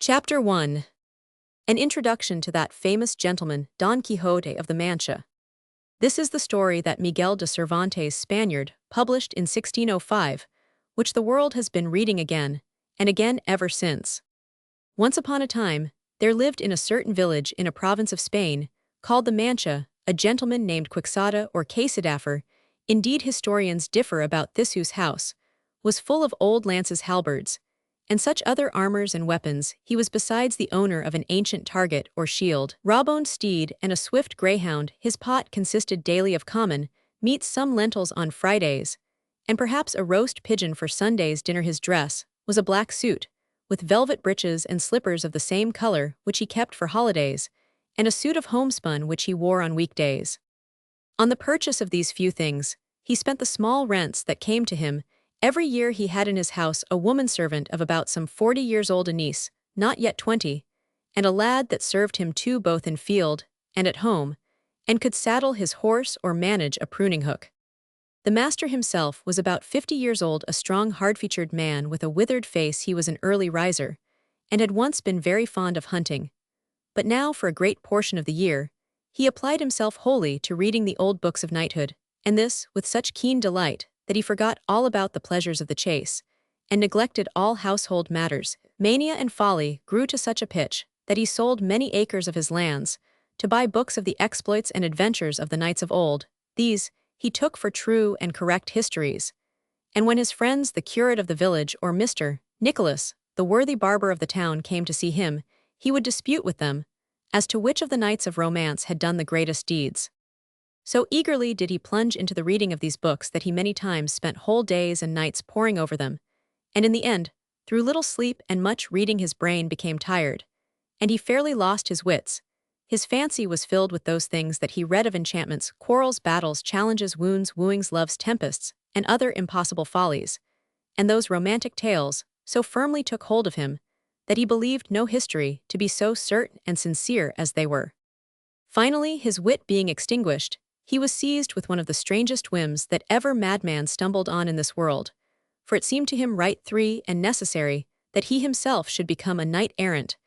Chapter 1. An introduction to that famous gentleman, Don Quixote of the Mancha. This is the story that Miguel de Cervantes' Spaniard published in 1605, which the world has been reading again and again ever since. Once upon a time, there lived in a certain village in a province of Spain, called the Mancha, a gentleman named Quixote or Casadaffer. Indeed, historians differ about this, whose house was full of old lances, halberds, and such other armors and weapons. He was besides the owner of an ancient target or shield, raw-boned steed, and a swift greyhound. His pot consisted daily of common meat, some lentils on Fridays, and perhaps a roast pigeon for Sunday's dinner. His dress was a black suit, with velvet breeches and slippers of the same color, which he kept for holidays, and a suit of homespun which he wore on weekdays. On the purchase of these few things, he spent the small rents that came to him. Every year he had in his house a woman-servant of about some 40 years old, a niece, not yet 20, and a lad that served him too, both in field and at home, and could saddle his horse or manage a pruning hook. The master himself was about 50 years old, a strong, hard-featured man with a withered face. He was an early riser, and had once been very fond of hunting. But now, for a great portion of the year, he applied himself wholly to reading the old books of knighthood, and this with such keen delight that he forgot all about the pleasures of the chase, and neglected all household matters. Mania and folly grew to such a pitch that he sold many acres of his lands to buy books of the exploits and adventures of the knights of old. These he took for true and correct histories, and when his friends, the curate of the village, or Mr. Nicholas, the worthy barber of the town, came to see him, he would dispute with them as to which of the knights of romance had done the greatest deeds. So eagerly did he plunge into the reading of these books that he many times spent whole days and nights poring over them, and in the end, through little sleep and much reading, his brain became tired, and he fairly lost his wits. His fancy was filled with those things that he read of: enchantments, quarrels, battles, challenges, wounds, wooings, loves, tempests, and other impossible follies, and those romantic tales so firmly took hold of him that he believed no history to be so certain and sincere as they were. Finally, his wit being extinguished, he was seized with one of the strangest whims that ever madman stumbled on in this world, for it seemed to him right, free, and necessary that he himself should become a knight-errant,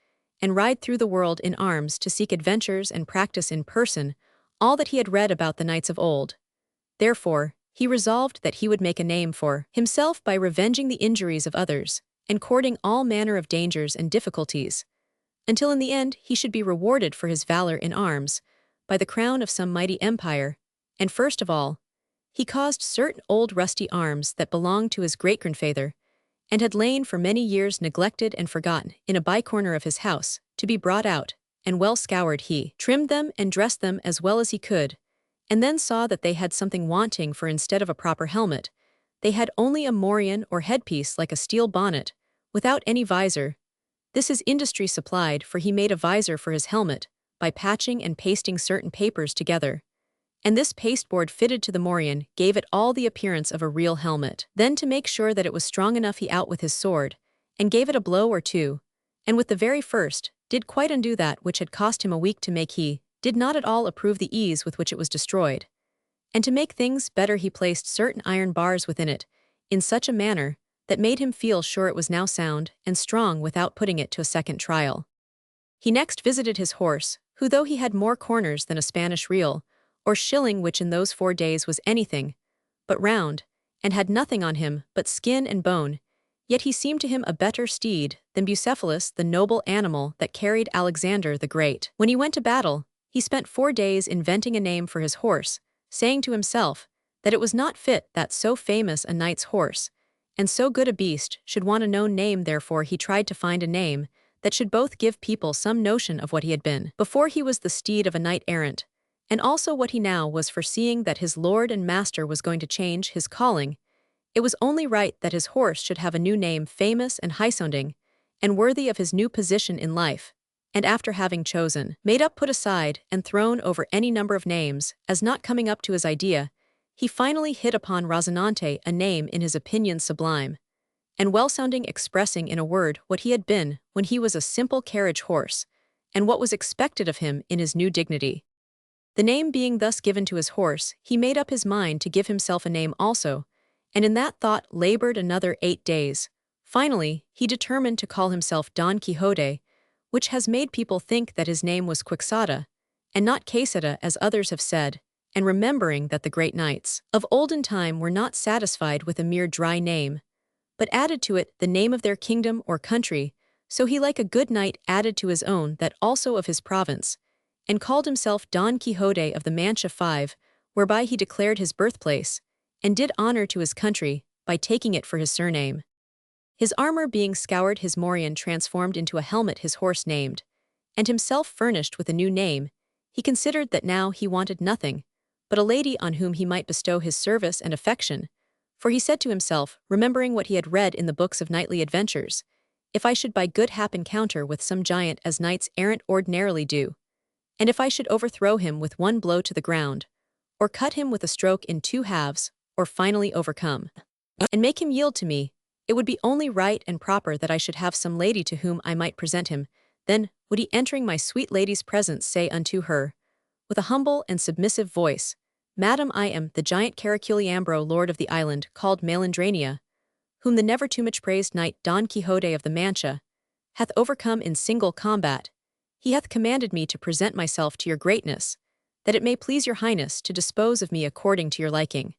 and ride through the world in arms to seek adventures and practice in person all that he had read about the knights of old. Therefore, he resolved that he would make a name for himself by revenging the injuries of others, and courting all manner of dangers and difficulties, until in the end he should be rewarded for his valor in arms by the crown of some mighty empire. And first of all, he caused certain old rusty arms that belonged to his great-grandfather, and had lain for many years neglected and forgotten, in a by-corner of his house, to be brought out, and well scoured. He trimmed them and dressed them as well as he could, and then saw that they had something wanting, for instead of a proper helmet, they had only a morion or headpiece like a steel bonnet, without any visor. This his industry supplied, for he made a visor for his helmet by patching and pasting certain papers together, and this pasteboard fitted to the morion gave it all the appearance of a real helmet. Then, to make sure that it was strong enough, he out with his sword, and gave it a blow or two, and with the very first, did quite undo that which had cost him a week to make. He did not at all approve the ease with which it was destroyed, and to make things better he placed certain iron bars within it, in such a manner that made him feel sure it was now sound and strong without putting it to a second trial. He next visited his horse, who, though he had more corners than a Spanish real, or shilling, which in those 4 days was anything but round, and had nothing on him but skin and bone, yet he seemed to him a better steed than Bucephalus, the noble animal that carried Alexander the Great. When he went to battle, he spent 4 days inventing a name for his horse, saying to himself that it was not fit that so famous a knight's horse, and so good a beast, should want a known name. Therefore he tried to find a name that should both give people some notion of what he had been before he was the steed of a knight-errant, and also what he now was, for seeing that his lord and master was going to change his calling, it was only right that his horse should have a new name, famous and high-sounding, and worthy of his new position in life. And after having chosen, made up, put aside, and thrown over any number of names as not coming up to his idea, he finally hit upon Rosinante, a name in his opinion sublime and well-sounding, expressing in a word what he had been when he was a simple carriage horse, and what was expected of him in his new dignity. The name being thus given to his horse, he made up his mind to give himself a name also, and in that thought labored another 8 days, Finally, he determined to call himself Don Quixote, which has made people think that his name was Quixote, and not Quesada as others have said, and remembering that the great knights of olden time were not satisfied with a mere dry name, but added to it the name of their kingdom or country, so he like a good knight added to his own that also of his province, and called himself Don Quixote of the Mancha 5, whereby he declared his birthplace, and did honor to his country, by taking it for his surname. His armor being scoured, his morion transformed into a helmet his horse named, and himself furnished with a new name, he considered that now he wanted nothing, but a lady on whom he might bestow his service and affection, for he said to himself, remembering what he had read in the books of knightly adventures, if I should by good hap encounter with some giant as knights errant ordinarily do, and if I should overthrow him with one blow to the ground, or cut him with a stroke in two halves, or finally overcome, and make him yield to me, it would be only right and proper that I should have some lady to whom I might present him. Then would he, entering my sweet lady's presence, say unto her, with a humble and submissive voice, Madam, I am the giant Caraculiambro, lord of the island, called Malandrania, whom the never too much praised knight Don Quixote of the Mancha hath overcome in single combat. He hath commanded me to present myself to your greatness, that it may please your highness to dispose of me according to your liking.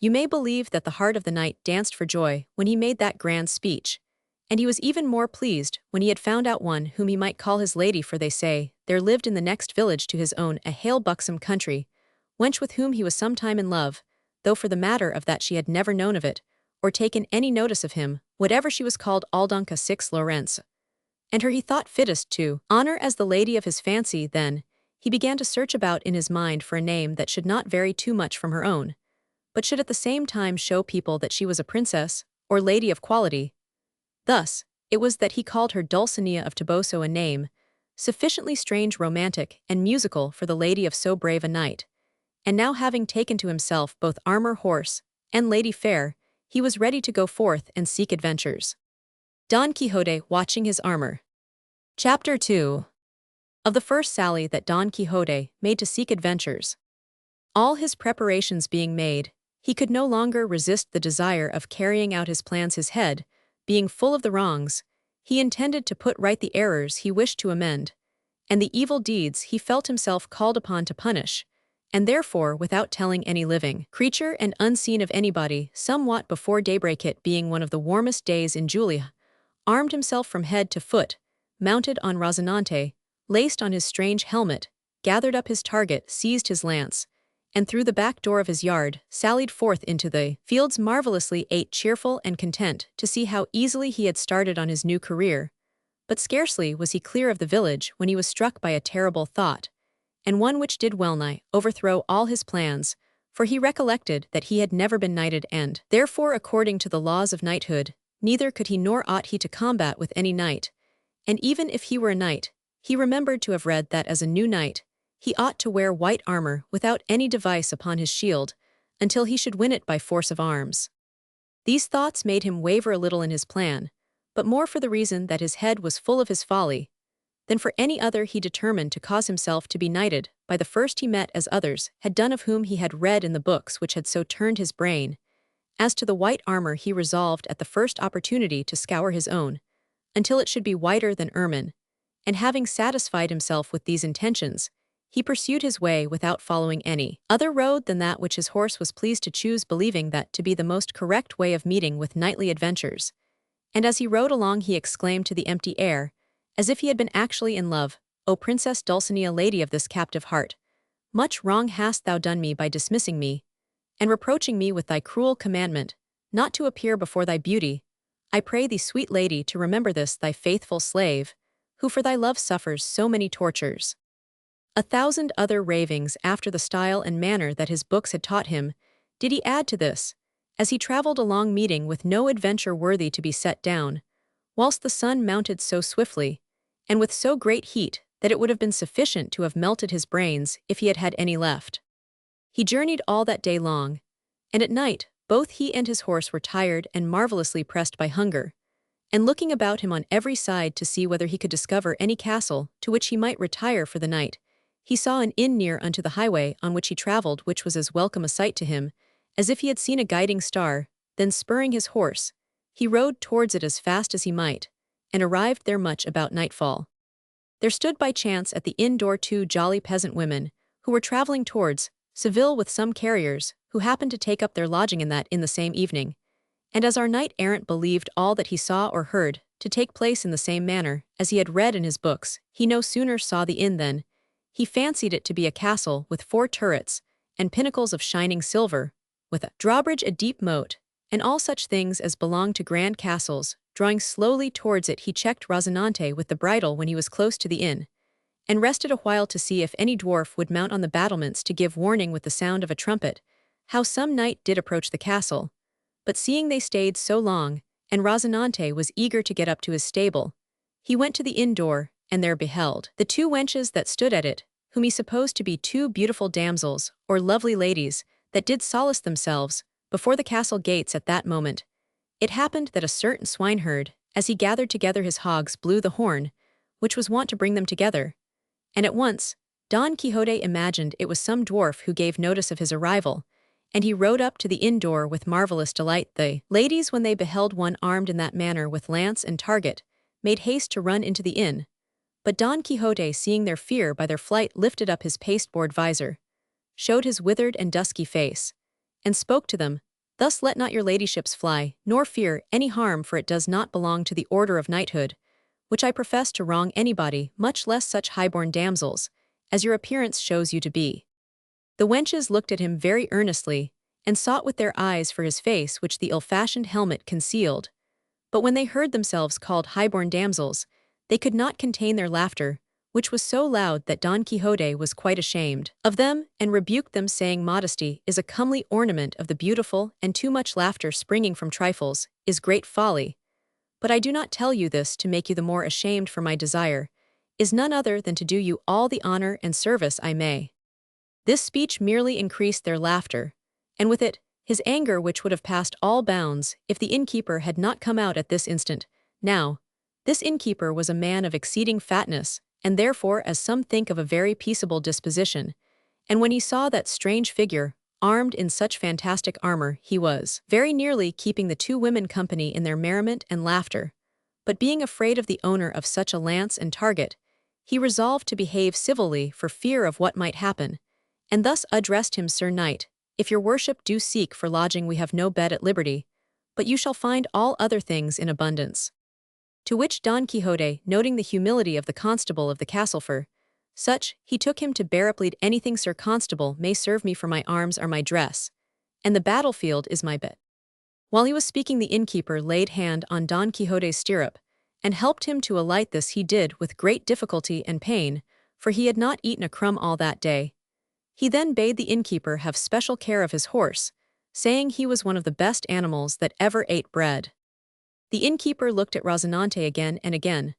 You may believe that the heart of the knight danced for joy when he made that grand speech, and he was even more pleased when he had found out one whom he might call his lady, for they say, there lived in the next village to his own a hale buxom country wench with whom he was sometime in love, though for the matter of that she had never known of it, or taken any notice of him, whatever she was called Aldonca 6 Lawrence. And her he thought fittest to honor as the lady of his fancy. Then he began to search about in his mind for a name that should not vary too much from her own, but should at the same time show people that she was a princess, or lady of quality. Thus, it was that he called her Dulcinea of Toboso, a name sufficiently strange, romantic, and musical for the lady of so brave a knight. And now, having taken to himself both armor, horse, and lady fair, he was ready to go forth and seek adventures. Don Quixote watching his armor. Chapter 2. Of the first sally that Don Quixote made to seek adventures. All his preparations being made, he could no longer resist the desire of carrying out his plans. His head, being full of the wrongs, he intended to put right the errors he wished to amend, and the evil deeds he felt himself called upon to punish, and therefore, without telling any living creature and unseen of anybody, somewhat before daybreak, it being one of the warmest days in Julia, armed himself from head to foot, mounted on Rozinante, laced on his strange helmet, gathered up his target, seized his lance, and through the back door of his yard, sallied forth into the fields, marvelously ate, cheerful and content to see how easily he had started on his new career. But scarcely was he clear of the village when he was struck by a terrible thought, and one which did wellnigh overthrow all his plans, for he recollected that he had never been knighted, and therefore, according to the laws of knighthood, neither could he nor ought he to combat with any knight, and even if he were a knight, he remembered to have read that as a new knight, he ought to wear white armor without any device upon his shield, until he should win it by force of arms. These thoughts made him waver a little in his plan, but more for the reason that his head was full of his folly than for any other. He determined to cause himself to be knighted by the first he met, as others had done of whom he had read in the books which had so turned his brain. As to the white armor, he resolved at the first opportunity to scour his own, until it should be whiter than ermine, and having satisfied himself with these intentions, he pursued his way without following any other road than that which his horse was pleased to choose, believing that to be the most correct way of meeting with knightly adventures. And as he rode along, he exclaimed to the empty air, as if he had been actually in love, O Princess Dulcinea, lady of this captive heart, much wrong hast thou done me by dismissing me, and reproaching me with thy cruel commandment, not to appear before thy beauty. I pray thee, sweet lady, to remember this thy faithful slave, who for thy love suffers so many tortures. 1,000 other ravings after the style and manner that his books had taught him, did he add to this, as he travelled along, meeting with no adventure worthy to be set down, whilst the sun mounted so swiftly, and with so great heat, that it would have been sufficient to have melted his brains if he had had any left. He journeyed all that day long, and at night both he and his horse were tired and marvelously pressed by hunger, and looking about him on every side to see whether he could discover any castle to which he might retire for the night, he saw an inn near unto the highway on which he travelled, which was as welcome a sight to him as if he had seen a guiding star. Then spurring his horse, He rode towards it as fast as he might, and arrived there much about nightfall. There stood by chance at the inn door two jolly peasant women, who were travelling towards Seville with some carriers, who happened to take up their lodging in that inn the same evening. And as our knight-errant believed all that he saw or heard to take place in the same manner as he had read in his books, he no sooner saw the inn than he fancied it to be a castle with 4 turrets and pinnacles of shining silver, with a drawbridge, a deep moat, and all such things as belong to grand castles. Drawing slowly towards it, he checked Rozinante with the bridle when he was close to the inn, and rested a while to see if any dwarf would mount on the battlements to give warning with the sound of a trumpet, how some knight did approach the castle. But seeing they stayed so long, and Rozinante was eager to get up to his stable, he went to the inn door, and there beheld the 2 wenches that stood at it, whom he supposed to be 2 beautiful damsels, or lovely ladies, that did solace themselves before the castle gates at that moment. It happened that a certain swineherd, as he gathered together his hogs, blew the horn, which was wont to bring them together. And at once Don Quixote imagined it was some dwarf who gave notice of his arrival, and he rode up to the inn door with marvellous delight. The ladies, when they beheld one armed in that manner with lance and target, made haste to run into the inn. But Don Quixote, seeing their fear by their flight, lifted up his pasteboard visor, showed his withered and dusky face, and spoke to them, "Thus let not your ladyships fly, nor fear any harm, for it does not belong to the order of knighthood, which I profess, to wrong anybody, much less such highborn damsels, as your appearance shows you to be." The wenches looked at him very earnestly, and sought with their eyes for his face, which the ill-fashioned helmet concealed. But when they heard themselves called highborn damsels, they could not contain their laughter, which was so loud that Don Quixote was quite ashamed of them, and rebuked them, saying, "Modesty is a comely ornament of the beautiful, and too much laughter springing from trifles is great folly. But I do not tell you this to make you the more ashamed, for my desire is none other than to do you all the honor and service I may." This speech merely increased their laughter, and with it his anger, which would have passed all bounds if the innkeeper had not come out at this instant. Now, this innkeeper was a man of exceeding fatness, and therefore, as some think, of a very peaceable disposition, and when he saw that strange figure, armed in such fantastic armor, he was very nearly keeping the 2 women company in their merriment and laughter. But being afraid of the owner of such a lance and target, he resolved to behave civilly for fear of what might happen, and thus addressed him, "Sir Knight, if your worship do seek for lodging, we have no bed at liberty, but you shall find all other things in abundance." To which Don Quixote, noting the humility of the constable of the castle for such, he took him to bear up, "Lead anything, Sir Constable, may serve me, for my arms are my dress, and the battlefield is my bed." While he was speaking, the innkeeper laid hand on Don Quixote's stirrup, and helped him to alight. This he did with great difficulty and pain, for he had not eaten a crumb all that day. He then bade the innkeeper have special care of his horse, saying he was one of the best animals that ever ate bread. The innkeeper looked at Rozinante again and again,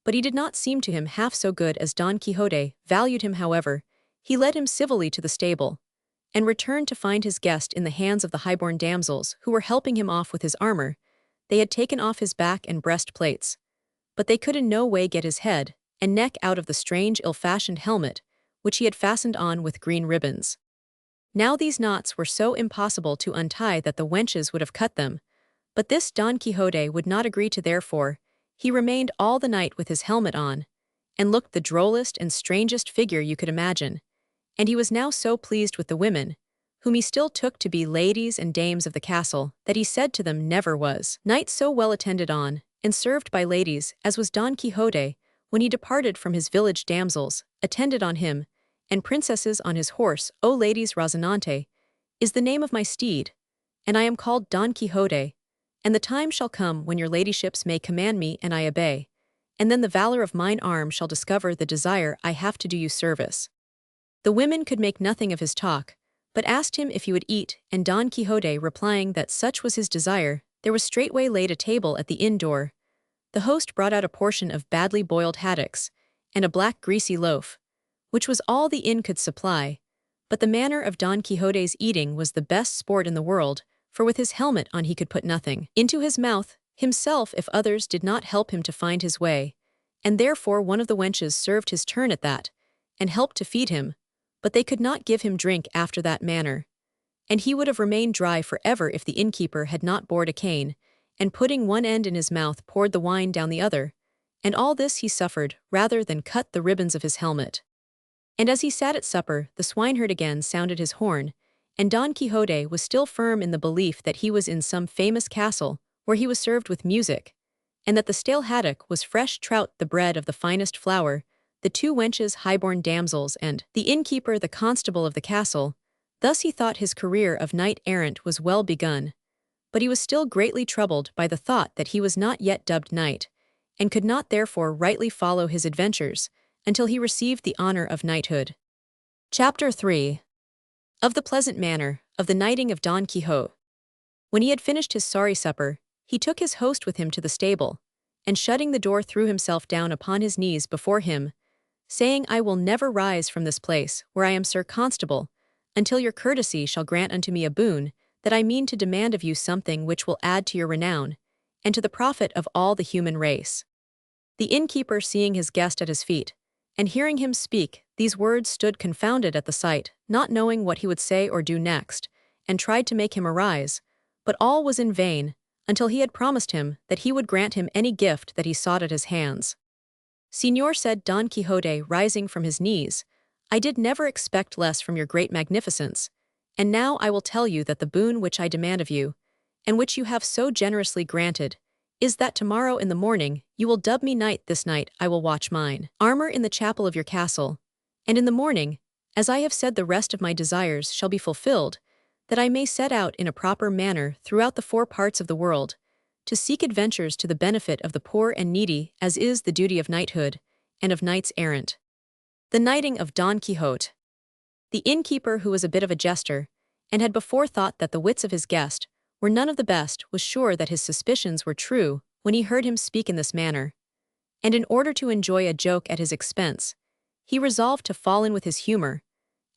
but he did not seem to him half so good as Don Quixote valued him. However, he led him civilly to the stable, and returned to find his guest in the hands of the highborn damsels, who were helping him off with his armor. They had taken off his back and breastplates, but they could in no way get his head and neck out of the strange ill-fashioned helmet, which he had fastened on with green ribbons. Now these knots were so impossible to untie that the wenches would have cut them, but this Don Quixote would not agree to. Therefore, he remained all the night with his helmet on, and looked the drollest and strangest figure you could imagine. And he was now so pleased with the women, whom he still took to be ladies and dames of the castle, that he said to them, "Never was knight so well attended on, and served by ladies, as was Don Quixote, when he departed from his village. Damsels attended on him, and princesses on his horse. O ladies, Rozinante is the name of my steed, and I am called Don Quixote, and the time shall come when your ladyships may command me, and I obey, and then the valor of mine arm shall discover the desire I have to do you service." The women could make nothing of his talk, but asked him if he would eat, and Don Quixote, replying that such was his desire, there was straightway laid a table at the inn door. The host brought out a portion of badly boiled haddocks, and a black greasy loaf, which was all the inn could supply. But the manner of Don Quixote's eating was the best sport in the world, for with his helmet on he could put nothing into his mouth himself if others did not help him to find his way, and therefore one of the wenches served his turn at that, and helped to feed him, but they could not give him drink after that manner, and he would have remained dry forever if the innkeeper had not bored a cane, and putting one end in his mouth poured the wine down the other, and all this he suffered rather than cut the ribbons of his helmet. And as he sat at supper, the swineherd again sounded his horn, and Don Quixote was still firm in the belief that he was in some famous castle, where he was served with music, and that the stale haddock was fresh trout, the bread of the finest flour, the two wenches high-born damsels, and the innkeeper the constable of the castle. Thus he thought his career of knight-errant was well begun, but he was still greatly troubled by the thought that he was not yet dubbed knight, and could not therefore rightly follow his adventures until he received the honor of knighthood. Chapter 3. Of the pleasant manner of the knighting of Don Quixote. When he had finished his sorry supper, he took his host with him to the stable, and shutting the door threw himself down upon his knees before him, saying, I will never rise from this place, where I am Sir Constable, until your courtesy shall grant unto me a boon, that I mean to demand of you something which will add to your renown, and to the profit of all the human race. The innkeeper, seeing his guest at his feet, and hearing him speak these words, stood confounded at the sight, not knowing what he would say or do next, and tried to make him arise, but all was in vain, until he had promised him that he would grant him any gift that he sought at his hands. Señor, said Don Quixote, rising from his knees, I did never expect less from your great magnificence, and now I will tell you that the boon which I demand of you, and which you have so generously granted, is that tomorrow in the morning you will dub me knight. This night I will watch mine armor in the chapel of your castle, and in the morning, as I have said, the rest of my desires shall be fulfilled, that I may set out in a proper manner throughout the four parts of the world, to seek adventures to the benefit of the poor and needy, as is the duty of knighthood, and of knights errant. The knighting of Don Quixote. The innkeeper, who was a bit of a jester, and had before thought that the wits of his guest were none of the best, was sure that his suspicions were true when he heard him speak in this manner, and in order to enjoy a joke at his expense, he resolved to fall in with his humor,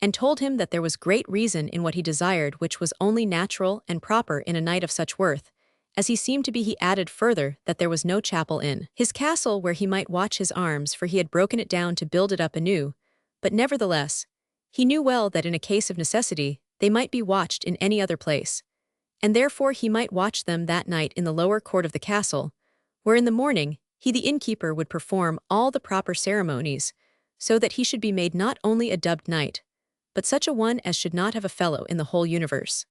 and told him that there was great reason in what he desired, which was only natural and proper in a knight of such worth as he seemed to be. He added further that there was no chapel in his castle where he might watch his arms, for he had broken it down to build it up anew, but nevertheless, he knew well that in a case of necessity they might be watched in any other place, and therefore he might watch them that night in the lower court of the castle, where in the morning he, the innkeeper, would perform all the proper ceremonies, so that he should be made not only a dubbed knight, but such a one as should not have a fellow in the whole universe.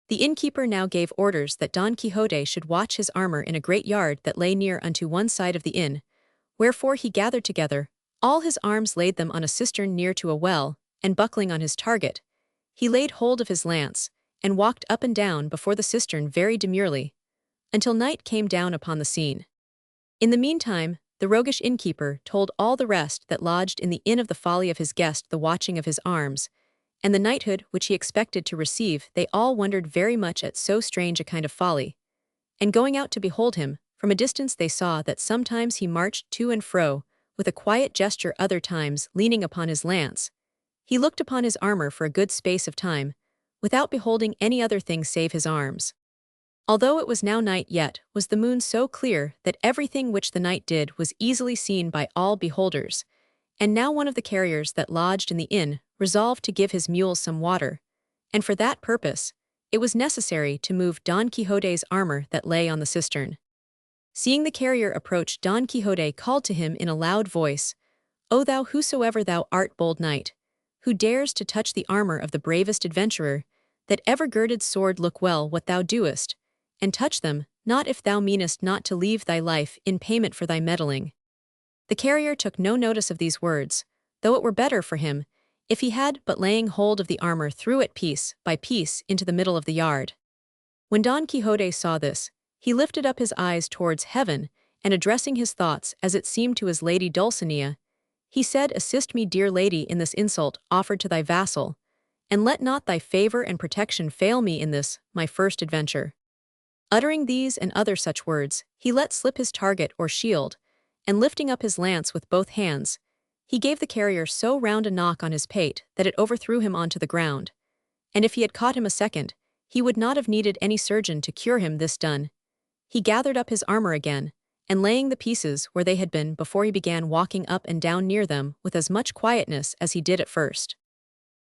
The innkeeper now gave orders that Don Quixote should watch his armor in a great yard that lay near unto one side of the inn, wherefore he gathered together all his arms, laid them on a cistern near to a well, and buckling on his target, he laid hold of his lance, and walked up and down before the cistern very demurely, until night came down upon the scene. In the meantime, the roguish innkeeper told all the rest that lodged in the inn of the folly of his guest, the watching of his arms, and the knighthood which he expected to receive. They all wondered very much at so strange a kind of folly, and going out to behold him, from a distance they saw that sometimes he marched to and fro, with a quiet gesture, other times leaning upon his lance. He looked upon his armor for a good space of time, without beholding any other thing save his arms. Although it was now night, yet was the moon so clear that everything which the knight did was easily seen by all beholders. And now one of the carriers that lodged in the inn resolved to give his mules some water, and for that purpose it was necessary to move Don Quixote's armor that lay on the cistern. Seeing the carrier approach, Don Quixote called to him in a loud voice, O thou, whosoever thou art, bold knight, who dares to touch the armor of the bravest adventurer that ever girded sword, look well what thou doest, and touch them not if thou meanest not to leave thy life in payment for thy meddling. The carrier took no notice of these words, though it were better for him if he had, but laying hold of the armor threw it piece by piece into the middle of the yard. When Don Quixote saw this, he lifted up his eyes towards heaven, and addressing his thoughts as it seemed to his lady Dulcinea, he said, Assist me, dear lady, in this insult offered to thy vassal, and let not thy favor and protection fail me in this, my first adventure. Uttering these and other such words, he let slip his target or shield, and lifting up his lance with both hands, he gave the carrier so round a knock on his pate that it overthrew him onto the ground. And if he had caught him a second, he would not have needed any surgeon to cure him. This done, he gathered up his armor again, and laying the pieces where they had been before, he began walking up and down near them with as much quietness as he did at first.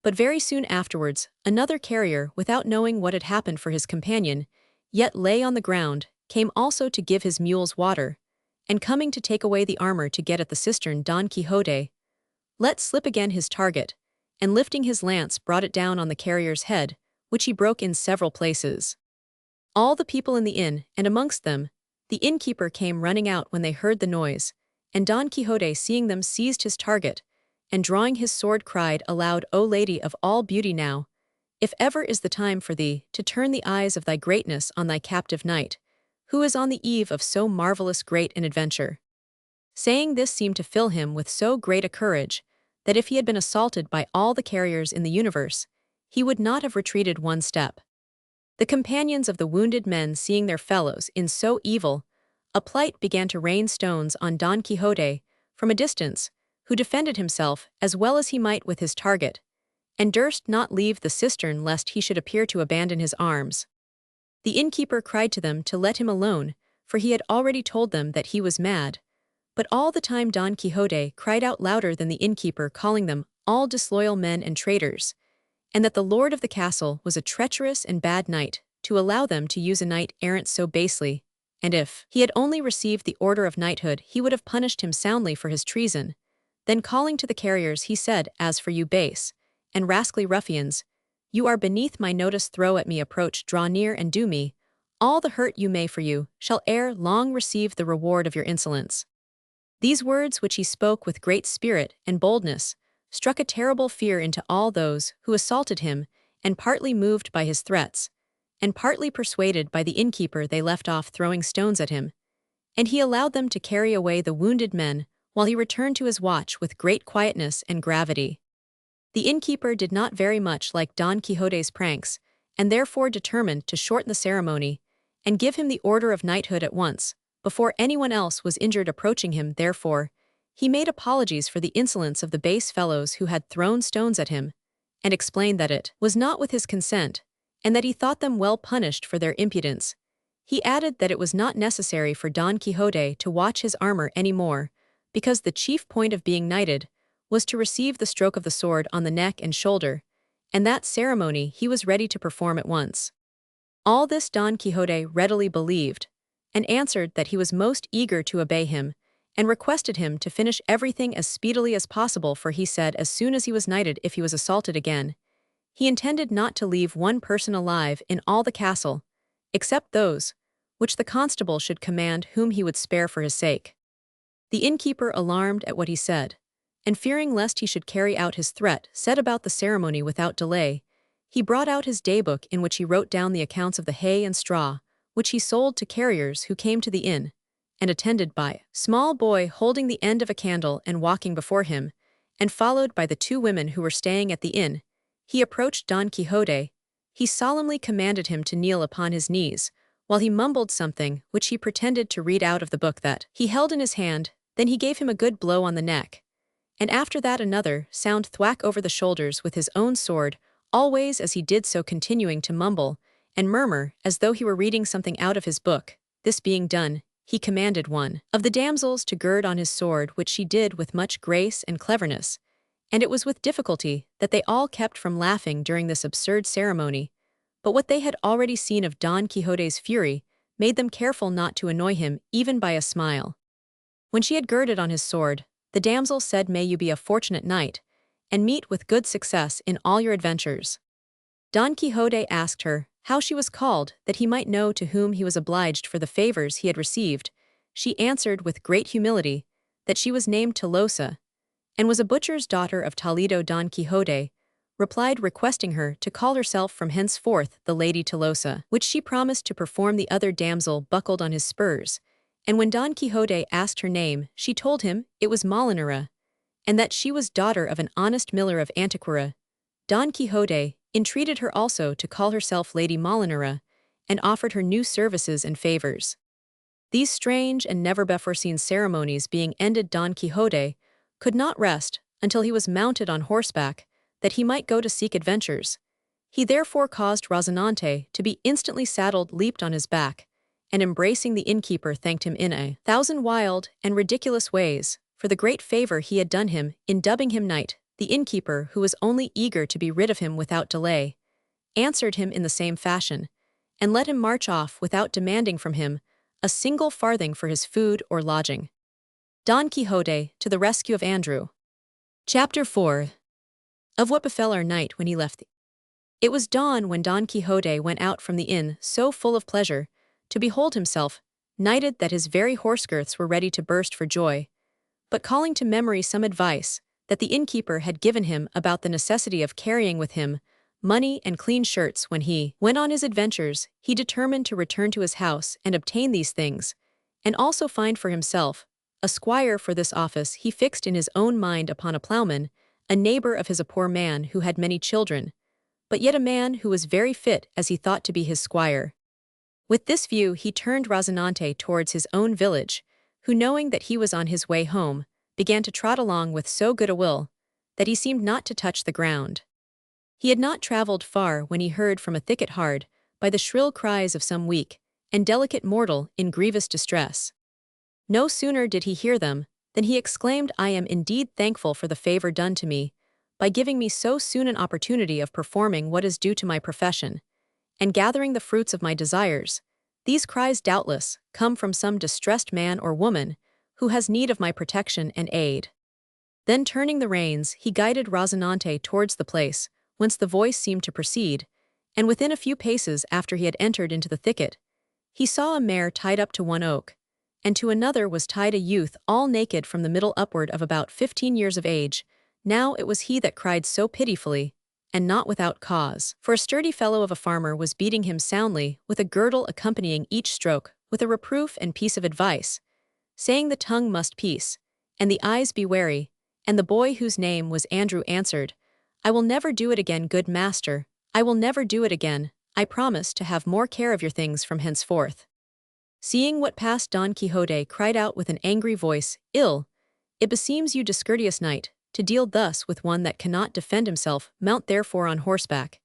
But very soon afterwards, another carrier, without knowing what had happened for his companion, yet lay on the ground, came also to give his mules water, and coming to take away the armor to get at the cistern, Don Quixote let slip again his target, and lifting his lance brought it down on the carrier's head, which he broke in several places. All the people in the inn, and amongst them, the innkeeper came running out when they heard the noise, and Don Quixote seeing them seized his target, and drawing his sword cried aloud, O Lady of all beauty, now, if ever is the time for thee to turn the eyes of thy greatness on thy captive knight, who is on the eve of so marvelous great an adventure. Saying this seemed to fill him with so great a courage, that if he had been assaulted by all the carriers in the universe, he would not have retreated one step. The companions of the wounded men seeing their fellows in so evil a plight began to rain stones on Don Quixote from a distance, who defended himself as well as he might with his target, and durst not leave the cistern lest he should appear to abandon his arms. The innkeeper cried to them to let him alone, for he had already told them that he was mad, but all the time Don Quixote cried out louder than the innkeeper, calling them all disloyal men and traitors, and that the lord of the castle was a treacherous and bad knight, to allow them to use a knight-errant so basely, and if he had only received the order of knighthood he would have punished him soundly for his treason. Then calling to the carriers he said, As for you base and rascally ruffians, you are beneath my notice, throw at me, approach, draw near, and do me all the hurt you may, for you shall ere long receive the reward of your insolence. These words, which he spoke with great spirit and boldness, struck a terrible fear into all those who assaulted him, and partly moved by his threats, and partly persuaded by the innkeeper, they left off throwing stones at him, and he allowed them to carry away the wounded men, while he returned to his watch with great quietness and gravity. The innkeeper did not very much like Don Quixote's pranks, and therefore determined to shorten the ceremony, and give him the order of knighthood at once, before anyone else was injured approaching him. Therefore, he made apologies for the insolence of the base fellows who had thrown stones at him, and explained that it was not with his consent, and that he thought them well punished for their impudence. He added that it was not necessary for Don Quixote to watch his armor any more, because the chief point of being knighted was to receive the stroke of the sword on the neck and shoulder, and that ceremony he was ready to perform at once. All this Don Quixote readily believed, and answered that he was most eager to obey him, and requested him to finish everything as speedily as possible, for he said as soon as he was knighted, if he was assaulted again, he intended not to leave one person alive in all the castle, except those which the constable should command, whom he would spare for his sake. The innkeeper, alarmed at what he said, and fearing lest he should carry out his threat, set about the ceremony without delay. He brought out his daybook, in which he wrote down the accounts of the hay and straw, which he sold to carriers who came to the inn, and attended by a small boy holding the end of a candle and walking before him, and followed by the two women who were staying at the inn, he approached Don Quixote. He solemnly commanded him to kneel upon his knees, while he mumbled something which he pretended to read out of the book that he held in his hand. Then he gave him a good blow on the neck, and after that another sound thwack over the shoulders with his own sword, always as he did so continuing to mumble and murmur as though he were reading something out of his book. This being done, he commanded one of the damsels to gird on his sword, which she did with much grace and cleverness, and it was with difficulty that they all kept from laughing during this absurd ceremony, but what they had already seen of Don Quixote's fury made them careful not to annoy him even by a smile. When she had girded on his sword, the damsel said, May you be a fortunate knight, and meet with good success in all your adventures. Don Quixote asked her how she was called, that he might know to whom he was obliged for the favors he had received. She answered with great humility that she was named Tolosa, and was a butcher's daughter of Toledo. Don Quixote replied, requesting her to call herself from henceforth the Lady Tolosa, which she promised to perform. The other damsel buckled on his spurs, and when Don Quixote asked her name, she told him it was Molinara, and that she was daughter of an honest miller of Antequera. Don Quixote entreated her also to call herself Lady Molinara, and offered her new services and favors. These strange and never-before-seen ceremonies being ended, Don Quixote could not rest until he was mounted on horseback, that he might go to seek adventures. He therefore caused Rozinante to be instantly saddled, leaped on his back, and embracing the innkeeper thanked him in 1,000 wild and ridiculous ways for the great favor he had done him in dubbing him knight. The innkeeper, who was only eager to be rid of him without delay, answered him in the same fashion, and let him march off without demanding from him a single farthing for his food or lodging. Don Quixote to the rescue of Andrew. Chapter 4. Of what befell our knight when he left the... It was dawn when Don Quixote went out from the inn, so full of pleasure, to behold himself knighted that his very horse-girths were ready to burst for joy, but calling to memory some advice that the innkeeper had given him about the necessity of carrying with him money and clean shirts when he went on his adventures, he determined to return to his house and obtain these things, and also find for himself a squire. For this office he fixed in his own mind upon a ploughman, a neighbor of his, a poor man who had many children, but yet a man who was very fit as he thought to be his squire. With this view he turned Rozinante towards his own village, who, knowing that he was on his way home, began to trot along with so good a will that he seemed not to touch the ground. He had not travelled far when he heard from a thicket hard by the shrill cries of some weak and delicate mortal in grievous distress. No sooner did he hear them than he exclaimed, "I am indeed thankful for the favour done to me, by giving me so soon an opportunity of performing what is due to my profession, and gathering the fruits of my desires. These cries doubtless come from some distressed man or woman who has need of my protection and aid." Then turning the reins, he guided Rozinante towards the place whence the voice seemed to proceed, and within a few paces after he had entered into the thicket, he saw a mare tied up to one oak, and to another was tied a youth all naked from the middle upward of about 15 years of age. Now it was he that cried so pitifully, and not without cause, for a sturdy fellow of a farmer was beating him soundly, with a girdle accompanying each stroke with a reproof and piece of advice, saying the tongue must peace, and the eyes be wary, and the boy, whose name was Andrew, answered, "I will never do it again, good master, I will never do it again, I promise to have more care of your things from henceforth." Seeing what passed, Don Quixote cried out with an angry voice, "Ill! It beseems you, discourteous knight, to deal thus with one that cannot defend himself. Mount therefore on horseback,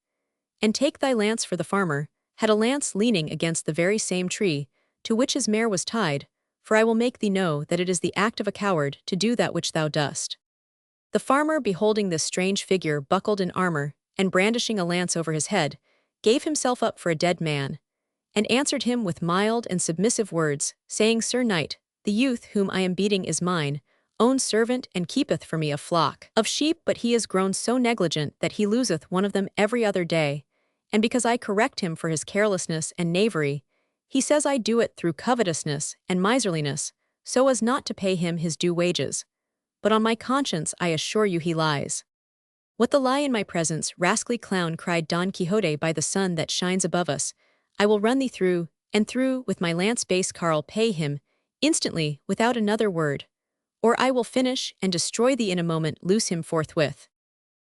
and take thy lance." For the farmer had a lance leaning against the very same tree to which his mare was tied, "for I will make thee know that it is the act of a coward to do that which thou dost." The farmer, beholding this strange figure buckled in armor and brandishing a lance over his head, gave himself up for a dead man, and answered him with mild and submissive words, saying, "Sir knight, the youth whom I am beating is mine own servant, and keepeth for me a flock of sheep, but he is grown so negligent that he loseth one of them every other day, and because I correct him for his carelessness and knavery, he says I do it through covetousness and miserliness, so as not to pay him his due wages. But on my conscience I assure you he lies." "What, the lie in my presence, rascally clown?" cried Don Quixote. "By the sun that shines above us, I will run thee through and through with my lance." Base Carl, pay him instantly without another word, or I will finish and destroy thee in a moment. Loose him forthwith."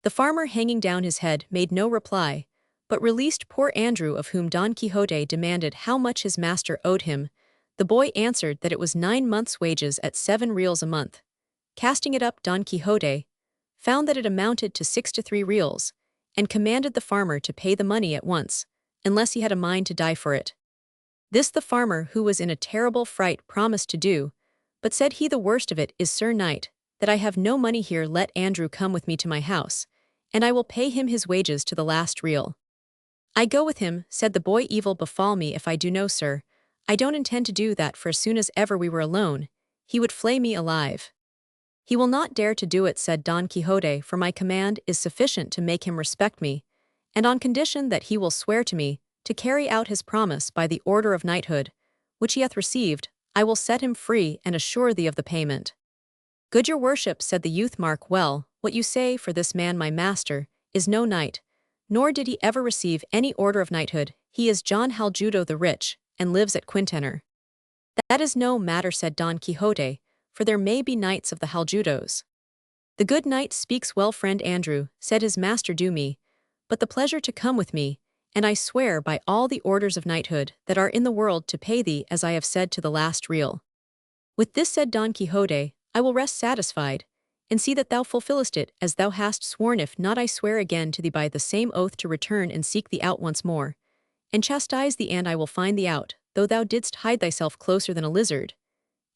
The farmer, hanging down his head, made no reply, but released poor Andrew, of whom Don Quixote demanded how much his master owed him. The boy answered that it was 9 months' wages at 7 reals a month. Casting it up, Don Quixote found that it amounted to 63 reals, and commanded the farmer to pay the money at once, unless he had a mind to die for it. This the farmer, who was in a terrible fright, promised to do, but said he, "The worst of it is, Sir Knight, that I have no money here. Let Andrew come with me to my house, and I will pay him his wages to the last reel." "I go with him," said the boy. "Evil befall me if I do." "No, sir, I don't intend to do that, for as soon as ever we were alone, he would flay me alive." "He will not dare to do it," said Don Quixote, "for my command is sufficient to make him respect me, and on condition that he will swear to me to carry out his promise by the order of knighthood, which he hath received, I will set him free and assure thee of the payment." "Good your worship," said the youth, "mark well what you say, for this man, my master, is no knight, nor did he ever receive any order of knighthood. He is John Haljudo the Rich, and lives at Quintenor." "That is no matter," said Don Quixote, "for there may be knights of the Haljudos." "The good knight speaks well, friend Andrew," said his master. "Do me but the pleasure to come with me, and I swear by all the orders of knighthood that are in the world to pay thee as I have said to the last reel." "With this," said Don Quixote, "I will rest satisfied, and see that thou fulfillest it as thou hast sworn. If not, I swear again to thee by the same oath to return and seek thee out once more, and chastise thee, and I will find thee out, though thou didst hide thyself closer than a lizard.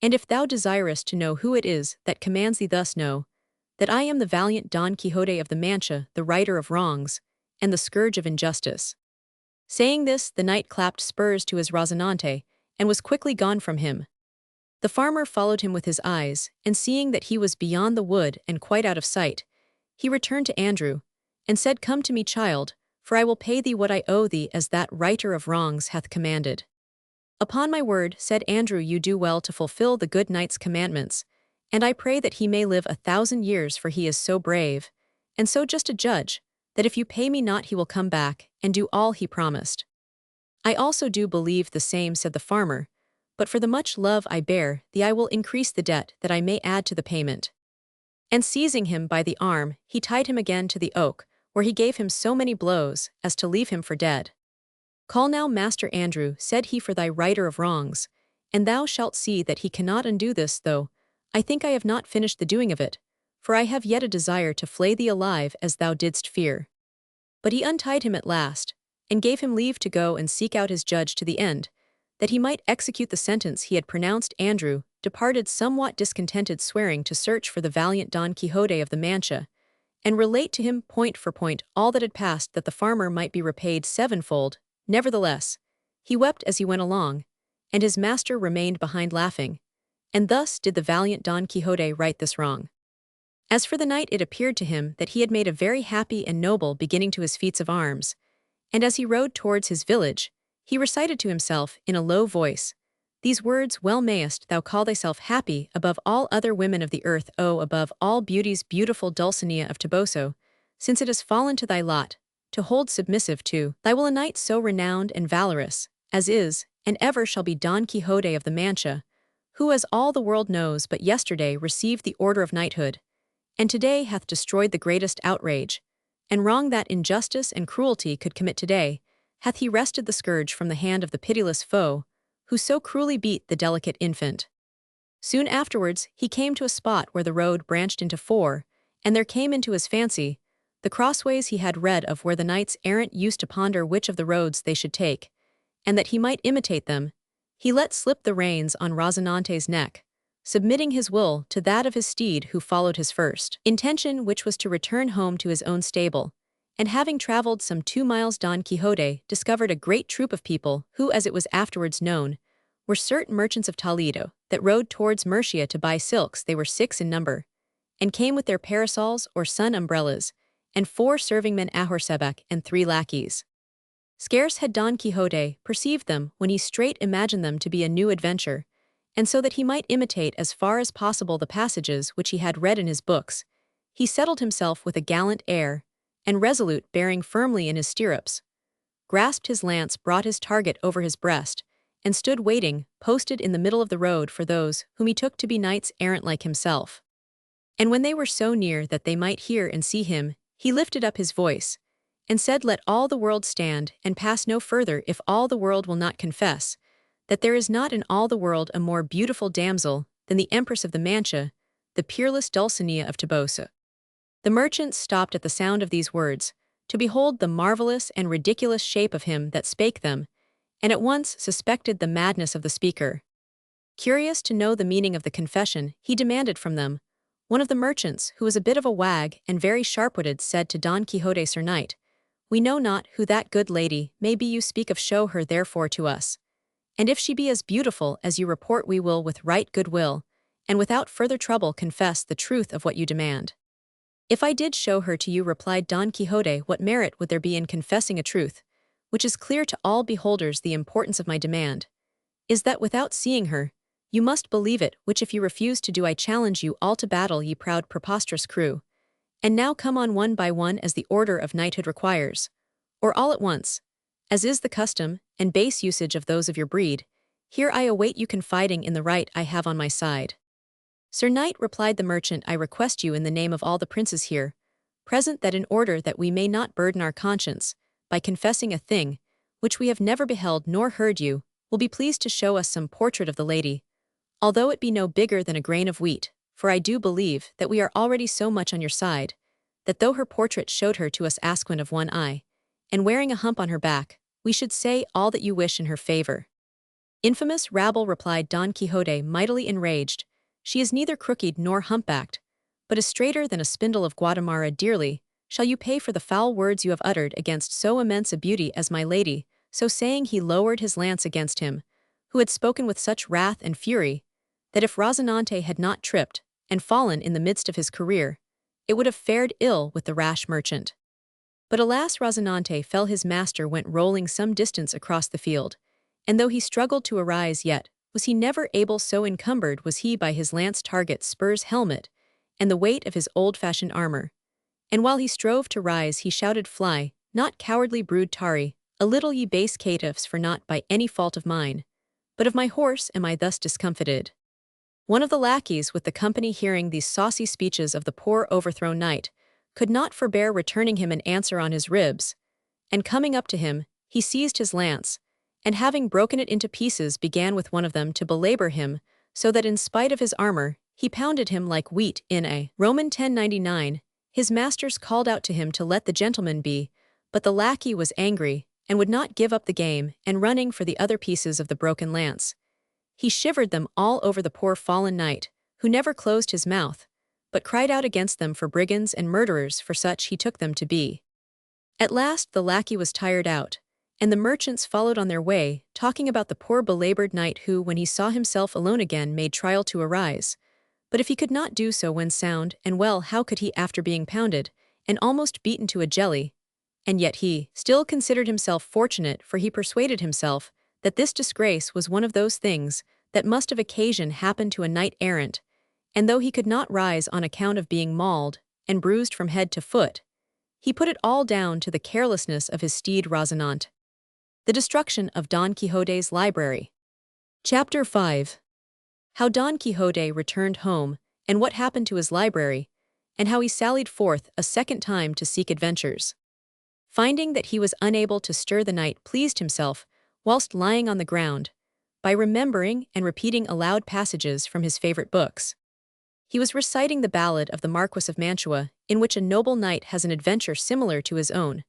And if thou desirest to know who it is that commands thee thus, know that I am the valiant Don Quixote of the Mancha, the righter of wrongs, and the scourge of injustice." Saying this, the knight clapped spurs to his Rozinante, and was quickly gone from him. The farmer followed him with his eyes, and seeing that he was beyond the wood and quite out of sight, he returned to Andrew, and said, "Come to me, child, for I will pay thee what I owe thee as that righter of wrongs hath commanded." "Upon my word," said Andrew, "you do well to fulfill the good knight's commandments, and I pray that he may live 1,000 years, for he is so brave, and so just a judge, that if you pay me not he will come back, and do all he promised." "I also do believe the same," said the farmer, "but for the much love I bear thee I will increase the debt, that I may add to the payment." And seizing him by the arm, he tied him again to the oak, where he gave him so many blows, as to leave him for dead. "Call now Master Andrew," said he, "for thy righter of wrongs, and thou shalt see that he cannot undo this, though I think I have not finished the doing of it, for I have yet a desire to flay thee alive as thou didst fear." But he untied him at last, and gave him leave to go and seek out his judge to the end, that he might execute the sentence he had pronounced. Andrew departed somewhat discontented, swearing to search for the valiant Don Quixote of the Mancha, and relate to him point for point all that had passed, that the farmer might be repaid sevenfold. Nevertheless, he wept as he went along, and his master remained behind laughing, and thus did the valiant Don Quixote right this wrong. As for the knight, it appeared to him that he had made a very happy and noble beginning to his feats of arms, and as he rode towards his village, he recited to himself in a low voice these words: "Well mayest thou call thyself happy above all other women of the earth, O above all beauties beautiful Dulcinea of Toboso, since it has fallen to thy lot to hold submissive to thy will a knight so renowned and valorous, as is, and ever shall be Don Quixote of the Mancha, who, as all the world knows, but yesterday received the order of knighthood, and today hath destroyed the greatest outrage, and wrong that injustice and cruelty could commit today, hath he wrested the scourge from the hand of the pitiless foe, who so cruelly beat the delicate infant." Soon afterwards he came to a spot where the road branched into four, and there came into his fancy the crossways he had read of, where the knights errant used to ponder which of the roads they should take, and that he might imitate them, he let slip the reins on Rozinante's neck, submitting his will to that of his steed, who followed his first intention, which was to return home to his own stable. And having travelled some 2 miles, Don Quixote discovered a great troop of people, who, as it was afterwards known, were certain merchants of Toledo, that rode towards Murcia to buy silks. They were 6 in number, and came with their parasols or sun umbrellas, and 4 serving men a horseback, and 3 lackeys. Scarce had Don Quixote perceived them, when he straight imagined them to be a new adventure, and so that he might imitate as far as possible the passages which he had read in his books, he settled himself with a gallant air, and resolute, bearing firmly in his stirrups, grasped his lance, brought his target over his breast, and stood waiting, posted in the middle of the road, for those whom he took to be knights errant like himself. And when they were so near that they might hear and see him, he lifted up his voice, and said, "Let all the world stand, and pass no further, if all the world will not confess that there is not in all the world a more beautiful damsel than the Empress of the Mancha, the peerless Dulcinea of Toboso." The merchants stopped at the sound of these words, to behold the marvelous and ridiculous shape of him that spake them, and at once suspected the madness of the speaker. Curious to know the meaning of the confession, he demanded from them. One of the merchants, who was a bit of a wag and very sharp-witted, said to Don Quixote, "Sir Knight, we know not who that good lady may be you speak of. Show her therefore to us, and if she be as beautiful as you report, we will with right good will, and without further trouble, confess the truth of what you demand." "If I did show her to you," replied Don Quixote, "what merit would there be in confessing a truth, which is clear to all beholders? The importance of my demand is that without seeing her, you must believe it, which if you refuse to do, I challenge you all to battle, ye proud preposterous crew. And now come on one by one, as the order of knighthood requires, or all at once, as is the custom and base usage of those of your breed. Here I await you, confiding in the right I have on my side." "Sir Knight," replied the merchant, "I request you in the name of all the princes here present, that in order that we may not burden our conscience by confessing a thing which we have never beheld nor heard, you will be pleased to show us some portrait of the lady, although it be no bigger than a grain of wheat, for I do believe that we are already so much on your side, that though her portrait showed her to us asquint of one eye, and wearing a hump on her back, we should say all that you wish in her favor." "Infamous rabble," replied Don Quixote, mightily enraged, "she is neither crooked nor humpbacked, but is straighter than a spindle of Guatemala. Dearly shall you pay for the foul words you have uttered against so immense a beauty as my lady." So saying, he lowered his lance against him, who had spoken with such wrath and fury, that if Rozinante had not tripped and fallen in the midst of his career, it would have fared ill with the rash merchant. But alas, Rozinante fell, his master went rolling some distance across the field, and though he struggled to arise, yet was he never able, so encumbered was he by his lance target, spurs, helmet, and the weight of his old-fashioned armor. And while he strove to rise, he shouted, "Fly, not cowardly brood tarry, a little, ye base caitiffs, for not by any fault of mine, but of my horse am I thus discomfited." One of the lackeys with the company, hearing these saucy speeches of the poor overthrown knight, could not forbear returning him an answer on his ribs, and coming up to him, he seized his lance, and having broken it into pieces, began with one of them to belabor him, so that in spite of his armor, he pounded him like wheat in a Roman 1099. His masters called out to him to let the gentleman be, but the lackey was angry, and would not give up the game, and running for the other pieces of the broken lance, he shivered them all over the poor fallen knight, who never closed his mouth, but cried out against them for brigands and murderers, for such he took them to be. At last the lackey was tired out, and the merchants followed on their way, talking about the poor belabored knight who, when he saw himself alone again, made trial to arise. But if he could not do so when sound and well, how could he after being pounded, and almost beaten to a jelly? And yet he still considered himself fortunate, for he persuaded himself that this disgrace was one of those things that must of occasion happen to a knight-errant, and though he could not rise on account of being mauled and bruised from head to foot, he put it all down to the carelessness of his steed Rozinante. The destruction of Don Quixote's library. Chapter 5. How Don Quixote returned home, and what happened to his library, and how he sallied forth a second time to seek adventures. Finding that he was unable to stir, the knight pleased himself, whilst lying on the ground, by remembering and repeating aloud passages from his favorite books. He was reciting the ballad of the Marquis of Mancha, in which a noble knight has an adventure similar to his own,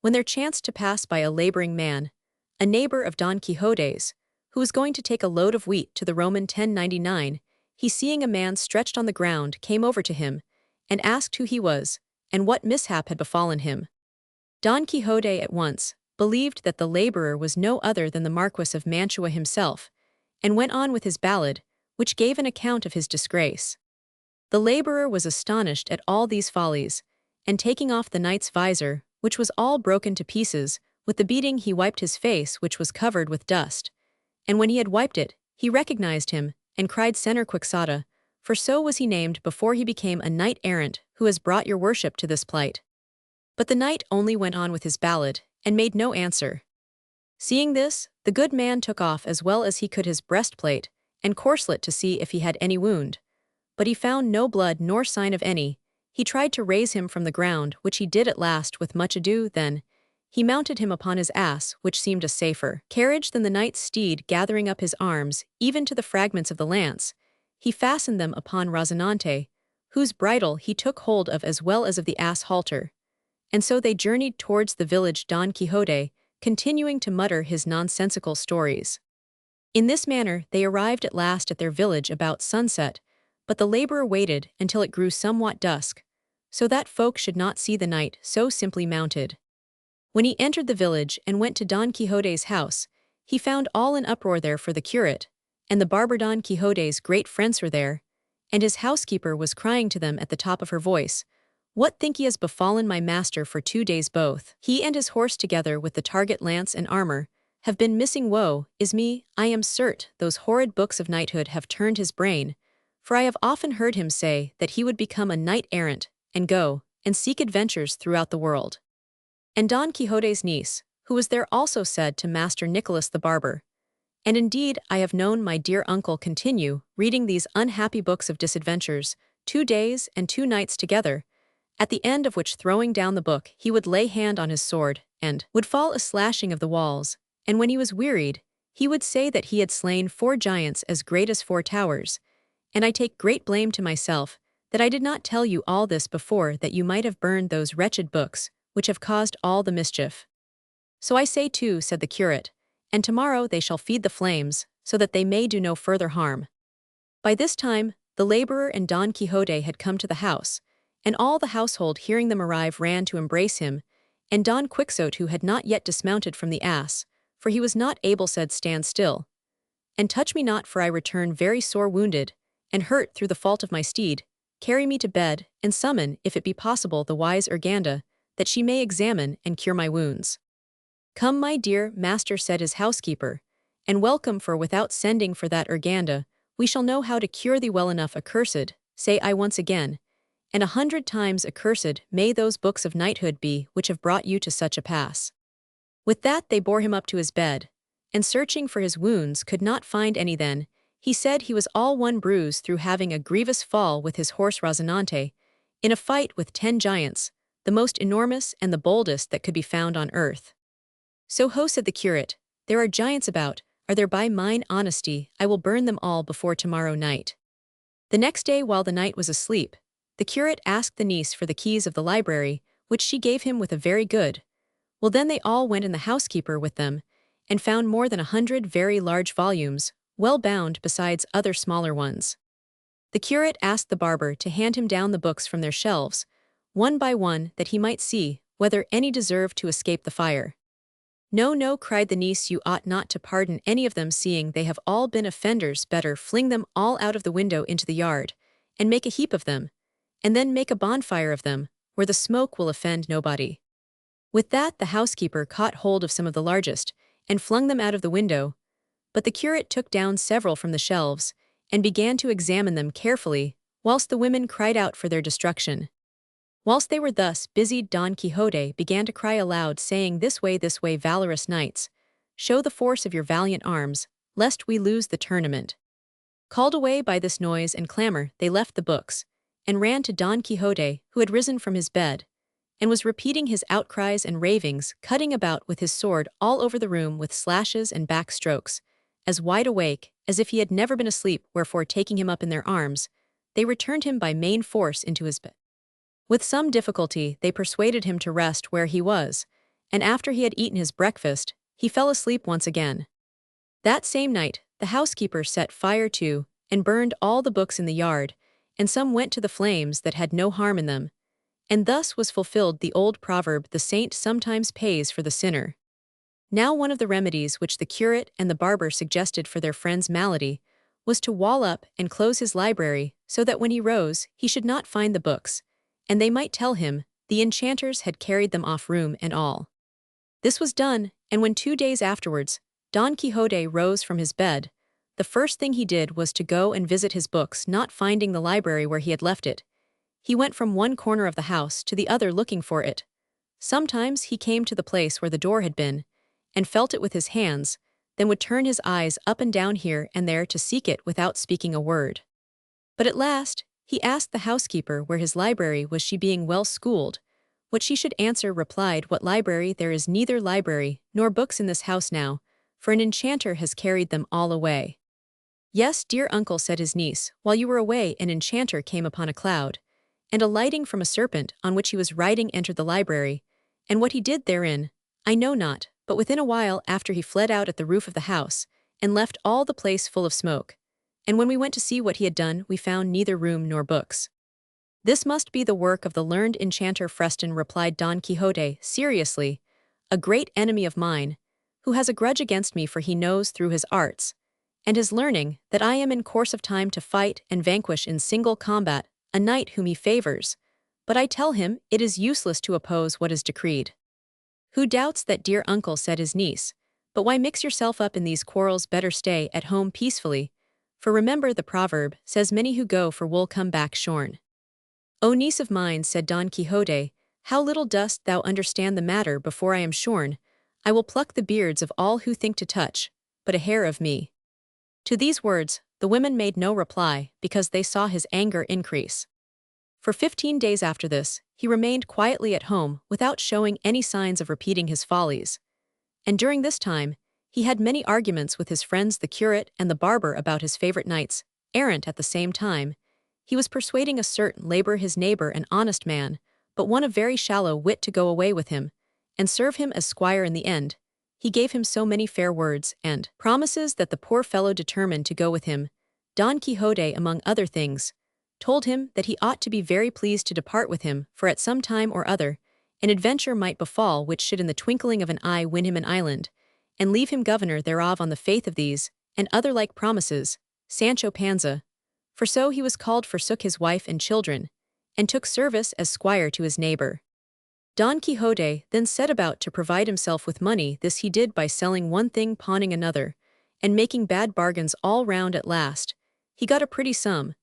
when there chanced to pass by a laboring man, a neighbor of Don Quixote's, who was going to take a load of wheat to the Roman 1099. He, seeing a man stretched on the ground, came over to him, and asked who he was, and what mishap had befallen him. Don Quixote at once believed that the laborer was no other than the Marquis of Mantua himself, and went on with his ballad, which gave an account of his disgrace. The laborer was astonished at all these follies, and taking off the knight's visor, which was all broken to pieces, with the beating he wiped his face, which was covered with dust. And when he had wiped it, he recognized him, and cried, "Don Quixote, for so was he named before he became a knight-errant, who has brought your worship to this plight." But the knight only went on with his ballad, and made no answer. Seeing this, the good man took off as well as he could his breastplate and corslet to see if he had any wound. But he found no blood nor sign of any. He tried to raise him from the ground, which he did at last with much ado. Then he mounted him upon his ass, which seemed a safer carriage than the knight's steed. Gathering up his arms, even to the fragments of the lance, he fastened them upon Rozinante, whose bridle he took hold of as well as of the ass halter. And so they journeyed towards the village, Don Quixote continuing to mutter his nonsensical stories. In this manner they arrived at last at their village about sunset, but the laborer waited until it grew somewhat dusk, so that folk should not see the knight so simply mounted. When he entered the village and went to Don Quixote's house, he found all in uproar there, for the curate and the barber, Don Quixote's great friends, were there, and his housekeeper was crying to them at the top of her voice, "What think ye has befallen my master? For 2 days both he and his horse, together with the target, lance, and armor, have been missing. Woe is me, I am cert those horrid books of knighthood have turned his brain, for I have often heard him say that he would become a knight-errant, and go and seek adventures throughout the world." And Don Quixote's niece, who was there, also said to Master Nicholas the barber, "And indeed I have known my dear uncle continue reading these unhappy books of disadventures 2 days and 2 nights together, at the end of which, throwing down the book, he would lay hand on his sword, and would fall a slashing of the walls, and when he was wearied, he would say that he had slain 4 giants as great as 4 towers, and I take great blame to myself that I did not tell you all this before, that you might have burned those wretched books, which have caused all the mischief." "So I say too," said the curate, "and tomorrow they shall feed the flames, so that they may do no further harm." By this time, the laborer and Don Quixote had come to the house, and all the household, hearing them arrive, ran to embrace him, and Don Quixote, who had not yet dismounted from the ass, for he was not able, said, "Stand still." And touch me not, for I return very sore wounded, and hurt through the fault of my steed. Carry me to bed, and summon, if it be possible, the wise Urganda, that she may examine and cure my wounds. Come, my dear master, said his housekeeper, and welcome, for without sending for that Urganda, we shall know how to cure thee well enough. Accursed, say I once again, and 100 times accursed may those books of knighthood be which have brought you to such a pass. With that they bore him up to his bed, and searching for his wounds could not find any. Then he said he was all one bruise through having a grievous fall with his horse Rozinante, in a fight with 10 giants, the most enormous and the boldest that could be found on earth. So ho, said the curate, there are giants about, are there? By mine honesty, I will burn them all before tomorrow night. The next day, while the knight was asleep, the curate asked the niece for the keys of the library, which she gave him with a very good. Well, then they all went, and the housekeeper with them, and found more than 100 very large volumes, well bound, besides other smaller ones. The curate asked the barber to hand him down the books from their shelves, one by one, that he might see whether any deserved to escape the fire. No, no, cried the niece, you ought not to pardon any of them, seeing they have all been offenders. Better fling them all out of the window into the yard, and make a heap of them, and then make a bonfire of them, where the smoke will offend nobody. With that the housekeeper caught hold of some of the largest, and flung them out of the window, but the curate took down several from the shelves, and began to examine them carefully, whilst the women cried out for their destruction. Whilst they were thus busied, Don Quixote began to cry aloud, saying, this way, valorous knights, show the force of your valiant arms, lest we lose the tournament. Called away by this noise and clamour, they left the books, and ran to Don Quixote, who had risen from his bed, and was repeating his outcries and ravings, cutting about with his sword all over the room with slashes and back strokes, as wide awake as if he had never been asleep. Wherefore, taking him up in their arms, they returned him by main force into his bed. With some difficulty they persuaded him to rest where he was, and after he had eaten his breakfast, he fell asleep once again. That same night the housekeeper set fire to, and burned all the books in the yard, and some went to the flames that had no harm in them. And thus was fulfilled the old proverb, the saint sometimes pays for the sinner. Now one of the remedies which the curate and the barber suggested for their friend's malady was to wall up and close his library, so that when he rose he should not find the books, and they might tell him the enchanters had carried them off, room and all. This was done, and when 2 days afterwards Don Quixote rose from his bed, the first thing he did was to go and visit his books. Not finding the library where he had left it, he went from one corner of the house to the other looking for it. Sometimes he came to the place where the door had been, and felt it with his hands, then would turn his eyes up and down here and there to seek it without speaking a word. But at last he asked the housekeeper where his library was. She, being well schooled what she should answer, replied, what library? There is neither library nor books in this house now, for an enchanter has carried them all away. Yes, dear uncle, said his niece, while you were away an enchanter came upon a cloud, and alighting from a serpent on which he was riding entered the library, and what he did therein I know not, but within a while after he fled out at the roof of the house, and left all the place full of smoke. And when we went to see what he had done, we found neither room nor books. This must be the work of the learned enchanter Freston, replied Don Quixote seriously, a great enemy of mine, who has a grudge against me, for he knows through his arts and his learning that I am in course of time to fight and vanquish in single combat a knight whom he favors, but I tell him it is useless to oppose what is decreed. Who doubts that, dear uncle, said his niece, but why mix yourself up in these quarrels? Better stay at home peacefully, for remember the proverb says, many who go for wool come back shorn. O niece of mine, said Don Quixote, how little dost thou understand the matter. Before I am shorn, I will pluck the beards of all who think to touch but a hair of me. To these words the women made no reply, because they saw his anger increase. For 15 days after this, he remained quietly at home without showing any signs of repeating his follies. And during this time, he had many arguments with his friends the curate and the barber about his favorite knights errant. At the same time, he was persuading a certain Labor, his neighbor, an honest man, but one of very shallow wit, to go away with him, and serve him as squire in the end. He gave him so many fair words and promises that the poor fellow determined to go with him. Don Quixote, among other things, told him that he ought to be very pleased to depart with him, for at some time or other an adventure might befall which should in the twinkling of an eye win him an island, and leave him governor thereof on the faith of these, and other like promises, Sancho Panza, for so he was called, forsook his wife and children, and took service as squire to his neighbor. Don Quixote then set about to provide himself with money. This he did by selling one thing, pawning another, and making bad bargains all round. At last, he got a pretty sum,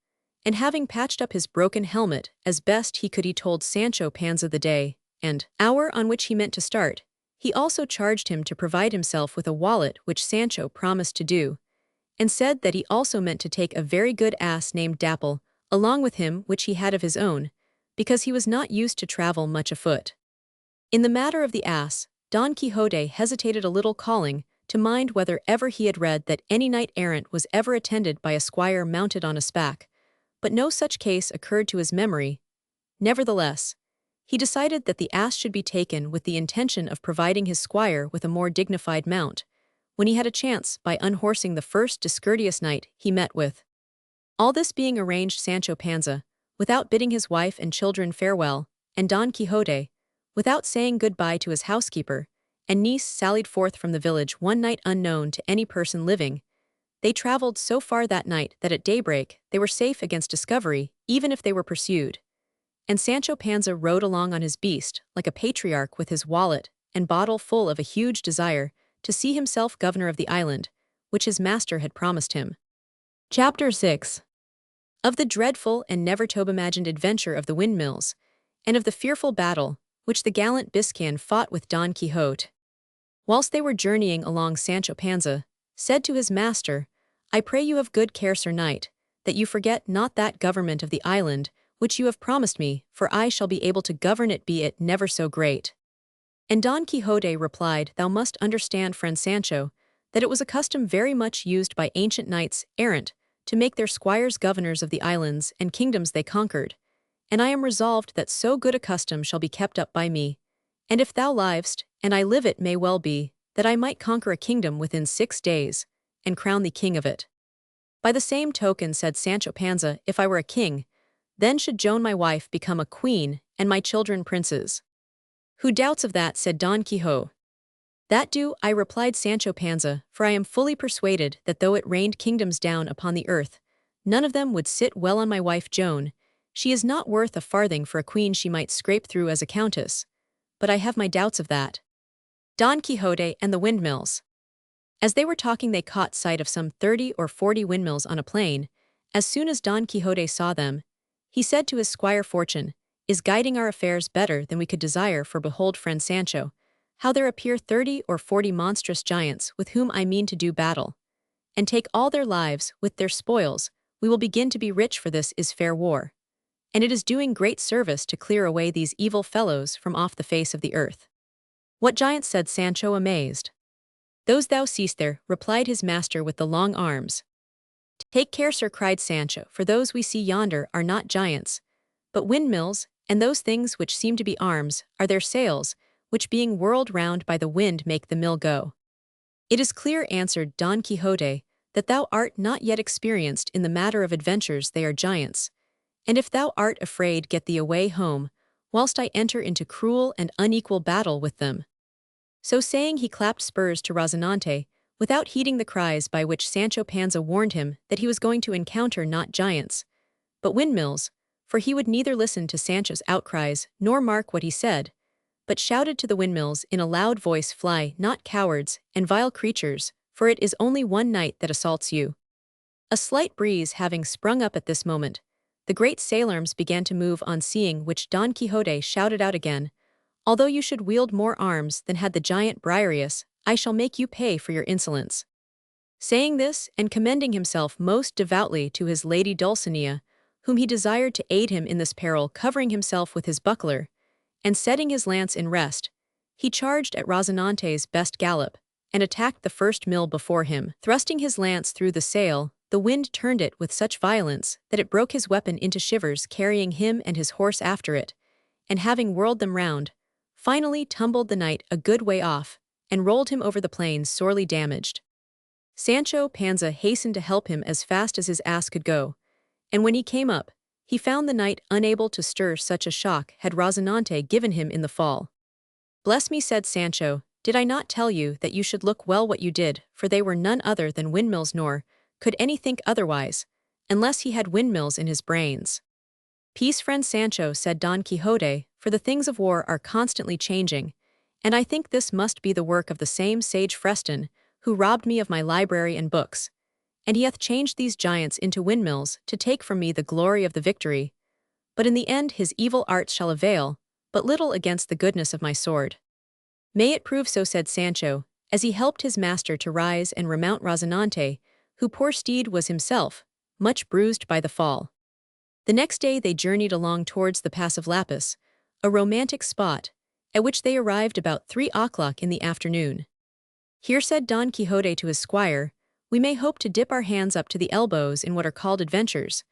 and having patched up his broken helmet as best he could, he told Sancho Panza the day and hour on which he meant to start. He also charged him to provide himself with a wallet, which Sancho promised to do, and said that he also meant to take a very good ass named Dapple along with him, which he had of his own, because he was not used to travel much afoot. In the matter of the ass, Don Quixote hesitated a little, calling to mind whether ever he had read that any knight-errant was ever attended by a squire mounted on a spack, but no such case occurred to his memory. Nevertheless, he decided that the ass should be taken with the intention of providing his squire with a more dignified mount, when he had a chance by unhorsing the first discourteous knight he met with. All this being arranged, Sancho Panza, without bidding his wife and children farewell, and Don Quixote, without saying good-bye to his housekeeper and niece, sallied forth from the village one night unknown to any person living. They traveled so far that night that at daybreak they were safe against discovery, even if they were pursued. And Sancho Panza rode along on his beast like a patriarch, with his wallet and bottle full of a huge desire to see himself governor of the island, which his master had promised him. Chapter 6. Of the dreadful and never-to-be-imagined adventure of the windmills, and of the fearful battle which the gallant Biscan fought with Don Quixote. Whilst they were journeying along, Sancho Panza said to his master, "I pray you have good care, Sir Knight, that you forget not that government of the island which you have promised me, for I shall be able to govern it, be it never so great." And Don Quixote replied, "Thou must understand, friend Sancho, that it was a custom very much used by ancient knights errant to make their squires governors of the islands and kingdoms they conquered, and I am resolved that so good a custom shall be kept up by me, and if thou livest, and I live, it may well be that I might conquer a kingdom within 6 days, and crown thee king of it." By the same token, said Sancho Panza, "if I were a king, then should Joan my wife become a queen, and my children princes." "Who doubts of that?" said Don Quixote. "That do I," replied Sancho Panza, "for I am fully persuaded that though it rained kingdoms down upon the earth, none of them would sit well on my wife Joan. She is not worth a farthing for a queen she might scrape through as a countess, but I have my doubts of that." Don Quixote and the windmills. As they were talking, they caught sight of some 30 or 40 windmills on a plain. As soon as Don Quixote saw them, he said to his squire, "Fortune is guiding our affairs better than we could desire, for behold, friend Sancho, how there appear 30 or 40 monstrous giants with whom I mean to do battle, and take all their lives with their spoils. We will begin to be rich, for this is fair war, and it is doing great service to clear away these evil fellows from off the face of the earth." "What giants?" said Sancho, amazed. "Those thou seest there," replied his master with the long arms. "Take care, sir," cried Sancho, "for those we see yonder are not giants, but windmills, and those things which seem to be arms are their sails, which being whirled round by the wind make the mill go." "It is clear," answered Don Quixote, "that thou art not yet experienced in the matter of adventures. They are giants, and if thou art afraid, get thee away home, whilst I enter into cruel and unequal battle with them." So saying, he clapped spurs to Rozinante, without heeding the cries by which Sancho Panza warned him that he was going to encounter not giants, but windmills, for he would neither listen to Sancho's outcries nor mark what he said, but shouted to the windmills in a loud voice, "Fly, not cowards and vile creatures, for it is only one knight that assaults you." A slight breeze having sprung up at this moment, the great sail-arms began to move, on seeing which Don Quixote shouted out again, "Although you should wield more arms than had the giant Briareus, I shall make you pay for your insolence." Saying this, and commending himself most devoutly to his lady Dulcinea, whom he desired to aid him in this peril, covering himself with his buckler, and setting his lance in rest, he charged at Rozinante's best gallop, and attacked the first mill before him. Thrusting his lance through the sail, the wind turned it with such violence that it broke his weapon into shivers, carrying him and his horse after it, and having whirled them round, finally tumbled the knight a good way off, and rolled him over the plain sorely damaged. Sancho Panza hastened to help him as fast as his ass could go, and when he came up, he found the knight unable to stir. Such a shock had Rozinante given him in the fall. "Bless me," said Sancho, did I not tell you that you should look well what you did, for they were none other than windmills, nor could any think otherwise, unless he had windmills in his brains. Peace, friend Sancho, said Don Quixote, for the things of war are constantly changing, and I think this must be the work of the same sage Freston, who robbed me of my library and books, and he hath changed these giants into windmills to take from me the glory of the victory. But in the end his evil arts shall avail but little against the goodness of my sword. May it prove so, said Sancho, as he helped his master to rise and remount Rozinante, who poor steed was himself, much bruised by the fall. The next day they journeyed along towards the Pass of Lapis, a romantic spot, at which they arrived about 3 o'clock in the afternoon. Here, said Don Quixote to his squire, we may hope to dip our hands up to the elbows in what are called adventures.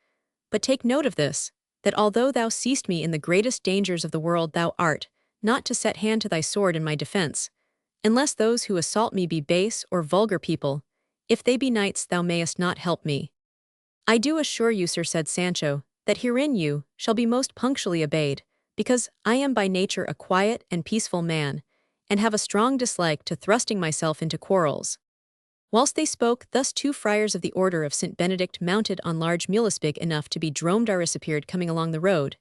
But take note of this, that although thou seest me in the greatest dangers of the world, thou art not to set hand to thy sword in my defence, unless those who assault me be base or vulgar people. If they be knights, thou mayest not help me. I do assure you, sir, said Sancho, that herein you shall be most punctually obeyed, because I am by nature a quiet and peaceful man, and have a strong dislike to thrusting myself into quarrels. Whilst they spoke thus, 2 friars of the order of St. Benedict, mounted on large mules big enough to be dromedaries, appeared coming along the road.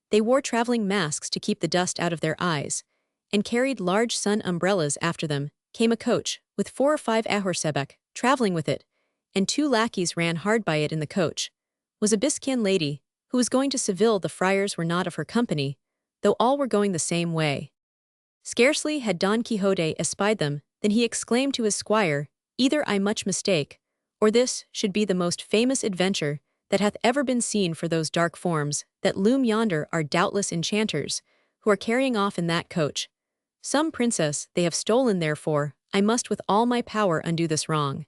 They wore travelling masks to keep the dust out of their eyes, and carried large sun umbrellas. After them came a coach, with 4 or 5 ahorsebec, travelling with it, and 2 lackeys ran hard by it. In the coach was a Biscayan lady, who was going to Seville. The friars were not of her company, though all were going the same way. Scarcely had Don Quixote espied them, than he exclaimed to his squire, either I much mistake, or this should be the most famous adventure that hath ever been seen, for those dark forms that loom yonder are doubtless enchanters, who are carrying off in that coach some princess they have stolen. Therefore I must with all my power undo this wrong.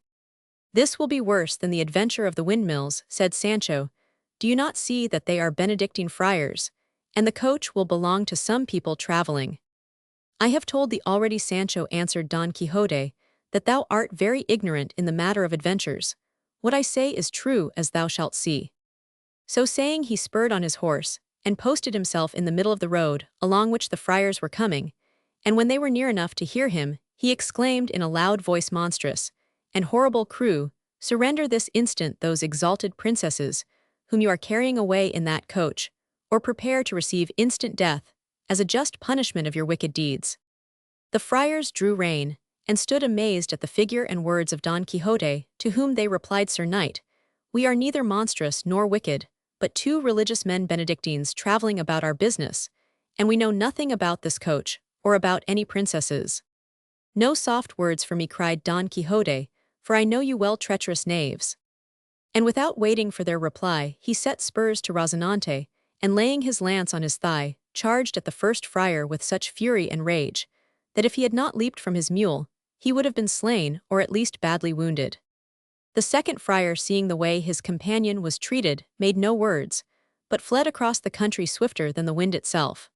This will be worse than the adventure of the windmills, said Sancho. Do you not see that they are Benedictine friars, and the coach will belong to some people travelling? I have told thee already, Sancho, answered Don Quixote, that thou art very ignorant in the matter of adventures. What I say is true, as thou shalt see. So saying, he spurred on his horse, and posted himself in the middle of the road, along which the friars were coming, and when they were near enough to hear him, he exclaimed in a loud voice, monstrous and horrible crew, surrender this instant those exalted princesses, whom you are carrying away in that coach, or prepare to receive instant death, as a just punishment of your wicked deeds. The friars drew rein, and stood amazed at the figure and words of Don Quixote, to whom they replied, Sir Knight, we are neither monstrous nor wicked, but 2 religious men Benedictines travelling about our business, and we know nothing about this coach, or about any princesses. No soft words for me, cried Don Quixote, for I know you well, treacherous knaves. And without waiting for their reply, he set spurs to Rozinante, and laying his lance on his thigh, charged at the first friar with such fury and rage, that if he had not leaped from his mule, he would have been slain, or at least badly wounded. The second friar, seeing the way his companion was treated, made no words, but fled across the country swifter than the wind itself.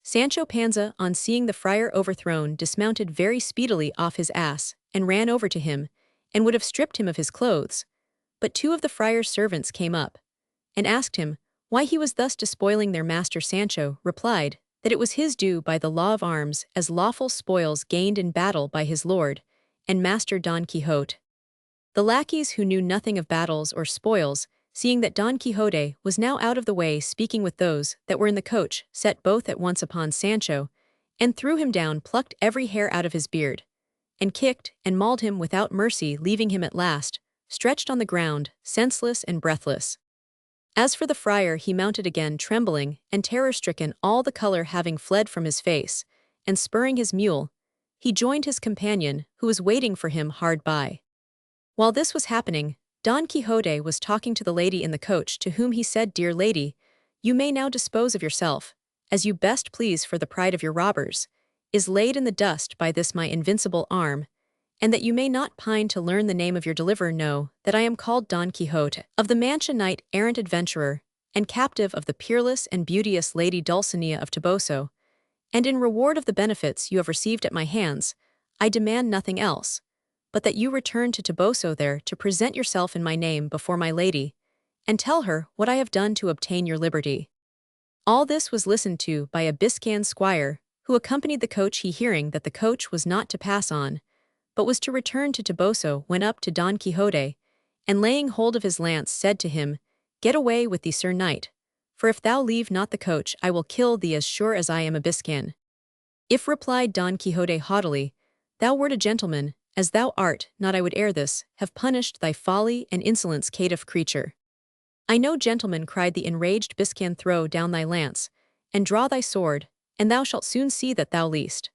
Sancho Panza, on seeing the friar overthrown, dismounted very speedily off his ass, and ran over to him, and would have stripped him of his clothes. But 2 of the friar's servants came up, and asked him why he was thus despoiling their master. Sancho replied that it was his due by the law of arms, as lawful spoils gained in battle by his lord and master Don Quixote. The lackeys, who knew nothing of battles or spoils, seeing that Don Quixote was now out of the way speaking with those that were in the coach, set both at once upon Sancho, and threw him down, plucked every hair out of his beard, and kicked and mauled him without mercy, leaving him at last stretched on the ground, senseless and breathless. As for the friar, he mounted again, trembling and terror-stricken, all the colour having fled from his face, and spurring his mule, he joined his companion, who was waiting for him hard by. While this was happening, Don Quixote was talking to the lady in the coach, to whom he said, Dear lady, you may now dispose of yourself, as you best please, for the pride of your robbers is laid in the dust by this my invincible arm, and that you may not pine to learn the name of your deliverer, know that I am called Don Quixote of the Mancha, knight errant adventurer, and captive of the peerless and beauteous Lady Dulcinea of Toboso, and in reward of the benefits you have received at my hands, I demand nothing else, but that you return to Toboso there to present yourself in my name before my lady, and tell her what I have done to obtain your liberty. All this was listened to by a Biscayan squire, who accompanied the coach, he hearing that the coach was not to pass on, but was to return to Toboso, went up to Don Quixote, and laying hold of his lance said to him, "Get away with thee, Sir Knight, for if thou leave not the coach I will kill thee as sure as I am a Biscan." "If," replied Don Quixote haughtily, "thou wert a gentleman, as thou art not, I would ere this have punished thy folly and insolence, caitiff creature." "I know, gentleman," cried the enraged Biscan, "throw down thy lance, and draw thy sword, and thou shalt soon see that thou least."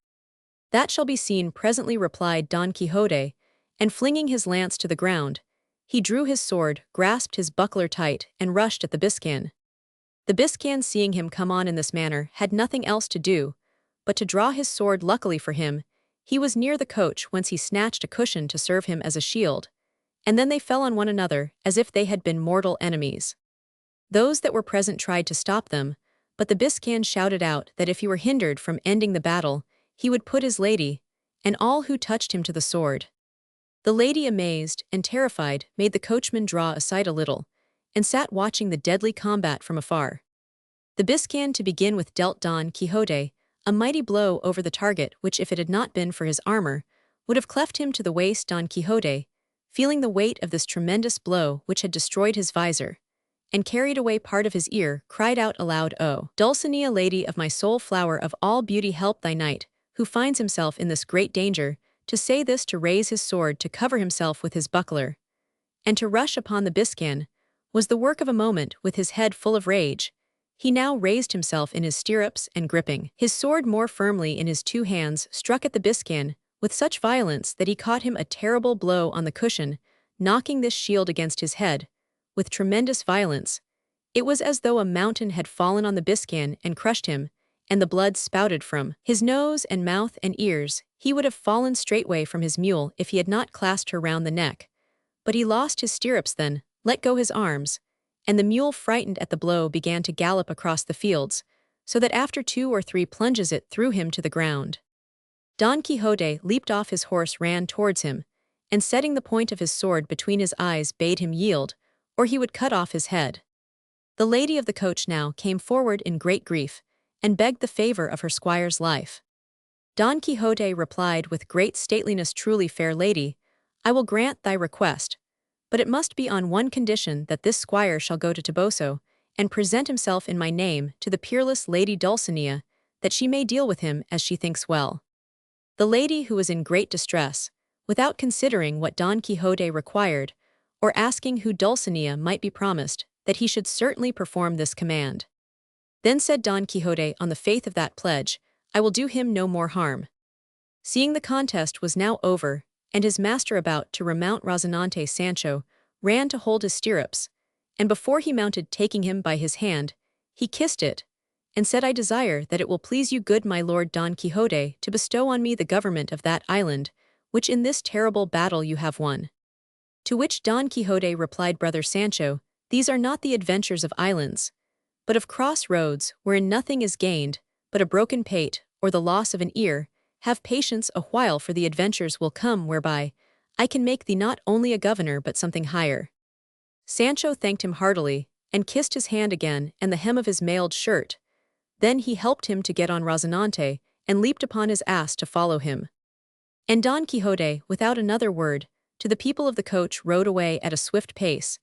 "That shall be seen presently," replied Don Quixote, and flinging his lance to the ground, he drew his sword, grasped his buckler tight, and rushed at the Biscan. The Biscan, seeing him come on in this manner, had nothing else to do but to draw his sword. Luckily for him, he was near the coach, whence he snatched a cushion to serve him as a shield, and then they fell on one another as if they had been mortal enemies. Those that were present tried to stop them, but the Biscan shouted out that if he were hindered from ending the battle, he would put his lady, and all who touched him, to the sword. The lady, amazed and terrified, made the coachman draw aside a little, and sat watching the deadly combat from afar. The Biscan, to begin with, dealt Don Quixote a mighty blow over the target, which, if it had not been for his armor, would have cleft him to the waist. Don Quixote, feeling the weight of this tremendous blow which had destroyed his visor, and carried away part of his ear, cried out aloud, "O Dulcinea, lady of my soul, flower of all beauty, help thy knight, who finds himself in this great danger." To say this, to raise his sword to cover himself with his buckler, and to rush upon the Biscan, was the work of a moment. With his head full of rage, he now raised himself in his stirrups, and gripping his sword more firmly in his two hands, struck at the Biscan with such violence that he caught him a terrible blow on the cushion, knocking this shield against his head with tremendous violence. It was as though a mountain had fallen on the Biscan and crushed him, and the blood spouted from his nose and mouth and ears. He would have fallen straightway from his mule if he had not clasped her round the neck. But he lost his stirrups then, let go his arms, and the mule, frightened at the blow, began to gallop across the fields, so that after 2 or 3 plunges it threw him to the ground. Don Quixote leaped off his horse, ran towards him, and setting the point of his sword between his eyes, bade him yield, or he would cut off his head. The lady of the coach now came forward in great grief, and begged the favor of her squire's life. Don Quixote replied with great stateliness, "Truly, fair lady, I will grant thy request, but it must be on one condition, that this squire shall go to Toboso, and present himself in my name to the peerless lady Dulcinea, that she may deal with him as she thinks well." The lady, who was in great distress, without considering what Don Quixote required, or asking who Dulcinea might be, promised that he should certainly perform this command. Then said Don Quixote, "On the faith of that pledge, I will do him no more harm." Seeing the contest was now over, and his master about to remount Rozinante, Sancho ran to hold his stirrups, and before he mounted, taking him by his hand, he kissed it, and said, "I desire that it will please you, good my lord Don Quixote, to bestow on me the government of that island, which in this terrible battle you have won." To which Don Quixote replied, "Brother Sancho, these are not the adventures of islands, but of cross roads, wherein nothing is gained but a broken pate, or the loss of an ear. Have patience a while, for the adventures will come whereby I can make thee not only a governor but something higher." Sancho thanked him heartily, and kissed his hand again and the hem of his mailed shirt. Then he helped him to get on Rozinante, and leaped upon his ass to follow him. And Don Quixote, without another word, to the people of the coach, rode away at a swift pace,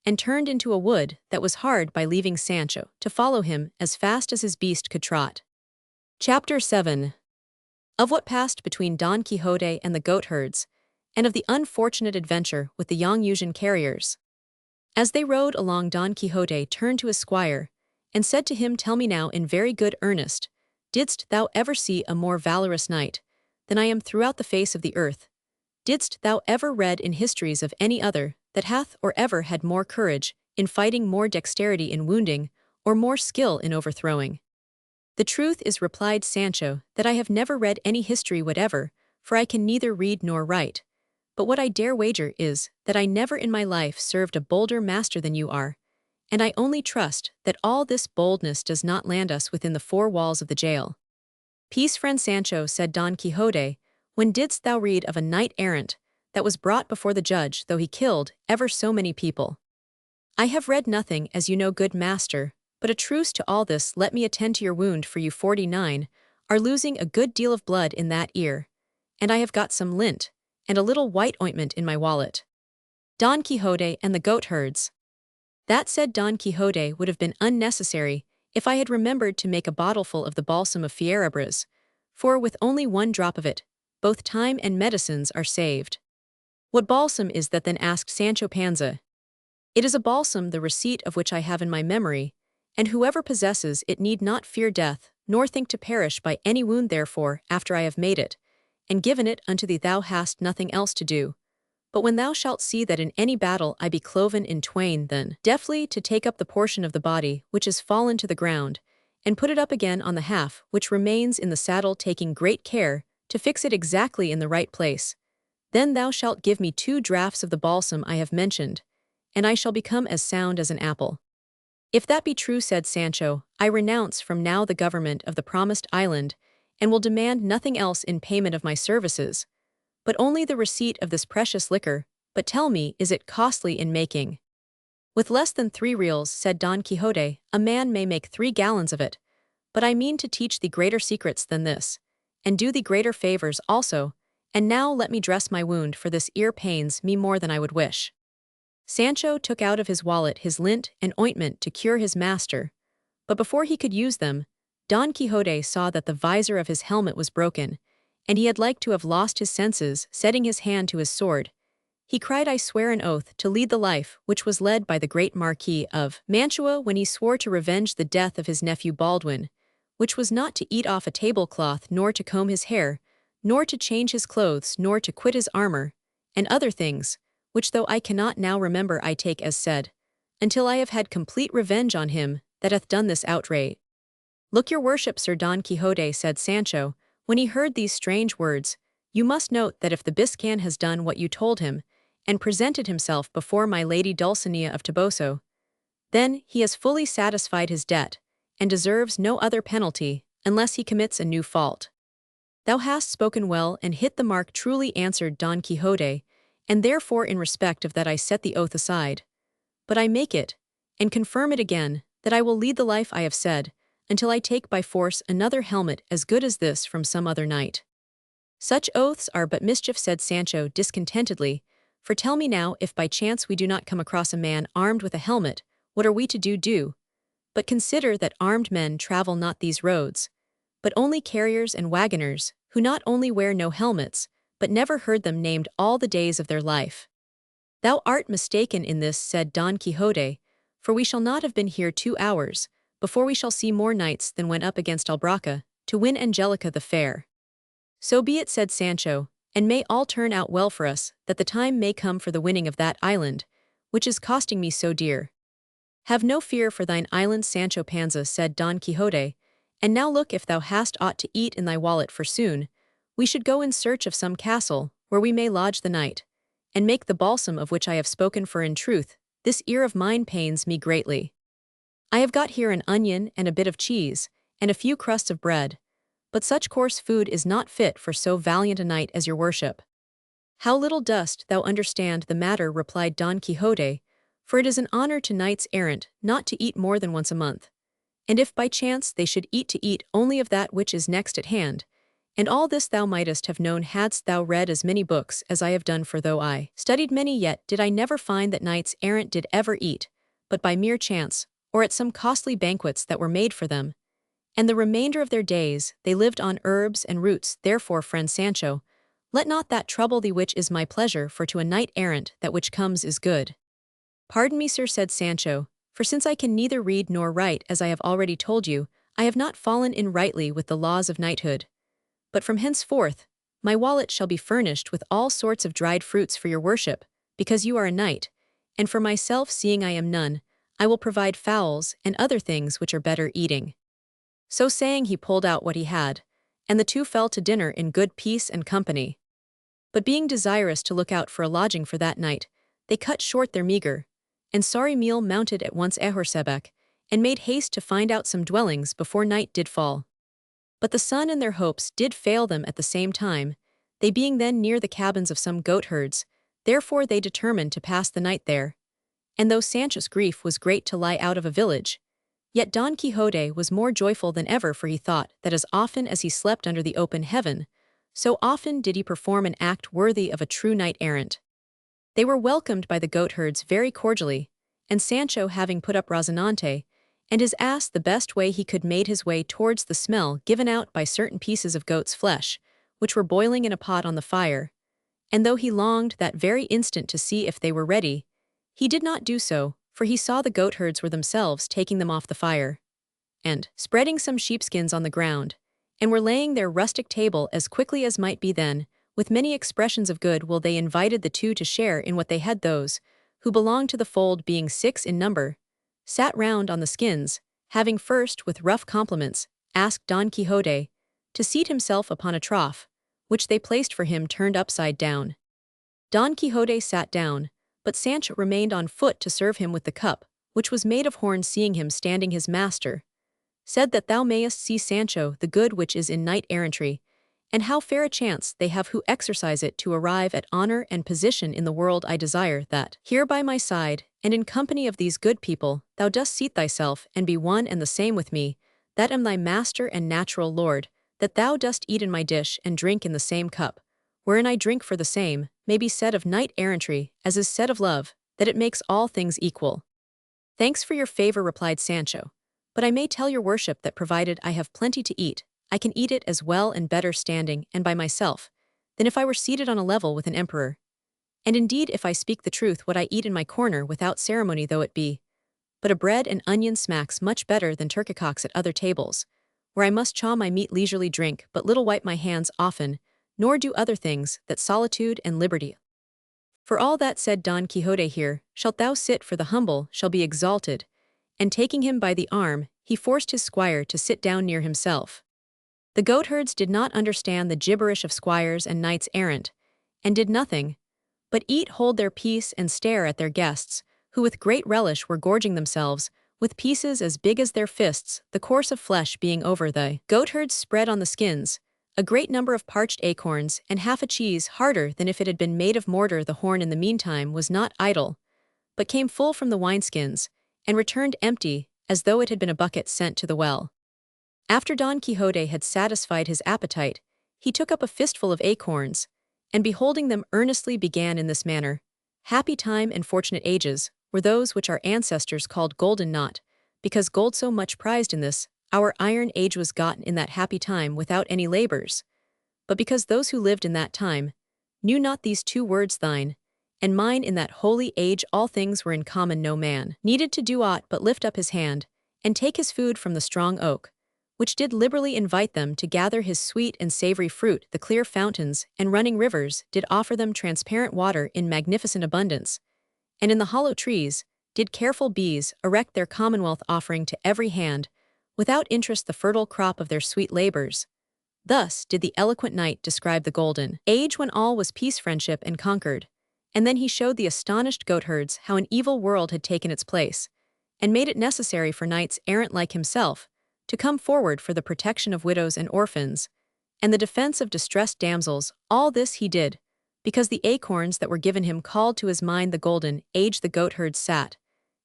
and turned into a wood that was hard by, leaving Sancho to follow him as fast as his beast could trot. Chapter 7. Of what passed between Don Quixote and the goatherds, and of the unfortunate adventure with the Yangusian carriers. As they rode along, Don Quixote turned to his squire, and said to him, "Tell me now in very good earnest, didst thou ever see a more valorous knight than I am throughout the face of the earth? Didst thou ever read in histories of any other that hath or ever had more courage in fighting, more dexterity in wounding, or more skill in overthrowing?" "The truth is," replied Sancho, "that I have never read any history whatever, for I can neither read nor write. But what I dare wager is, that I never in my life served a bolder master than you are, and I only trust that all this boldness does not land us within the 4 walls of the jail." "Peace, friend Sancho," said Don Quixote, "when didst thou read of a knight-errant that was brought before the judge, though he killed ever so many people?" "I have read nothing, as you know, good master, but a truce to all this, let me attend to your wound for you. 49. are losing a good deal of blood in that ear, and I have got some lint, and a little white ointment in my wallet. Don Quixote and the goatherds. That said Don Quixote would have been unnecessary if I had remembered to make a bottleful of the balsam of Fierabras, for with only one drop of it, both time and medicines are saved. What balsam is that then asked Sancho Panza. It is a balsam the receipt of which I have in my memory, and whoever possesses it need not fear death, nor think to perish by any wound therefore after I have made it, and given it unto thee thou hast nothing else to do. But when thou shalt see that in any battle I be cloven in twain, then deftly to take up the portion of the body which is fallen to the ground, and put it up again on the half which remains in the saddle, taking great care to fix it exactly in the right place. Then thou shalt give me 2 draughts of the balsam I have mentioned, and I shall become as sound as an apple. If that be true, said Sancho, I renounce from now the government of the promised island, and will demand nothing else in payment of my services, but only the receipt of this precious liquor. But tell me, is it costly in making? With less than 3 reals, said Don Quixote, a man may make 3 gallons of it. But I mean to teach thee greater secrets than this, and do thee greater favors also, and now let me dress my wound, for this ear pains me more than I would wish. Sancho took out of his wallet his lint and ointment to cure his master, but before he could use them, Don Quixote saw that the visor of his helmet was broken, and he had like to have lost his senses, setting his hand to his sword. He cried, I swear an oath to lead the life which was led by the great Marquis of Mantua when he swore to revenge the death of his nephew Baldwin, which was not to eat off a tablecloth, nor to comb his hair, nor to change his clothes, nor to quit his armor, and other things, which though I cannot now remember I take as said, until I have had complete revenge on him that hath done this outrage. Look your worship, Sir Don Quixote, said Sancho, when he heard these strange words, you must note that if the Biscan has done what you told him, and presented himself before my lady Dulcinea of Toboso, then he has fully satisfied his debt, and deserves no other penalty, unless he commits a new fault. Thou hast spoken well and hit the mark truly, answered Don Quixote, and therefore in respect of that I set the oath aside. But I make it, and confirm it again, that I will lead the life I have said, until I take by force another helmet as good as this from some other knight. Such oaths are but mischief, said Sancho discontentedly, for tell me now, if by chance we do not come across a man armed with a helmet, what are we to do? But consider that armed men travel not these roads, but only carriers and wagoners, who not only wear no helmets, but never heard them named all the days of their life. Thou art mistaken in this, said Don Quixote, for we shall not have been here 2 hours, before we shall see more knights than went up against Albraca, to win Angelica the fair. So be it, said Sancho, and may all turn out well for us, that the time may come for the winning of that island, which is costing me so dear. Have no fear for thine island, Sancho Panza, said Don Quixote, and now look if thou hast aught to eat in thy wallet, for soon we should go in search of some castle, where we may lodge the night, and make the balsam of which I have spoken, for in truth, this ear of mine pains me greatly. I have got here an onion and a bit of cheese, and a few crusts of bread, but such coarse food is not fit for so valiant a knight as your worship. How little dost thou understand the matter, replied Don Quixote, for it is an honor to knights errant not to eat more than once a month, and if by chance they should eat only of that which is next at hand, and all this thou mightest have known hadst thou read as many books as I have done, for though I studied many, yet did I never find that knights errant did ever eat, but by mere chance, or at some costly banquets that were made for them, and the remainder of their days they lived on herbs and roots. Therefore, friend Sancho, let not that trouble thee which is my pleasure, for to a knight errant that which comes is good. Pardon me, sir, said Sancho, for since I can neither read nor write, as I have already told you, I have not fallen in rightly with the laws of knighthood. But from henceforth, my wallet shall be furnished with all sorts of dried fruits for your worship, because you are a knight, and for myself, seeing I am none, I will provide fowls and other things which are better eating. So saying, he pulled out what he had, and the two fell to dinner in good peace and company. But being desirous to look out for a lodging for that night, they cut short their meagre and sorry meal, mounted at once Ehorsebek, and made haste to find out some dwellings before night did fall. But the sun and their hopes did fail them at the same time, they being then near the cabins of some goatherds, therefore they determined to pass the night there. And though Sancho's grief was great to lie out of a village, Yet Don Quixote was more joyful than ever, for he thought that as often as he slept under the open heaven, so often did he perform an act worthy of a true knight-errant. They were welcomed by the goatherds very cordially, and Sancho, having put up Rozinante and his ass the best way he could, made his way towards the smell given out by certain pieces of goat's flesh, which were boiling in a pot on the fire, and though he longed that very instant to see if they were ready, he did not do so, for he saw the goatherds were themselves taking them off the fire, and spreading some sheepskins on the ground, and were laying their rustic table as quickly as might be. Then, with many expressions of good will, they invited the two to share in what they had. Those who belonged to the fold, being 6 in number, sat round on the skins, having first, with rough compliments, asked Don Quixote to seat himself upon a trough, which they placed for him turned upside down. Don Quixote sat down, but Sancho remained on foot to serve him with the cup, which was made of horn. Seeing him standing, his master said that thou mayest see, Sancho, the good which is in knight-errantry, and how fair a chance they have who exercise it to arrive at honor and position in the world. I desire that here by my side, and in company of these good people, thou dost seat thyself and be one and the same with me, that am thy master and natural lord, that thou dost eat in my dish and drink in the same cup, wherein I drink, for the same may be said of knight-errantry as is said of love, that it makes all things equal. Thanks for your favor, replied Sancho, but I may tell your worship that provided I have plenty to eat, I can eat it as well and better standing and by myself, than if I were seated on a level with an emperor. And indeed, if I speak the truth, what I eat in my corner without ceremony though it be, but a bread and onion, smacks much better than turkeycocks at other tables, where I must chaw my meat, leisurely drink but little, wipe my hands often, nor do other things that solitude and liberty. For all that, said Don Quixote, here shalt thou sit, for the humble shall be exalted, and taking him by the arm, he forced his squire to sit down near himself. The goatherds did not understand the gibberish of squires and knights errant, and did nothing but eat, hold their peace, and stare at their guests, who with great relish were gorging themselves with pieces as big as their fists, the course of flesh being over. The goatherds spread on the skins a great number of parched acorns, and half a cheese harder than if it had been made of mortar. The horn in the meantime was not idle, but came full from the wineskins, and returned empty, as though it had been a bucket sent to the well. After Don Quixote had satisfied his appetite, he took up a fistful of acorns, and beholding them earnestly, began in this manner: Happy time and fortunate ages were those which our ancestors called golden, not because gold so much prized in this our iron age was gotten in that happy time without any labors, but because those who lived in that time knew not these two words, thine and mine. In that holy age all things were in common, no man needed to do aught but lift up his hand and take his food from the strong oak, which did liberally invite them to gather his sweet and savory fruit. The clear fountains and running rivers did offer them transparent water in magnificent abundance, and in the hollow trees did careful bees erect their commonwealth, offering to every hand without interest the fertile crop of their sweet labors. Thus did the eloquent knight describe the golden age when all was peace, friendship, and concord, and then he showed the astonished goatherds how an evil world had taken its place, and made it necessary for knights errant like himself to come forward for the protection of widows and orphans, and the defense of distressed damsels. All this he did because the acorns that were given him called to his mind the golden age. The goatherds sat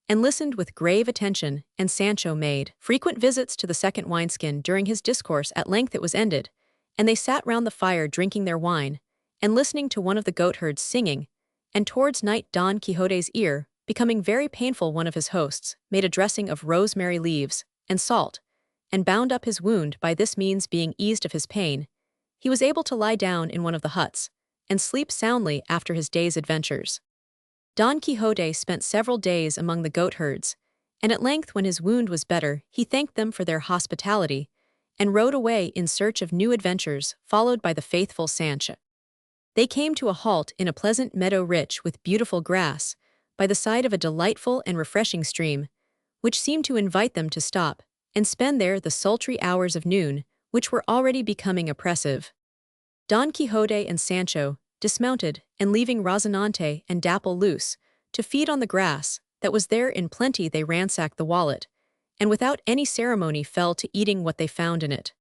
and listened with grave attention, and Sancho made frequent visits to the second wineskin during his discourse. At length it was ended, and they sat round the fire drinking their wine, and listening to one of the goatherds singing, and towards night Don Quixote's ear, becoming very painful, one of his hosts made a dressing of rosemary leaves and salt, and bound up his wound. By this means, being eased of his pain, he was able to lie down in one of the huts, and sleep soundly after his day's adventures. Don Quixote spent several days among the goatherds, and at length, when his wound was better, he thanked them for their hospitality, and rode away in search of new adventures, followed by the faithful Sancho. They came to a halt in a pleasant meadow rich with beautiful grass, by the side of a delightful and refreshing stream, which seemed to invite them to stop and spend there the sultry hours of noon, which were already becoming oppressive. Don Quixote and Sancho dismounted, and leaving Rozinante and Dapple loose to feed on the grass that was there in plenty, they ransacked the wallet, and without any ceremony fell to eating what they found in it.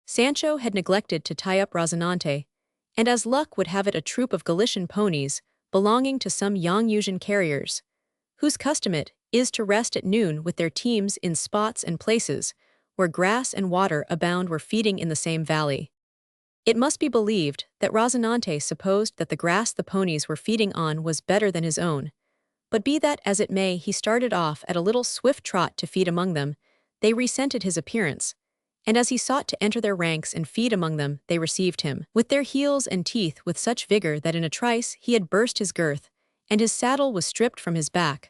Sancho had neglected to tie up Rozinante, and as luck would have it, a troop of Galician ponies belonging to some young Usian carriers, whose custom it is to rest at noon with their teams in spots and places where grass and water abound were feeding in the same valley. It must be believed that Rozinante supposed that the grass the ponies were feeding on was better than his own, but be that as it may, he started off at a little swift trot to feed among them. They resented his appearance, and as he sought to enter their ranks and feed among them, they received him with their heels and teeth with such vigor that in a trice he had burst his girth, and his saddle was stripped from his back.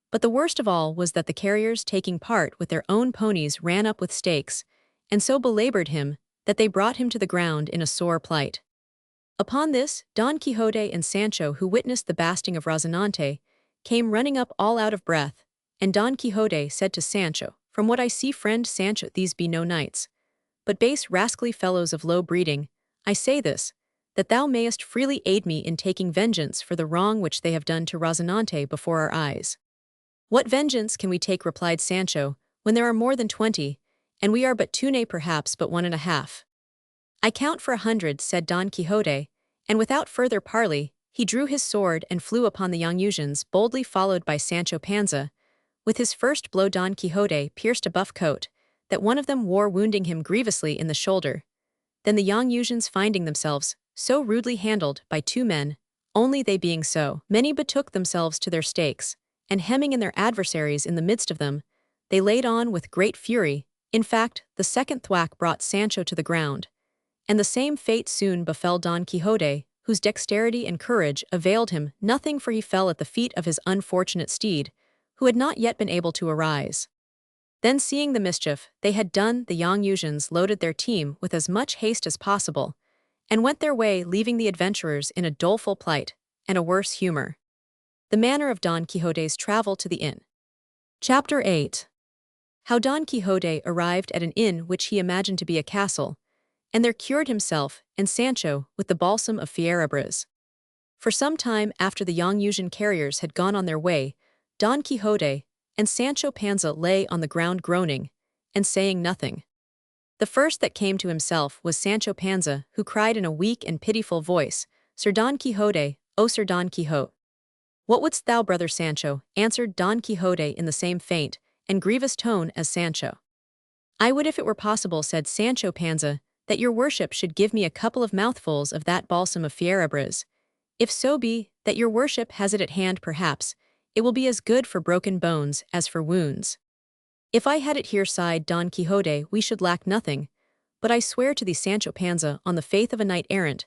But the worst of all was that the carriers taking part with their own ponies ran up with stakes, and so belabored him that they brought him to the ground in a sore plight. Upon this, Don Quixote and Sancho, who witnessed the basting of Rozinante, came running up all out of breath, and Don Quixote said to Sancho, "From what I see, friend Sancho, these be no knights, but base rascally fellows of low breeding. I say this, that thou mayest freely aid me in taking vengeance for the wrong which they have done to Rozinante before our eyes." "What vengeance can we take," replied Sancho, "when there are more than 20, and we are but 2, nay perhaps but 1.5. "I count for 100, said Don Quixote, and without further parley, he drew his sword and flew upon the Yangusians, boldly followed by Sancho Panza. With his first blow Don Quixote pierced a buff coat, that one of them wore, wounding him grievously in the shoulder. Then the Yangusians, finding themselves so rudely handled by 2 men, only they being so many, betook themselves to their stakes, and hemming in their adversaries in the midst of them, they laid on with great fury. In fact, the second thwack brought Sancho to the ground, and the same fate soon befell Don Quixote, whose dexterity and courage availed him nothing, for he fell at the feet of his unfortunate steed, who had not yet been able to arise. Then, seeing the mischief they had done, the Yangusians loaded their team with as much haste as possible, and went their way, leaving the adventurers in a doleful plight and a worse humor. The manner of Don Quixote's travel to the inn. Chapter 8. How Don Quixote arrived at an inn which he imagined to be a castle, and there cured himself and Sancho with the balsam of Fierabras. For some time after the Yangusian carriers had gone on their way, Don Quixote and Sancho Panza lay on the ground groaning, and saying nothing. The first that came to himself was Sancho Panza, who cried in a weak and pitiful voice, "Sir Don Quixote, O Sir Don Quixote." "What wouldst thou, brother Sancho?" answered Don Quixote in the same faint and grievous tone as Sancho. "I would, if it were possible," said Sancho Panza, "that your worship should give me a couple of mouthfuls of that balsam of Fierabras. If so be that your worship has it at hand, perhaps it will be as good for broken bones as for wounds." "If I had it here," sighed Don Quixote, "we should lack nothing, but I swear to thee, Sancho Panza, on the faith of a knight-errant,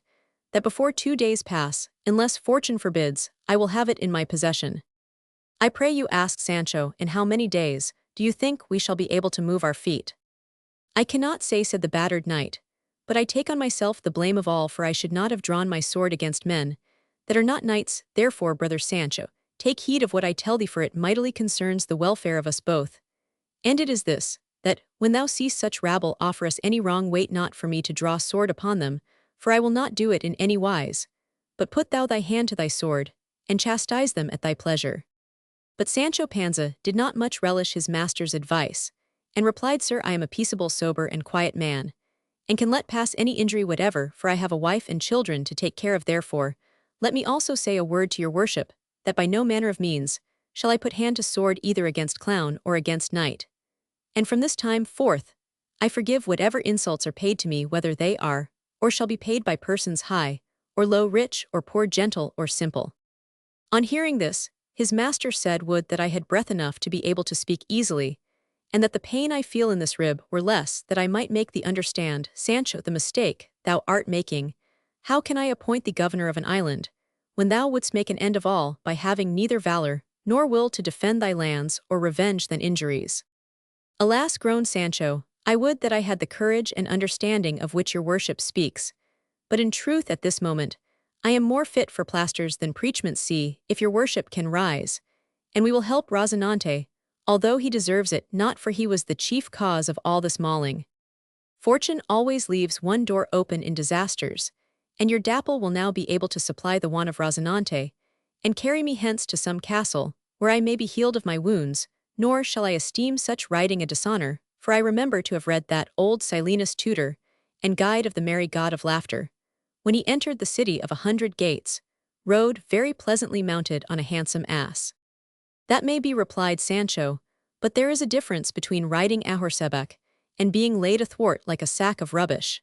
that before 2 days pass, unless fortune forbids, I will have it in my possession." "I pray you," asked Sancho, "in how many days do you think we shall be able to move our feet?" "I cannot say," said the battered knight, "but I take on myself the blame of all, for I should not have drawn my sword against men that are not knights. Therefore, brother Sancho, take heed of what I tell thee, for it mightily concerns the welfare of us both. And it is this, that, when thou seest such rabble offer us any wrong, wait not for me to draw sword upon them, for I will not do it in any wise, but put thou thy hand to thy sword, and chastise them at thy pleasure." But Sancho Panza did not much relish his master's advice, and replied, "Sir, I am a peaceable, sober, and quiet man, and can let pass any injury whatever, for I have a wife and children to take care of. Therefore, let me also say a word to your worship, that by no manner of means shall I put hand to sword either against clown or against knight. And from this time forth, I forgive whatever insults are paid to me, whether they are, or shall be paid by persons high, or low, rich, or poor, gentle, or simple." On hearing this, his master said, "Would that I had breath enough to be able to speak easily, and that the pain I feel in this rib were less, that I might make thee understand, Sancho, the mistake thou art making. How can I appoint thee governor of an island, when thou wouldst make an end of all by having neither valor nor will to defend thy lands or revenge thine injuries?" "Alas," groaned Sancho, "I would that I had the courage and understanding of which your worship speaks, but in truth at this moment I am more fit for plasters than preachments. See, if your worship can rise, and we will help Rozinante, although he deserves it not, for he was the chief cause of all this mauling. Fortune always leaves one door open in disasters, and your dapple will now be able to supply the want of Rozinante, and carry me hence to some castle, where I may be healed of my wounds, nor shall I esteem such riding a dishonor, for I remember to have read that old Silenus tutor, and guide of the merry god of laughter, when he entered the city of 100 gates, rode very pleasantly mounted on a handsome ass. "That may be," replied Sancho, "but there is a difference between riding a horseback and being laid athwart like a sack of rubbish."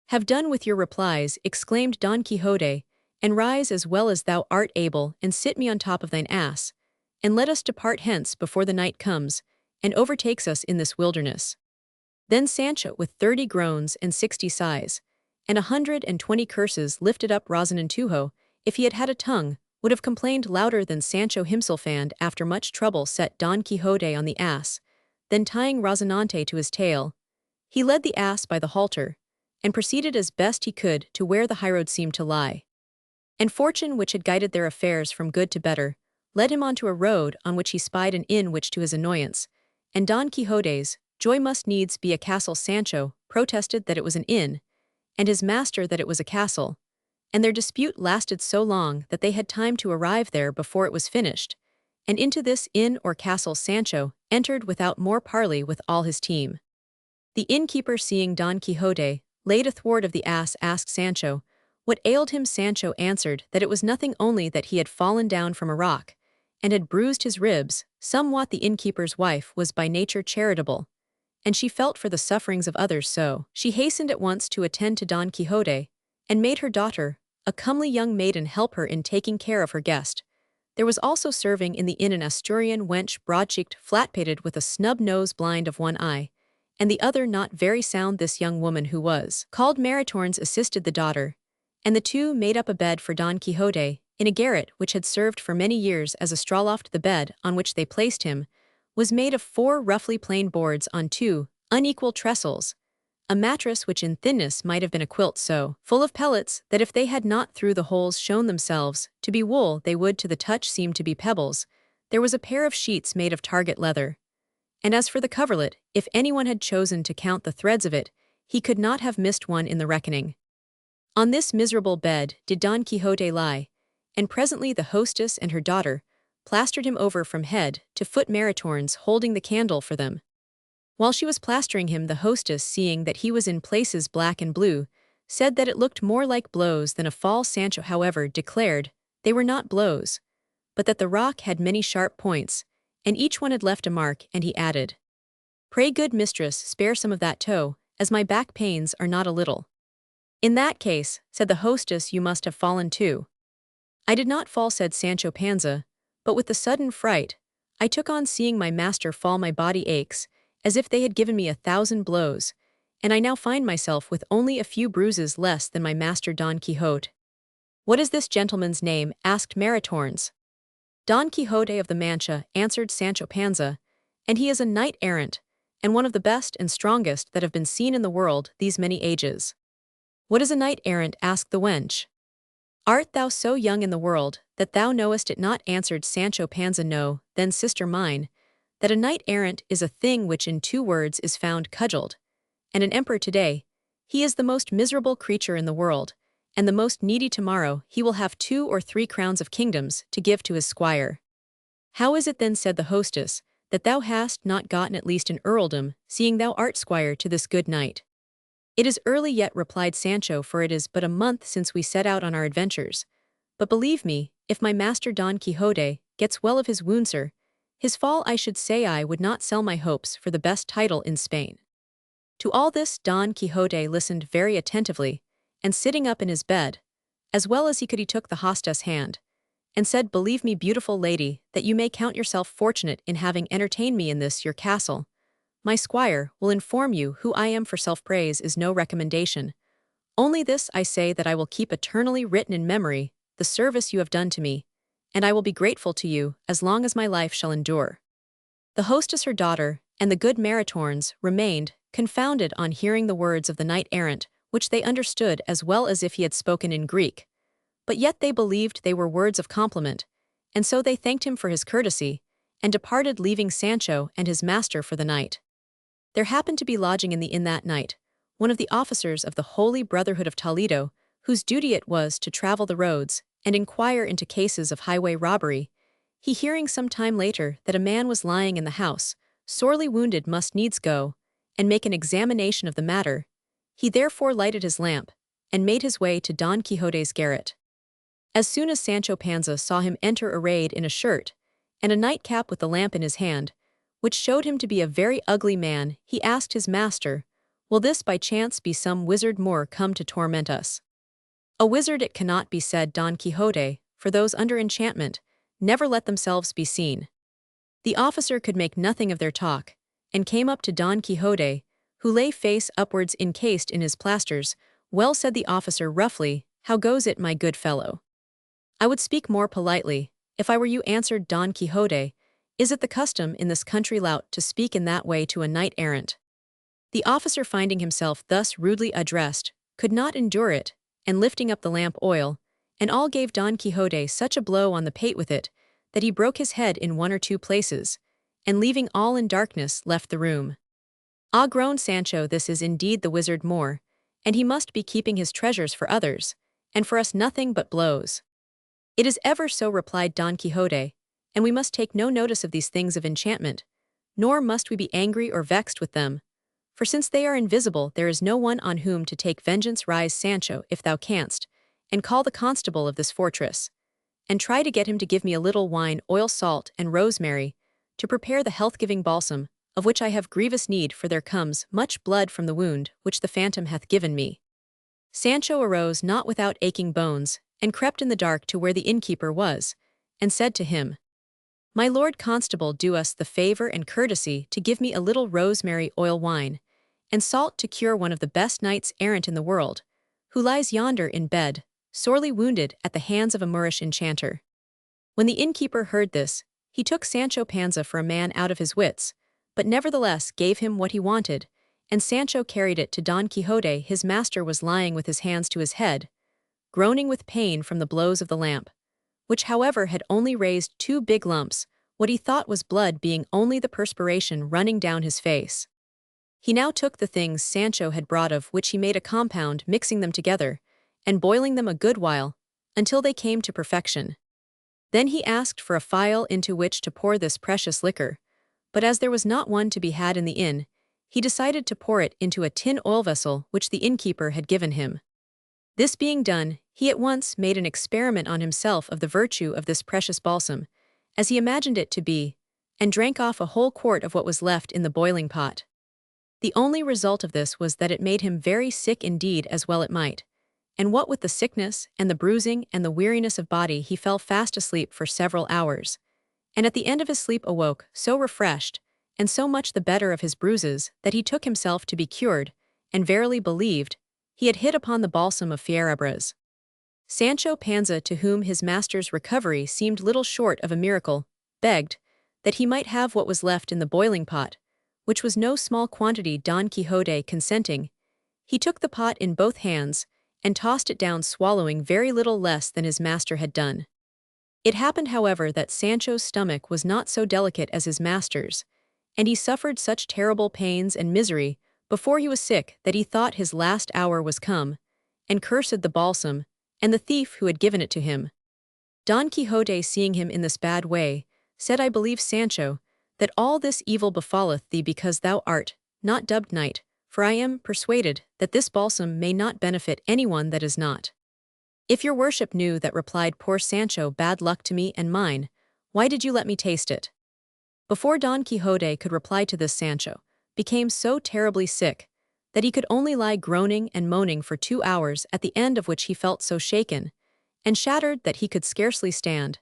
"Have done with your replies," exclaimed Don Quixote, "and rise as well as thou art able, and sit me on top of thine ass, and let us depart hence before the night comes, and overtakes us in this wilderness." Then Sancho, with 30 groans and 60 sighs, and 120 curses, lifted up Rocinantujo, if he had had a tongue, would have complained louder than Sancho himself, and, after much trouble, set Don Quixote on the ass. Then tying Rocinante to his tail, he led the ass by the halter, and proceeded as best he could to where the highroad seemed to lie. And fortune, which had guided their affairs from good to better, led him onto a road on which he spied an inn, which, to his annoyance, and Don Quixote's joy, must needs be a castle. Sancho protested that it was an inn, and his master that it was a castle, and their dispute lasted so long that they had time to arrive there before it was finished, and into this inn or castle Sancho entered without more parley with all his team. The innkeeper, seeing Don Quixote laid athwart of the ass, asked Sancho what ailed him. Sancho answered that it was nothing, only that he had fallen down from a rock, and had bruised his ribs somewhat. The innkeeper's wife was by nature charitable, and she felt for the sufferings of others, so she hastened at once to attend to Don Quixote, and made her daughter, a comely young maiden, help her in taking care of her guest. There was also serving in the inn an Asturian wench, broad-cheeked, flat-pated, with a snub nose, blind of one eye, and the other not very sound. This young woman, who was called Maritornes, assisted the daughter, and the two made up a bed for Don Quixote, in a garret which had served for many years as a straw loft. The bed, on which they placed him, was made of 4 roughly plain boards on 2 unequal trestles, a mattress which in thinness might have been a quilt, so full of pellets that if they had not through the holes shown themselves to be wool, they would to the touch seem to be pebbles. There was a pair of sheets made of target leather, and as for the coverlet, if anyone had chosen to count the threads of it, he could not have missed one in the reckoning. On this miserable bed did Don Quixote lie, and presently the hostess and her daughter plastered him over from head to foot, Maritornes holding the candle for them. While she was plastering him, the hostess, seeing that he was in places black and blue, said that it looked more like blows than a fall. Sancho, however, declared they were not blows, but that the rock had many sharp points, and each one had left a mark, and he added, "Pray, good mistress, spare some of that toe, as my back pains are not a little." "In that case," said the hostess, "you must have fallen too." "I did not fall," said Sancho Panza, "but with the sudden fright I took on seeing my master fall, my body aches, as if they had given me 1,000 blows, and I now find myself with only a few bruises less than my master Don Quixote." "What is this gentleman's name?" asked Maritornes. "Don Quixote of the Mancha," answered Sancho Panza, "and he is a knight-errant, and one of the best and strongest that have been seen in the world these many ages." "What is a knight-errant?" asked the wench. "Art thou so young in the world that thou knowest it not?" answered Sancho Panza. "No, then, sister mine, that a knight-errant is a thing which in 2 words is found cudgelled, and an emperor today, he is the most miserable creature in the world, and the most needy tomorrow he will have 2 or 3 crowns of kingdoms to give to his squire." "How is it then," said the hostess, "that thou hast not gotten at least an earldom, seeing thou art squire to this good knight?" "It is early yet," replied Sancho, "for it is but a month since we set out on our adventures. But believe me, if my master Don Quixote gets well of his woundser, his fall, I should say I would not sell my hopes for the best title in Spain." To all this Don Quixote listened very attentively, and sitting up in his bed, as well as he could, he took the hostess' hand, and said, "Believe me, beautiful lady, that you may count yourself fortunate in having entertained me in this your castle. My squire will inform you who I am, for self-praise is no recommendation. Only this I say, that I will keep eternally written in memory the service you have done to me, and I will be grateful to you as long as my life shall endure." The hostess, her daughter, and the good Maritornes remained confounded on hearing the words of the knight-errant, which they understood as well as if he had spoken in Greek. But yet they believed they were words of compliment, and so they thanked him for his courtesy, and departed, leaving Sancho and his master for the night. There happened to be lodging in the inn that night one of the officers of the Holy Brotherhood of Toledo, whose duty it was to travel the roads and inquire into cases of highway robbery. He, hearing some time later that a man was lying in the house, sorely wounded, must needs go and make an examination of the matter. He therefore lighted his lamp, and made his way to Don Quixote's garret. As soon as Sancho Panza saw him enter arrayed in a shirt and a nightcap with the lamp in his hand, which showed him to be a very ugly man, he asked his master, "Will this by chance be some wizard Moor come to torment us?" "A wizard it cannot be," said Don Quixote, "for those under enchantment never let themselves be seen." The officer could make nothing of their talk, and came up to Don Quixote, who lay face upwards encased in his plasters. "Well," said the officer roughly, "how goes it, my good fellow?" "I would speak more politely, if I were you," answered Don Quixote. "Is it the custom in this country lout to speak in that way to a knight-errant?" The officer, finding himself thus rudely addressed, could not endure it, and lifting up the lamp oil, and all gave Don Quixote such a blow on the pate with it, that he broke his head in one or two places, and leaving all in darkness left the room. "Ah," groaned Sancho, "this is indeed the wizard Moor, and he must be keeping his treasures for others, and for us nothing but blows." "It is ever so," replied Don Quixote, "and we must take no notice of these things of enchantment, nor must we be angry or vexed with them, for since they are invisible there is no one on whom to take vengeance. Rise, Sancho, if thou canst, and call the constable of this fortress, and try to get him to give me a little wine, oil, salt, and rosemary, to prepare the health-giving balsam, of which I have grievous need, for there comes much blood from the wound which the phantom hath given me." Sancho arose not without aching bones, and crept in the dark to where the innkeeper was, and said to him, "My lord constable, do us the favour and courtesy to give me a little rosemary, oil, wine, and salt to cure one of the best knights errant in the world, who lies yonder in bed, sorely wounded at the hands of a Moorish enchanter." When the innkeeper heard this, he took Sancho Panza for a man out of his wits, but nevertheless gave him what he wanted, and Sancho carried it to Don Quixote. His master was lying with his hands to his head, groaning with pain from the blows of the lamp, which however had only raised two big lumps, what he thought was blood being only the perspiration running down his face. He now took the things Sancho had brought, of which he made a compound, mixing them together, and boiling them a good while, until they came to perfection. Then he asked for a phial into which to pour this precious liquor, but as there was not one to be had in the inn, he decided to pour it into a tin oil vessel which the innkeeper had given him. This being done, he at once made an experiment on himself of the virtue of this precious balsam, as he imagined it to be, and drank off a whole quart of what was left in the boiling pot. The only result of this was that it made him very sick indeed, as well it might, and what with the sickness and the bruising and the weariness of body, he fell fast asleep for several hours, and at the end of his sleep awoke so refreshed, and so much the better of his bruises, that he took himself to be cured, and verily believed he had hit upon the balsam of Fierabras. Sancho Panza, to whom his master's recovery seemed little short of a miracle, begged that he might have what was left in the boiling pot, which was no small quantity. Don Quixote consenting, he took the pot in both hands, and tossed it down, swallowing very little less than his master had done. It happened, however, that Sancho's stomach was not so delicate as his master's, and he suffered such terrible pains and misery before he was sick that he thought his last hour was come, and cursed the balsam, and the thief who had given it to him. Don Quixote, seeing him in this bad way, said, "I believe, Sancho, that all this evil befalleth thee because thou art not dubbed knight, for I am persuaded that this balsam may not benefit anyone that is not." "If your worship knew that," replied poor Sancho, "bad luck to me and mine, why did you let me taste it?" Before Don Quixote could reply to this, Sancho became so terribly sick that he could only lie groaning and moaning for 2 hours, at the end of which he felt so shaken and shattered that he could scarcely stand,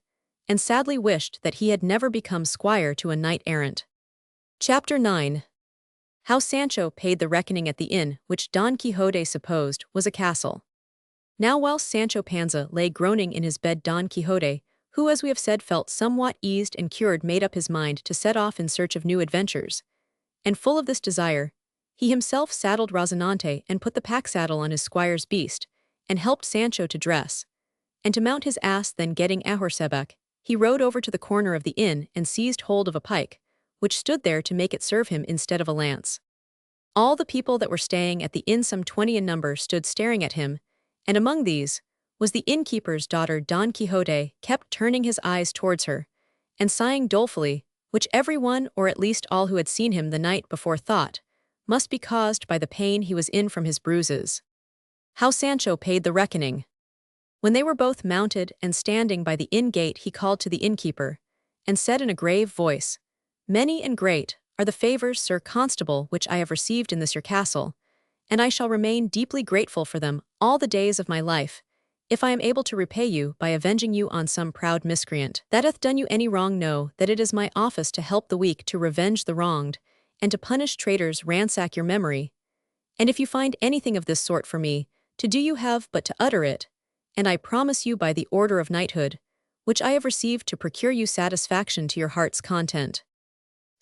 and sadly wished that he had never become squire to a knight-errant. Chapter 9. How Sancho paid the reckoning at the inn, which Don Quixote supposed was a castle. Now whilst Sancho Panza lay groaning in his bed, Don Quixote, who as we have said felt somewhat eased and cured, made up his mind to set off in search of new adventures, and full of this desire, he himself saddled Rozinante and put the pack-saddle on his squire's beast, and helped Sancho to dress, and to mount his ass. Then getting a horseback, he rode over to the corner of the inn and seized hold of a pike, which stood there to make it serve him instead of a lance. All the people that were staying at the inn, some 20 in number, stood staring at him, and among these was the innkeeper's daughter. Don Quixote kept turning his eyes towards her, and sighing dolefully, which every one, or at least all who had seen him the night before, thought must be caused by the pain he was in from his bruises. How Sancho paid the reckoning. When they were both mounted and standing by the inn gate, he called to the innkeeper, and said in a grave voice, "Many and great are the favors, Sir Constable, which I have received in this your castle, and I shall remain deeply grateful for them all the days of my life, if I am able to repay you by avenging you on some proud miscreant that hath done you any wrong. Know that it is my office to help the weak, to revenge the wronged, and to punish traitors. Ransack your memory, and if you find anything of this sort for me, to do you have but to utter it, and I promise you by the order of knighthood, which I have received, to procure you satisfaction to your heart's content."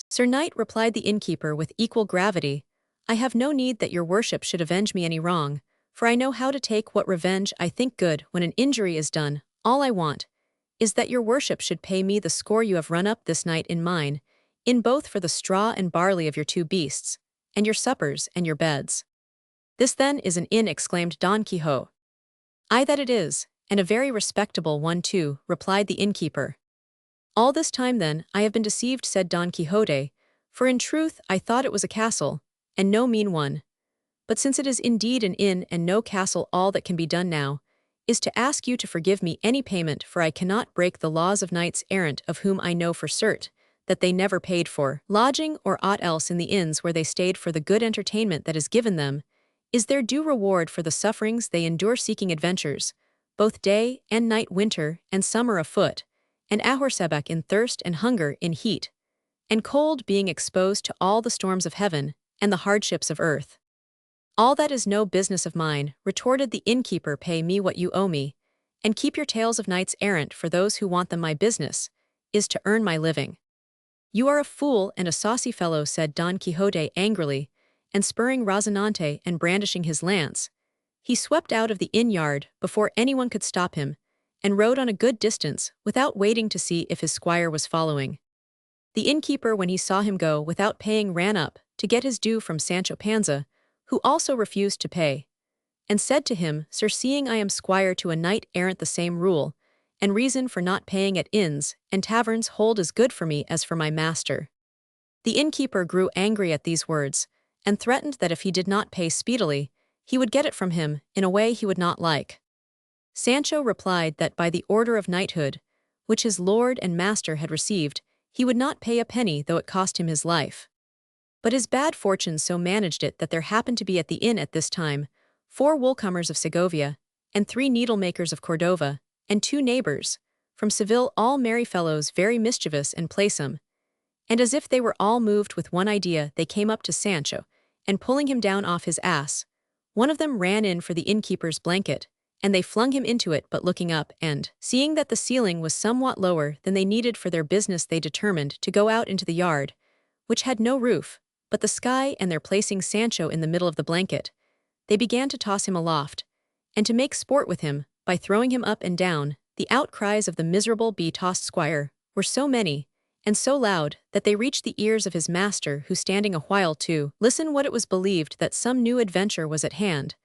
"Sir Knight," replied the innkeeper with equal gravity, "I have no need that your worship should avenge me any wrong, for I know how to take what revenge I think good when an injury is done. All I want is that your worship should pay me the score you have run up this night in mine, in both for the straw and barley of your 2 beasts, and your suppers and your beds." "This then is an inn," exclaimed Don Quixote. "Ay, that it is, and a very respectable one too," replied the innkeeper. "All this time then I have been deceived," said Don Quixote, "for in truth I thought it was a castle, and no mean one. But since it is indeed an inn and no castle, all that can be done now is to ask you to forgive me any payment, for I cannot break the laws of knights errant, of whom I know for cert that they never paid for lodging or aught else in the inns where they stayed, for the good entertainment that is given them is their due reward for the sufferings they endure seeking adventures, both day and night, winter and summer afoot, and ahorseback in thirst and hunger, in heat and cold, being exposed to all the storms of heaven and the hardships of earth." "All that is no business of mine," retorted the innkeeper. "Pay me what you owe me, and keep your tales of knights errant for those who want them. My business is to earn my living." "You are a fool and a saucy fellow," said Don Quixote angrily, and spurring Rozinante and brandishing his lance, he swept out of the inn-yard before anyone could stop him, and rode on a good distance without waiting to see if his squire was following. The innkeeper, when he saw him go without paying, ran up to get his due from Sancho Panza, who also refused to pay, and said to him, "Sir, seeing I am squire to a knight-errant, the same rule and reason for not paying at inns and taverns hold as good for me as for my master." The innkeeper grew angry at these words, and threatened that if he did not pay speedily, he would get it from him in a way he would not like. Sancho replied that by the order of knighthood, which his lord and master had received, he would not pay a penny though it cost him his life. But his bad fortune so managed it that there happened to be at the inn at this time 4 woolcomers of Segovia, and 3 needlemakers of Cordova, and 2 neighbors from Seville, all merry fellows, very mischievous and playesome. And as if they were all moved with one idea, they came up to Sancho, and pulling him down off his ass, one of them ran in for the innkeeper's blanket, and they flung him into it. But looking up, and seeing that the ceiling was somewhat lower than they needed for their business, they determined to go out into the yard, which had no roof but the sky, and there placing Sancho in the middle of the blanket, they began to toss him aloft, and to make sport with him by throwing him up and down. The outcries of the miserable be-tossed squire were so many and so loud that they reached the ears of his master, who, standing a while to listen, what it was believed that some new adventure was at hand,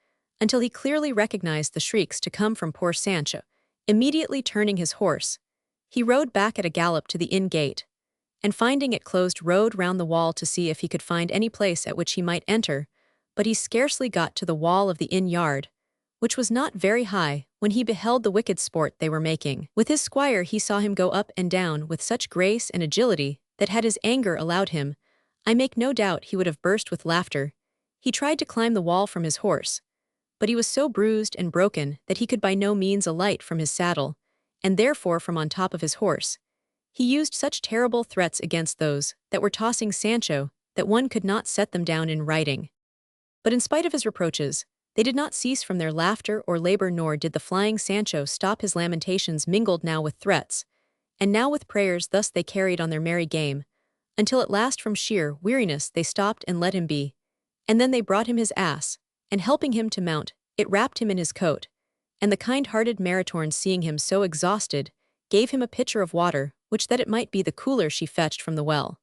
until he clearly recognized the shrieks to come from poor Sancho. Immediately turning his horse, he rode back at a gallop to the inn gate, and finding it closed, rode round the wall to see if he could find any place at which he might enter. But he scarcely got to the wall of the inn-yard, which was not very high, when he beheld the wicked sport they were making with his squire. He saw him go up and down with such grace and agility that, had his anger allowed him, I make no doubt he would have burst with laughter. He tried to climb the wall from his horse, but he was so bruised and broken that he could by no means alight from his saddle, and therefore from on top of his horse. He used such terrible threats against those that were tossing Sancho that one could not set them down in writing. But in spite of his reproaches, they did not cease from their laughter or labor, nor did the flying Sancho stop his lamentations, mingled now with threats, and now with prayers. Thus they carried on their merry game, until at last from sheer weariness they stopped and let him be. And then they brought him his ass, and helping him to mount, it wrapped him in his coat, and the kind-hearted Maritorn, seeing him so exhausted, gave him a pitcher of water, which that it might be the cooler she fetched from the well.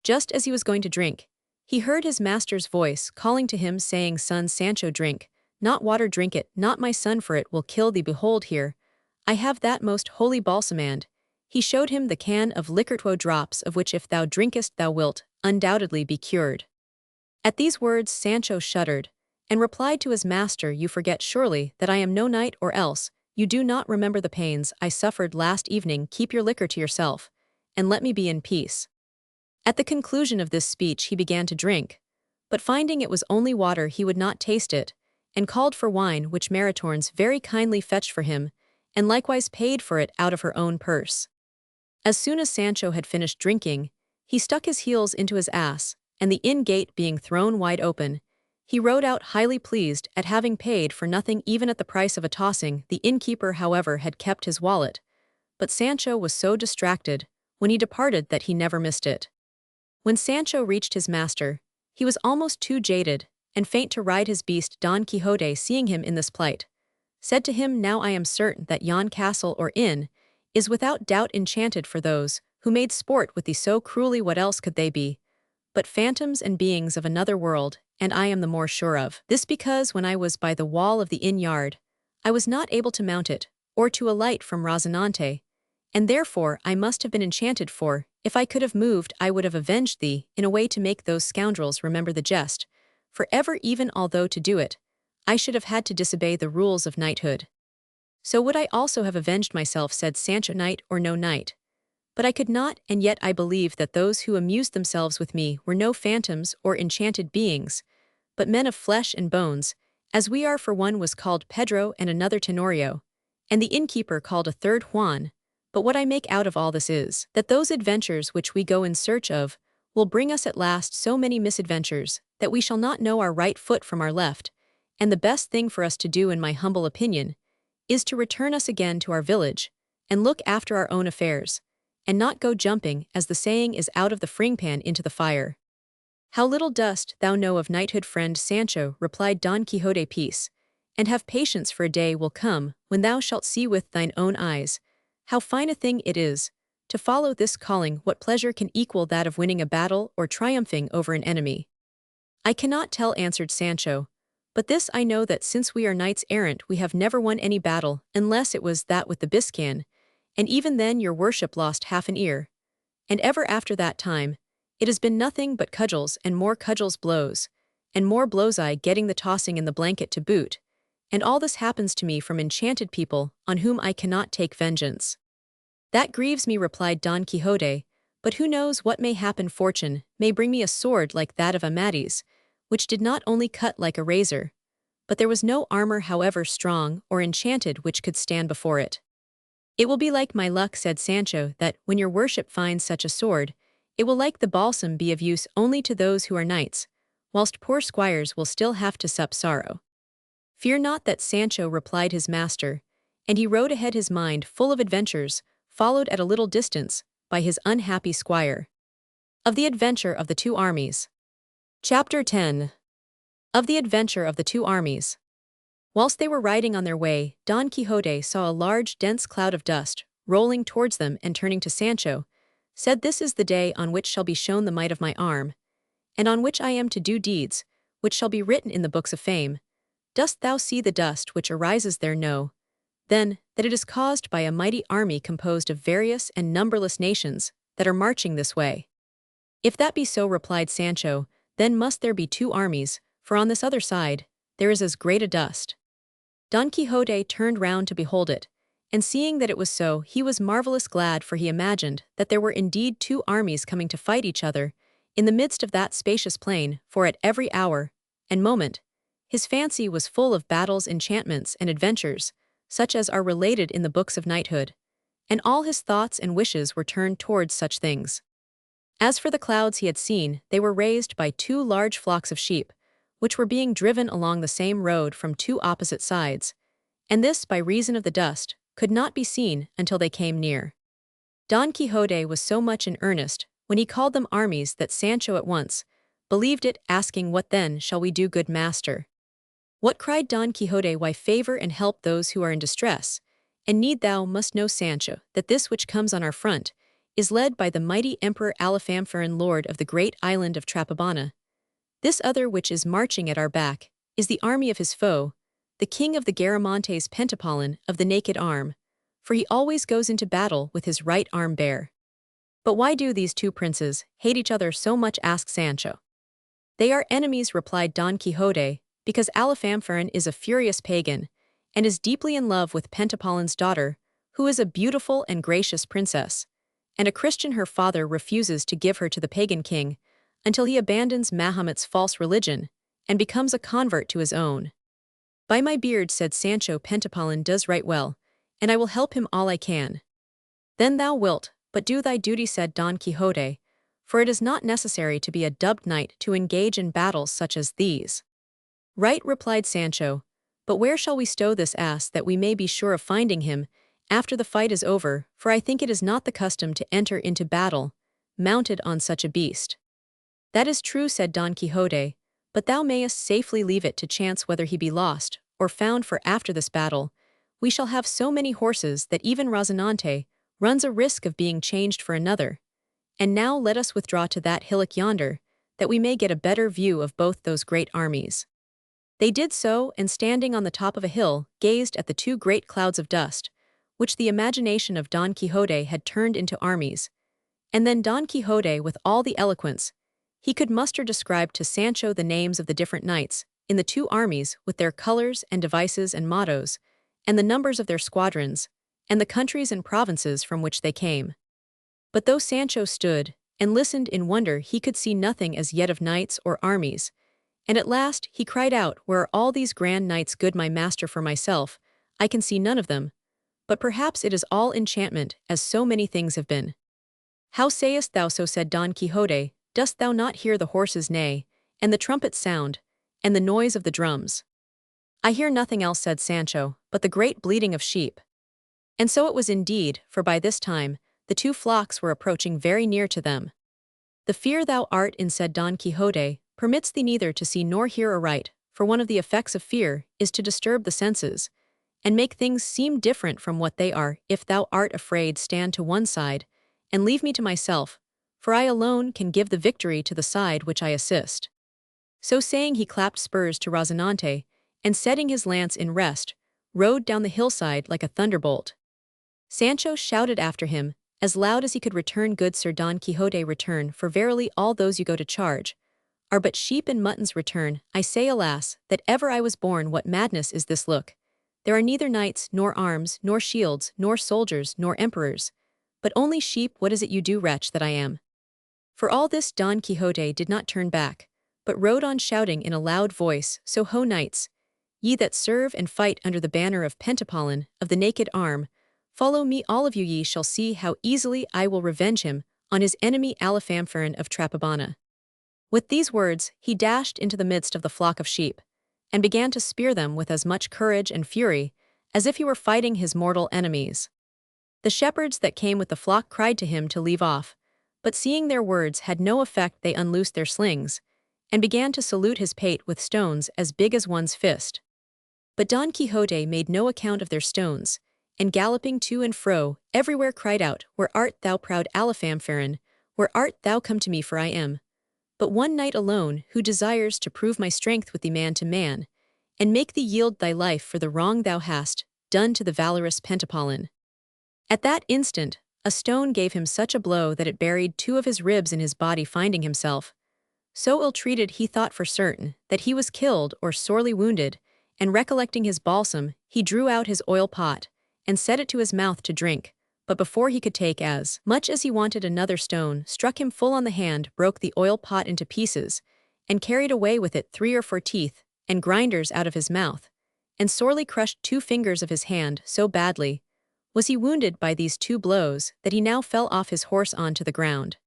Just as he was going to drink, he heard his master's voice calling to him, saying, "Son Sancho, drink not water, drink it not, my son, for it will kill thee. Behold here, I have that most holy balsam." And he showed him the can of liquor, 2 drops of which if thou drinkest thou wilt undoubtedly be cured. At these words Sancho shuddered, and replied to his master, "You forget surely that I am no knight, or else you do not remember the pains I suffered last evening. Keep your liquor to yourself, and let me be in peace." At the conclusion of this speech he began to drink, but finding it was only water he would not taste it, and called for wine which Maritornes very kindly fetched for him, and likewise paid for it out of her own purse. As soon as Sancho had finished drinking, he stuck his heels into his ass, and the inn gate being thrown wide open, he rode out highly pleased at having paid for nothing even at the price of a tossing. The innkeeper, however, had kept his wallet, but Sancho was so distracted when he departed that he never missed it. When Sancho reached his master, he was almost too jaded and faint to ride his beast. Don Quixote, seeing him in this plight, said to him, "Now I am certain that yon castle or inn is without doubt enchanted for those who made sport with thee so cruelly. What else could they be but phantoms and beings of another world, and I am the more sure of this because when I was by the wall of the inn yard, I was not able to mount it, or to alight from Rozinante, and therefore I must have been enchanted, for, if I could have moved, I would have avenged thee in a way to make those scoundrels remember the jest, for ever, even although to do it, I should have had to disobey the rules of knighthood. So would I also have avenged myself," said Sancho, "knight or no knight. But I could not, and yet I believe that those who amused themselves with me were no phantoms or enchanted beings, but men of flesh and bones, as we are, for one was called Pedro and another Tenorio, and the innkeeper called a third Juan. But what I make out of all this is, that those adventures which we go in search of will bring us at last so many misadventures, that we shall not know our right foot from our left, and the best thing for us to do, in my humble opinion, is to return us again to our village, and look after our own affairs, and not go jumping, as the saying is, out of the frying-pan into the fire." "How little dost thou know of knighthood, friend Sancho," replied Don Quixote. "Peace, and have patience, for a day will come when thou shalt see with thine own eyes how fine a thing it is to follow this calling. What pleasure can equal that of winning a battle or triumphing over an enemy?" "I cannot tell," answered Sancho, "but this I know, that since we are knights errant we have never won any battle, unless it was that with the Biscayan, and even then your worship lost half an ear. And ever after that time, it has been nothing but cudgels, and more cudgels blows, and more blows I, getting the tossing in the blanket to boot, and all this happens to me from enchanted people, on whom I cannot take vengeance." "That grieves me," replied Don Quixote, "but who knows what may happen? Fortune may bring me a sword like that of Amadis, which did not only cut like a razor, but there was no armor, however strong or enchanted, which could stand before it." "It will be like my luck," said Sancho, "that, when your worship finds such a sword, it will like the balsam be of use only to those who are knights, whilst poor squires will still have to sup sorrow." "Fear not that, Sancho," replied his master, and he rode ahead, his mind full of adventures, followed at a little distance by his unhappy squire. Of the Adventure of the Two Armies. Chapter 10. Of the Adventure of the Two Armies. Whilst they were riding on their way, Don Quixote saw a large dense cloud of dust rolling towards them, and turning to Sancho, said, "This is the day on which shall be shown the might of my arm, and on which I am to do deeds which shall be written in the books of fame. Dost thou see the dust which arises there? Know, then, that it is caused by a mighty army composed of various and numberless nations that are marching this way." "If that be so," replied Sancho, "then must there be two armies, for on this other side there is as great a dust." Don Quixote turned round to behold it, and seeing that it was so, he was marvellous glad, for he imagined that there were indeed two armies coming to fight each other in the midst of that spacious plain, for at every hour and moment his fancy was full of battles, enchantments, and adventures, such as are related in the books of knighthood, and all his thoughts and wishes were turned towards such things. As for the clouds he had seen, they were raised by two large flocks of sheep, which were being driven along the same road from two opposite sides, and this, by reason of the dust, could not be seen until they came near. Don Quixote was so much in earnest when he called them armies that Sancho at once believed it, asking, "What then shall we do, good master?" "What?" cried Don Quixote, "why, favor and help those who are in distress, and need. Thou must know, Sancho, that this which comes on our front is led by the mighty Emperor Alifamfarin, lord of the great island of Trapabana. This other which is marching at our back is the army of his foe, the king of the Garamantes, Pentapolin of the naked arm, for he always goes into battle with his right arm bare." "But why do these two princes hate each other so much?" asked Sancho. "They are enemies," replied Don Quixote, "because Alifamfarin is a furious pagan, and is deeply in love with Pentapolin's daughter, who is a beautiful and gracious princess, and a Christian her father refuses to give her to the pagan king until he abandons Mahomet's false religion and becomes a convert to his own. By my beard, said Sancho, Pentapolin does right well, and I will help him all I can. Then thou wilt, but do thy duty, said Don Quixote, for it is not necessary to be a dubbed knight to engage in battles such as these. Right, replied Sancho, but where shall we stow this ass that we may be sure of finding him after the fight is over, for I think it is not the custom to enter into battle, mounted on such a beast. That is true, said Don Quixote, but thou mayest safely leave it to chance whether he be lost or found, for after this battle we shall have so many horses that even Rozinante runs a risk of being changed for another. And now let us withdraw to that hillock yonder, that we may get a better view of both those great armies. They did so, and standing on the top of a hill, gazed at the two great clouds of dust, which the imagination of Don Quixote had turned into armies. And then Don Quixote, with all the eloquence he could muster, described to Sancho the names of the different knights in the two armies, with their colors and devices and mottos, and the numbers of their squadrons, and the countries and provinces from which they came. But though Sancho stood and listened in wonder, he could see nothing as yet of knights or armies, and at last he cried out, Where are all these grand knights, good my master? For myself, I can see none of them, but perhaps it is all enchantment, as so many things have been. How sayest thou so? Said Don Quixote, dost thou not hear the horses neigh, and the trumpets sound, and the noise of the drums? I hear nothing else, said Sancho, but the great bleating of sheep. And so it was indeed, for by this time the two flocks were approaching very near to them. The fear thou art in, said Don Quixote, permits thee neither to see nor hear aright, for one of the effects of fear is to disturb the senses, and make things seem different from what they are. If thou art afraid, stand to one side, and leave me to myself, for I alone can give the victory to the side which I assist. So saying, he clapped spurs to Rozinante, and setting his lance in rest, rode down the hillside like a thunderbolt. Sancho shouted after him, as loud as he could, Return, good Sir Don Quixote, return, for verily all those you go to charge are but sheep and muttons. Return, I say, alas, that ever I was born, what madness is this? Look, there are neither knights, nor arms, nor shields, nor soldiers, nor emperors, but only sheep. What is it you do, wretch that I am? For all this Don Quixote did not turn back, but rode on shouting in a loud voice, So ho, knights, ye that serve and fight under the banner of Pentapolin of the naked arm, follow me all of you, ye shall see how easily I will revenge him on his enemy Alifamfarin of Trapobana. With these words he dashed into the midst of the flock of sheep, and began to spear them with as much courage and fury as if he were fighting his mortal enemies. The shepherds that came with the flock cried to him to leave off, but seeing their words had no effect, they unloosed their slings, and began to salute his pate with stones as big as one's fist. But Don Quixote made no account of their stones, and galloping to and fro, everywhere cried out, Where art thou, proud Alifamfarin? Where art thou? Come to me, for I am but one knight alone, who desires to prove my strength with thee man to man, and make thee yield thy life for the wrong thou hast done to the valorous Pentapolin. At that instant, a stone gave him such a blow that it buried two of his ribs in his body. Finding himself so ill-treated, he thought for certain that he was killed or sorely wounded, and recollecting his balsam, he drew out his oil pot, and set it to his mouth to drink, but before he could take as much as he wanted, another stone struck him full on the hand, broke the oil pot into pieces, and carried away with it 3 or 4 teeth and grinders out of his mouth, and sorely crushed 2 fingers of his hand. So badly was he wounded by these 2 blows that he now fell off his horse on to the ground.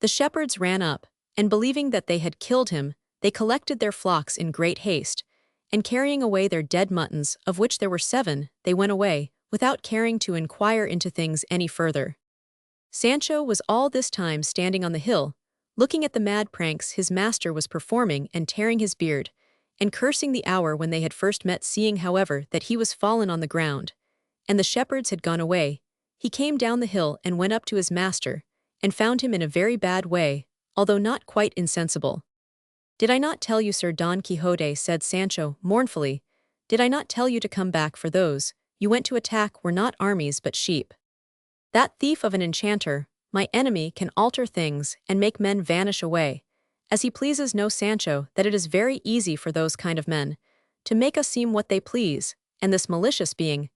The shepherds ran up, and believing that they had killed him, they collected their flocks in great haste, and carrying away their dead muttons, of which there were 7, they went away, without caring to inquire into things any further. Sancho was all this time standing on the hill, looking at the mad pranks his master was performing and tearing his beard, and cursing the hour when they had first met. Seeing, however, that he was fallen on the ground, and the shepherds had gone away, he came down the hill and went up to his master, and found him in a very bad way, although not quite insensible. Did I not tell you, Sir Don Quixote, said Sancho mournfully, did I not tell you to come back, for those you went to attack were not armies but sheep? That thief of an enchanter, my enemy, can alter things and make men vanish away, as he pleases. Know, Sancho, that it is very easy for those kind of men to make us seem what they please, and this malicious being,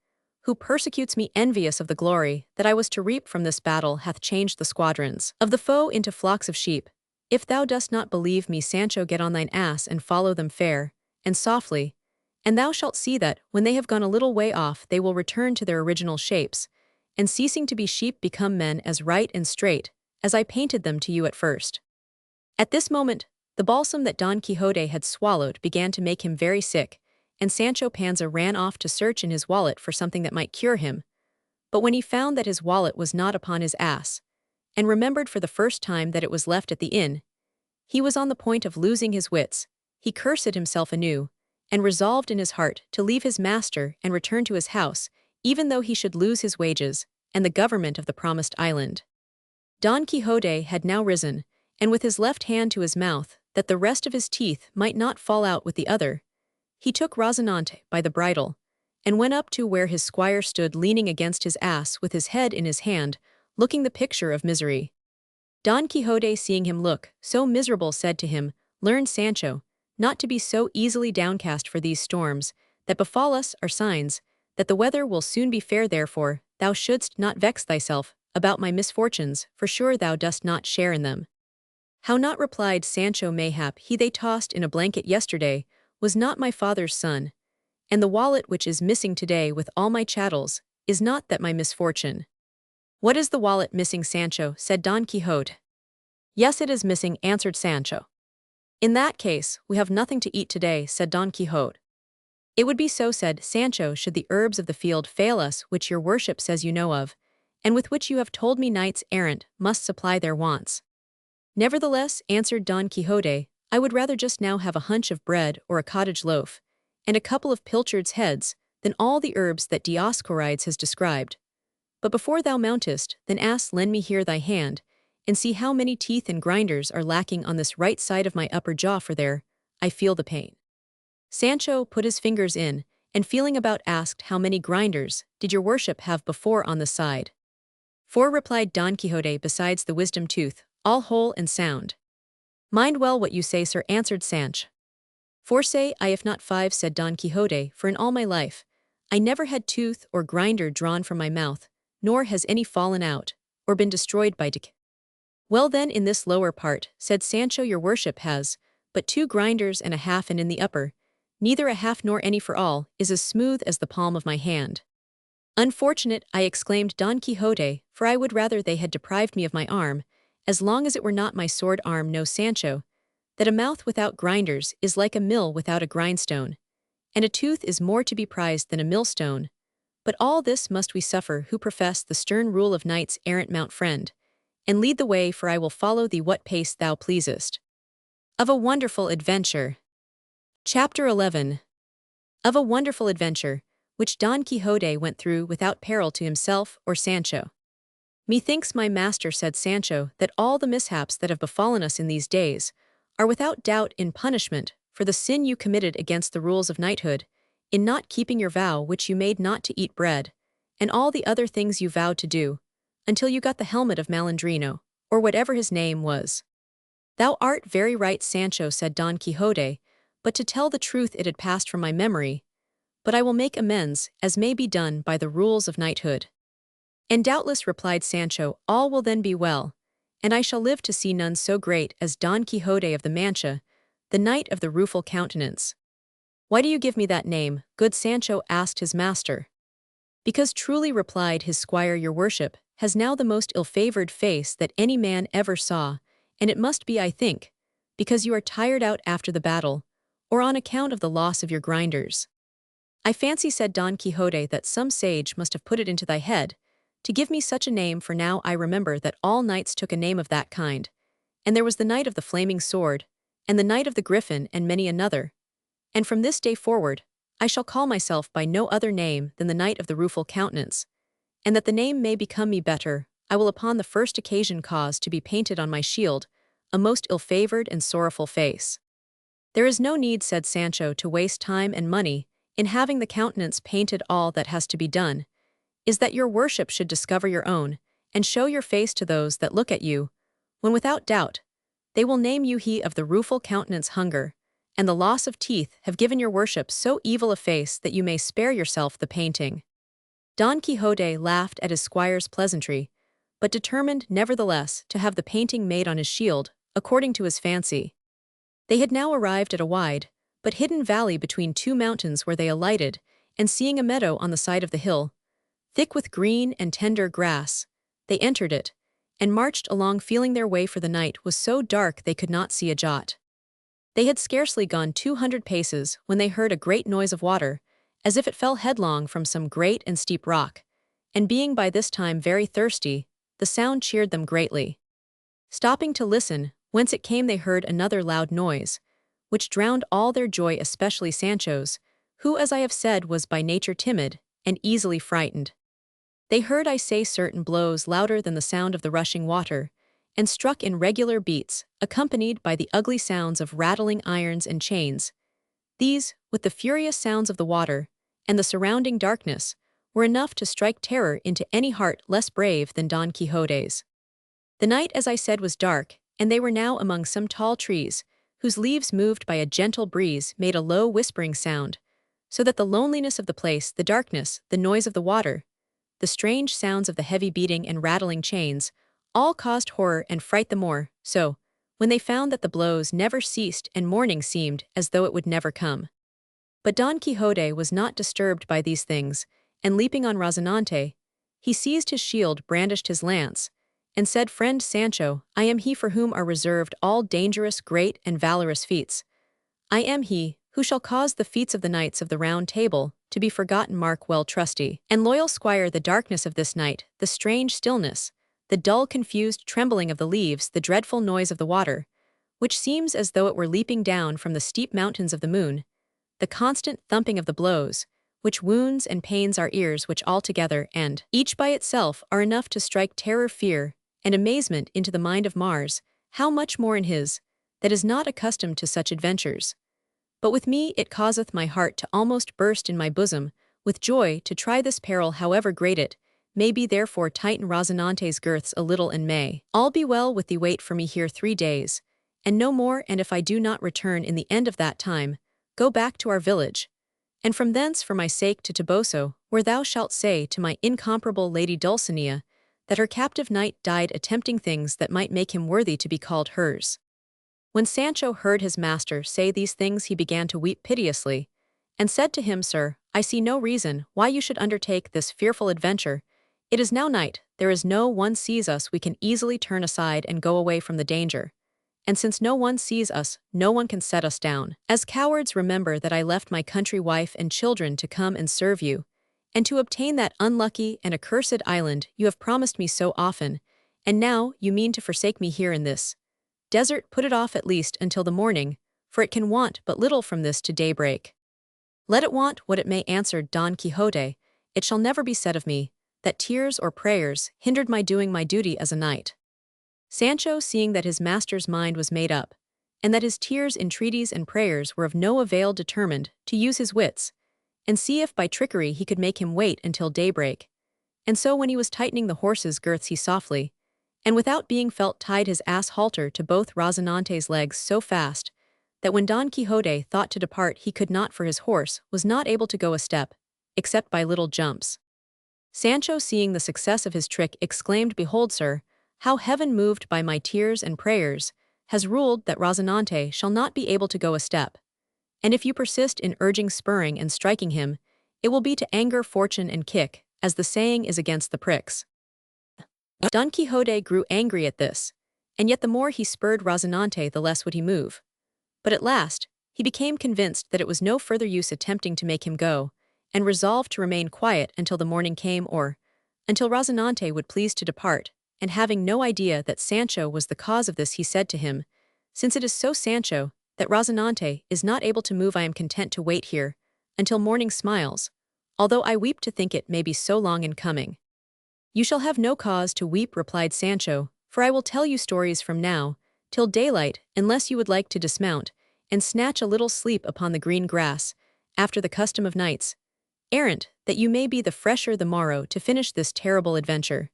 who persecutes me envious of the glory that I was to reap from this battle hath changed the squadrons of the foe into flocks of sheep. If thou dost not believe me, Sancho, get on thine ass and follow them fair and softly, and thou shalt see that, when they have gone a little way off, they will return to their original shapes, and ceasing to be sheep become men as right and straight, as I painted them to you at first. At this moment, the balsam that Don Quixote had swallowed began to make him very sick, and Sancho Panza ran off to search in his wallet for something that might cure him. But when he found that his wallet was not upon his ass, and remembered for the first time that it was left at the inn, he was on the point of losing his wits. He cursed himself anew, and resolved in his heart to leave his master and return to his house, even though he should lose his wages and the government of the promised island. Don Quixote had now risen, and with his left hand to his mouth, that the rest of his teeth might not fall out with the other, he took Rozinante by the bridle, and went up to where his squire stood leaning against his ass with his head in his hand, looking the picture of misery. Don Quixote, seeing him look so miserable, said to him, "Learn, Sancho, not to be so easily downcast, for these storms that befall us are signs that the weather will soon be fair. Therefore thou shouldst not vex thyself about my misfortunes, for sure thou dost not share in them." "How not?" replied Sancho. "Mayhap he they tossed in a blanket yesterday was not my father's son, and the wallet which is missing today with all my chattels is not that my misfortune." "What is the wallet missing, Sancho?" said Don Quixote. "Yes, it is missing," answered Sancho. "In that case, we have nothing to eat today," said Don Quixote. "It would be so," said Sancho, "should the herbs of the field fail us, which your worship says you know of, and with which you have told me knights errant must supply their wants." "Nevertheless," answered Don Quixote, "I would rather just now have a hunch of bread or a cottage loaf, and a couple of pilchards' heads, than all the herbs that Dioscorides has described. But before thou mountest, then lend me here thy hand, and see how many teeth and grinders are lacking on this right side of my upper jaw, for there I feel the pain." Sancho put his fingers in, and feeling about asked, "How many grinders did your worship have before on the side?" "Four," replied Don Quixote, "besides the wisdom tooth, all whole and sound." "Mind well what you say, sir," answered Sancho. "For say I, if not five," said Don Quixote, "for in all my life I never had tooth or grinder drawn from my mouth, nor has any fallen out, or been destroyed by decay." "Well then, in this lower part," said Sancho, "your worship has but two grinders and a half, and in the upper, neither a half nor any, for all is as smooth as the palm of my hand." "Unfortunate," I exclaimed Don Quixote, "for I would rather they had deprived me of my arm, as long as it were not my sword arm. Know, Sancho, that a mouth without grinders is like a mill without a grindstone, and a tooth is more to be prized than a millstone. But all this must we suffer who profess the stern rule of knights errant. Mount, friend, and lead the way, for I will follow thee what pace thou pleasest." Of a Wonderful Adventure. Chapter 11. Of a wonderful adventure, which Don Quixote went through without peril to himself or Sancho. "Methinks, my master," said Sancho, "that all the mishaps that have befallen us in these days are without doubt in punishment for the sin you committed against the rules of knighthood, in not keeping your vow which you made not to eat bread, and all the other things you vowed to do, until you got the helmet of Malandrino, or whatever his name was." "Thou art very right, Sancho," said Don Quixote, "but to tell the truth it had passed from my memory. But I will make amends, as may be done by the rules of knighthood." "And doubtless," replied Sancho, "all will then be well, and I shall live to see none so great as Don Quixote of the Mancha, the knight of the rueful countenance." "Why do you give me that name, good Sancho?" asked his master. "Because truly," replied his squire, "your worship has now the most ill-favored face that any man ever saw, and it must be, I think, because you are tired out after the battle, or on account of the loss of your grinders." "I fancy," said Don Quixote, "that some sage must have put it into thy head to give me such a name, for now I remember that all knights took a name of that kind, and there was the Knight of the Flaming Sword, and the Knight of the Griffin, and many another. And from this day forward, I shall call myself by no other name than the Knight of the Rueful Countenance, and that the name may become me better, I will upon the first occasion cause to be painted on my shield a most ill-favored and sorrowful face." "There is no need," said Sancho, "to waste time and money in having the countenance painted. All that has to be done is that your worship should discover your own, and show your face to those that look at you, when without doubt they will name you he of the rueful countenance. Hunger and the loss of teeth have given your worship so evil a face that you may spare yourself the painting." Don Quixote laughed at his squire's pleasantry, but determined nevertheless to have the painting made on his shield, according to his fancy. They had now arrived at a wide, but hidden valley between two mountains where they alighted, and seeing a meadow on the side of the hill, thick with green and tender grass, they entered it, and marched along feeling their way for the night was so dark they could not see a jot. They had scarcely gone 200 paces when they heard a great noise of water, as if it fell headlong from some great and steep rock, and being by this time very thirsty, the sound cheered them greatly. Stopping to listen, whence it came they heard another loud noise, which drowned all their joy, especially Sancho's, who, as I have said, was by nature timid, and easily frightened. They heard, I say, certain blows louder than the sound of the rushing water, and struck in regular beats, accompanied by the ugly sounds of rattling irons and chains. These, with the furious sounds of the water, and the surrounding darkness, were enough to strike terror into any heart less brave than Don Quixote's. The night, as I said, was dark, and they were now among some tall trees, whose leaves moved by a gentle breeze made a low whispering sound, so that the loneliness of the place, the darkness, the noise of the water, the strange sounds of the heavy beating and rattling chains, all caused horror and fright the more, so, when they found that the blows never ceased and morning seemed as though it would never come. But Don Quixote was not disturbed by these things, and leaping on Rozinante, he seized his shield, brandished his lance, and said, "Friend Sancho, I am he for whom are reserved all dangerous, great, and valorous feats. I am he who shall cause the feats of the knights of the Round Table to be forgotten. Mark well, trusty and loyal squire, the darkness of this night, the strange stillness, the dull confused trembling of the leaves, the dreadful noise of the water, which seems as though it were leaping down from the steep mountains of the moon, the constant thumping of the blows, which wounds and pains our ears, which altogether, and each by itself, are enough to strike terror, fear, and amazement into the mind of Mars, how much more in his, that is not accustomed to such adventures. But with me it causeth my heart to almost burst in my bosom, with joy to try this peril, however great it may be. Therefore tighten Rozinante's girths a little, and may all be well with thee. Wait for me here 3 days, and no more, and if I do not return in the end of that time, go back to our village, and from thence for my sake to Toboso, where thou shalt say to my incomparable lady Dulcinea that her captive knight died attempting things that might make him worthy to be called hers." When Sancho heard his master say these things, he began to weep piteously, and said to him, "Sir, I see no reason why you should undertake this fearful adventure. It is now night, there is no one sees us, we can easily turn aside and go away from the danger. And since no one sees us, no one can set us down. As cowards, remember that I left my country wife and children to come and serve you, and to obtain that unlucky and accursed island you have promised me so often, and now you mean to forsake me here in this desert. Put it off at least until the morning, for it can want but little from this to daybreak." "Let it want what it may," answered Don Quixote, "it shall never be said of me that tears or prayers hindered my doing my duty as a knight." Sancho, seeing that his master's mind was made up, and that his tears, entreaties, and prayers were of no avail, determined to use his wits, and see if by trickery he could make him wait until daybreak. And so when he was tightening the horse's girths, he softly, and without being felt, tied his ass halter to both Rozinante's legs so fast that when Don Quixote thought to depart he could not, for his horse was not able to go a step, except by little jumps. Sancho, seeing the success of his trick, exclaimed, "Behold, sir, how heaven, moved by my tears and prayers, has ruled that Rozinante shall not be able to go a step. And if you persist in urging, spurring, and striking him, it will be to anger fortune and kick, as the saying is, against the pricks." Don Quixote grew angry at this, and yet the more he spurred Rozinante the less would he move. But at last, he became convinced that it was no further use attempting to make him go, and resolved to remain quiet until the morning came, or until Rozinante would please to depart. And having no idea that Sancho was the cause of this, he said to him, "Since it is so, Sancho, that Rozinante is not able to move, I am content to wait here until morning smiles, although I weep to think it may be so long in coming." "You shall have no cause to weep," replied Sancho, "for I will tell you stories from now till daylight, unless you would like to dismount and snatch a little sleep upon the green grass, after the custom of knights errant, that you may be the fresher the morrow to finish this terrible adventure."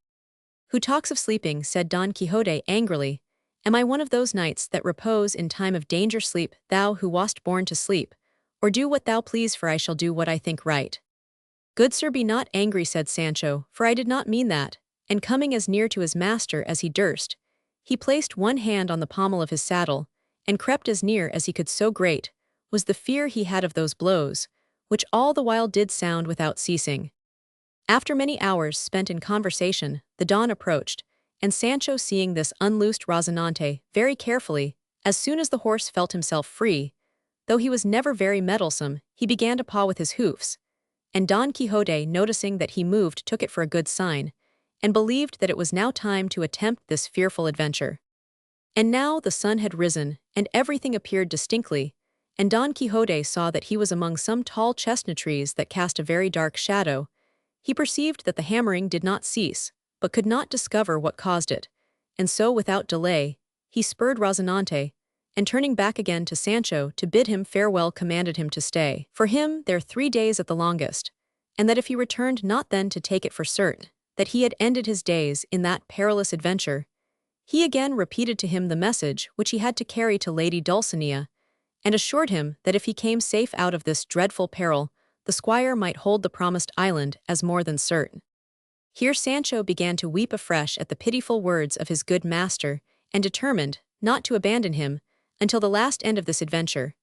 "Who talks of sleeping?" said Don Quixote angrily. "Am I one of those knights that repose in time of danger? Sleep, thou who wast born to sleep, or do what thou please, for I shall do what I think right." "Good sir, be not angry," said Sancho, "for I did not mean that," and coming as near to his master as he durst, he placed one hand on the pommel of his saddle, and crept as near as he could, so great was the fear he had of those blows, which all the while did sound without ceasing. After many hours spent in conversation, the dawn approached, and Sancho, seeing this, unloosed Rozinante very carefully. As soon as the horse felt himself free, though he was never very mettlesome, he began to paw with his hoofs, and Don Quixote, noticing that he moved, took it for a good sign, and believed that it was now time to attempt this fearful adventure. And now the sun had risen, and everything appeared distinctly, and Don Quixote saw that he was among some tall chestnut trees that cast a very dark shadow. He perceived that the hammering did not cease, but could not discover what caused it, and so without delay, he spurred Rozinante, and turning back again to Sancho to bid him farewell, commanded him to stay for him there 3 days at the longest, and that if he returned not then, to take it for certain that he had ended his days in that perilous adventure. He again repeated to him the message which he had to carry to Lady Dulcinea, and assured him that if he came safe out of this dreadful peril, the squire might hold the promised island as more than certain. Here Sancho began to weep afresh at the pitiful words of his good master, and determined not to abandon him until the last end of this adventure.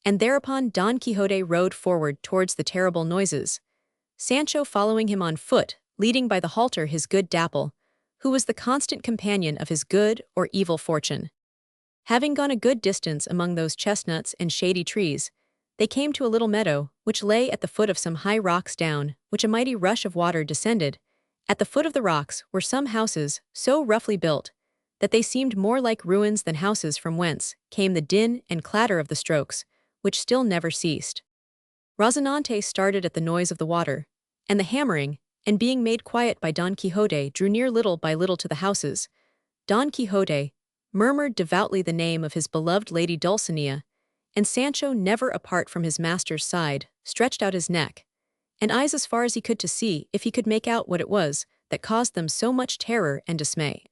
And thereupon Don Quixote rode forward towards the terrible noises, Sancho following him on foot, leading by the halter his good Dapple, who was the constant companion of his good or evil fortune. Having gone a good distance among those chestnuts and shady trees, they came to a little meadow, which lay at the foot of some high rocks, down which a mighty rush of water descended. At the foot of the rocks were some houses, so roughly built that they seemed more like ruins than houses, from whence came the din and clatter of the strokes, which still never ceased. Rozinante started at the noise of the water and the hammering, and being made quiet by Don Quixote, drew near little by little to the houses. Don Quixote murmured devoutly the name of his beloved Lady Dulcinea, and Sancho, never apart from his master's side, stretched out his neck and eyes as far as he could to see if he could make out what it was that caused them so much terror and dismay.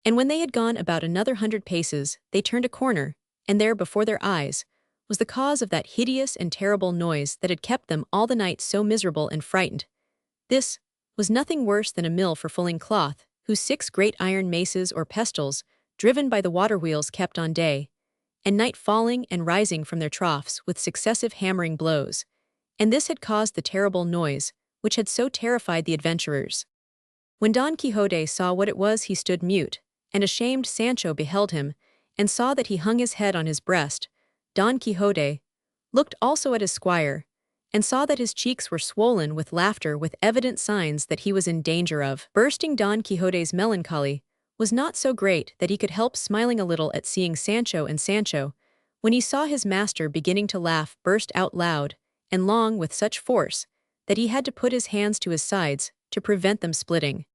And when they had gone about another 100 paces, they turned a corner, and there before their eyes was the cause of that hideous and terrible noise that had kept them all the night so miserable and frightened. This was nothing worse than a mill for fulling cloth, whose 6 great iron maces or pestles, driven by the water wheels, kept on day and night falling and rising from their troughs with successive hammering blows, and this had caused the terrible noise which had so terrified the adventurers. When Don Quixote saw what it was, he stood mute, and ashamed. Sancho beheld him, and saw that he hung his head on his breast. Don Quixote looked also at his squire, and saw that his cheeks were swollen with laughter, with evident signs that he was in danger of bursting. Don Quixote's melancholy was not so great that he could help smiling a little at seeing Sancho, and Sancho, when he saw his master beginning to laugh, burst out loud and long with such force that he had to put his hands to his sides to prevent them splitting.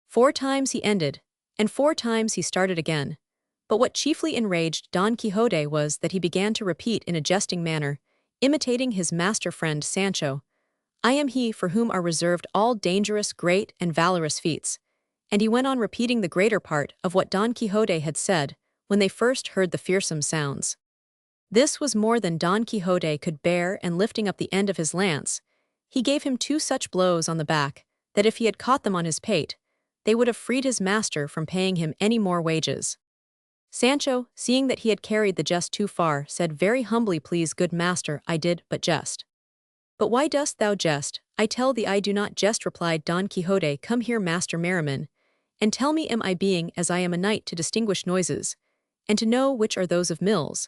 4 times he ended, and 4 times he started again. But what chiefly enraged Don Quixote was that he began to repeat in a jesting manner, imitating his master friend Sancho, "I am he for whom are reserved all dangerous, great, and valorous feats." And he went on repeating the greater part of what Don Quixote had said when they first heard the fearsome sounds. This was more than Don Quixote could bear, and lifting up the end of his lance, he gave him 2 such blows on the back that if he had caught them on his pate, they would have freed his master from paying him any more wages. Sancho, seeing that he had carried the jest too far, said very humbly, "Please, good master, I did but jest." "But why dost thou jest? I tell thee I do not jest," replied Don Quixote. "Come here, Master Merriman, and tell me, am I, being as I am a knight, to distinguish noises, and to know which are those of mills,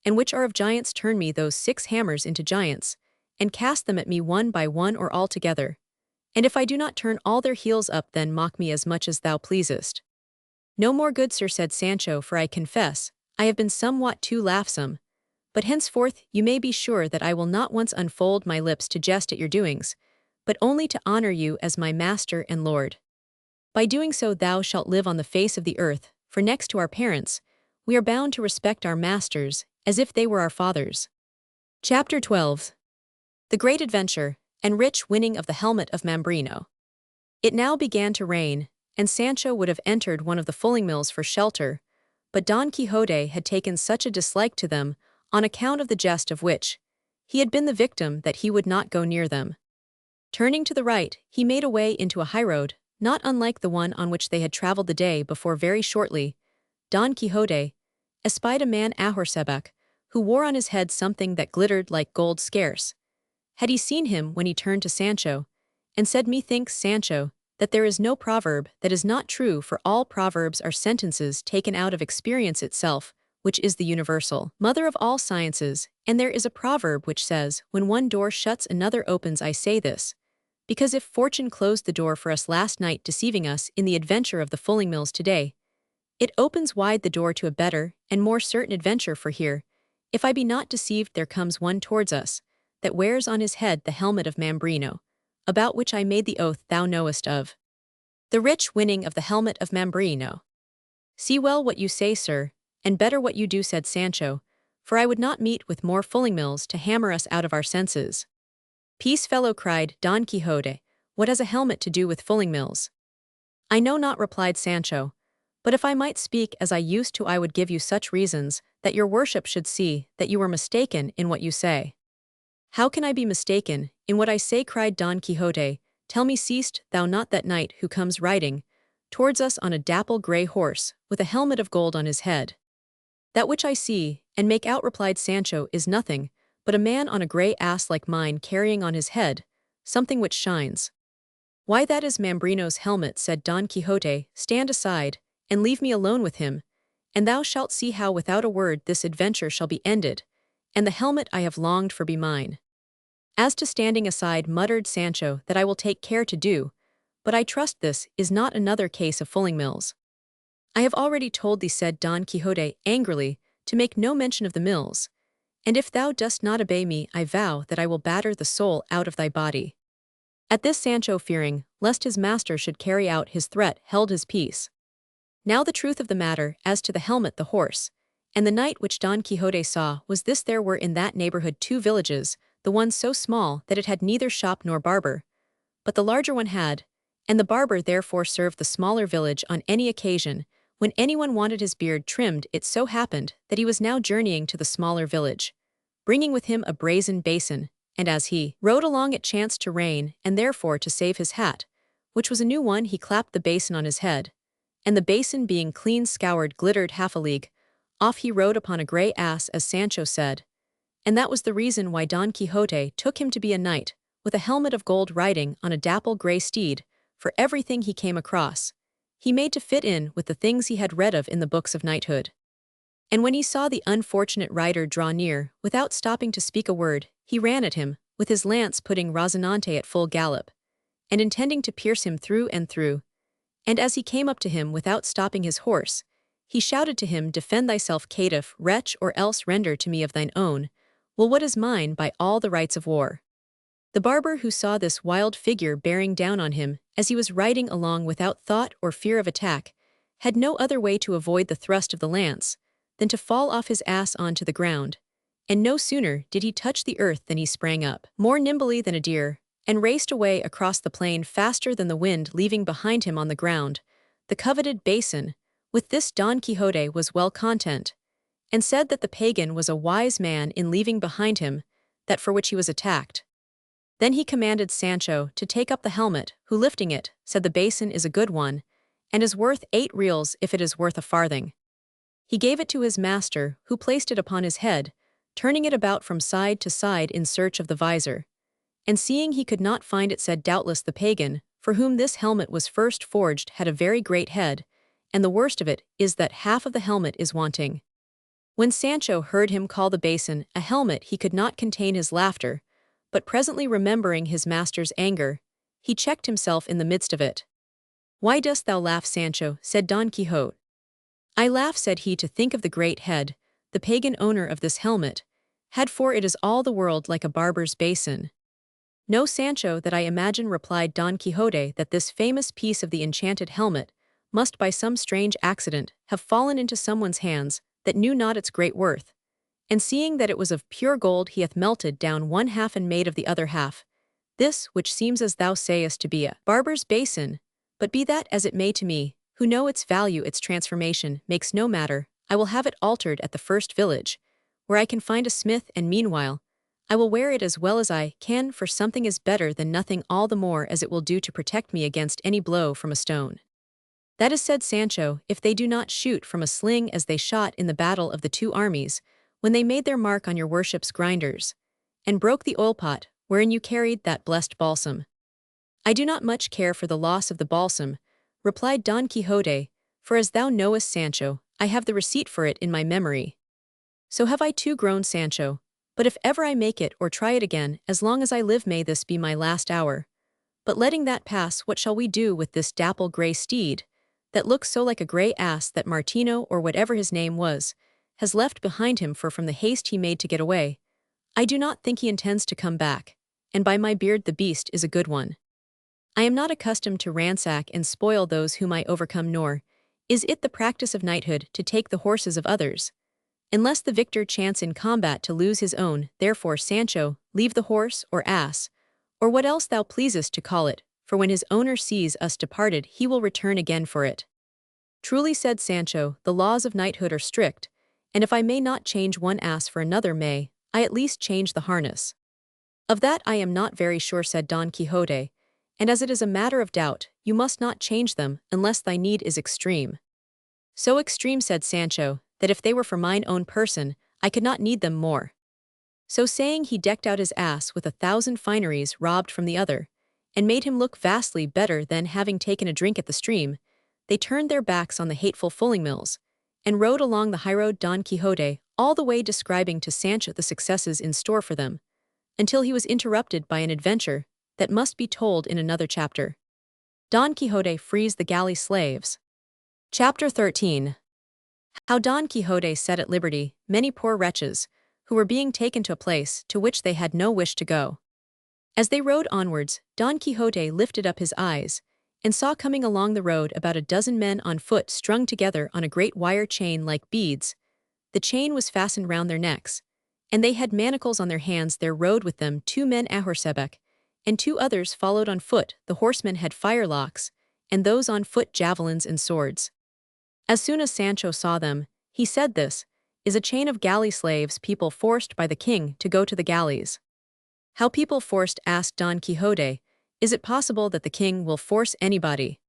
and which are of giants? Turn me those 6 hammers into giants, and cast them at me one by one or all together. And if I do not turn all their heels up, then mock me as much as thou pleasest." "No more, good sir," said Sancho, "for I confess I have been somewhat too laughsome. But henceforth you may be sure that I will not once unfold my lips to jest at your doings, but only to honor you as my master and lord. By doing so thou shalt live on the face of the earth, for next to our parents, we are bound to respect our masters as if they were our fathers." Chapter 12. The Great Adventure and Rich Winning of the Helmet of Mambrino. It now began to rain, and Sancho would have entered one of the fulling mills for shelter, but Don Quixote had taken such a dislike to them on account of the jest of which he had been the victim that he would not go near them. Turning to the right, he made a way into a highroad, not unlike the one on which they had traveled the day before. Very shortly, Don Quixote espied a man ahorseback, who wore on his head something that glittered like gold. Scarce had he seen him when he turned to Sancho, and said, "Methinks, Sancho, that there is no proverb that is not true, for all proverbs are sentences taken out of experience itself, which is the universal mother of all sciences, and there is a proverb which says, when one door shuts another opens. I say this, because if fortune closed the door for us last night, deceiving us in the adventure of the fulling mills today, it opens wide the door to a better and more certain adventure. For here, if I be not deceived, there comes one towards us, that wears on his head the helmet of Mambrino, about which I made the oath thou knowest of. The rich winning of the helmet of Mambrino. See well what you say, sir, and better what you do, said Sancho, for I would not meet with more fulling mills to hammer us out of our senses. Peace, fellow, cried Don Quixote, what has a helmet to do with fulling mills? I know not, replied Sancho, but if I might speak as I used to, I would give you such reasons that your worship should see that you were mistaken in what you say. How can I be mistaken in what I say, cried Don Quixote, tell me, seest thou not that knight who comes riding towards us on a dapple grey horse, with a helmet of gold on his head? That which I see and make out, replied Sancho, is nothing but a man on a grey ass like mine, carrying on his head something which shines. Why, that is Mambrino's helmet, said Don Quixote. Stand aside, and leave me alone with him, and thou shalt see how without a word this adventure shall be ended, and the helmet I have longed for be mine. As to standing aside, muttered Sancho, that I will take care to do, but I trust this is not another case of fulling mills. I have already told thee, said Don Quixote angrily, to make no mention of the mills, and if thou dost not obey me, I vow that I will batter the soul out of thy body. At this, Sancho, fearing lest his master should carry out his threat, held his peace. Now the truth of the matter as to the helmet, the horse, and the knight which Don Quixote saw was this: there were in that neighborhood two villages, the one so small that it had neither shop nor barber, but the larger one had, and the barber therefore served the smaller village on any occasion. When anyone wanted his beard trimmed, it so happened that he was now journeying to the smaller village, bringing with him a brazen basin, and as he rode along it chanced to rain, and therefore to save his hat, which was a new one, he clapped the basin on his head, and the basin being clean scoured glittered half a league. Off he rode upon a grey ass, as Sancho said, and that was the reason why Don Quixote took him to be a knight, with a helmet of gold, riding on a dapple grey steed, for everything he came across he made to fit in with the things he had read of in the books of knighthood. And when he saw the unfortunate rider draw near, without stopping to speak a word, he ran at him, with his lance, putting Rozinante at full gallop, and intending to pierce him through and through. And as he came up to him without stopping his horse, he shouted to him, "Defend thyself, caitiff, wretch, or else render to me of thine own, well, what is mine by all the rights of war." The barber, who saw this wild figure bearing down on him as he was riding along without thought or fear of attack, had no other way to avoid the thrust of the lance than to fall off his ass on to the ground, and no sooner did he touch the earth than he sprang up, more nimbly than a deer, and raced away across the plain faster than the wind, leaving behind him on the ground the coveted basin. With this Don Quixote was well content, and said that the pagan was a wise man in leaving behind him that for which he was attacked. Then he commanded Sancho to take up the helmet, who, lifting it, said, "The basin is a good one, and is worth 8 reals if it is worth a farthing." He gave it to his master, who placed it upon his head, turning it about from side to side in search of the visor, and seeing he could not find it, said, "Doubtless the pagan, for whom this helmet was first forged, had a very great head, and the worst of it is that half of the helmet is wanting." When Sancho heard him call the basin a helmet, he could not contain his laughter, but presently remembering his master's anger, he checked himself in the midst of it. "Why dost thou laugh, Sancho?" said Don Quixote. "I laugh," said he, "to think of the great head the pagan owner of this helmet had, for it is all the world like a barber's basin." "Know, Sancho, that I imagine," replied Don Quixote, "that this famous piece of the enchanted helmet must by some strange accident have fallen into someone's hands that knew not its great worth, and seeing that it was of pure gold, he hath melted down one half and made of the other half this, which seems as thou sayest to be a barber's basin. But be that as it may, to me, who know its value, its transformation makes no matter. I will have it altered at the first village where I can find a smith, and meanwhile I will wear it as well as I can, for something is better than nothing, all the more as it will do to protect me against any blow from a stone. That is, said Sancho, if they do not shoot from a sling as they shot in the battle of the two armies, when they made their mark on your worship's grinders, and broke the oil pot, wherein you carried that blessed balsam. I do not much care for the loss of the balsam, replied Don Quixote, for as thou knowest, Sancho, I have the receipt for it in my memory. So have I too, groaned Sancho, but if ever I make it or try it again, as long as I live may this be my last hour. But letting that pass, what shall we do with this dapple grey steed, that looks so like a grey ass that Martino, or whatever his name was, has left behind him, for from the haste he made to get away, I do not think he intends to come back, and by my beard the beast is a good one. I am not accustomed to ransack and spoil those whom I overcome, nor is it the practice of knighthood to take the horses of others, unless the victor chance in combat to lose his own. Therefore, Sancho, leave the horse or ass, or what else thou pleasest to call it, for when his owner sees us departed he will return again for it. Truly, said Sancho, the laws of knighthood are strict, and if I may not change one ass for another, may I at least change the harness. Of that I am not very sure, said Don Quixote, and as it is a matter of doubt, you must not change them unless thy need is extreme. So extreme, said Sancho, that if they were for mine own person, I could not need them more. So saying, he decked out his ass with 1,000 fineries robbed from the other, and made him look vastly better than, having taken a drink at the stream, they turned their backs on the hateful fulling mills, and rode along the highroad, Don Quixote all the way describing to Sancho the successes in store for them, until he was interrupted by an adventure that must be told in another chapter. Don Quixote frees the galley slaves. Chapter 13. How Don Quixote set at liberty many poor wretches, who were being taken to a place to which they had no wish to go. As they rode onwards, Don Quixote lifted up his eyes, and saw coming along the road about a dozen men on foot, strung together on a great wire chain like beads. The chain was fastened round their necks, and they had manacles on their hands. There rode with them 2 men ahorsebec, and 2 others followed on foot. The horsemen had firelocks, and those on foot javelins and swords. As soon as Sancho saw them, he said, this is a chain of galley slaves, people forced by the king to go to the galleys. How people forced? Asked Don Quixote. Is it possible that the king will force anybody?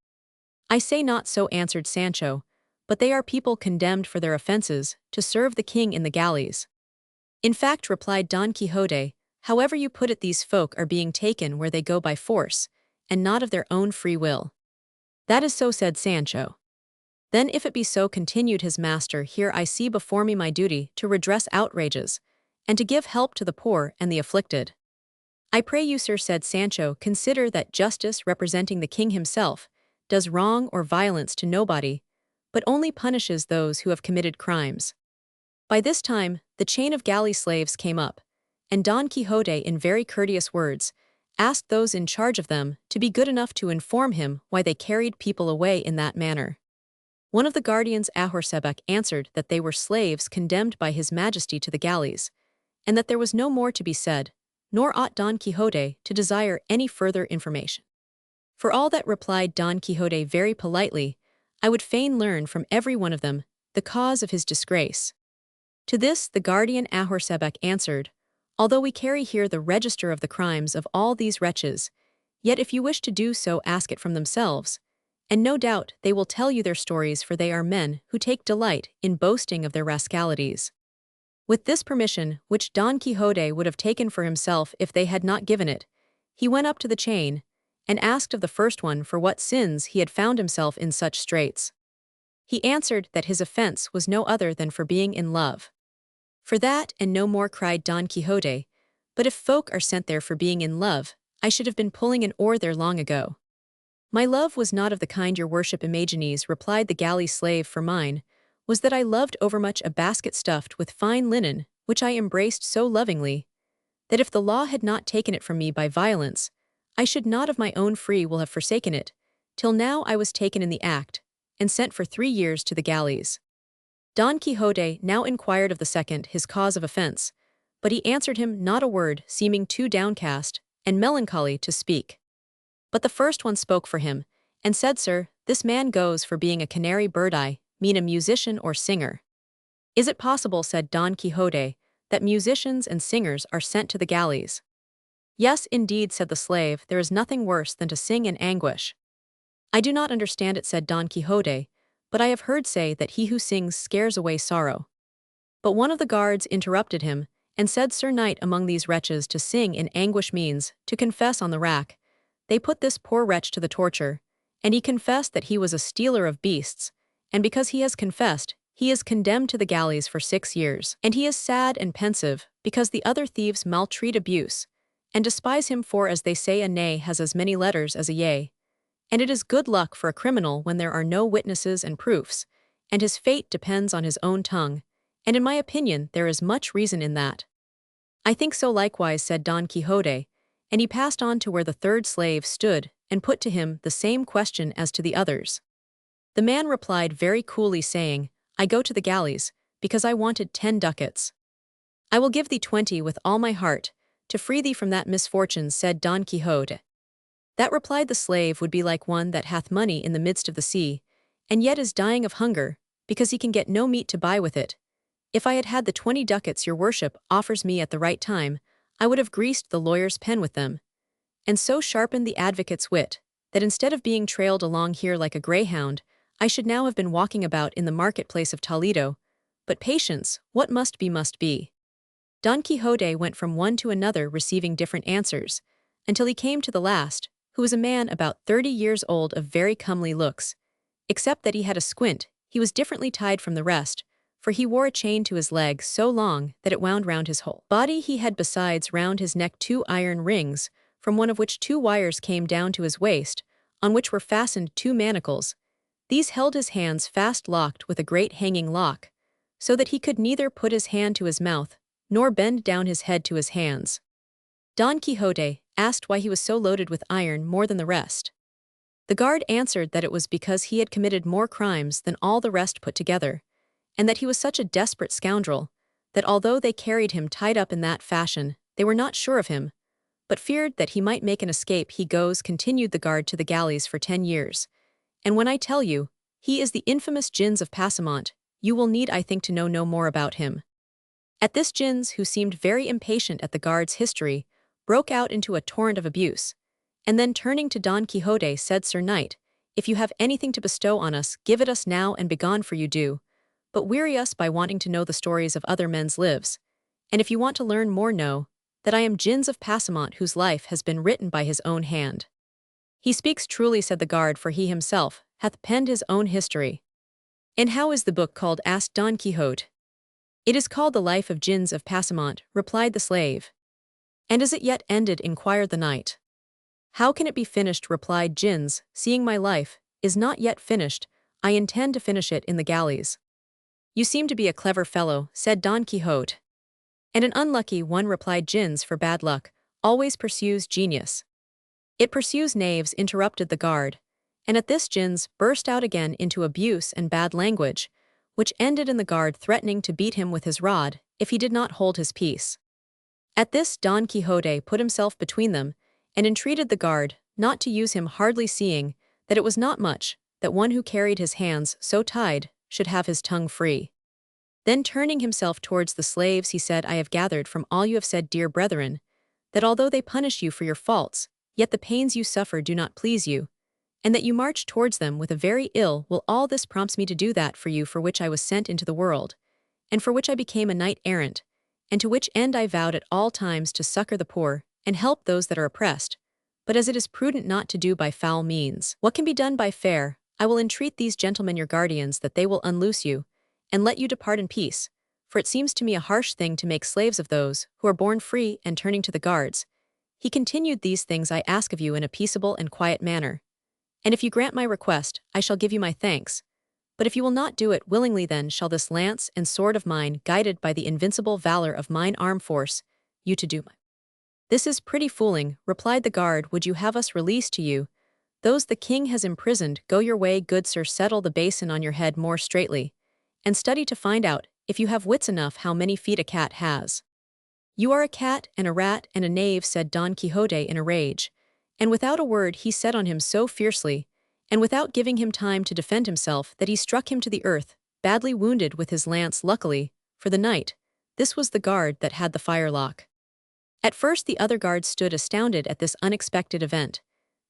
I say not so, answered Sancho, but they are people condemned for their offenses to serve the king in the galleys. In fact, replied Don Quixote, however you put it, these folk are being taken where they go by force, and not of their own free will. That is so, said Sancho. Then if it be so, continued his master, here I see before me my duty to redress outrages, and to give help to the poor and the afflicted. I pray you, sir, said Sancho, consider that justice, representing the king himself, does wrong or violence to nobody, but only punishes those who have committed crimes. By this time, the chain of galley slaves came up, and Don Quixote, in very courteous words, asked those in charge of them to be good enough to inform him why they carried people away in that manner. One of the guardians ahorsebec answered that they were slaves condemned by his majesty to the galleys, and that there was no more to be said, nor ought Don Quixote to desire any further information. For all that, replied Don Quixote very politely, I would fain learn from every one of them the cause of his disgrace. To this the guardian ahorsebec answered, although we carry here the register of the crimes of all these wretches, yet if you wish to do so, ask it from themselves, and no doubt they will tell you their stories, for they are men who take delight in boasting of their rascalities. With this permission, which Don Quixote would have taken for himself if they had not given it, he went up to the chain, and asked of the first one for what sins he had found himself in such straits. He answered that his offense was no other than for being in love. For that and no more, cried Don Quixote, but if folk are sent there for being in love, I should have been pulling an oar there long ago. My love was not of the kind your worship imagines, replied the galley slave, for mine was that I loved overmuch a basket stuffed with fine linen, which I embraced so lovingly, that if the law had not taken it from me by violence, I should not of my own free will have forsaken it, till now I was taken in the act, and sent for 3 years to the galleys. Don Quixote now inquired of the second his cause of offense, but he answered him not a word, seeming too downcast and melancholy to speak. But the first one spoke for him, and said, Sir, this man goes for being a canary bird, I mean a musician or singer. Is it possible, said Don Quixote, that musicians and singers are sent to the galleys. Yes, indeed, said the slave, there is nothing worse than to sing in anguish. I do not understand it, said Don Quixote, but I have heard say that he who sings scares away sorrow. But one of the guards interrupted him, and said, Sir Knight, among these wretches to sing in anguish means to confess on the rack. They put this poor wretch to the torture, and he confessed that he was a stealer of beasts, and because he has confessed, he is condemned to the galleys for 6 years. And he is sad and pensive, because the other thieves maltreat abuse, and despise him, for as they say, a nay has as many letters as a yea. And it is good luck for a criminal when there are no witnesses and proofs, and his fate depends on his own tongue, and in my opinion there is much reason in that. I think so likewise, said Don Quixote, and he passed on to where the third slave stood, and put to him the same question as to the others. The man replied very coolly, saying, I go to the galleys, because I wanted 10 ducats. I will give thee 20 with all my heart, to free thee from that misfortune, said Don Quixote. That, replied the slave, would be like one that hath money in the midst of the sea, and yet is dying of hunger, because he can get no meat to buy with it. If I had had the 20 ducats your worship offers me at the right time, I would have greased the lawyer's pen with them, and so sharpened the advocate's wit, that instead of being trailed along here like a greyhound, I should now have been walking about in the marketplace of Toledo. But patience, what must be must be. Don Quixote went from one to another receiving different answers, until he came to the last, who was a man about 30 years old of very comely looks. Except that he had a squint, he was differently tied from the rest, for he wore a chain to his leg so long that it wound round his whole body. He had besides round his neck 2 iron rings, from one of which 2 wires came down to his waist, on which were fastened 2 manacles. These held his hands fast locked with a great hanging lock, so that he could neither put his hand to his mouth, nor bend down his head to his hands. Don Quixote asked why he was so loaded with iron more than the rest. The guard answered that it was because he had committed more crimes than all the rest put together, and that he was such a desperate scoundrel, that although they carried him tied up in that fashion, they were not sure of him, but feared that he might make an escape. He goes, continued the guard, to the galleys for 10 years. And when I tell you, he is the infamous Gins of Passamont, you will need, I think, to know no more about him. At this, Gins, who seemed very impatient at the guard's history, broke out into a torrent of abuse, and then turning to Don Quixote said, Sir Knight, if you have anything to bestow on us, give it us now, and begone, for you do but weary us by wanting to know the stories of other men's lives. And if you want to learn more, know that I am Gins of Passamont, whose life has been written by his own hand. He speaks truly, said the guard, for he himself hath penned his own history. And how is the book called? Asked Don Quixote. It is called The Life of Gins of Passamont, replied the slave. And is it yet ended? Inquired the knight. How can it be finished? Replied Gins, seeing my life is not yet finished, I intend to finish it in the galleys. You seem to be a clever fellow, said Don Quixote. And an unlucky one, replied Gins, for bad luck always pursues genius. It pursues knaves, interrupted the guard, and at this Gins burst out again into abuse and bad language, which ended in the guard threatening to beat him with his rod if he did not hold his peace. At this Don Quixote put himself between them, and entreated the guard not to use him, hardly seeing that it was not much that one who carried his hands so tied should have his tongue free. Then turning himself towards the slaves, he said, I have gathered from all you have said, dear brethren, that although they punish you for your faults, yet the pains you suffer do not please you, and that you march towards them with a very ill will. All this prompts me to do that for you for which I was sent into the world, and for which I became a knight errant, and to which end I vowed at all times to succor the poor, and help those that are oppressed. But as it is prudent not to do by foul means what can be done by fair, I will entreat these gentlemen your guardians that they will unloose you, and let you depart in peace, for it seems to me a harsh thing to make slaves of those who are born free. And turning to the guards, he continued, these things I ask of you in a peaceable and quiet manner, and if you grant my request, I shall give you my thanks. But if you will not do it willingly, then shall this lance and sword of mine, guided by the invincible valor of mine arm, force you to do my. This is pretty fooling, replied the guard. Would you have us release to you those the king has imprisoned? Go your way, good sir, settle the basin on your head more straightly, and study to find out, if you have wits enough, how many feet a cat has. You are a cat, and a rat, and a knave, said Don Quixote in a rage, and without a word he set on him so fiercely, and without giving him time to defend himself, that he struck him to the earth, badly wounded with his lance. Luckily for the knight, This was the guard that had the firelock. At first the other guards stood astounded at this unexpected event.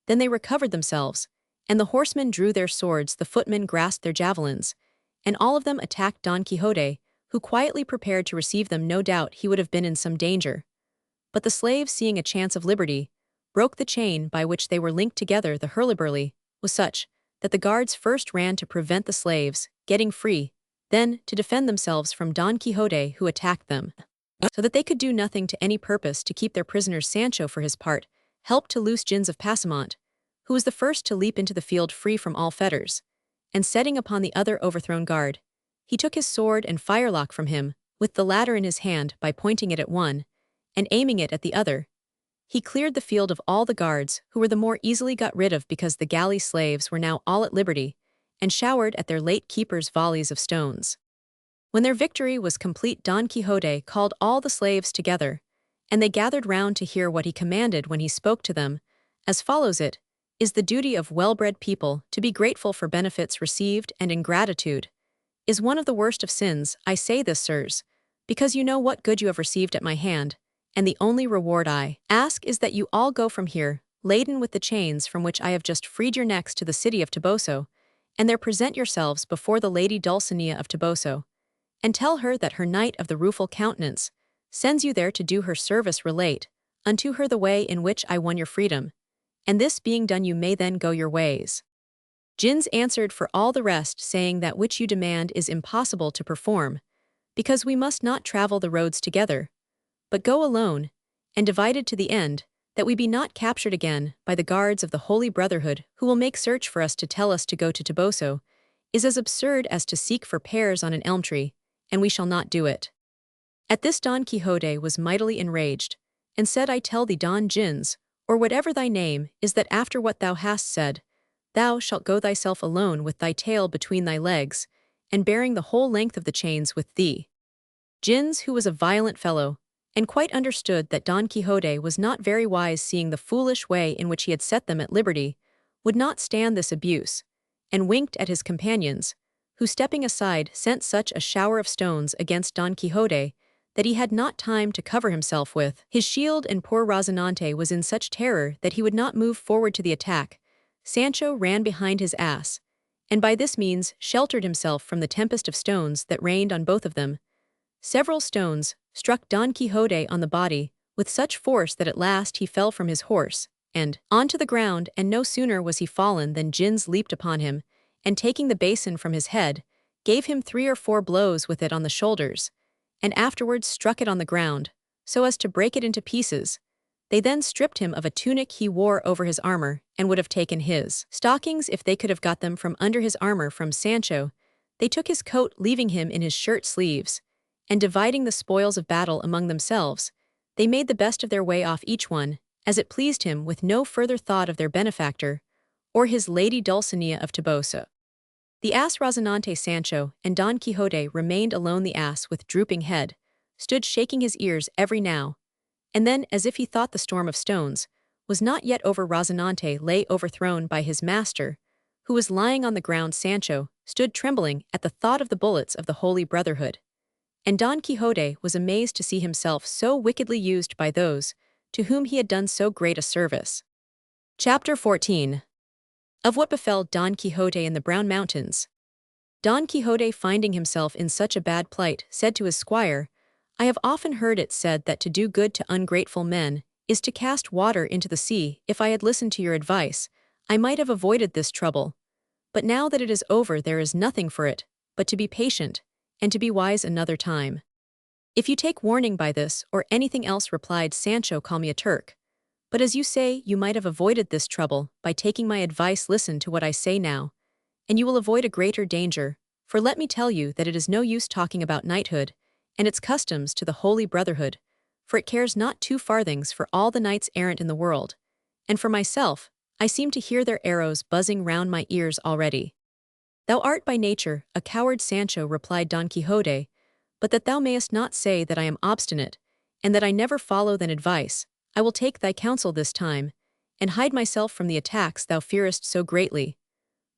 Then they recovered themselves, and the horsemen drew their swords, the footmen grasped their javelins, and all of them attacked Don Quixote, who quietly prepared to receive them. No doubt he would have been in some danger. But the slaves, seeing a chance of liberty, broke the chain by which they were linked together. The hurlyburly was such that the guards first ran to prevent the slaves getting free, then to defend themselves from Don Quixote, who attacked them, so that they could do nothing to any purpose to keep their prisoners. Sancho, for his part, helped to loose Gins of Pasamont, who was the first to leap into the field free from all fetters, and setting upon the other overthrown guard, he took his sword and firelock from him, with the latter in his hand, by pointing it at one, and aiming it at the other. He cleared the field of all the guards, who were the more easily got rid of because the galley slaves were now all at liberty, and showered at their late keepers volleys of stones. When their victory was complete, Don Quixote called all the slaves together, and they gathered round to hear what he commanded when he spoke to them, as follows: It is the duty of well-bred people to be grateful for benefits received, and ingratitude is one of the worst of sins. I say this, sirs, because you know what good you have received at my hand, and the only reward I ask is that you all go from here, laden with the chains from which I have just freed your necks, to the city of Toboso, and there present yourselves before the lady Dulcinea of Toboso, and tell her that her knight of the rueful countenance sends you there to do her service. Relate unto her the way in which I won your freedom, and this being done you may then go your ways. Gins answered for all the rest, saying that which you demand is impossible to perform, because we must not travel the roads together, but go alone, and divided to the end, that we be not captured again by the guards of the Holy Brotherhood, who will make search for us to tell us to go to Toboso, is as absurd as to seek for pears on an elm tree, and we shall not do it. At this Don Quixote was mightily enraged, and said, I tell thee, Don Gins, or whatever thy name is, that after what thou hast said, thou shalt go thyself alone with thy tail between thy legs, and bearing the whole length of the chains with thee. Gins, who was a violent fellow, and quite understood that Don Quixote was not very wise, seeing the foolish way in which he had set them at liberty, would not stand this abuse, and winked at his companions, who stepping aside sent such a shower of stones against Don Quixote that he had not time to cover himself with his shield, and poor Rozinante was in such terror that he would not move forward to the attack. Sancho ran behind his ass, and by this means sheltered himself from the tempest of stones that rained on both of them. Several stones struck Don Quixote on the body with such force that at last he fell from his horse, and onto the ground, and no sooner was he fallen than Gins leaped upon him, and taking the basin from his head, gave him 3 or 4 blows with it on the shoulders, and afterwards struck it on the ground, so as to break it into pieces. They then stripped him of a tunic he wore over his armor, and would have taken his stockings if they could have got them from under his armor. From Sancho they took his coat, leaving him in his shirt sleeves, and dividing the spoils of battle among themselves, they made the best of their way off, each one as it pleased him, with no further thought of their benefactor, or his lady Dulcinea of Toboso. The ass Rozinante, Sancho, and Don Quixote remained alone. The ass, with drooping head, stood shaking his ears every now and then, as if he thought the storm of stones was not yet over. Rozinante lay overthrown by his master, who was lying on the ground. Sancho stood trembling at the thought of the bullets of the Holy Brotherhood, and Don Quixote was amazed to see himself so wickedly used by those to whom he had done so great a service. Chapter 14. Of what befell Don Quixote in the Brown Mountains. Don Quixote, finding himself in such a bad plight, said to his squire, I have often heard it said that to do good to ungrateful men is to cast water into the sea. If I had listened to your advice, I might have avoided this trouble. But now that it is over, there is nothing for it but to be patient, and to be wise another time. If you take warning by this or anything else, replied Sancho, call me a Turk. But as you say, you might have avoided this trouble by taking my advice. Listen to what I say now, and you will avoid a greater danger, for let me tell you that it is no use talking about knighthood and its customs to the Holy Brotherhood, for it cares not 2 farthings for all the knights errant in the world, and for myself, I seem to hear their arrows buzzing round my ears already. Thou art by nature a coward, Sancho, replied Don Quixote, but that thou mayest not say that I am obstinate, and that I never follow thine advice, I will take thy counsel this time, and hide myself from the attacks thou fearest so greatly.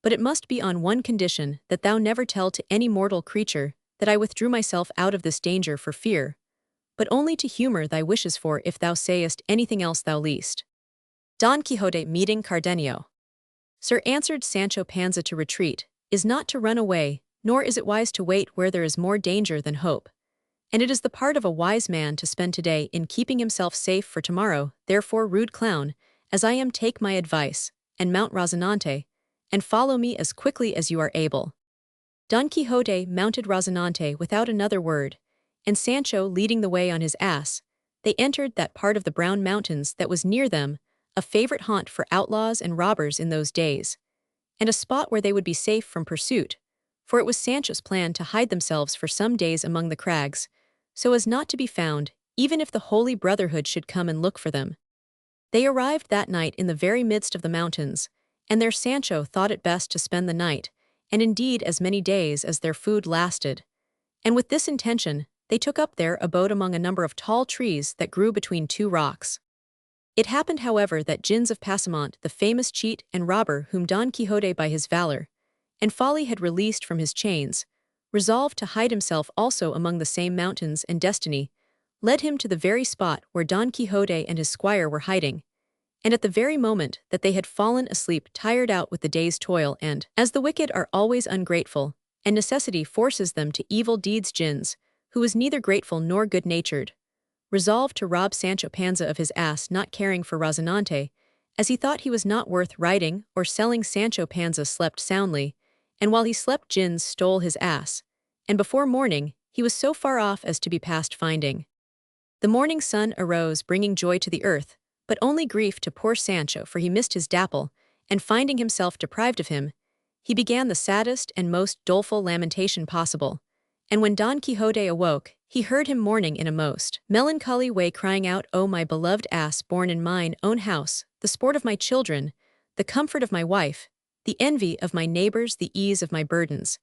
But it must be on one condition, that thou never tell to any mortal creature that I withdrew myself out of this danger for fear but only to humor thy wishes for if thou sayest anything else thou least. Don Quixote meeting Cardenio. Sir, answered Sancho Panza to retreat, is not to run away, nor is it wise to wait where there is more danger than hope. And it is the part of a wise man to spend today in keeping himself safe for tomorrow, therefore, rude clown, as I am, take my advice, and mount Rozinante, and follow me as quickly as you are able. Don Quixote mounted Rozinante without another word, and Sancho leading the way on his ass, they entered that part of the Brown Mountains that was near them, a favorite haunt for outlaws and robbers in those days, and a spot where they would be safe from pursuit, for it was Sancho's plan to hide themselves for some days among the crags, so as not to be found, even if the Holy Brotherhood should come and look for them. They arrived that night in the very midst of the mountains, and there Sancho thought it best to spend the night, and indeed as many days as their food lasted. And with this intention, they took up their abode among a number of tall trees that grew between two rocks. It happened, however, that Gins of Pasamont, the famous cheat and robber whom Don Quixote by his valor and folly had released from his chains, resolved to hide himself also among the same mountains, and destiny led him to the very spot where Don Quixote and his squire were hiding, and at the very moment that they had fallen asleep tired out with the day's toil, and, as the wicked are always ungrateful, and necessity forces them to evil deeds, Gins, who was neither grateful nor good-natured, resolved to rob Sancho Panza of his ass, not caring for Rozinante, as he thought he was not worth riding or selling. Sancho Panza slept soundly, and while he slept Gins stole his ass, and before morning he was so far off as to be past finding. The morning sun arose, bringing joy to the earth, but only grief to poor Sancho, for he missed his Dapple, and finding himself deprived of him, he began the saddest and most doleful lamentation possible. And when Don Quixote awoke, he heard him mourning in a most melancholy way, crying out, "O my beloved ass, born in mine own house, the sport of my children, the comfort of my wife, the envy of my neighbors, the ease of my burdens,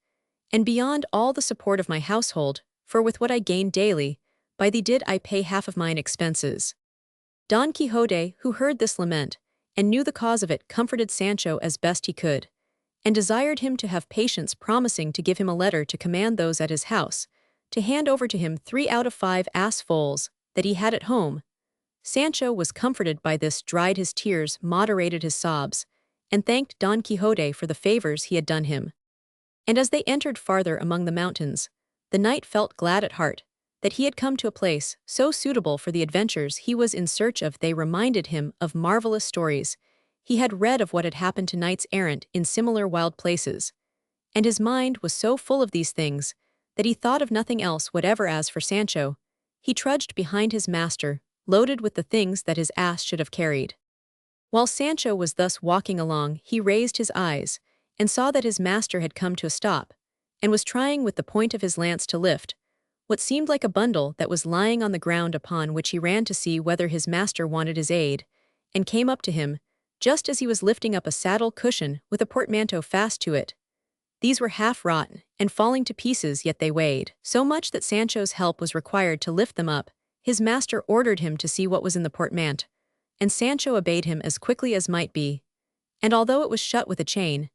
and beyond all the support of my household, for with what I gain daily, by thee did I pay half of mine expenses." Don Quixote, who heard this lament, and knew the cause of it, comforted Sancho as best he could, and desired him to have patience, promising to give him a letter to command those at his house to hand over to him 3 out of 5 ass foals that he had at home. Sancho was comforted by this, dried his tears, moderated his sobs, and thanked Don Quixote for the favors he had done him. And as they entered farther among the mountains, the knight felt glad at heart that he had come to a place so suitable for the adventures he was in search of. They reminded him of marvelous stories he had read of what had happened to knights errant in similar wild places, and his mind was so full of these things that he thought of nothing else whatever. As for Sancho, he trudged behind his master, loaded with the things that his ass should have carried. While Sancho was thus walking along, he raised his eyes, and saw that his master had come to a stop, and was trying with the point of his lance to lift what seemed like a bundle that was lying on the ground, upon which he ran to see whether his master wanted his aid, and came up to him, just as he was lifting up a saddle cushion with a portmanteau fast to it. These were half rotten, and falling to pieces, yet they weighed so much that Sancho's help was required to lift them up. His master ordered him to see what was in the portmanteau, and Sancho obeyed him as quickly as might be, and although it was shut with a chain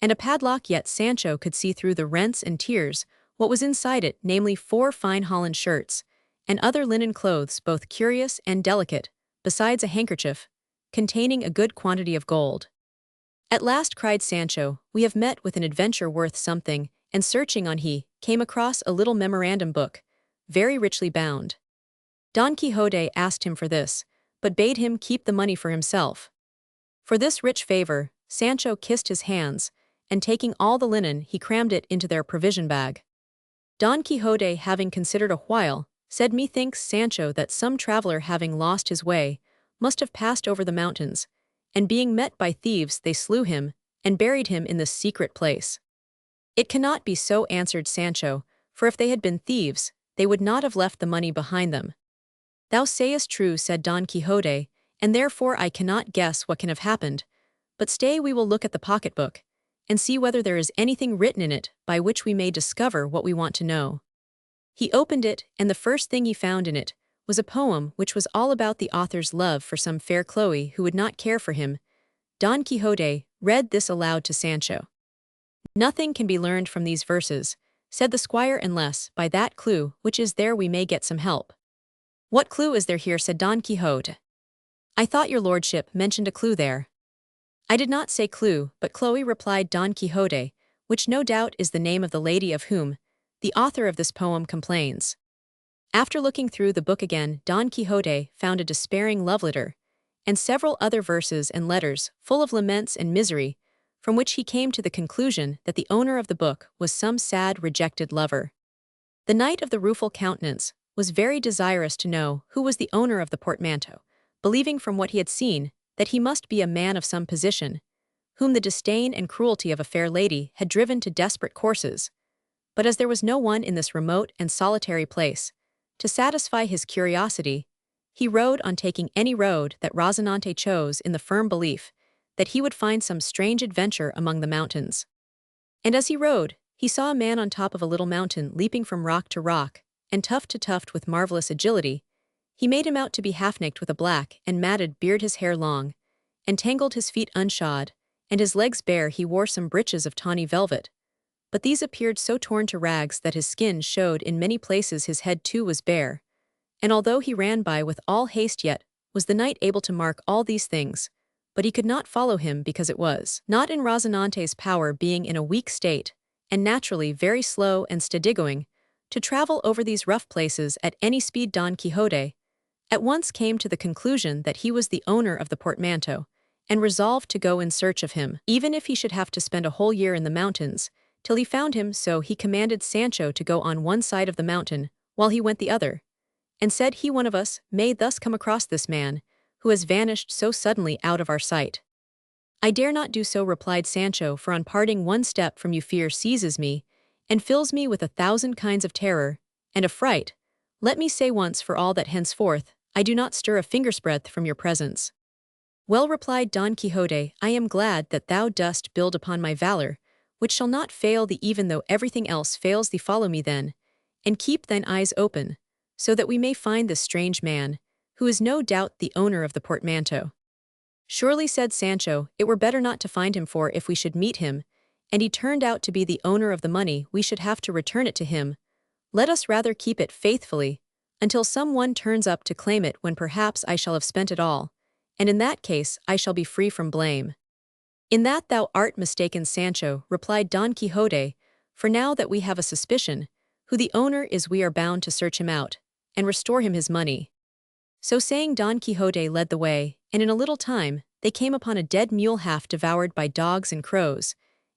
and a padlock, yet Sancho could see through the rents and tears what was inside it, namely 4 fine holland shirts, and other linen clothes both curious and delicate, besides a handkerchief, containing a good quantity of gold. At last, cried Sancho, we have met with an adventure worth something, and searching on he came across a little memorandum book, very richly bound. Don Quixote asked him for this, but bade him keep the money for himself. For this rich favor, Sancho kissed his hands, and taking all the linen, he crammed it into their provision bag. Don Quixote, having considered a while, said, methinks, Sancho, that some traveler having lost his way must have passed over the mountains, and being met by thieves they slew him, and buried him in this secret place. It cannot be so, answered Sancho, for if they had been thieves, they would not have left the money behind them. Thou sayest true, said Don Quixote, and therefore I cannot guess what can have happened, but stay, we will look at the pocketbook, and see whether there is anything written in it by which we may discover what we want to know. He opened it, and the first thing he found in it was a poem which was all about the author's love for some fair Chloe who would not care for him. Don Quixote read this aloud to Sancho. Nothing can be learned from these verses, said the squire, unless by that clue which is there we may get some help. "What clue is there here?" said Don Quixote. "I thought your lordship mentioned a clue there." "I did not say clue, but Chloe," replied Don Quixote, which no doubt is the name of the lady of whom the author of this poem complains. After looking through the book again, Don Quixote found a despairing love letter, and several other verses and letters full of laments and misery, from which he came to the conclusion that the owner of the book was some sad rejected lover. The Knight of the Rueful Countenance was very desirous to know who was the owner of the portmanteau, believing from what he had seen that he must be a man of some position, whom the disdain and cruelty of a fair lady had driven to desperate courses. But as there was no one in this remote and solitary place to satisfy his curiosity, he rode on taking any road that Rozinante chose in the firm belief that he would find some strange adventure among the mountains. And as he rode, he saw a man on top of a little mountain leaping from rock to rock, and tuft to tuft with marvelous agility. He made him out to be half-naked with a black and matted beard, his hair long, and tangled, his feet unshod, and his legs bare. He wore some breeches of tawny velvet, but these appeared so torn to rags that his skin showed in many places. His head too was bare. And although he ran by with all haste, yet was the knight able to mark all these things, but he could not follow him because it was not in Rozinante's power, being in a weak state, and naturally very slow and steady-going, to travel over these rough places at any speed. Don Quixote at once came to the conclusion that he was the owner of the portmanteau, and resolved to go in search of him, even if he should have to spend a whole year in the mountains, till he found him. So he commanded Sancho to go on one side of the mountain, while he went the other, and said he, "One of us may thus come across this man, who has vanished so suddenly out of our sight." "I dare not do so," replied Sancho, "for on parting one step from you fear seizes me, and fills me with 1,000 kinds of terror and affright. Let me say once for all that henceforth I do not stir a finger's breadth from your presence." "Well," replied Don Quixote, "I am glad that thou dost build upon my valor, which shall not fail thee even though everything else fails thee. Follow me then, and keep thine eyes open, so that we may find this strange man, who is no doubt the owner of the portmanteau." "Surely," said Sancho, "it were better not to find him, for if we should meet him, and he turned out to be the owner of the money, we should have to return it to him. Let us rather keep it faithfully, until some one turns up to claim it, when perhaps I shall have spent it all, and in that case I shall be free from blame." "In that thou art mistaken, Sancho," replied Don Quixote, "for now that we have a suspicion who the owner is, we are bound to search him out, and restore him his money." So saying, Don Quixote led the way, and in a little time they came upon a dead mule half devoured by dogs and crows,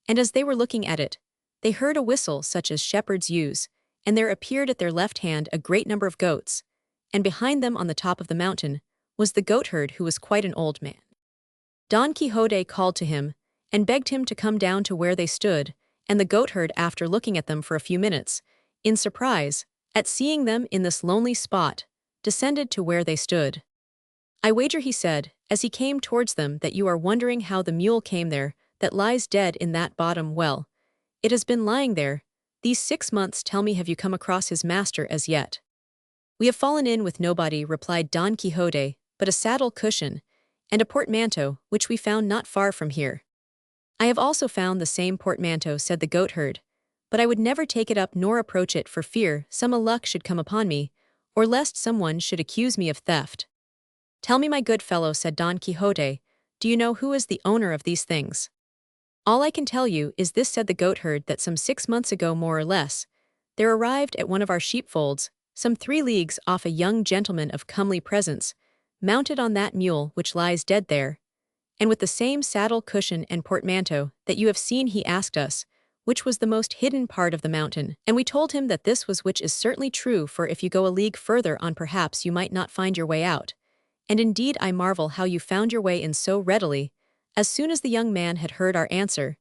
and as they were looking at it, they heard a whistle such as shepherds use, and there appeared at their left hand a great number of goats, and behind them on the top of the mountain was the goatherd, who was quite an old man. Don Quixote called to him, and begged him to come down to where they stood, and the goatherd, after looking at them for a few minutes, in surprise at seeing them in this lonely spot, descended to where they stood. "I wager," he said, as he came towards them, "that you are wondering how the mule came there, that lies dead in that bottom. Well, it has been lying there these 6 months. Tell me, have you come across his master as yet?" "We have fallen in with nobody," replied Don Quixote, "but a saddle cushion, and a portmanteau, which we found not far from here." "I have also found the same portmanteau," said the goatherd, "but I would never take it up nor approach it, for fear some ill luck should come upon me, or lest someone should accuse me of theft." "Tell me, my good fellow," said Don Quixote, "do you know who is the owner of these things?" "All I can tell you is this," said the goatherd, "that some 6 months ago, more or less, there arrived at one of our sheepfolds, some 3 leagues off, a young gentleman of comely presence, mounted on that mule which lies dead there, and with the same saddle cushion and portmanteau that you have seen. He asked us which was the most hidden part of the mountain, and we told him that this was, which is certainly true, for if you go a league further on perhaps you might not find your way out. And indeed I marvel how you found your way in so readily." As soon as the young man had heard our answer,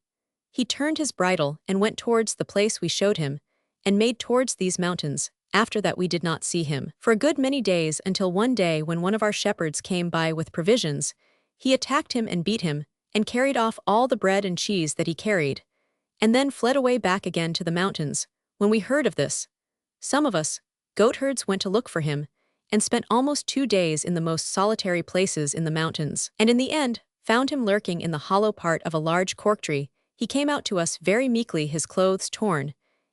he turned his bridle and went towards the place we showed him, and made towards these mountains. After that we did not see him for a good many days, until one day when one of our shepherds came by with provisions, he attacked him and beat him, and carried off all the bread and cheese that he carried, and then fled away back again to the mountains. When we heard of this, some of us goatherds went to look for him, and spent almost 2 days in the most solitary places in the mountains, and in the end found him lurking in the hollow part of a large cork tree. He came out to us very meekly, his clothes torn,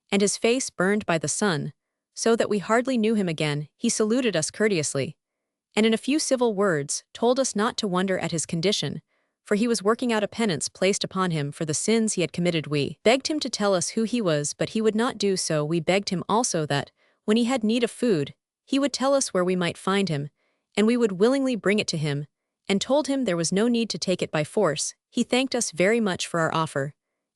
and his face burned by the sun, so that we hardly knew him again, he saluted us courteously, and in a few civil words told us not to wonder at his condition, for he was working out a penance placed upon him for the sins he had committed. We begged him to tell us who he was, but he would not do so. We begged him also that, when he had need of food, he would tell us where we might find him, and we would willingly bring it to him, and told him there was no need to take it by force. He thanked us very much for our offer,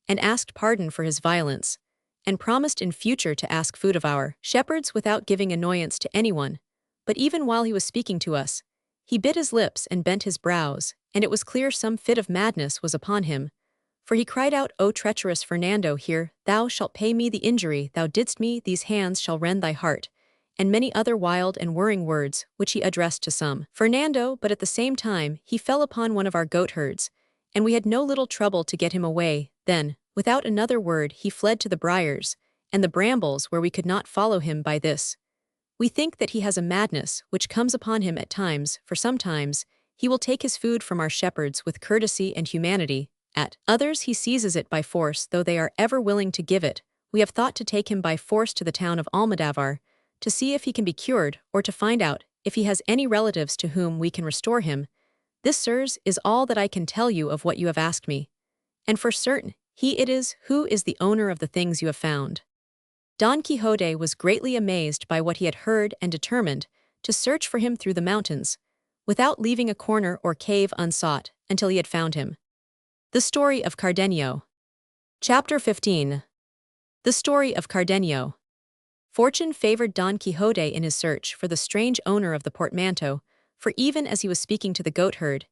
and asked pardon for his violence, and promised in future to ask food of our shepherds without giving annoyance to anyone. But even while he was speaking to us, he bit his lips and bent his brows, and it was clear some fit of madness was upon him. For he cried out, "O treacherous Fernando, here, thou shalt pay me the injury thou didst me, these hands shall rend thy heart," and many other wild and whirring words, which he addressed to some Fernando, but at the same time he fell upon one of our goatherds, and we had no little trouble to get him away. Then, without another word, he fled to the briars and the brambles where we could not follow him. By this we think that he has a madness which comes upon him at times, for sometimes he will take his food from our shepherds with courtesy and humanity, at others he seizes it by force, though they are ever willing to give it. We have thought to take him by force to the town of Almodovar, to see if he can be cured, or to find out if he has any relatives to whom we can restore him. This, sirs, is all that I can tell you of what you have asked me. And for certain, he it is who is the owner of the things you have found. Don Quixote was greatly amazed by what he had heard and determined to search for him through the mountains, without leaving a corner or cave unsought, until he had found him. The Story of Cardenio. Chapter 15. The Story of Cardenio. Fortune favored Don Quixote in his search for the strange owner of the portmanteau, for even as he was speaking to the goatherd,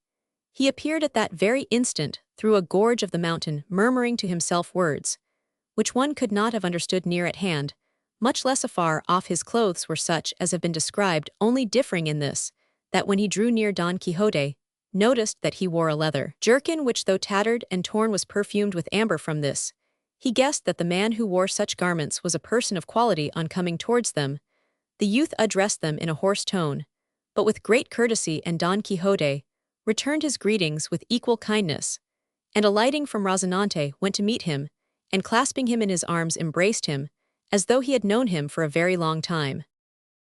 he appeared at that very instant through a gorge of the mountain, murmuring to himself words which one could not have understood near at hand, much less afar off. His clothes were such as have been described, only differing in this, that when he drew near Don Quixote, noticed that he wore a leather jerkin which, though tattered and torn, was perfumed with amber. From this, he guessed that the man who wore such garments was a person of quality. On coming towards them, the youth addressed them in a hoarse tone, but with great courtesy, and Don Quixote returned his greetings with equal kindness, and alighting from Rozinante went to meet him, and clasping him in his arms embraced him, as though he had known him for a very long time.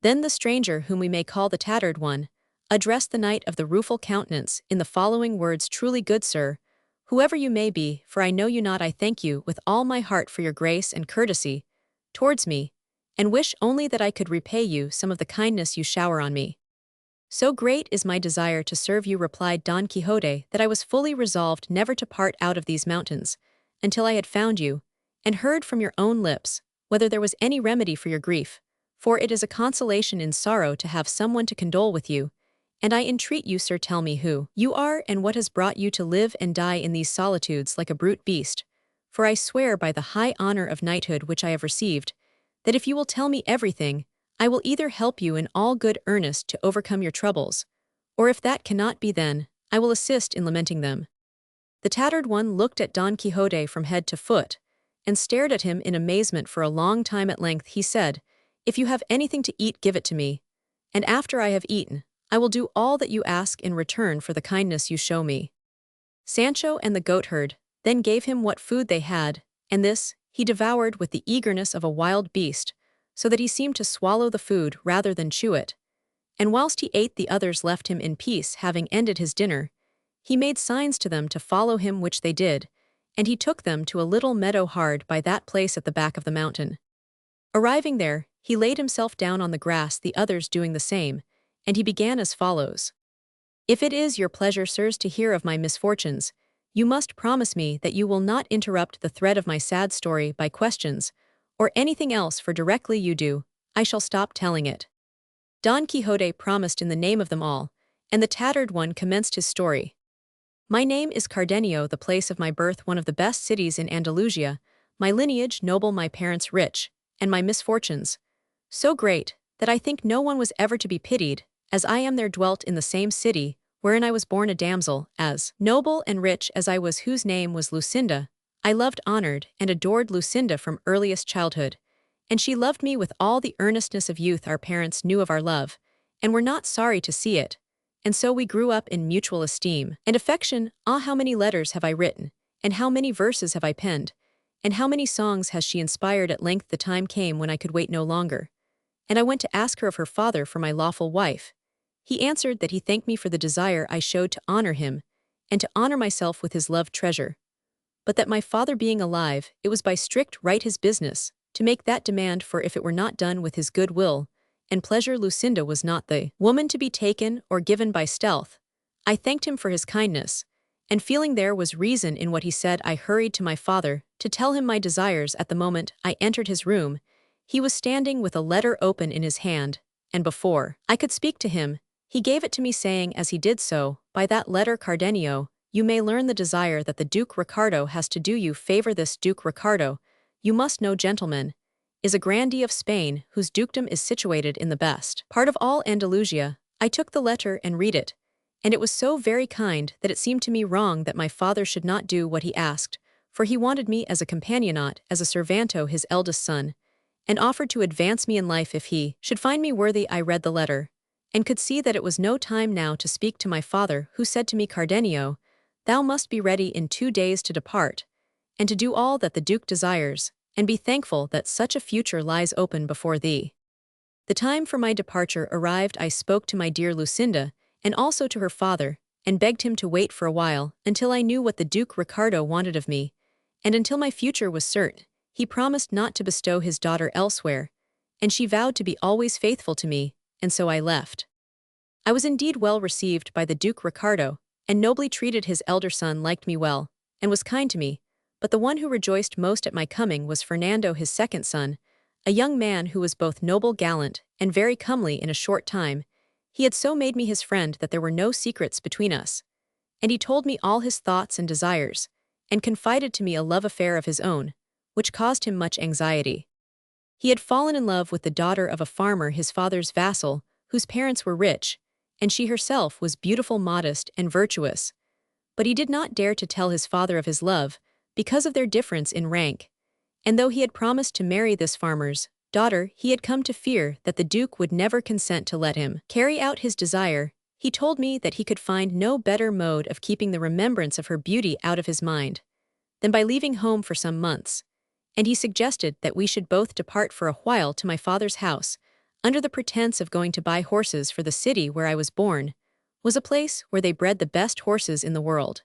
Then the stranger, whom we may call the tattered one, addressed the knight of the rueful countenance in the following words: "Truly, good sir, whoever you may be, for I know you not, I thank you with all my heart for your grace and courtesy towards me, and wish only that I could repay you some of the kindness you shower on me. So great is my desire to serve you," replied Don Quixote, "that I was fully resolved never to part out of these mountains, until I had found you, and heard from your own lips whether there was any remedy for your grief, for it is a consolation in sorrow to have someone to condole with you, and I entreat you, sir, tell me who you are and what has brought you to live and die in these solitudes like a brute beast, for I swear by the high honor of knighthood which I have received, that if you will tell me everything, I will either help you in all good earnest to overcome your troubles, or if that cannot be, then I will assist in lamenting them." The tattered one looked at Don Quixote from head to foot, and stared at him in amazement for a long time. At length he said, "If you have anything to eat, give it to me, and after I have eaten, I will do all that you ask in return for the kindness you show me." Sancho and the goatherd then gave him what food they had, and this he devoured with the eagerness of a wild beast, so that he seemed to swallow the food rather than chew it. And whilst he ate, the others left him in peace. Having ended his dinner, he made signs to them to follow him, which they did, and he took them to a little meadow hard by that place at the back of the mountain. Arriving there, he laid himself down on the grass, the others doing the same, and he began as follows: "If it is your pleasure, sirs, to hear of my misfortunes, you must promise me that you will not interrupt the thread of my sad story by questions, or anything else, for directly you do, I shall stop telling it." Don Quixote promised in the name of them all, and the tattered one commenced his story. "My name is Cardenio, the place of my birth one of the best cities in Andalusia, my lineage noble, my parents rich, and my misfortunes so great that I think no one was ever to be pitied, as I am. There dwelt in the same city, wherein I was born, a damsel, as noble and rich as I was, whose name was Lucinda. I loved, honored, and adored Lucinda from earliest childhood, and she loved me with all the earnestness of youth. Our parents knew of our love, and were not sorry to see it, and so we grew up in mutual esteem and affection. Ah, how many letters have I written, and how many verses have I penned, and how many songs has she inspired! At length the time came when I could wait no longer, and I went to ask her of her father for my lawful wife. He answered that he thanked me for the desire I showed to honor him, and to honor myself with his loved treasure. But that my father being alive, it was by strict right his business, to make that demand, for if it were not done with his good will, and pleasure, Lucinda was not the woman to be taken or given by stealth. I thanked him for his kindness, and feeling there was reason in what he said, I hurried to my father, to tell him my desires. At the moment I entered his room, he was standing with a letter open in his hand, and before I could speak to him, he gave it to me, saying as he did so, by that letter, Cardenio, you may learn the desire that the Duke Ricardo has to do you favor. This Duke Ricardo, you must know, gentlemen, is a grandee of Spain, whose dukedom is situated in the best part of all Andalusia. I took the letter and read it, and it was so very kind that it seemed to me wrong that my father should not do what he asked, for he wanted me as a companionate, as a servanto, his eldest son, and offered to advance me in life if he should find me worthy. I read the letter, and could see that it was no time now to speak to my father, who said to me, Cardenio, thou must be ready in 2 days to depart, and to do all that the Duke desires, and be thankful that such a future lies open before thee. The time for my departure arrived. I spoke to my dear Lucinda, and also to her father, and begged him to wait for a while, until I knew what the Duke Ricardo wanted of me, and until my future was certain. He promised not to bestow his daughter elsewhere, and she vowed to be always faithful to me, and so I left. I was indeed well received by the Duke Ricardo, and nobly treated. His elder son liked me well, and was kind to me, but the one who rejoiced most at my coming was Fernando, his second son, a young man who was both noble, gallant, and very comely. In a short time, he had so made me his friend that there were no secrets between us, and he told me all his thoughts and desires, and confided to me a love affair of his own, which caused him much anxiety. He had fallen in love with the daughter of a farmer, his father's vassal, whose parents were rich, and she herself was beautiful, modest, and virtuous. But he did not dare to tell his father of his love, because of their difference in rank, and though he had promised to marry this farmer's daughter, he had come to fear that the Duke would never consent to let him carry out his desire. He told me that he could find no better mode of keeping the remembrance of her beauty out of his mind than by leaving home for some months, and he suggested that we should both depart for a while to my father's house, under the pretense of going to buy horses, for the city where I was born was a place where they bred the best horses in the world.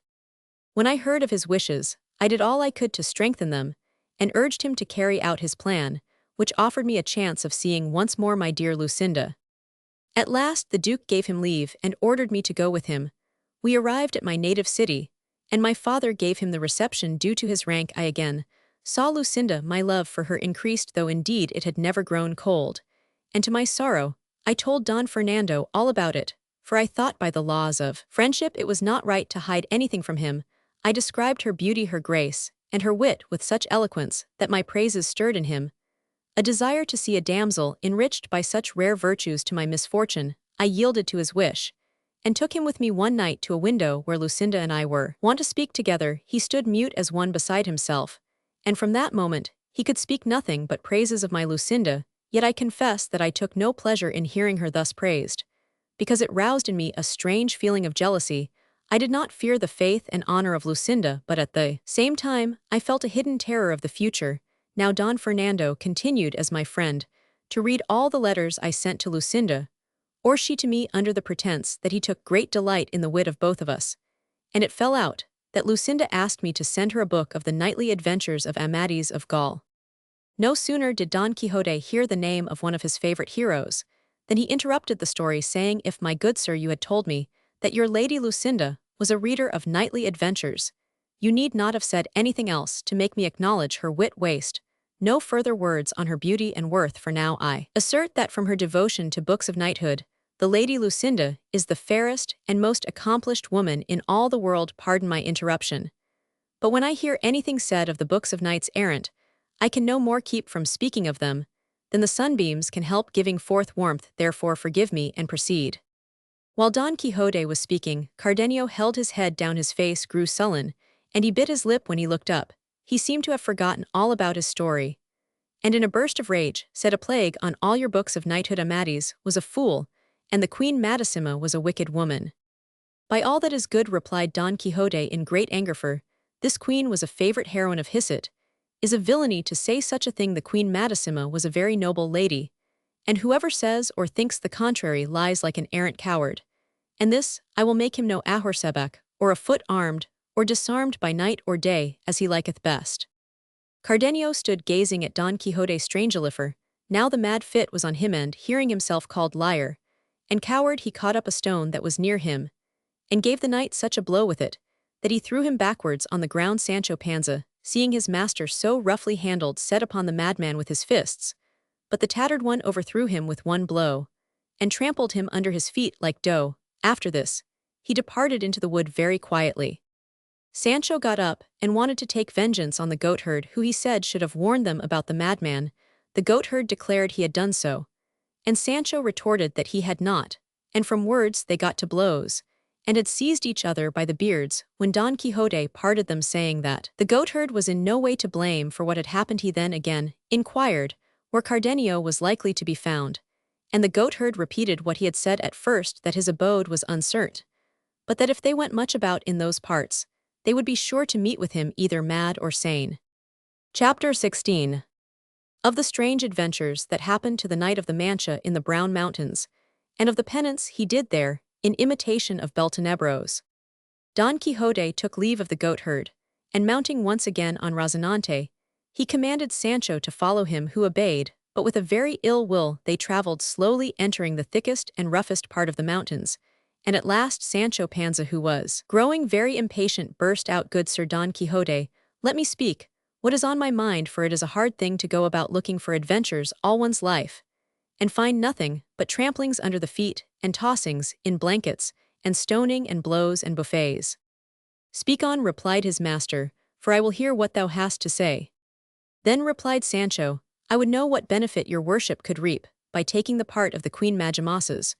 When I heard of his wishes, I did all I could to strengthen them, and urged him to carry out his plan, which offered me a chance of seeing once more my dear Lucinda. At last the Duke gave him leave and ordered me to go with him. We arrived at my native city, and my father gave him the reception due to his rank. I again saw Lucinda. My love for her increased, though indeed it had never grown cold, and to my sorrow, I told Don Fernando all about it, for I thought by the laws of friendship it was not right to hide anything from him. I described her beauty, her grace, and her wit with such eloquence that my praises stirred in him a desire to see a damsel enriched by such rare virtues. To my misfortune, I yielded to his wish, and took him with me one night to a window where Lucinda and I were wont to speak together. He stood mute as one beside himself, and from that moment he could speak nothing but praises of my Lucinda. Yet I confess that I took no pleasure in hearing her thus praised, because it roused in me a strange feeling of jealousy. I did not fear the faith and honor of Lucinda, but at the same time I felt a hidden terror of the future. Now Don Fernando continued as my friend to read all the letters I sent to Lucinda, or she to me, under the pretense that he took great delight in the wit of both of us, and it fell out that Lucinda asked me to send her a book of the knightly adventures of Amadis of Gaul. No sooner did Don Quixote hear the name of one of his favorite heroes than he interrupted the story, saying, "If, my good sir, you had told me that your lady Lucinda was a reader of knightly adventures, you need not have said anything else to make me acknowledge her wit. Waste no further words on her beauty and worth, for now I assert that from her devotion to books of knighthood, the lady Lucinda is the fairest and most accomplished woman in all the world." Pardon my interruption, but when I hear anything said of the books of knights errant, I can no more keep from speaking of them than the sunbeams can help giving forth warmth. Therefore forgive me and proceed. While Don Quixote was speaking, Cardenio held his head down, his face grew sullen, and he bit his lip when he looked up. He seemed to have forgotten all about his story, and in a burst of rage said, "A plague on all your books of knighthood! Amadis was a fool, and the Queen Madissima was a wicked woman." "By all that is good," replied Don Quixote in great anger, "for this queen was a favorite heroine of his. It is a villainy to say such a thing. The Queen Madissima was a very noble lady, And whoever says or thinks the contrary lies like an arrant coward. And this I will make him no ahorsebek, or a foot armed, or disarmed by night or day, as he liketh best. Cardenio stood gazing at Don Quixote strangelifer. Now the mad fit was on him, and, hearing himself called liar and coward, he caught up a stone that was near him, and gave the knight such a blow with it, that he threw him backwards on the ground. Sancho Panza, seeing his master so roughly handled, set upon the madman with his fists, but the tattered one overthrew him with one blow, and trampled him under his feet like dough. After this, he departed into the wood very quietly. Sancho got up and wanted to take vengeance on the goatherd, who he said should have warned them about the madman. The goatherd declared he had done so, and Sancho retorted that he had not, and from words they got to blows, and had seized each other by the beards, when Don Quixote parted them, saying that the goatherd was in no way to blame for what had happened. He then again inquired where Cardenio was likely to be found, and the goatherd repeated what he had said at first, that his abode was uncertain, but that if they went much about in those parts, they would be sure to meet with him either mad or sane. Chapter 16. Of the strange adventures that happened to the Knight of the Mancha in the Brown Mountains, and of the penance he did there, in imitation of Beltenebros. Don Quixote took leave of the goatherd, and mounting once again on Rocinante, he commanded Sancho to follow him, who obeyed, but with a very ill will. They travelled slowly, entering the thickest and roughest part of the mountains, and at last Sancho Panza, who was growing very impatient, burst out, "Good Sir Don Quixote, let me speak what is on my mind, for it is a hard thing to go about looking for adventures all one's life, and find nothing but tramplings under the feet, and tossings in blankets, and stoning and blows and buffets." "Speak on," replied his master, "for I will hear what thou hast to say." Then replied Sancho, "I would know what benefit your worship could reap by taking the part of the Queen Majimasas,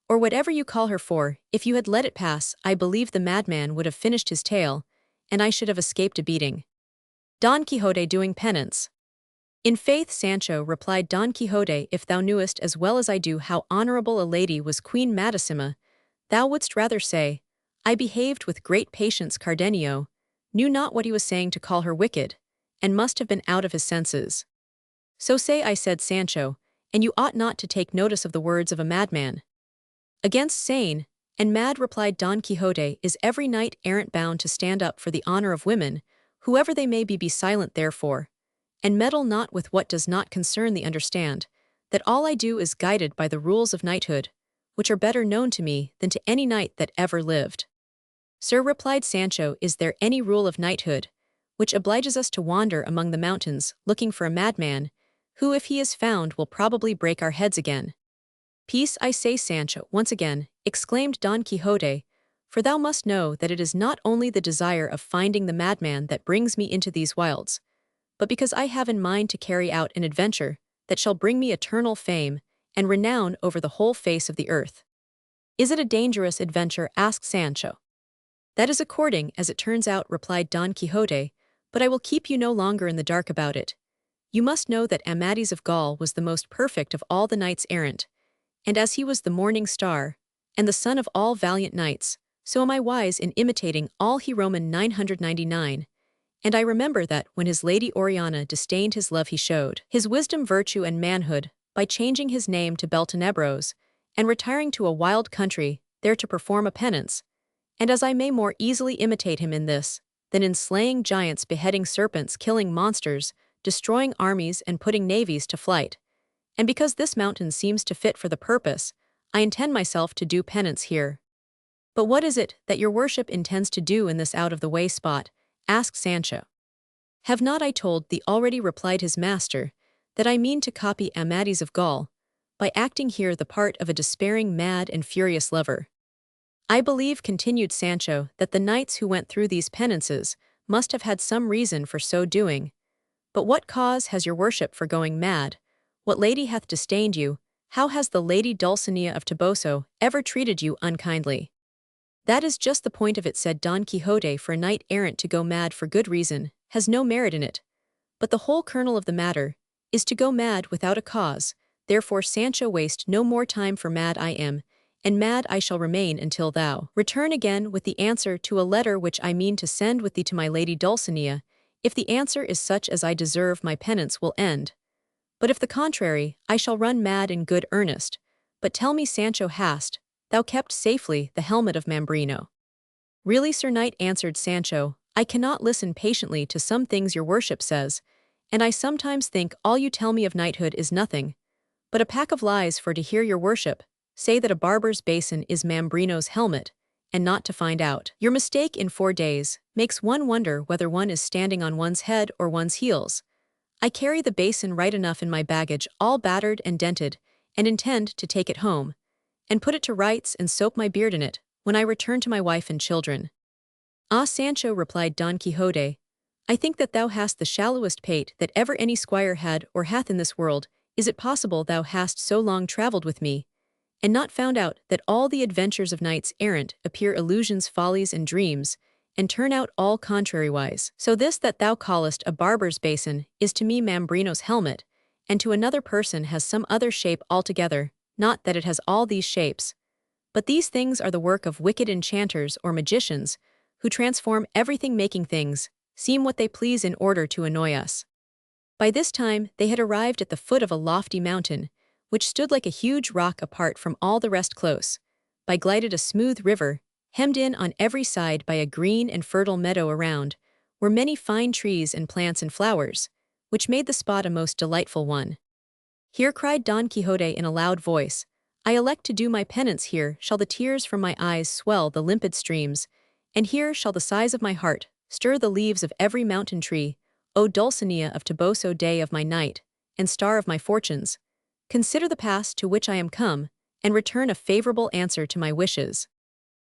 or whatever you call her, for, if you had let it pass, I believe the madman would have finished his tale, and I should have escaped a beating." Don Quixote doing penance. "In faith, Sancho," replied Don Quixote, "if thou knewest as well as I do how honorable a lady was Queen Madasima, thou wouldst rather say, I behaved with great patience. Cardenio knew not what he was saying to call her wicked, and must have been out of his senses." "So say I," said Sancho, "and you ought not to take notice of the words of a madman." "Against sane and mad," replied Don Quixote, "is every knight errant bound to stand up for the honor of women, whoever they may be. Be silent therefore, and meddle not with what does not concern thee. Understand that all I do is guided by the rules of knighthood, which are better known to me than to any knight that ever lived." "Sir," replied Sancho, "is there any rule of knighthood which obliges us to wander among the mountains looking for a madman, who, if he is found, will probably break our heads again?" "Peace, I say, Sancho," once again exclaimed Don Quixote, "for thou must know that it is not only the desire of finding the madman that brings me into these wilds, but because I have in mind to carry out an adventure that shall bring me eternal fame and renown over the whole face of the earth." "Is it a dangerous adventure?" asked Sancho. "That is according as it turns out," replied Don Quixote, "but I will keep you no longer in the dark about it. You must know that Amadis of Gaul was the most perfect of all the knights errant, and as he was the morning star, and the son of all valiant knights, so am I wise in imitating all he. Roman 999, and I remember that when his lady Oriana disdained his love, he showed his wisdom, virtue, and manhood by changing his name to Beltenebros, and retiring to a wild country, there to perform a penance. And as I may more easily imitate him in this, than in slaying giants, beheading serpents, killing monsters, destroying armies, and putting navies to flight, and because this mountain seems to fit for the purpose, I intend myself to do penance here." "But what is it that your worship intends to do in this out-of-the-way spot?" asked Sancho. "Have not I told thee already," replied his master, "that I mean to copy Amadis of Gaul, by acting here the part of a despairing, mad, and furious lover. I believe," continued Sancho, "that the knights who went through these penances must have had some reason for so doing. But what cause has your worship for going mad? What lady hath disdained you? How has the lady Dulcinea of Toboso ever treated you unkindly?" "That is just the point of it," said Don Quixote, "for a knight errant to go mad for good reason has no merit in it. But the whole kernel of the matter is to go mad without a cause. Therefore, Sancho, waste no more time, for mad I am, and mad I shall remain until thou return again with the answer to a letter which I mean to send with thee to my lady Dulcinea. If the answer is such as I deserve, my penance will end. But if the contrary, I shall run mad in good earnest. But tell me, Sancho, hast thou kept safely the helmet of Mambrino? Really, Sir Knight, answered Sancho, I cannot listen patiently to some things your worship says, and I sometimes think all you tell me of knighthood is nothing but a pack of lies, for to hear your worship say that a barber's basin is Mambrino's helmet, and not to find out your mistake in 4 days, makes one wonder whether one is standing on one's head or one's heels. I carry the basin right enough in my baggage, all battered and dented, and intend to take it home, and put it to rights and soap my beard in it, when I return to my wife and children. Ah, Sancho, replied Don Quixote, I think that thou hast the shallowest pate that ever any squire had or hath in this world. Is it possible thou hast so long travelled with me, and not found out that all the adventures of knights errant appear illusions, follies, and dreams, and turn out all contrariwise? So this that thou callest a barber's basin is to me Mambrino's helmet, and to another person has some other shape altogether, not that it has all these shapes. But these things are the work of wicked enchanters or magicians, who transform everything, making things seem what they please in order to annoy us. By this time they had arrived at the foot of a lofty mountain, which stood like a huge rock apart from all the rest close by glided a smooth river, hemmed in on every side by a green and fertile meadow. Around were many fine trees and plants and flowers, which made the spot a most delightful one. Here, cried Don Quixote in a loud voice, I elect to do my penance. Here shall the tears from my eyes swell the limpid streams, and here shall the sighs of my heart stir the leaves of every mountain tree. O Dulcinea of Toboso, day of my night, and star of my fortunes, consider the pass to which I am come, and return a favorable answer to my wishes.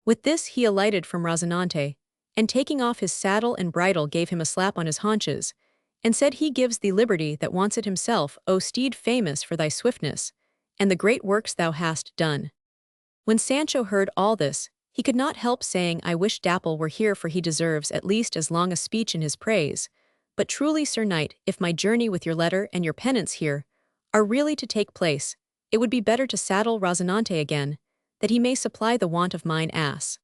With this he alighted from Rozinante, and taking off his saddle and bridle gave him a slap on his haunches, and said, He gives thee liberty that wants it himself, O steed famous for thy swiftness, and the great works thou hast done. When Sancho heard all this, he could not help saying, I wish Dapple were here, for he deserves at least as long a speech in his praise. But truly, Sir Knight, if my journey with your letter and your penance here are really to take place, it would be better to saddle Rozinante again, that he may supply the want of mine ass.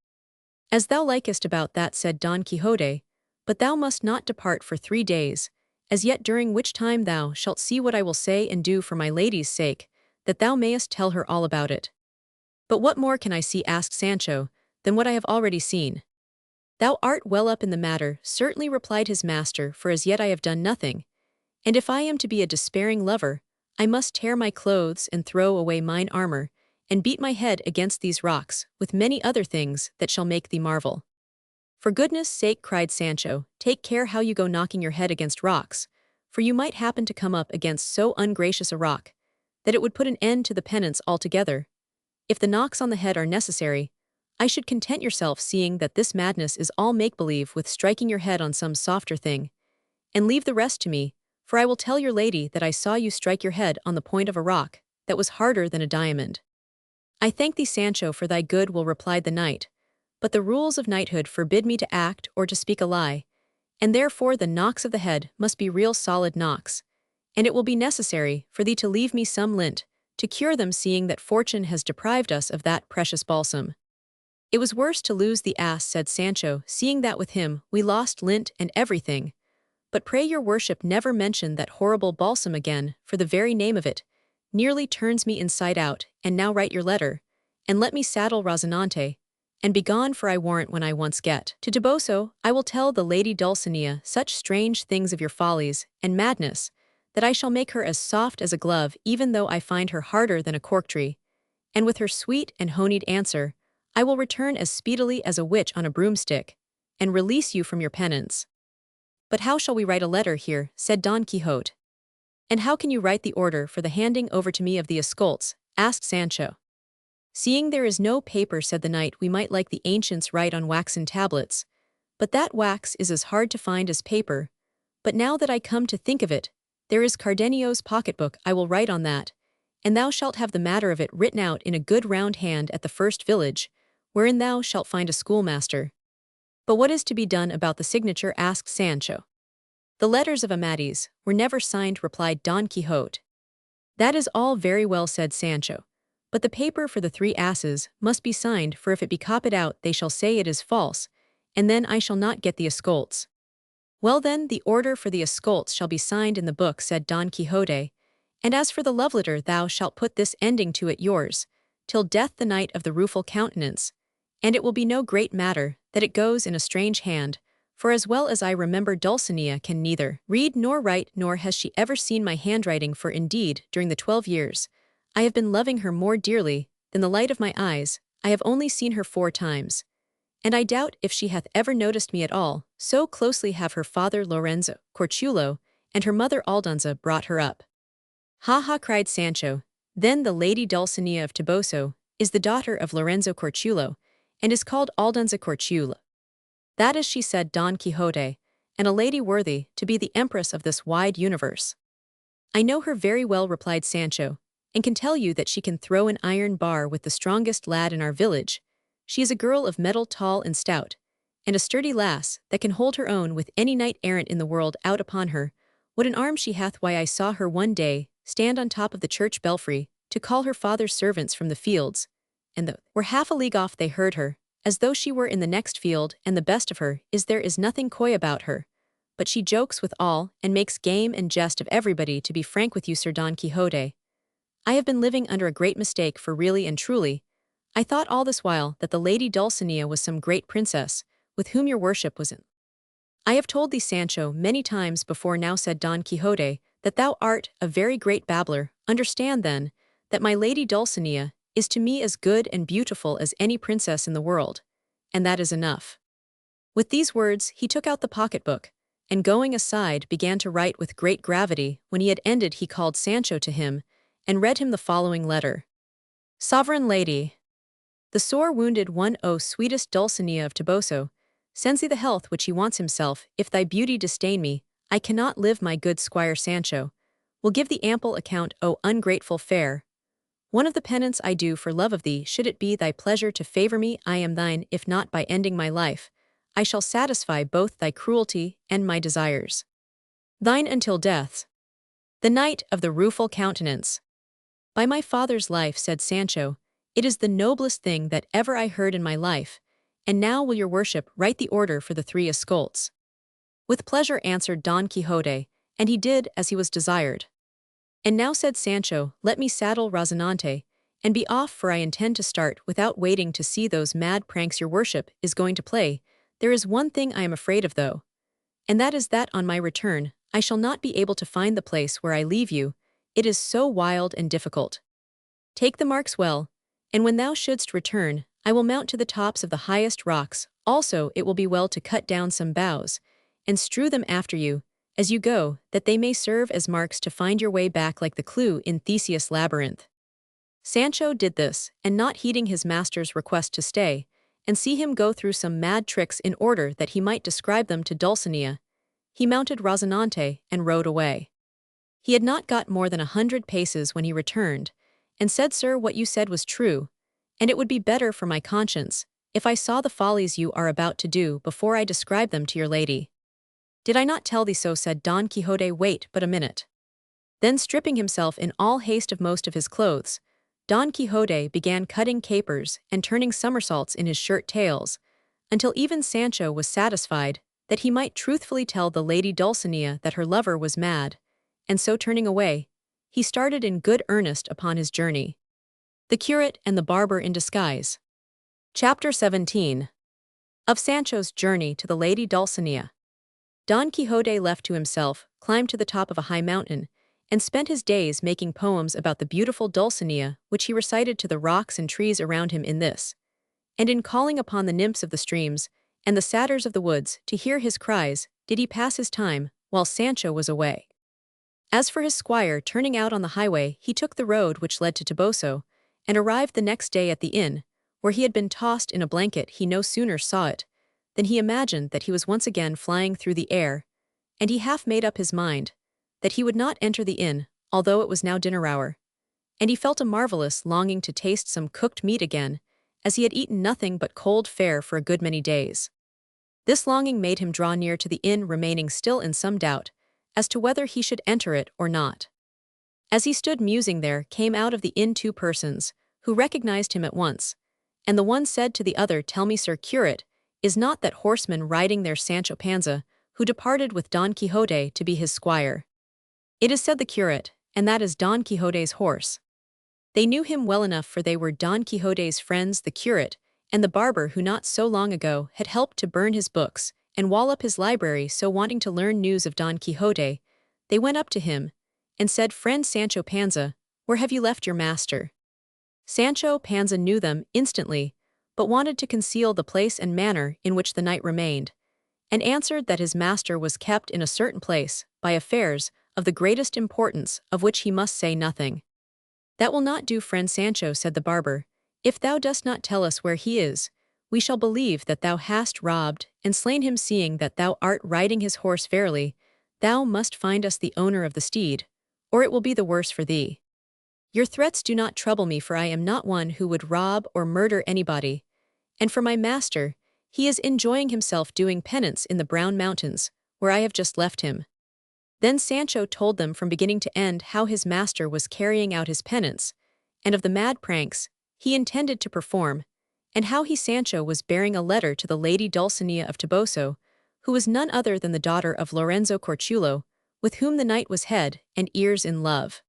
As thou likest about that, said Don Quixote, but thou must not depart for 3 days, as yet, during which time thou shalt see what I will say and do for my lady's sake, that thou mayest tell her all about it. But what more can I see, asked Sancho, than what I have already seen? Thou art well up in the matter, certainly, replied his master, for as yet I have done nothing, and if I am to be a despairing lover, I must tear my clothes and throw away mine armor, and beat my head against these rocks, with many other things that shall make thee marvel. For goodness' sake, cried Sancho, take care how you go knocking your head against rocks, for you might happen to come up against so ungracious a rock, that it would put an end to the penance altogether. If the knocks on the head are necessary, I should content yourself, seeing that this madness is all make-believe, with striking your head on some softer thing, and leave the rest to me, for I will tell your lady that I saw you strike your head on the point of a rock that was harder than a diamond. I thank thee, Sancho, for thy good will, replied the knight, but the rules of knighthood forbid me to act or to speak a lie, and therefore the knocks of the head must be real solid knocks, and it will be necessary for thee to leave me some lint to cure them, seeing that fortune has deprived us of that precious balsam. It was worse to lose the ass, said Sancho, seeing that with him we lost lint and everything. But pray your worship never mention that horrible balsam again, for the very name of it nearly turns me inside out. And now write your letter, and let me saddle Rozinante, and be gone, for I warrant when I once get to Toboso, I will tell the lady Dulcinea such strange things of your follies and madness, that I shall make her as soft as a glove, even though I find her harder than a cork tree, and with her sweet and honeyed answer, I will return as speedily as a witch on a broomstick, and release you from your penance. But how shall we write a letter here, said Don Quixote. And how can you write the order for the handing over to me of the escolts, asked Sancho. Seeing there is no paper, said the knight, we might like the ancients write on waxen tablets, but that wax is as hard to find as paper. But now that I come to think of it, there is Cardenio's pocketbook, I will write on that, and thou shalt have the matter of it written out in a good round hand at the first village, wherein thou shalt find a schoolmaster. But what is to be done about the signature, asked Sancho. The letters of Amadis were never signed, replied Don Quixote. That is all very well, said Sancho, but the paper for the 3 asses must be signed, for if it be copied out they shall say it is false, and then I shall not get the escolts. Well then, the order for the escolts shall be signed in the book, said Don Quixote, And as for the love letter, thou shalt put this ending to it yours, till death the night of the rueful countenance, and it will be no great matter that it goes in a strange hand, for as well as I remember Dulcinea can neither read nor write, nor has she ever seen my handwriting, for indeed, during the 12 years, I have been loving her more dearly than the light of my eyes. I have only seen her 4 times. And I doubt if she hath ever noticed me at all, so closely have her father Lorenzo Corchulo and her mother Aldonza brought her up. Ha ha, cried Sancho, then the lady Dulcinea of Toboso is the daughter of Lorenzo Corchulo, and is called Aldonza Corchulo. That is, she, said Don Quixote, and a lady worthy to be the empress of this wide universe. I know her very well, replied Sancho, and can tell you that she can throw an iron bar with the strongest lad in our village. She is a girl of metal, tall and stout, and a sturdy lass that can hold her own with any knight-errant in the world out upon her. What an arm she hath! Why, I saw her one day stand on top of the church belfry to call her father's servants from the fields, and though were half a league off they heard her, as though she were in the next field, and the best of her is there is nothing coy about her, but she jokes with all, and makes game and jest of everybody. To be frank with you, Sir Don Quixote, I have been living under a great mistake, for really and truly, I thought all this while that the lady Dulcinea was some great princess, with whom your worship was in. I have told thee, Sancho, many times before now, said Don Quixote, that thou art a very great babbler. Understand, then, that my lady Dulcinea is to me as good and beautiful as any princess in the world, and that is enough. With these words he took out the pocketbook, and going aside began to write with great gravity. When he had ended he called Sancho to him, and read him the following letter. Sovereign Lady, the sore wounded one, O sweetest Dulcinea of Toboso, sends thee the health which he wants himself. If thy beauty disdain me, I cannot live. My good squire Sancho will give thee ample account, O ungrateful fair. One of the penance I do for love of thee, should it be thy pleasure to favor me, I am thine. If not, by ending my life, I shall satisfy both thy cruelty and my desires. Thine until death. The Knight of the Rueful Countenance. By my father's life, said Sancho, it is the noblest thing that ever I heard in my life, and now will your worship write the order for the 3 escolts. With pleasure, answered Don Quixote, and he did as he was desired. And now, said Sancho, let me saddle Rozinante, and be off, for I intend to start without waiting to see those mad pranks your worship is going to play. There is one thing I am afraid of, though, and that is that on my return I shall not be able to find the place where I leave you. It is so wild and difficult. Take the marks well, and when thou shouldst return, I will mount to the tops of the highest rocks. Also it will be well to cut down some boughs, and strew them after you, as you go, that they may serve as marks to find your way back like the clue in Theseus' labyrinth. Sancho did this, and not heeding his master's request to stay, and see him go through some mad tricks in order that he might describe them to Dulcinea, he mounted Rozinante and rode away. He had not got more than 100 paces when he returned, and said, Sir, what you said was true, and it would be better for my conscience if I saw the follies you are about to do before I describe them to your lady. Did I not tell thee so? Said Don Quixote. Wait but a minute. Then, stripping himself in all haste of most of his clothes, Don Quixote began cutting capers and turning somersaults in his shirt tails, until even Sancho was satisfied that he might truthfully tell the lady Dulcinea that her lover was mad, and so turning away, he started in good earnest upon his journey. The Curate and the Barber in Disguise. Chapter 17. Of Sancho's journey to the lady Dulcinea. Don Quixote, left to himself, climbed to the top of a high mountain, and spent his days making poems about the beautiful Dulcinea, which he recited to the rocks and trees around him in this, and in calling upon the nymphs of the streams and the satyrs of the woods to hear his cries, did he pass his time, while Sancho was away. As for his squire, turning out on the highway, he took the road which led to Toboso, and arrived the next day at the inn, where he had been tossed in a blanket. He no sooner saw it than he imagined that he was once again flying through the air, and he half made up his mind that he would not enter the inn, although it was now dinner hour, and he felt a marvelous longing to taste some cooked meat again, as he had eaten nothing but cold fare for a good many days. This longing made him draw near to the inn, remaining still in some doubt as to whether he should enter it or not. As he stood musing, there came out of the inn 2 persons, who recognized him at once, and the one said to the other, Tell me, Sir Curate, is not that horseman riding there Sancho Panza, who departed with Don Quixote to be his squire? It is, said the curate, and that is Don Quixote's horse. They knew him well enough, for they were Don Quixote's friends, the curate, and the barber who not so long ago had helped to burn his books and wall up his library. So wanting to learn news of Don Quixote, they went up to him and said, "Friend Sancho Panza, where have you left your master?" Sancho Panza knew them instantly, but wanted to conceal the place and manner in which the knight remained, and answered that his master was kept in a certain place, by affairs of the greatest importance, of which he must say nothing. "That will not do, friend Sancho," said the barber. "If thou dost not tell us where he is, we shall believe that thou hast robbed and slain him, seeing that thou art riding his horse. Verily, thou must find us the owner of the steed, or it will be the worse for thee. Your threats do not trouble me, for I am not one who would rob or murder anybody. And for my master, he is enjoying himself doing penance in the Brown Mountains, where I have just left him." Then Sancho told them from beginning to end how his master was carrying out his penance, and of the mad pranks he intended to perform, and how he Sancho was bearing a letter to the lady Dulcinea of Toboso, who was none other than the daughter of Lorenzo Corchulo, with whom the knight was head and ears in love.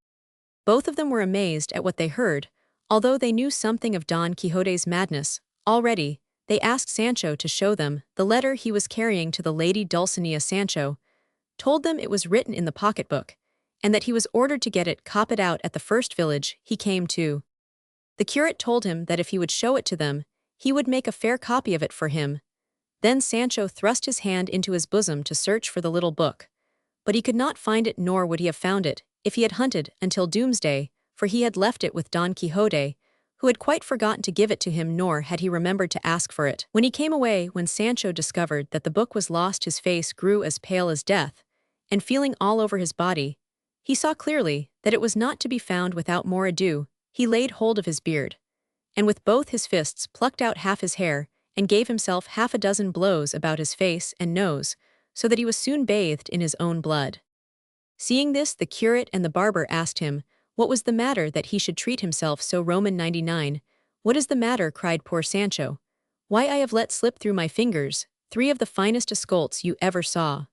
Both of them were amazed at what they heard, although they knew something of Don Quixote's madness already. They asked Sancho to show them the letter he was carrying to the lady Dulcinea. Sancho told them it was written in the pocketbook, and that he was ordered to get it copied out at the first village he came to. The curate told him that if he would show it to them, he would make a fair copy of it for him. Then Sancho thrust his hand into his bosom to search for the little book, but he could not find it, nor would he have found it if he had hunted until doomsday, for he had left it with Don Quixote, who had quite forgotten to give it to him, nor had he remembered to ask for it. When he came away, when Sancho discovered that the book was lost, his face grew as pale as death, and feeling all over his body, he saw clearly that it was not to be found. Without more ado, he laid hold of his beard, and with both his fists plucked out half his hair, and gave himself half a dozen blows about his face and nose, so that he was soon bathed in his own blood. Seeing this, the curate and the barber asked him what was the matter that he should treat himself so. Roman 99. "What is the matter?" cried poor Sancho. "Why, I have let slip through my fingers 3 of the finest escolts you ever saw."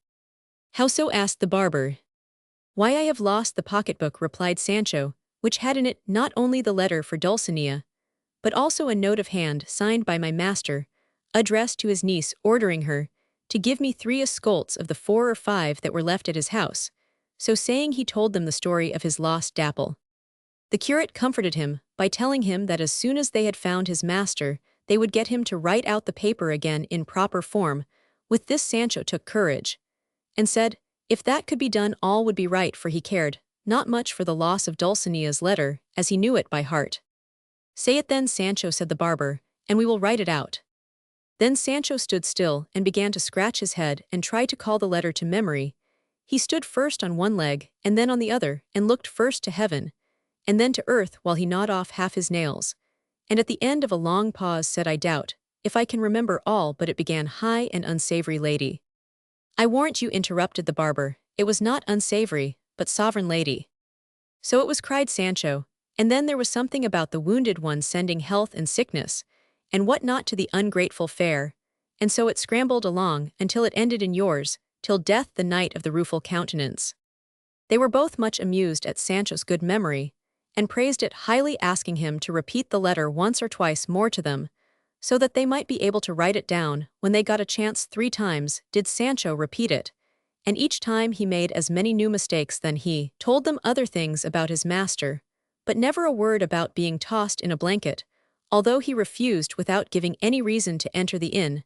"How so?" asked the barber. "Why, I have lost the pocketbook," replied Sancho, "which had in it not only the letter for Dulcinea, but also a note of hand signed by my master, addressed to his niece, ordering her to give me 3 escolts of the 4 or 5 that were left at his house." So saying, he told them the story of his lost dapple. The curate comforted him by telling him that as soon as they had found his master, they would get him to write out the paper again in proper form. With this Sancho took courage, and said, if that could be done, all would be right, for he cared not much for the loss of Dulcinea's letter, as he knew it by heart. "Say it then, Sancho," said the barber, "and we will write it out." Then Sancho stood still and began to scratch his head and try to call the letter to memory. He stood first on one leg and then on the other, and looked first to heaven and then to earth while he gnawed off half his nails, and at the end of a long pause said, "I doubt if I can remember all, but it began, high and unsavory lady." "I warrant you," interrupted the barber, "it was not unsavory, but sovereign lady." "So it was," cried Sancho, "and then there was something about the wounded one sending health and sickness, and what not to the ungrateful fair, and so it scrambled along until it ended in yours, till death, the knight of the rueful countenance." They were both much amused at Sancho's good memory, and praised it highly, asking him to repeat the letter once or twice more to them, so that they might be able to write it down when they got a chance. 3 times did Sancho repeat it, and each time he made as many new mistakes. Then he told them other things about his master, but never a word about being tossed in a blanket, although he refused without giving any reason to enter the inn,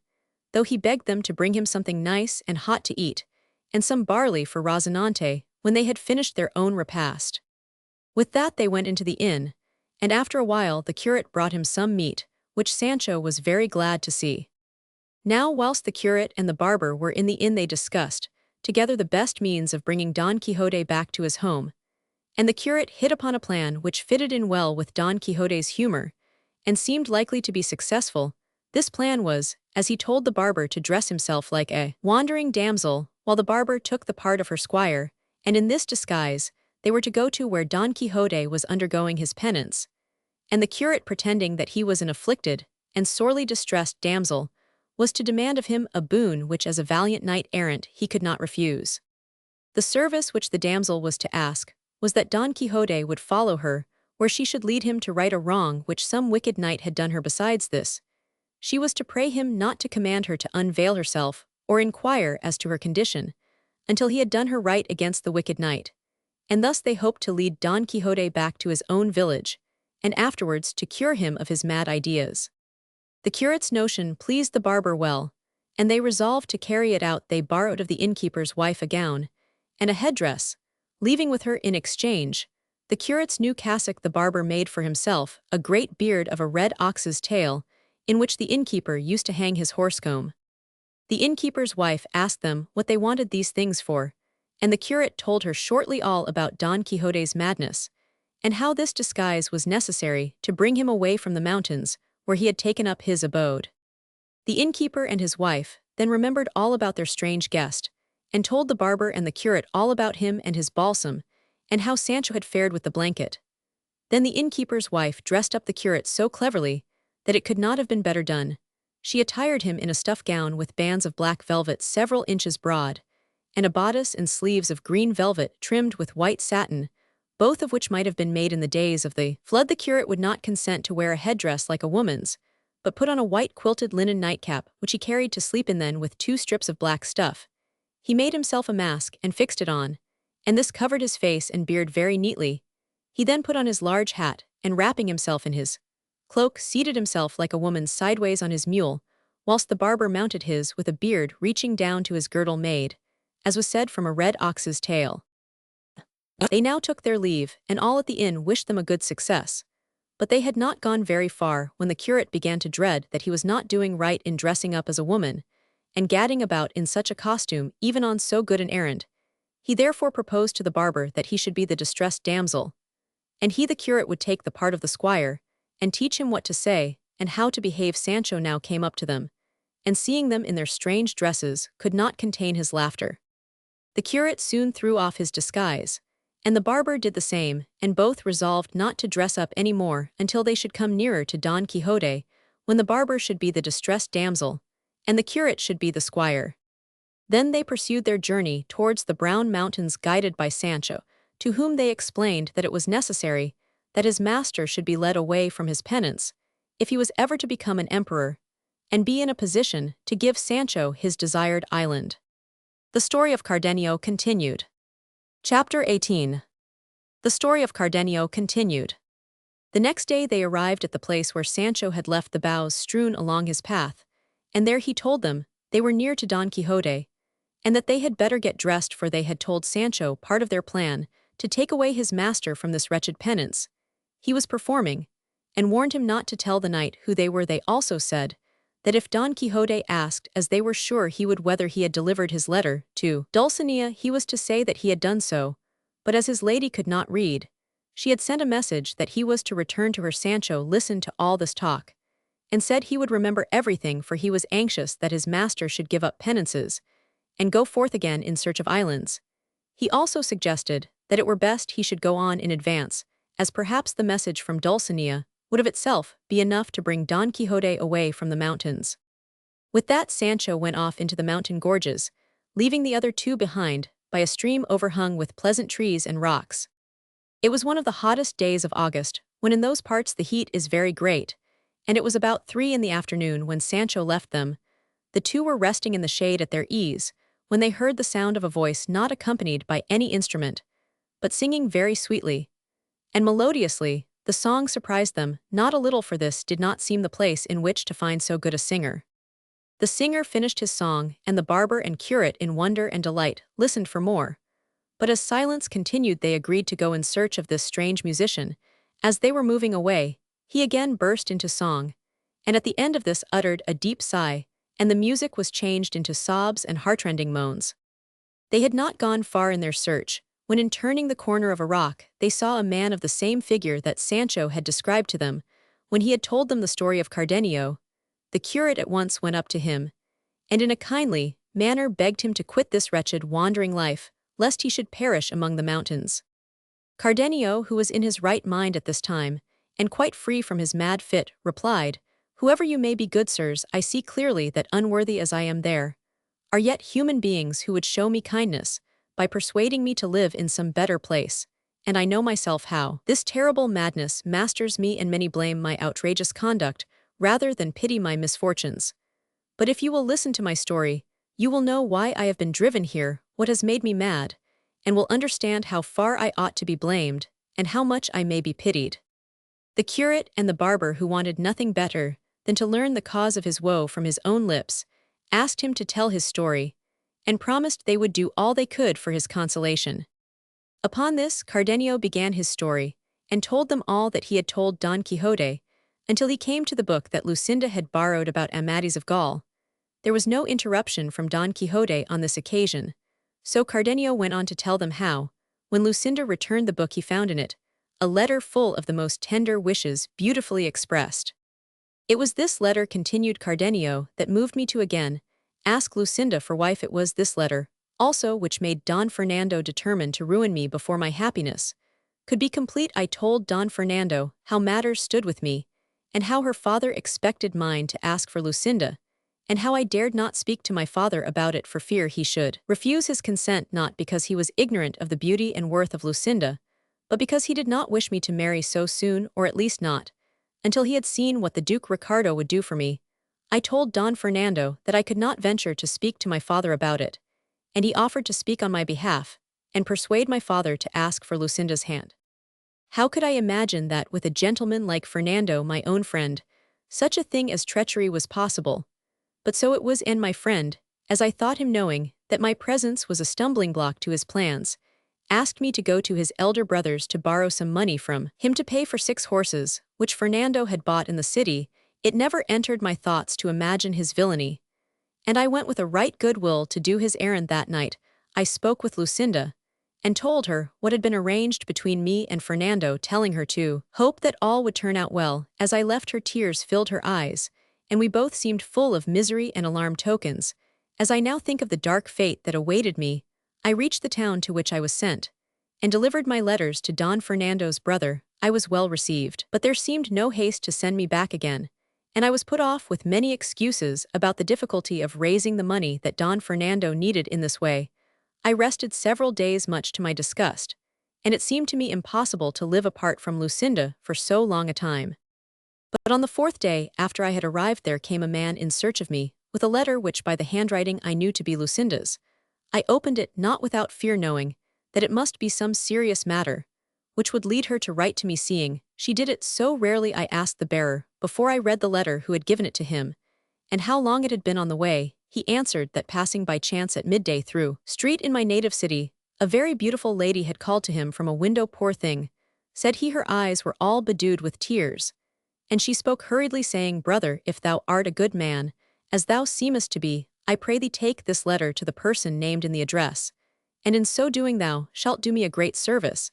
though he begged them to bring him something nice and hot to eat, and some barley for Rozinante, when they had finished their own repast. With that they went into the inn, and after a while the curate brought him some meat, which Sancho was very glad to see. Now whilst the curate and the barber were in the inn, they discussed together the best means of bringing Don Quixote back to his home, and the curate hit upon a plan which fitted in well with Don Quixote's humor, and seemed likely to be successful. This plan was, as he told the barber to dress himself like a wandering damsel, while the barber took the part of her squire, and in this disguise they were to go to where Don Quixote was undergoing his penance, and the curate, pretending that he was an afflicted and sorely distressed damsel, was to demand of him a boon which as a valiant knight-errant he could not refuse. The service which the damsel was to ask was that Don Quixote would follow her, where she should lead him to right a wrong which some wicked knight had done her. Besides this, she was to pray him not to command her to unveil herself, or inquire as to her condition, until he had done her right against the wicked knight. And thus they hoped to lead Don Quixote back to his own village, and afterwards to cure him of his mad ideas. The curate's notion pleased the barber well, and they resolved to carry it out. They borrowed of the innkeeper's wife a gown and a headdress, leaving with her in exchange the curate's new cassock. The barber made for himself a great beard of a red ox's tail, in which the innkeeper used to hang his horsecomb. The innkeeper's wife asked them what they wanted these things for, and the curate told her shortly all about Don Quixote's madness, and how this disguise was necessary to bring him away from the mountains where he had taken up his abode. The innkeeper and his wife then remembered all about their strange guest, and told the barber and the curate all about him and his balsam, and how Sancho had fared with the blanket. Then the innkeeper's wife dressed up the curate so cleverly that it could not have been better done. She attired him in a stuff gown with bands of black velvet several inches broad, and a bodice and sleeves of green velvet trimmed with white satin, both of which might have been made in the days of the flood. The curate would not consent to wear a headdress like a woman's, but put on a white quilted linen nightcap which he carried to sleep in. Then with 2 strips of black stuff, he made himself a mask and fixed it on, and this covered his face and beard very neatly. He then put on his large hat, and wrapping himself in his cloak, seated himself like a woman sideways on his mule, whilst the barber mounted his with a beard reaching down to his girdle made, as was said, from a red ox's tail. They now took their leave, and all at the inn wished them a good success. But they had not gone very far when the curate began to dread that he was not doing right in dressing up as a woman, and gadding about in such a costume even on so good an errand. He therefore proposed to the barber that he should be the distressed damsel, and he, the curate, would take the part of the squire, and teach him what to say and how to behave. Sancho now came up to them, and seeing them in their strange dresses, could not contain his laughter. The curate soon threw off his disguise, and the barber did the same, and both resolved not to dress up any more until they should come nearer to Don Quixote, when the barber should be the distressed damsel, and the curate should be the squire. Then they pursued their journey towards the Brown Mountains, guided by Sancho, to whom they explained that it was necessary that his master should be led away from his penance, if he was ever to become an emperor, and be in a position to give Sancho his desired island. The story of Cardenio continued. Chapter 18. The story of Cardenio continued. The next day they arrived at the place where Sancho had left the boughs strewn along his path, and there he told them they were near to Don Quixote, and that they had better get dressed, for they had told Sancho part of their plan to take away his master from this wretched penance he was performing, and warned him not to tell the knight who they were. They also said that if Don Quixote asked, as they were sure he would, whether he had delivered his letter to Dulcinea, he was to say that he had done so, but as his lady could not read, she had sent a message that he was to return to her. Sancho listened to all this talk, and said he would remember everything, for he was anxious that his master should give up penances and go forth again in search of islands. He also suggested that it were best he should go on in advance, as perhaps the message from Dulcinea would of itself be enough to bring Don Quixote away from the mountains. With that, Sancho went off into the mountain gorges, leaving the other 2 behind by a stream overhung with pleasant trees and rocks. It was one of the hottest days of August, when in those parts the heat is very great, and it was about 3 in the afternoon when Sancho left them. The 2 were resting in the shade at their ease, when they heard the sound of a voice not accompanied by any instrument, but singing very sweetly and melodiously. The song surprised them not a little, for this did not seem the place in which to find so good a singer. The singer finished his song, and the barber and curate, in wonder and delight, listened for more. But as silence continued, they agreed to go in search of this strange musician. As they were moving away, he again burst into song, and at the end of this uttered a deep sigh, and the music was changed into sobs and heartrending moans. They had not gone far in their search, when in turning the corner of a rock, they saw a man of the same figure that Sancho had described to them when he had told them the story of Cardenio. The curate at once went up to him, and in a kindly manner begged him to quit this wretched wandering life, lest he should perish among the mountains. Cardenio, who was in his right mind at this time, and quite free from his mad fit, replied, "Whoever you may be, good sirs, I see clearly that, unworthy as I am, there are yet human beings who would show me kindness, by persuading me to live in some better place, and I know myself how. This terrible madness masters me, and many blame my outrageous conduct rather than pity my misfortunes. But if you will listen to my story, you will know why I have been driven here, what has made me mad, and will understand how far I ought to be blamed, and how much I may be pitied. The curate and the barber, who wanted nothing better than to learn the cause of his woe from his own lips, asked him to tell his story, and promised they would do all they could for his consolation. Upon this, Cardenio began his story, and told them all that he had told Don Quixote, until he came to the book that Lucinda had borrowed about Amadis of Gaul. There was no interruption from Don Quixote on this occasion, so Cardenio went on to tell them how, when Lucinda returned the book, he found in it a letter full of the most tender wishes, beautifully expressed. It was this letter, continued Cardenio, that moved me to again ask Lucinda for wife. It was this letter, also, which made Don Fernando determine to ruin me before my happiness could be complete. I told Don Fernando how matters stood with me, and how her father expected mine to ask for Lucinda, and how I dared not speak to my father about it for fear he should refuse his consent, not because he was ignorant of the beauty and worth of Lucinda, but because he did not wish me to marry so soon, or at least not until he had seen what the Duke Ricardo would do for me. I told Don Fernando that I could not venture to speak to my father about it, and he offered to speak on my behalf, and persuade my father to ask for Lucinda's hand. How could I imagine that, with a gentleman like Fernando, my own friend, such a thing as treachery was possible? But so it was, and my friend, as I thought him, knowing that my presence was a stumbling block to his plans, asked me to go to his elder brothers to borrow some money from him to pay for 6 horses, which Fernando had bought in the city. It never entered my thoughts to imagine his villainy, and I went with a right good will to do his errand. That night I spoke with Lucinda, and told her what had been arranged between me and Fernando, telling her to hope that all would turn out well. As I left her, tears filled her eyes, and we both seemed full of misery and alarm tokens. As I now think of the dark fate that awaited me, I reached the town to which I was sent, and delivered my letters to Don Fernando's brother. I was well received, but there seemed no haste to send me back again, and I was put off with many excuses about the difficulty of raising the money that Don Fernando needed. In this way I rested several days, much to my disgust, and it seemed to me impossible to live apart from Lucinda for so long a time. But on the 4th day after I had arrived there came a man in search of me, with a letter which by the handwriting I knew to be Lucinda's. I opened it not without fear, knowing that it must be some serious matter, which would lead her to write to me, seeing she did it so rarely. I asked the bearer, before I read the letter, who had given it to him, and how long it had been on the way. He answered that, passing by chance at midday through street in my native city, a very beautiful lady had called to him from a window. Poor thing, said he, her eyes were all bedewed with tears, and she spoke hurriedly, saying, Brother, if thou art a good man, as thou seemest to be, I pray thee take this letter to the person named in the address, and in so doing thou shalt do me a great service,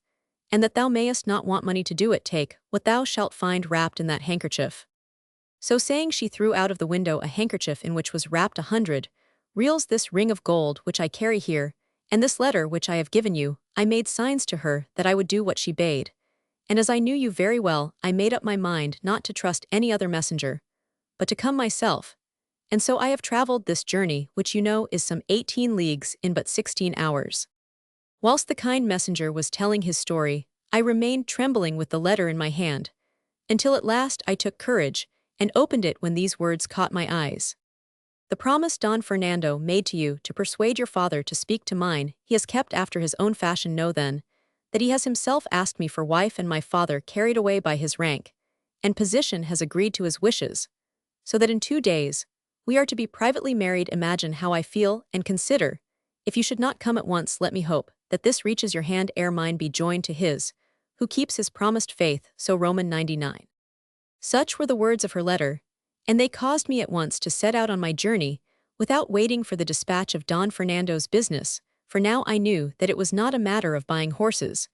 and that thou mayest not want money to do it, take what thou shalt find wrapped in that handkerchief. So saying, she threw out of the window a handkerchief in which was wrapped 100 reals, this ring of gold which I carry here, and this letter which I have given you. I made signs to her that I would do what she bade, and as I knew you very well, I made up my mind not to trust any other messenger, but to come myself. And so I have traveled this journey, which you know is some 18 leagues, in but 16 hours. Whilst the kind messenger was telling his story, I remained trembling with the letter in my hand, until at last I took courage, and opened it, when these words caught my eyes. The promise Don Fernando made to you to persuade your father to speak to mine, he has kept after his own fashion. Know then that he has himself asked me for wife, and my father, carried away by his rank and position, has agreed to his wishes, so that in 2 days we are to be privately married. Imagine how I feel, and consider, if you should not come at once, let me hope that this reaches your hand ere mine be joined to his, who keeps his promised faith. So Roman 99. Such were the words of her letter, and they caused me at once to set out on my journey, without waiting for the dispatch of Don Fernando's business, for now I knew that it was not a matter of buying horses,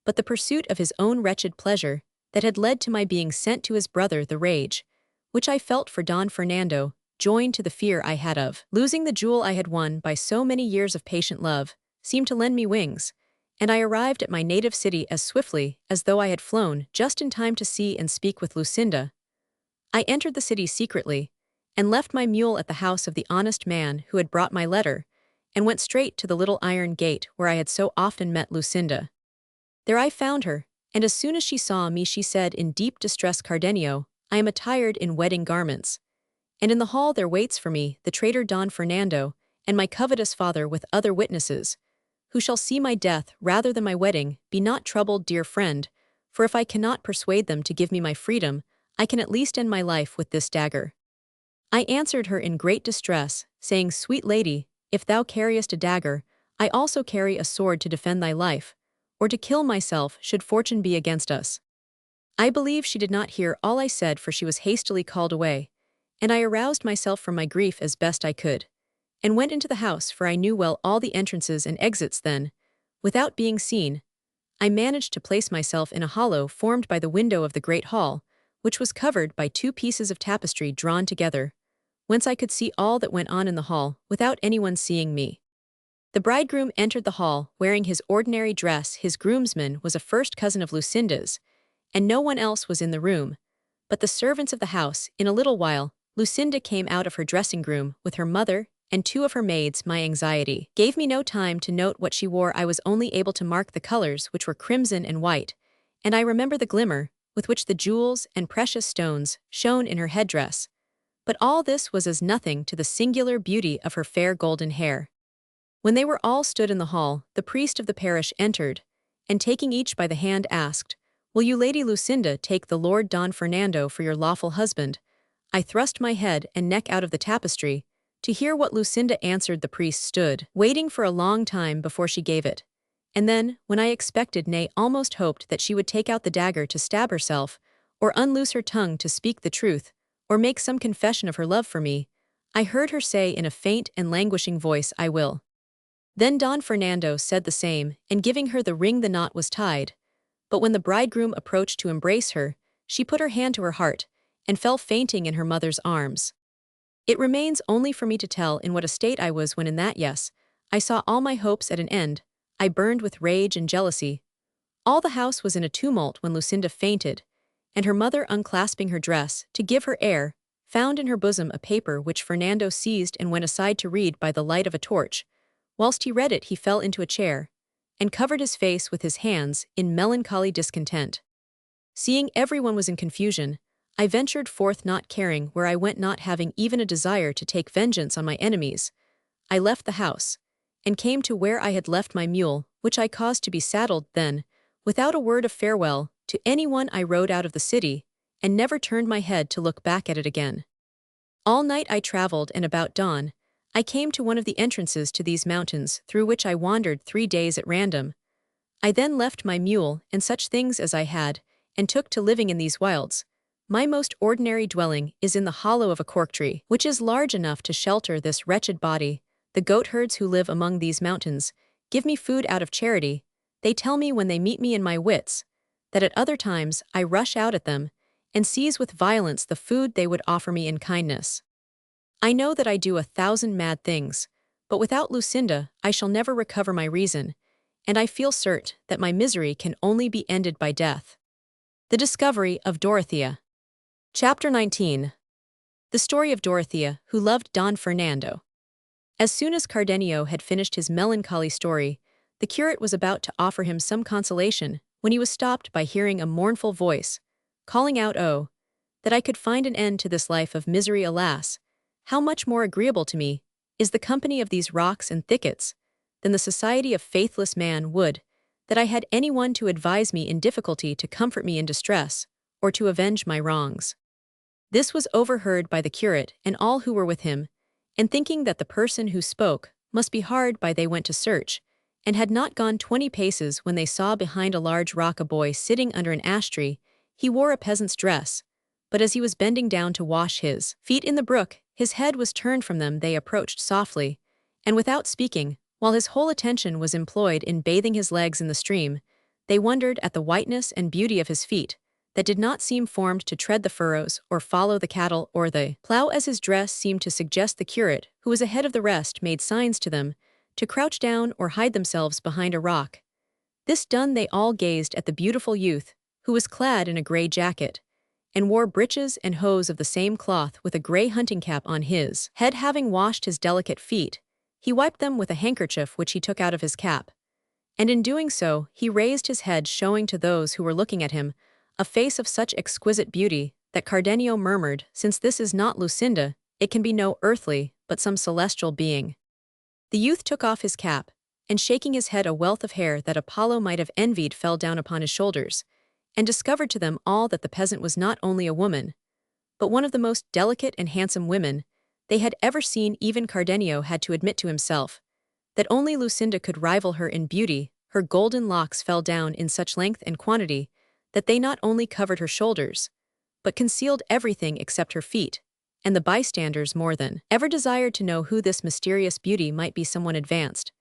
but the pursuit of his own wretched pleasure, that had led to my being sent to his brother. The rage which I felt for Don Fernando, joined to the fear I had of losing the jewel I had won by so many years of patient love, seemed to lend me wings, and I arrived at my native city as swiftly as though I had flown, just in time to see and speak with Lucinda. I entered the city secretly, and left my mule at the house of the honest man who had brought my letter, and went straight to the little iron gate where I had so often met Lucinda. There I found her, and as soon as she saw me she said in deep distress, Cardenio, I am attired in wedding garments. And in the hall there waits for me the traitor Don Fernando, and my covetous father with other witnesses, who shall see my death rather than my wedding. Be not troubled, dear friend, for if I cannot persuade them to give me my freedom, I can at least end my life with this dagger. I answered her in great distress, saying, Sweet lady, if thou carriest a dagger, I also carry a sword to defend thy life, or to kill myself should fortune be against us. I believe she did not hear all I said, for she was hastily called away, and I aroused myself from my grief as best I could, and went into the house, for I knew well all the entrances and exits. Then, without being seen, I managed to place myself in a hollow formed by the window of the great hall, which was covered by two pieces of tapestry drawn together, whence I could see all that went on in the hall without anyone seeing me. The bridegroom entered the hall wearing his ordinary dress. His groomsman was a first cousin of Lucinda's, and no one else was in the room but the servants of the house. In a little while, Lucinda came out of her dressing room with her mother and two of her maids. My anxiety gave me no time to note what she wore. I was only able to mark the colors, which were crimson and white, and I remember the glimmer with which the jewels and precious stones shone in her headdress. But all this was as nothing to the singular beauty of her fair golden hair. When they were all stood in the hall, the priest of the parish entered, and taking each by the hand asked, Will you, Lady Lucinda, take the Lord Don Fernando for your lawful husband? I thrust my head and neck out of the tapestry, to hear what Lucinda answered. The priest stood, waiting for a long time before she gave it. And then, when I expected, nay, almost hoped that she would take out the dagger to stab herself, or unloose her tongue to speak the truth, or make some confession of her love for me, I heard her say in a faint and languishing voice, I will. Then Don Fernando said the same, and giving her the ring the knot was tied. But when the bridegroom approached to embrace her, she put her hand to her heart, and fell fainting in her mother's arms. It remains only for me to tell in what a state I was when in that, yes, I saw all my hopes at an end. I burned with rage and jealousy. All the house was in a tumult when Lucinda fainted, and her mother, unclasping her dress to give her air, found in her bosom a paper which Fernando seized and went aside to read by the light of a torch. Whilst he read it, he fell into a chair, and covered his face with his hands in melancholy discontent. Seeing everyone was in confusion, I ventured forth, not caring where I went, not having even a desire to take vengeance on my enemies. I left the house, and came to where I had left my mule, which I caused to be saddled. Then, without a word of farewell to anyone, I rode out of the city, and never turned my head to look back at it again. All night I traveled, and about dawn, I came to one of the entrances to these mountains, through which I wandered 3 days at random. I then left my mule and such things as I had, and took to living in these wilds. My most ordinary dwelling is in the hollow of a cork tree, which is large enough to shelter this wretched body. The goatherds who live among these mountains give me food out of charity. They tell me when they meet me in my wits, that at other times I rush out at them, and seize with violence the food they would offer me in kindness. I know that I do 1,000 mad things, but without Lucinda I shall never recover my reason, and I feel certain that my misery can only be ended by death. The discovery of Dorothea. Chapter 19. The story of Dorothea, who loved Don Fernando. As soon as Cardenio had finished his melancholy story, the curate was about to offer him some consolation, when he was stopped by hearing a mournful voice, calling out, Oh, that I could find an end to this life of misery! Alas, how much more agreeable to me is the company of these rocks and thickets, than the society of faithless man. Would that I had any one to advise me in difficulty, to comfort me in distress, or to avenge my wrongs. This was overheard by the curate and all who were with him, and thinking that the person who spoke must be hard by, they went to search, and had not gone 20 paces when they saw behind a large rock a boy sitting under an ash tree. He wore a peasant's dress, but as he was bending down to wash his feet in the brook, his head was turned from them. They approached softly, and without speaking, while his whole attention was employed in bathing his legs in the stream, they wondered at the whiteness and beauty of his feet, that did not seem formed to tread the furrows or follow the cattle or the plough, as his dress seemed to suggest. The curate, who was ahead of the rest, made signs to them to crouch down or hide themselves behind a rock. This done, they all gazed at the beautiful youth, who was clad in a grey jacket, and wore breeches and hose of the same cloth, with a grey hunting cap on his head. Having washed his delicate feet, he wiped them with a handkerchief which he took out of his cap, And in doing so, he raised his head, showing to those who were looking at him a face of such exquisite beauty that Cardenio murmured, "Since this is not Lucinda, it can be no earthly, but some celestial being." The youth took off his cap, and shaking his head, a wealth of hair that Apollo might have envied fell down upon his shoulders, and discovered to them all that the peasant was not only a woman, but one of the most delicate and handsome women they had ever seen. Even Cardenio had to admit to himself that only Lucinda could rival her in beauty. Her golden locks fell down in such length and quantity that they not only covered her shoulders, but concealed everything except her feet, and the bystanders more than ever desired to know who this mysterious beauty might be. Someone advanced,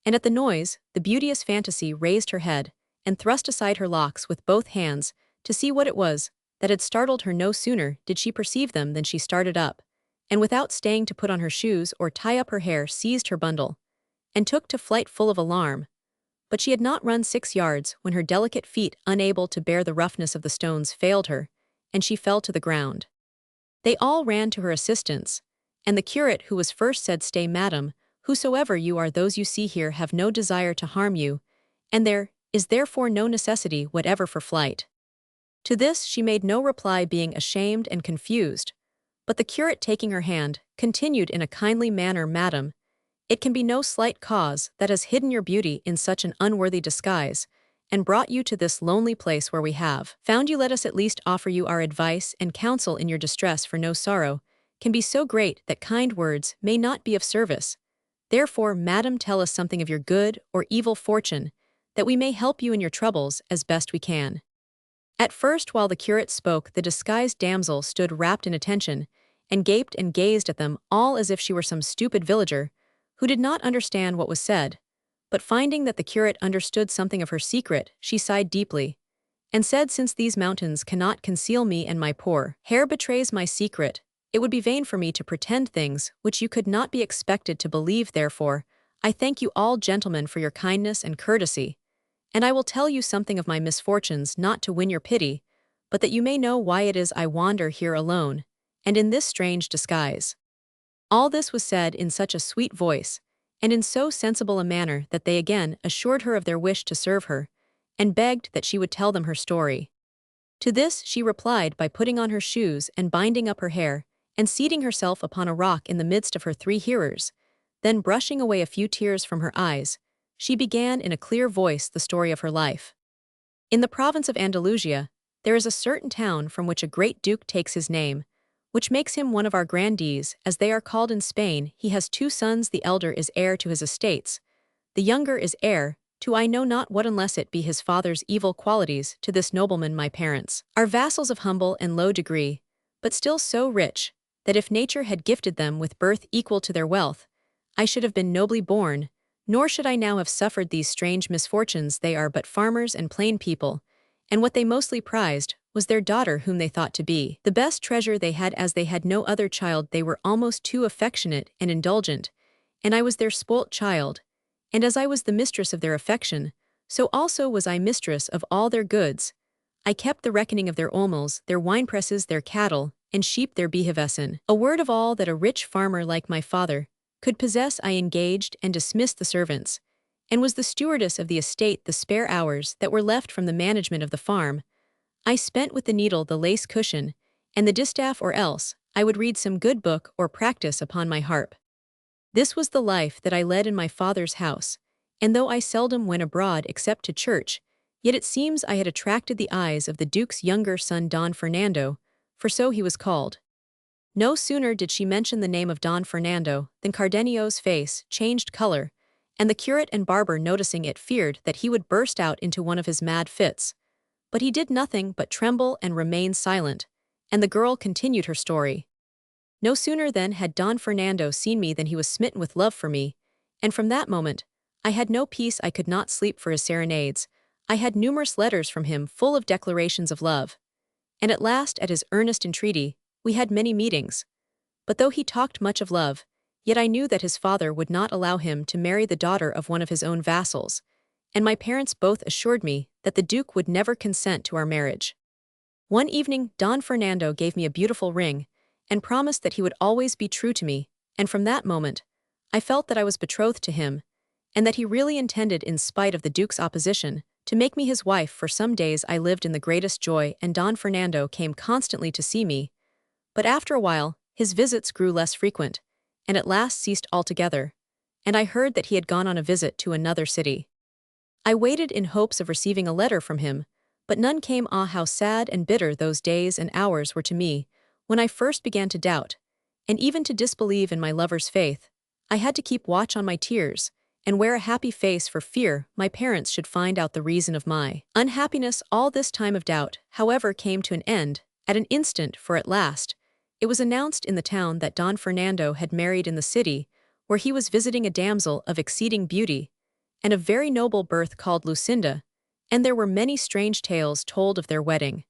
and at the noise, the beauteous fantasy raised her head and thrust aside her locks with both hands to see what it was that had startled her. No sooner did she perceive them than she started up, and without staying to put on her shoes or tie up her hair, seized her bundle, and took to flight full of alarm. But she had not run 6 yards when her delicate feet, unable to bear the roughness of the stones, failed her, and she fell to the ground. They all ran to her assistance, and the curate who was first said, "Stay, madam, whosoever you are, those you see here have no desire to harm you, and there is therefore no necessity whatever for flight." To this she made no reply, being ashamed and confused, but the curate, taking her hand, continued in a kindly manner, "Madam, it can be no slight cause that has hidden your beauty in such an unworthy disguise, and brought you to this lonely place where we have found you. Let us at least offer you our advice and counsel in your distress, for no sorrow can be so great that kind words may not be of service. Therefore, madam, tell us something of your good or evil fortune, that we may help you in your troubles as best we can." At first, while the curate spoke, the disguised damsel stood rapt in attention, and gaped and gazed at them all as if she were some stupid villager who did not understand what was said. But finding that the curate understood something of her secret, she sighed deeply, and said, "Since these mountains cannot conceal me, and my poor hair betrays my secret, it would be vain for me to pretend things which you could not be expected to believe. Therefore, I thank you all, gentlemen, for your kindness and courtesy, and I will tell you something of my misfortunes, not to win your pity, but that you may know why it is I wander here alone, and in this strange disguise." All this was said in such a sweet voice, and in so sensible a manner, that they again assured her of their wish to serve her, and begged that she would tell them her story. To this she replied by putting on her shoes and binding up her hair, and seating herself upon a rock in the midst of her 3 hearers. Then, brushing away a few tears from her eyes, she began in a clear voice the story of her life. In the province of Andalusia, there is a certain town from which a great duke takes his name, which makes him one of our grandees, as they are called in Spain. He has 2 sons. The elder is heir to his estates, the younger is heir to I know not what, unless it be his father's evil qualities. To this nobleman my parents are vassals of humble and low degree, but still so rich, that if nature had gifted them with birth equal to their wealth, I should have been nobly born, nor should I now have suffered these strange misfortunes. They are but farmers and plain people, and what they mostly prized was their daughter, whom they thought to be the best treasure they had. As they had no other child, they were almost too affectionate and indulgent, and I was their spoilt child, and as I was the mistress of their affection, so also was I mistress of all their goods. I kept the reckoning of their almals, their winepresses, their cattle, and sheep, their behevessen. A word of all that a rich farmer like my father could possess. I engaged and dismissed the servants, and was the stewardess of the estate. The spare hours that were left from the management of the farm I spent with the needle, the lace cushion, and the distaff, or else I would read some good book or practice upon my harp. This was the life that I led in my father's house, and though I seldom went abroad except to church, yet it seems I had attracted the eyes of the duke's younger son, Don Fernando, for so he was called. No sooner did she mention the name of Don Fernando than Cardenio's face changed color, and the curate and barber, noticing it, feared that he would burst out into one of his mad fits. But he did nothing but tremble and remain silent, and the girl continued her story. No sooner then had Don Fernando seen me than he was smitten with love for me, and from that moment I had no peace. I could not sleep for his serenades. I had numerous letters from him full of declarations of love, and at last, at his earnest entreaty, we had many meetings. But though he talked much of love, yet I knew that his father would not allow him to marry the daughter of one of his own vassals, and my parents both assured me that the duke would never consent to our marriage. One evening, Don Fernando gave me a beautiful ring, and promised that he would always be true to me, and from that moment, I felt that I was betrothed to him, and that he really intended, in spite of the Duke's opposition, to make me his wife. For some days I lived in the greatest joy, and Don Fernando came constantly to see me, but after a while, his visits grew less frequent, and at last ceased altogether, and I heard that he had gone on a visit to another city. I waited in hopes of receiving a letter from him, but none came. Ah, how sad and bitter those days and hours were to me, when I first began to doubt, and even to disbelieve in my lover's faith. I had to keep watch on my tears, and wear a happy face for fear my parents should find out the reason of my unhappiness. All this time of doubt, however, came to an end, at an instant, for at last, it was announced in the town that Don Fernando had married in the city, where he was visiting, a damsel of exceeding beauty, and of very noble birth, called Lucinda, and there were many strange tales told of their wedding.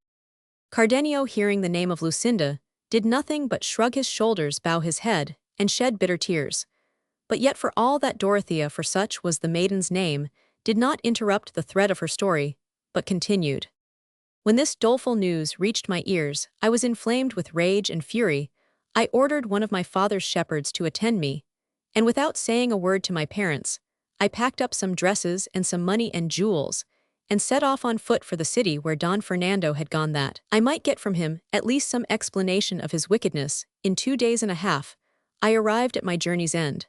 Cardenio, hearing the name of Lucinda, did nothing but shrug his shoulders, bow his head, and shed bitter tears. But yet for all that Dorothea, for such was the maiden's name, did not interrupt the thread of her story, but continued. When this doleful news reached my ears, I was inflamed with rage and fury. I ordered one of my father's shepherds to attend me, and without saying a word to my parents, I packed up some dresses and some money and jewels, and set off on foot for the city where Don Fernando had gone, that I might get from him at least some explanation of his wickedness. In 2 days and a half, I arrived at my journey's end,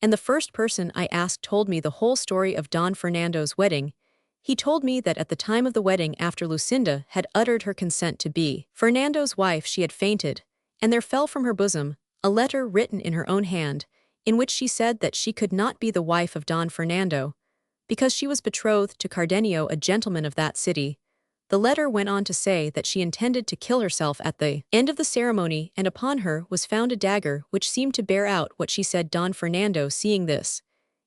and the first person I asked told me the whole story of Don Fernando's wedding. He told me that at the time of the wedding, after Lucinda had uttered her consent to be Fernando's wife, she had fainted, and there fell from her bosom a letter written in her own hand, in which she said that she could not be the wife of Don Fernando, because she was betrothed to Cardenio, a gentleman of that city. The letter went on to say that she intended to kill herself at the end of the ceremony, and upon her was found a dagger which seemed to bear out what she said. Don Fernando, seeing this,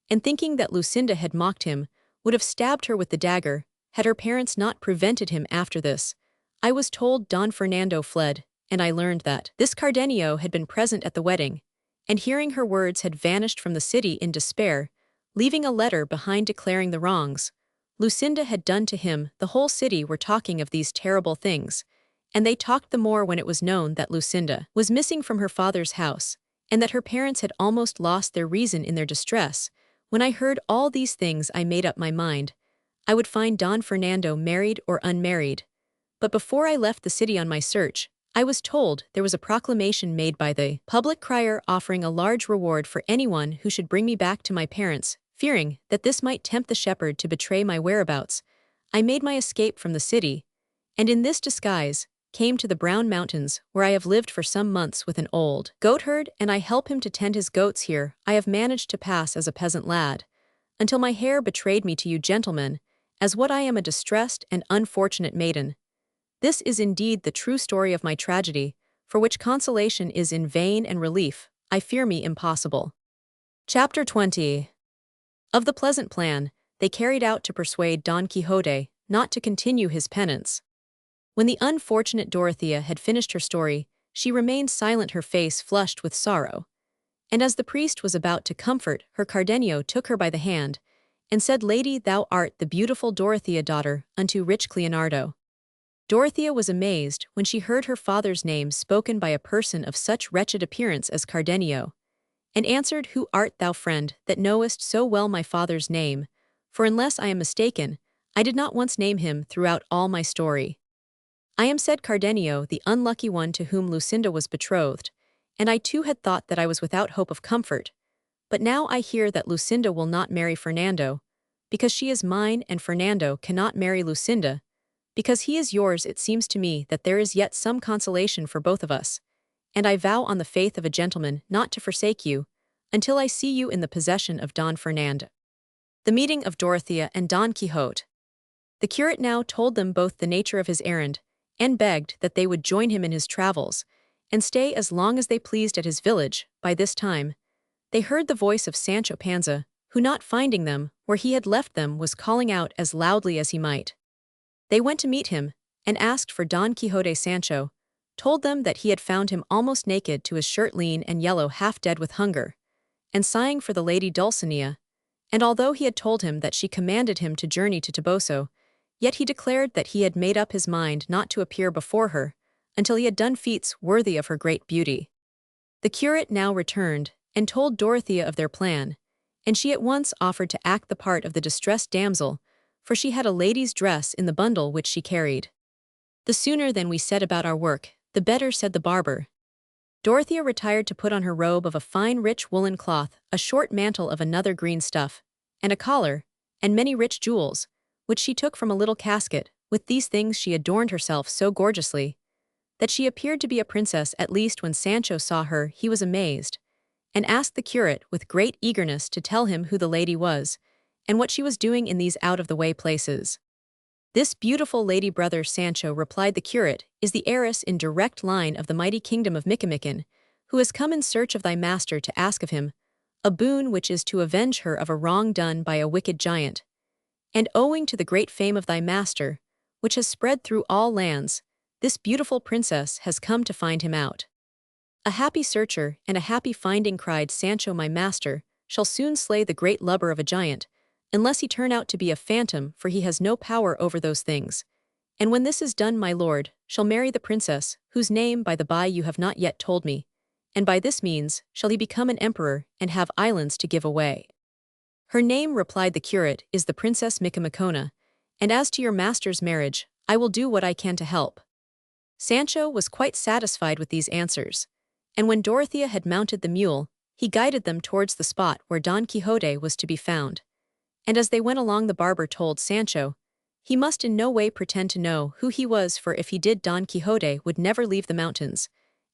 and thinking that Lucinda had mocked him, would have stabbed her with the dagger, had her parents not prevented him. After this, I was told Don Fernando fled, and I learned that this Cardenio had been present at the wedding, and hearing her words had vanished from the city in despair, leaving a letter behind declaring the wrongs Lucinda had done to him. The whole city were talking of these terrible things, and they talked the more when it was known that Lucinda was missing from her father's house, and that her parents had almost lost their reason in their distress. When I heard all these things, I made up my mind I would find Don Fernando, married or unmarried. But before I left the city on my search, I was told there was a proclamation made by the public crier offering a large reward for anyone who should bring me back to my parents. Fearing that this might tempt the shepherd to betray my whereabouts, I made my escape from the city, and in this disguise, came to the Brown Mountains, where I have lived for some months with an old goatherd, and I help him to tend his goats. Here I have managed to pass as a peasant lad, until my hair betrayed me to you, gentlemen, as what I am, a distressed and unfortunate maiden. This is indeed the true story of my tragedy, for which consolation is in vain and relief, I fear me, impossible. Chapter 20. Of the pleasant plan they carried out to persuade Don Quixote not to continue his penance. When the unfortunate Dorothea had finished her story, she remained silent, her face flushed with sorrow. And as the priest was about to comfort her, Cardenio took her by the hand, and said, "Lady, thou art the beautiful Dorothea, daughter unto rich Leonardo." Dorothea was amazed when she heard her father's name spoken by a person of such wretched appearance as Cardenio, and answered, "Who art thou, friend, that knowest so well my father's name? For unless I am mistaken, I did not once name him throughout all my story." "I am," said Cardenio, "the unlucky one to whom Lucinda was betrothed, and I too had thought that I was without hope of comfort. But now I hear that Lucinda will not marry Fernando, because she is mine, and Fernando cannot marry Lucinda, because he is yours. It seems to me that there is yet some consolation for both of us, and I vow on the faith of a gentleman not to forsake you, until I see you in the possession of Don Fernando." The meeting of Dorothea and Don Quixote. The curate now told them both the nature of his errand, and begged that they would join him in his travels, and stay as long as they pleased at his village. By this time, they heard the voice of Sancho Panza, who, not finding them where he had left them, was calling out as loudly as he might. They went to meet him, and asked for Don Quixote. Sancho told them that he had found him almost naked to his shirt, lean and yellow, half dead with hunger, and sighing for the lady Dulcinea, and although he had told him that she commanded him to journey to Toboso, yet he declared that he had made up his mind not to appear before her until he had done feats worthy of her great beauty. The curate now returned, and told Dorothea of their plan, and she at once offered to act the part of the distressed damsel, for she had a lady's dress in the bundle which she carried. "The sooner then we set about our work, the better," said the barber. Dorothea retired to put on her robe of a fine rich woolen cloth, a short mantle of another green stuff, and a collar, and many rich jewels, which she took from a little casket. With these things she adorned herself so gorgeously that she appeared to be a princess. At least when Sancho saw her he was amazed, and asked the curate with great eagerness to tell him who the lady was, and what she was doing in these out-of-the-way places. "This beautiful lady, brother Sancho," replied the curate, "is the heiress in direct line of the mighty kingdom of Micamican, who has come in search of thy master to ask of him a boon which is to avenge her of a wrong done by a wicked giant. And owing to the great fame of thy master, which has spread through all lands, this beautiful princess has come to find him out." "A happy searcher and a happy finding," cried Sancho. "My master shall soon slay the great lubber of a giant, unless he turn out to be a phantom, for he has no power over those things. And when this is done, my lord shall marry the princess, whose name by the by you have not yet told me, and by this means shall he become an emperor and have islands to give away." "Her name," replied the curate, "is the Princess Micomicona, and as to your master's marriage, I will do what I can to help." Sancho was quite satisfied with these answers, and when Dorothea had mounted the mule, he guided them towards the spot where Don Quixote was to be found. And as they went along, the barber told Sancho he must in no way pretend to know who he was, for if he did, Don Quixote would never leave the mountains,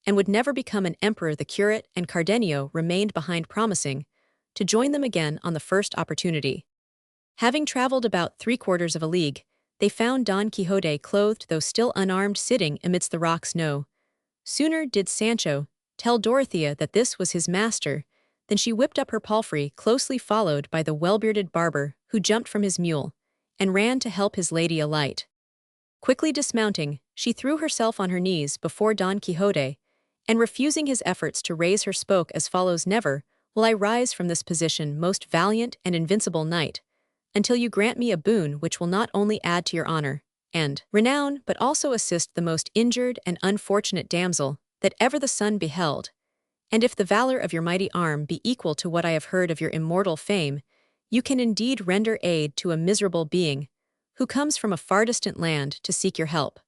and would never become an emperor. The curate and Cardenio remained behind, promising to join them again on the first opportunity. Having traveled about 3/4 of a league, they found Don Quixote clothed though still unarmed, sitting amidst the rocks. No sooner did Sancho tell Dorothea that this was his master than she whipped up her palfrey, closely followed by the well-bearded barber, who jumped from his mule and ran to help his lady alight. Quickly dismounting, she threw herself on her knees before Don Quixote, and refusing his efforts to raise her, spoke as follows: "Never will I rise from this position, most valiant and invincible knight, until you grant me a boon which will not only add to your honor and renown, but also assist the most injured and unfortunate damsel that ever the sun beheld. And if the valor of your mighty arm be equal to what I have heard of your immortal fame, you can indeed render aid to a miserable being who comes from a far distant land to seek your help."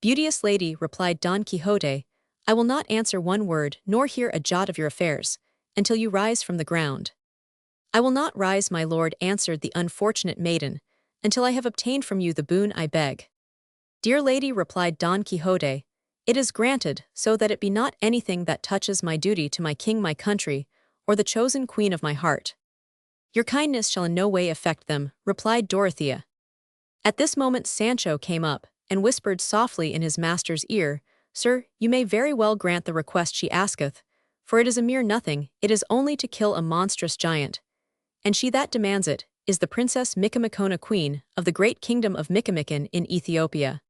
"Beauteous lady," replied Don Quixote, "I will not answer one word nor hear a jot of your affairs until you rise from the ground." "I will not rise, my lord," answered the unfortunate maiden, "until I have obtained from you the boon I beg." "Dear lady," replied Don Quixote, "it is granted, so that it be not anything that touches my duty to my king, my country, or the chosen queen of my heart." "Your kindness shall in no way affect them," replied Dorothea. At this moment Sancho came up, and whispered softly in his master's ear, "Sir, you may very well grant the request she asketh, for it is a mere nothing, it is only to kill a monstrous giant. And she that demands it is the Princess Micomicona, queen of the great kingdom of Micamican in Ethiopia."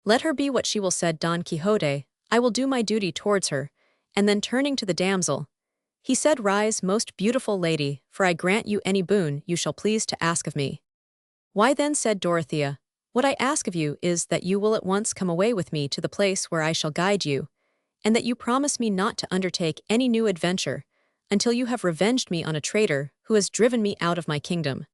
"Let her be what she will," said Don Quixote, "I will do my duty towards her." And then turning to the damsel, he said, "Rise, most beautiful lady, for I grant you any boon you shall please to ask of me." "Why then," said Dorothea, "what I ask of you is that you will at once come away with me to the place where I shall guide you, and that you promise me not to undertake any new adventure until you have revenged me on a traitor who has driven me out of my kingdom."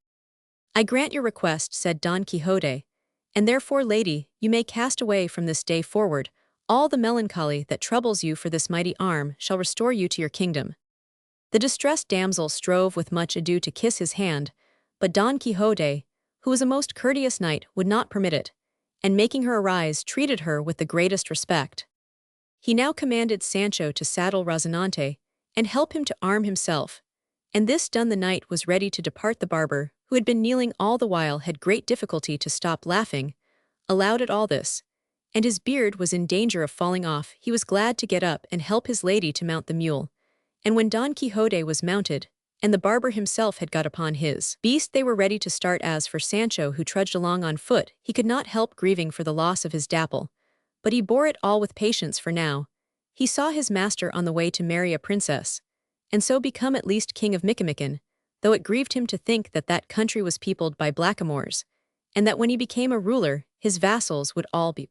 "I grant your request," said Don Quixote, "and therefore, lady, you may cast away from this day forward all the melancholy that troubles you, for this mighty arm shall restore you to your kingdom." The distressed damsel strove with much ado to kiss his hand, but Don Quixote, who was a most courteous knight, would not permit it, and making her arise, treated her with the greatest respect. He now commanded Sancho to saddle Rozinante, and help him to arm himself, and this done, the knight was ready to depart. The barber, who had been kneeling all the while, had great difficulty to stop laughing aloud at all this, and his beard was in danger of falling off. He was glad to get up and help his lady to mount the mule, and when Don Quixote was mounted, and the barber himself had got upon his beast, they were ready to start. As for Sancho, who trudged along on foot, he could not help grieving for the loss of his dapple, but he bore it all with patience, for now he saw his master on the way to marry a princess, and so become at least king of Micamican, though it grieved him to think that that country was peopled by blackamoors, and that when he became a ruler, his vassals would all be.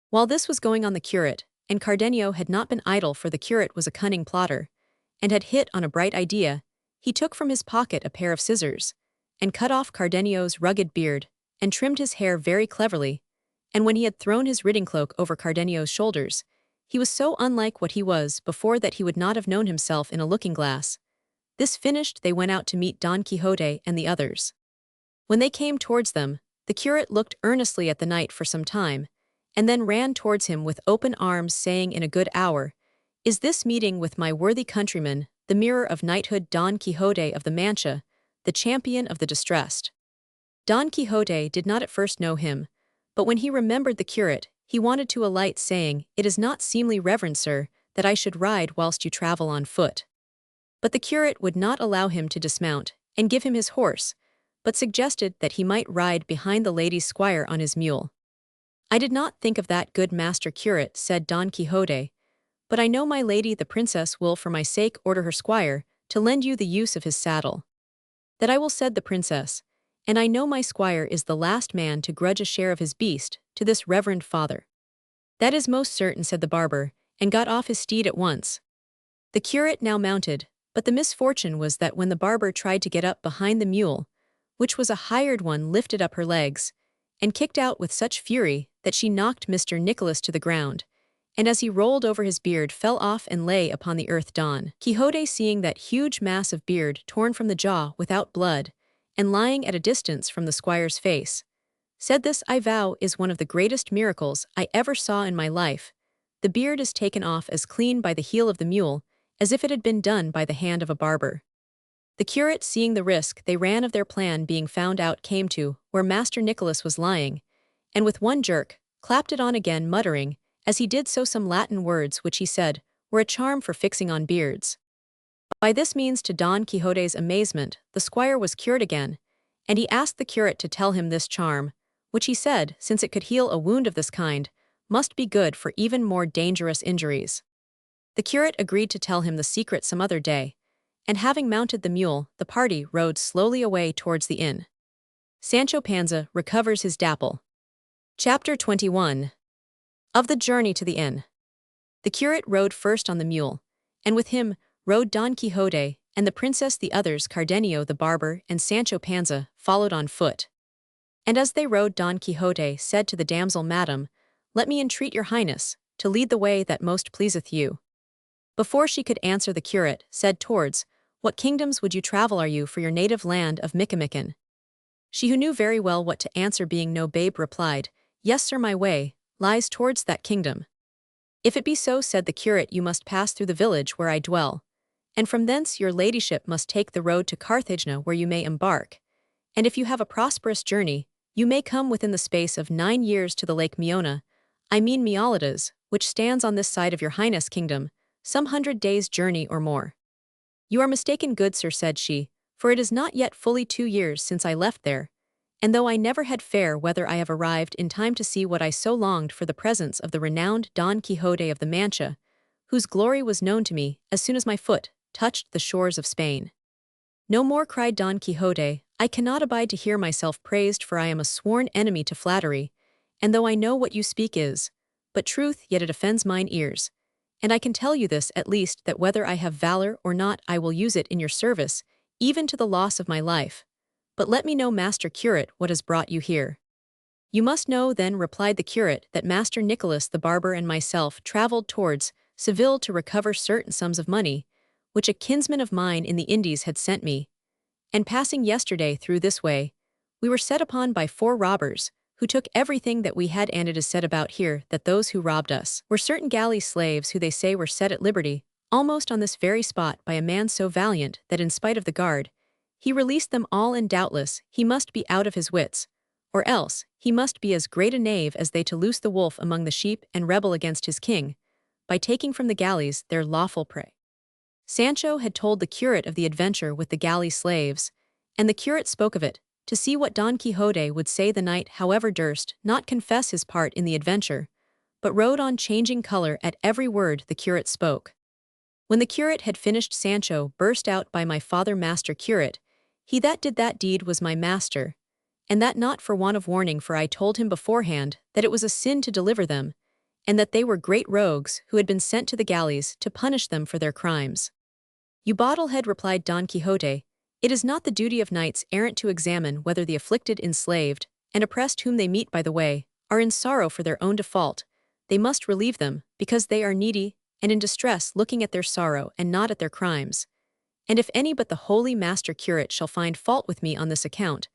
While this was going on, the curate and Cardenio had not been idle, for the curate was a cunning plotter, and had hit on a bright idea. he took from his pocket a pair of scissors, and cut off Cardenio's rugged beard, and trimmed his hair very cleverly, and when he had thrown his riding cloak over Cardenio's shoulders, he was so unlike what he was before that he would not have known himself in a looking-glass. This finished, they went out to meet Don Quixote and the others. When they came towards them, the curate looked earnestly at the knight for some time, and then ran towards him with open arms, saying in a good hour, "Is this meeting with my worthy countryman, the mirror of knighthood, Don Quixote of the Mancha, the champion of the distressed?" Don Quixote did not at first know him, but when he remembered the curate, he wanted to alight, saying, "It is not seemly, reverend sir, that I should ride whilst you travel on foot." But the curate would not allow him to dismount and give him his horse, but suggested that he might ride behind the lady's squire on his mule. "I did not think of that, good master curate," said Don Quixote, "but I know my lady the princess will for my sake order her squire to lend you the use of his saddle." "That I will," said the princess, "and I know my squire is the last man to grudge a share of his beast to this reverend father." "That is most certain," said the barber, and got off his steed at once. The curate now mounted, but the misfortune was that when the barber tried to get up behind the mule, which was a hired one, lifted up her legs, and kicked out with such fury that she knocked Mr. Nicholas to the ground, and as he rolled over his beard fell off and lay upon the earth. Don Quixote, seeing that huge mass of beard torn from the jaw without blood, and lying at a distance from the squire's face, said, "This, I vow, is one of the greatest miracles I ever saw in my life. The beard is taken off as clean by the heel of the mule as if it had been done by the hand of a barber." The curate, seeing the risk they ran of their plan being found out, came to where Master Nicholas was lying, and with one jerk clapped it on again, muttering, as he did so, some Latin words which he said were a charm for fixing on beards. By this means, to Don Quixote's amazement, the squire was cured again, and he asked the curate to tell him this charm, which he said, since it could heal a wound of this kind, must be good for even more dangerous injuries. The curate agreed to tell him the secret some other day, and having mounted the mule, the party rode slowly away towards the inn. Sancho Panza recovers his dapple. Chapter 21. Of the journey to the inn. The curate rode first on the mule, and with him rode Don Quixote, and the princess. The others, Cardenio the barber and Sancho Panza, followed on foot. And as they rode, Don Quixote said to the damsel, "Madam, let me entreat your highness to lead the way that most pleaseth you." Before she could answer, the curate said, "Towards what kingdoms would you travel? Are you for your native land of Micamican?" She, who knew very well what to answer, being no babe, replied, "Yes, sir, my way lies towards that kingdom." "If it be so," said the curate, "you must pass through the village where I dwell, and from thence your ladyship must take the road to Carthage, where you may embark, and if you have a prosperous journey, you may come within the space of 9 years to the lake Meona, I mean Meolides, which stands on this side of your highness' kingdom, some 100 days' journey or more." "You are mistaken, good sir," said she, "for it is not yet fully 2 years since I left there, and though I never had fair weather, I have arrived in time to see what I so longed for, the presence of the renowned Don Quixote of the Mancha, whose glory was known to me as soon as my foot touched the shores of Spain." "No more," cried Don Quixote, "I cannot abide to hear myself praised, for I am a sworn enemy to flattery, and though I know what you speak is but truth, yet it offends mine ears. And I can tell you this at least, that whether I have valor or not, I will use it in your service, even to the loss of my life. But let me know, master curate, what has brought you here." "You must know, then," replied the curate, "that Master Nicholas the barber and myself travelled towards Seville to recover certain sums of money, which a kinsman of mine in the Indies had sent me. And passing yesterday through this way, we were set upon by 4 robbers, who took everything that we had, and it is said about here that those who robbed us were certain galley slaves who they say were set at liberty, almost on this very spot, by a man so valiant that in spite of the guard, he released them all, and doubtless he must be out of his wits, or else he must be as great a knave as they, to loose the wolf among the sheep and rebel against his king, by taking from the galleys their lawful prey." Sancho had told the curate of the adventure with the galley slaves, and the curate spoke of it, to see what Don Quixote would say. The knight, however, durst not confess his part in the adventure, but rode on, changing color at every word the curate spoke. When the curate had finished, Sancho burst out, "By my father, master curate, he that did that deed was my master, and that not for want of warning, for I told him beforehand that it was a sin to deliver them, and that they were great rogues who had been sent to the galleys to punish them for their crimes." You bottlehead, replied Don Quixote, it is not the duty of knights errant to examine whether the afflicted, enslaved, and oppressed whom they meet by the way, are in sorrow for their own default. They must relieve them, because they are needy, and in distress, looking at their sorrow and not at their crimes. And if any but the holy master curate shall find fault with me on this account,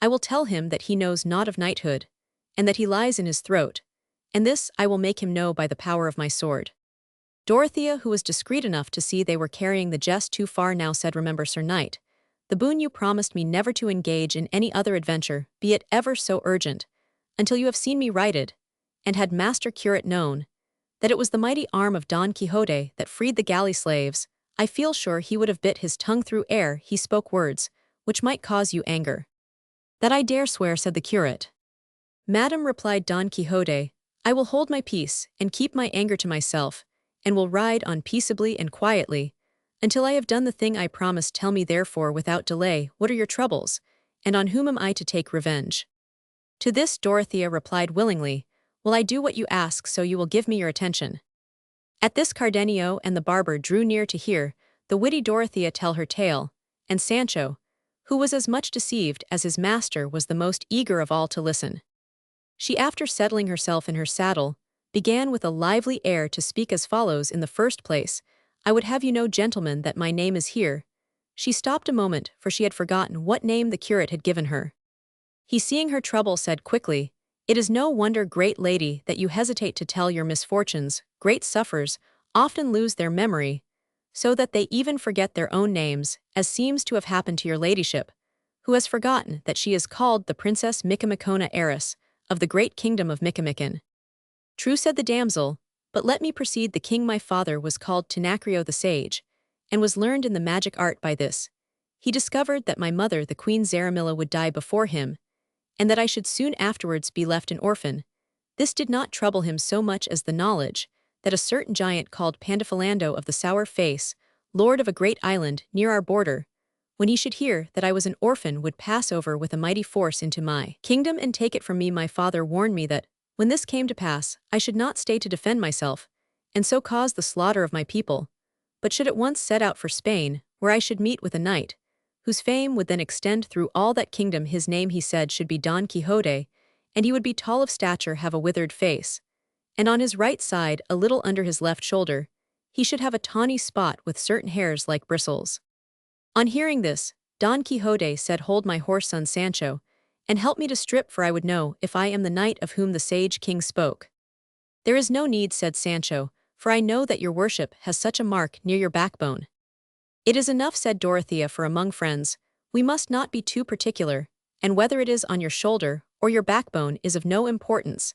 I will tell him that he knows naught of knighthood, and that he lies in his throat, and this I will make him know by the power of my sword. Dorothea, who was discreet enough to see they were carrying the jest too far now, said, Remember, Sir Knight, the boon you promised me never to engage in any other adventure, be it ever so urgent, until you have seen me righted, and had master curate known that it was the mighty arm of Don Quixote that freed the galley slaves, I feel sure he would have bit his tongue through ere he spoke words which might cause you anger. That I dare swear, said the curate. Madam, replied Don Quixote, I will hold my peace, and keep my anger to myself, and will ride on peaceably and quietly, until I have done the thing I promised. Tell me therefore without delay, what are your troubles, and on whom am I to take revenge? To this Dorothea replied willingly, Will I do what you ask, so you will give me your attention? At this Cardenio and the barber drew near to hear the witty Dorothea tell her tale, and Sancho, who was as much deceived as his master, was the most eager of all to listen. She, after settling herself in her saddle, began with a lively air to speak as follows. In the first place, I would have you know, gentlemen, that my name is here. She stopped a moment, for she had forgotten what name the curate had given her. He, seeing her trouble, said quickly, It is no wonder, great lady, that you hesitate to tell your misfortunes. Great sufferers often lose their memory, so that they even forget their own names, as seems to have happened to your ladyship, who has forgotten that she is called the Princess Micomicona, heiress of the great kingdom of Micomicon. True, said the damsel, but let me proceed. The king my father was called Tinacrio the sage, and was learned in the magic art. By this he discovered that my mother, the Queen Zaramilla, would die before him, and that I should soon afterwards be left an orphan. This did not trouble him so much as the knowledge that a certain giant called Pandafilando of the Sour Face, lord of a great island near our border, when he should hear that I was an orphan, would pass over with a mighty force into my kingdom and take it from me. My father warned me that, when this came to pass, I should not stay to defend myself, and so cause the slaughter of my people, but should at once set out for Spain, where I should meet with a knight, whose fame would then extend through all that kingdom. His name, he said, should be Don Quixote, and he would be tall of stature, have a withered face, and on his right side, a little under his left shoulder, he should have a tawny spot with certain hairs like bristles. On hearing this, Don Quixote said, Hold my horse, son Sancho, and help me to strip, for I would know if I am the knight of whom the sage king spoke. There is no need, said Sancho, for I know that your worship has such a mark near your backbone. It is enough, said Dorothea, for among friends, we must not be too particular, and whether it is on your shoulder or your backbone is of no importance.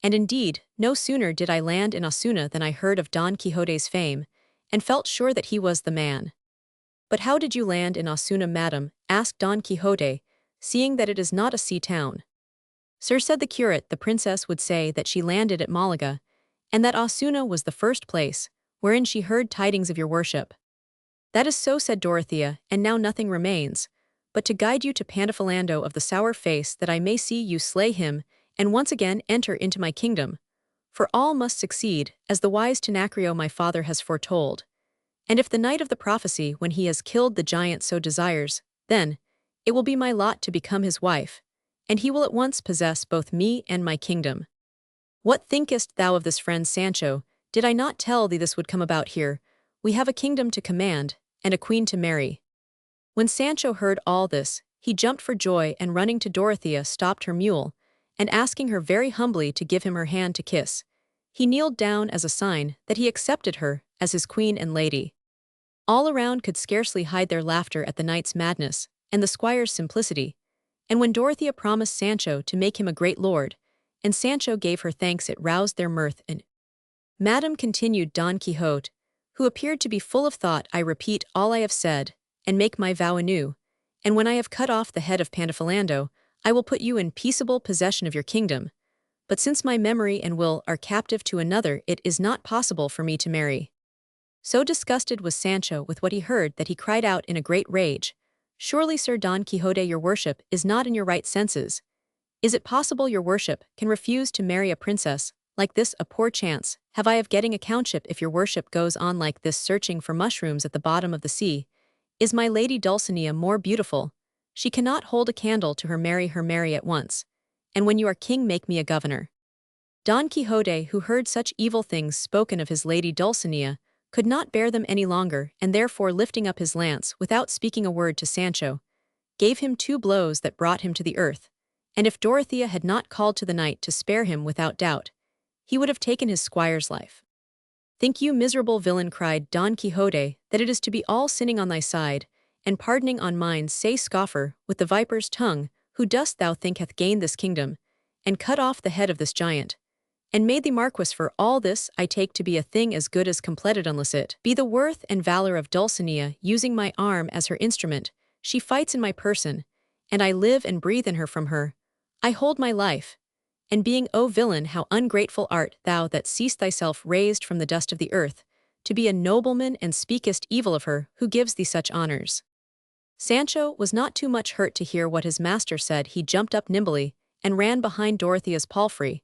And indeed, no sooner did I land in Osuna than I heard of Don Quixote's fame, and felt sure that he was the man. But how did you land in Osuna, madam? Asked Don Quixote, seeing that it is not a sea town. Sir, said the curate, the princess would say that she landed at Malaga, and that Osuna was the first place wherein she heard tidings of your worship. That is so, said Dorothea, and now nothing remains but to guide you to Pandafilando of the Sour Face, that I may see you slay him, and once again enter into my kingdom. For all must succeed, as the wise Tinacrio my father has foretold. And if the night of the prophecy, when he has killed the giant, so desires, then it will be my lot to become his wife, and he will at once possess both me and my kingdom. What thinkest thou of this, friend Sancho? Did I not tell thee this would come about? Here we have a kingdom to command, and a queen to marry. When Sancho heard all this, he jumped for joy, and running to Dorothea stopped her mule, and asking her very humbly to give him her hand to kiss, he kneeled down as a sign that he accepted her as his queen and lady. All around could scarcely hide their laughter at the knight's madness and the squire's simplicity, and when Dorothea promised Sancho to make him a great lord, and Sancho gave her thanks, it roused their mirth. And Madam, continued Don Quixote, who appeared to be full of thought, I repeat all I have said, and make my vow anew, and when I have cut off the head of Pandafilando, I will put you in peaceable possession of your kingdom. But since my memory and will are captive to another, it is not possible for me to marry. So disgusted was Sancho with what he heard that he cried out in a great rage, Surely, Sir Don Quixote, your worship is not in your right senses. Is it possible your worship can refuse to marry a princess like this a poor chance have I of getting a countship if your worship goes on like this searching for mushrooms at the bottom of the sea. Is my lady Dulcinea more beautiful? She cannot hold a candle to her Mary at once. And when you are king make me a governor. Don Quixote, who heard such evil things spoken of his lady Dulcinea, could not bear them any longer, and therefore lifting up his lance without speaking a word to Sancho, gave him 2 blows that brought him to the earth, and if Dorothea had not called to the knight to spare him without doubt, he would have taken his squire's life. Think you, miserable villain, cried Don Quixote, that it is to be all sinning on thy side, and pardoning on mine? Say, scoffer, with the viper's tongue, who dost thou think hath gained this kingdom, and cut off the head of this giant, and made thee marquis? For all this I take to be a thing as good as completed, unless it be the worth and valor of Dulcinea, using my arm as her instrument. She fights in my person, and I live and breathe in her. From her I hold my life. And being, O villain, how ungrateful art thou that seest thyself raised from the dust of the earth, to be a nobleman, and speakest evil of her who gives thee such honors. Sancho was not too much hurt to hear what his master said. He jumped up nimbly, and ran behind Dorothea's palfrey,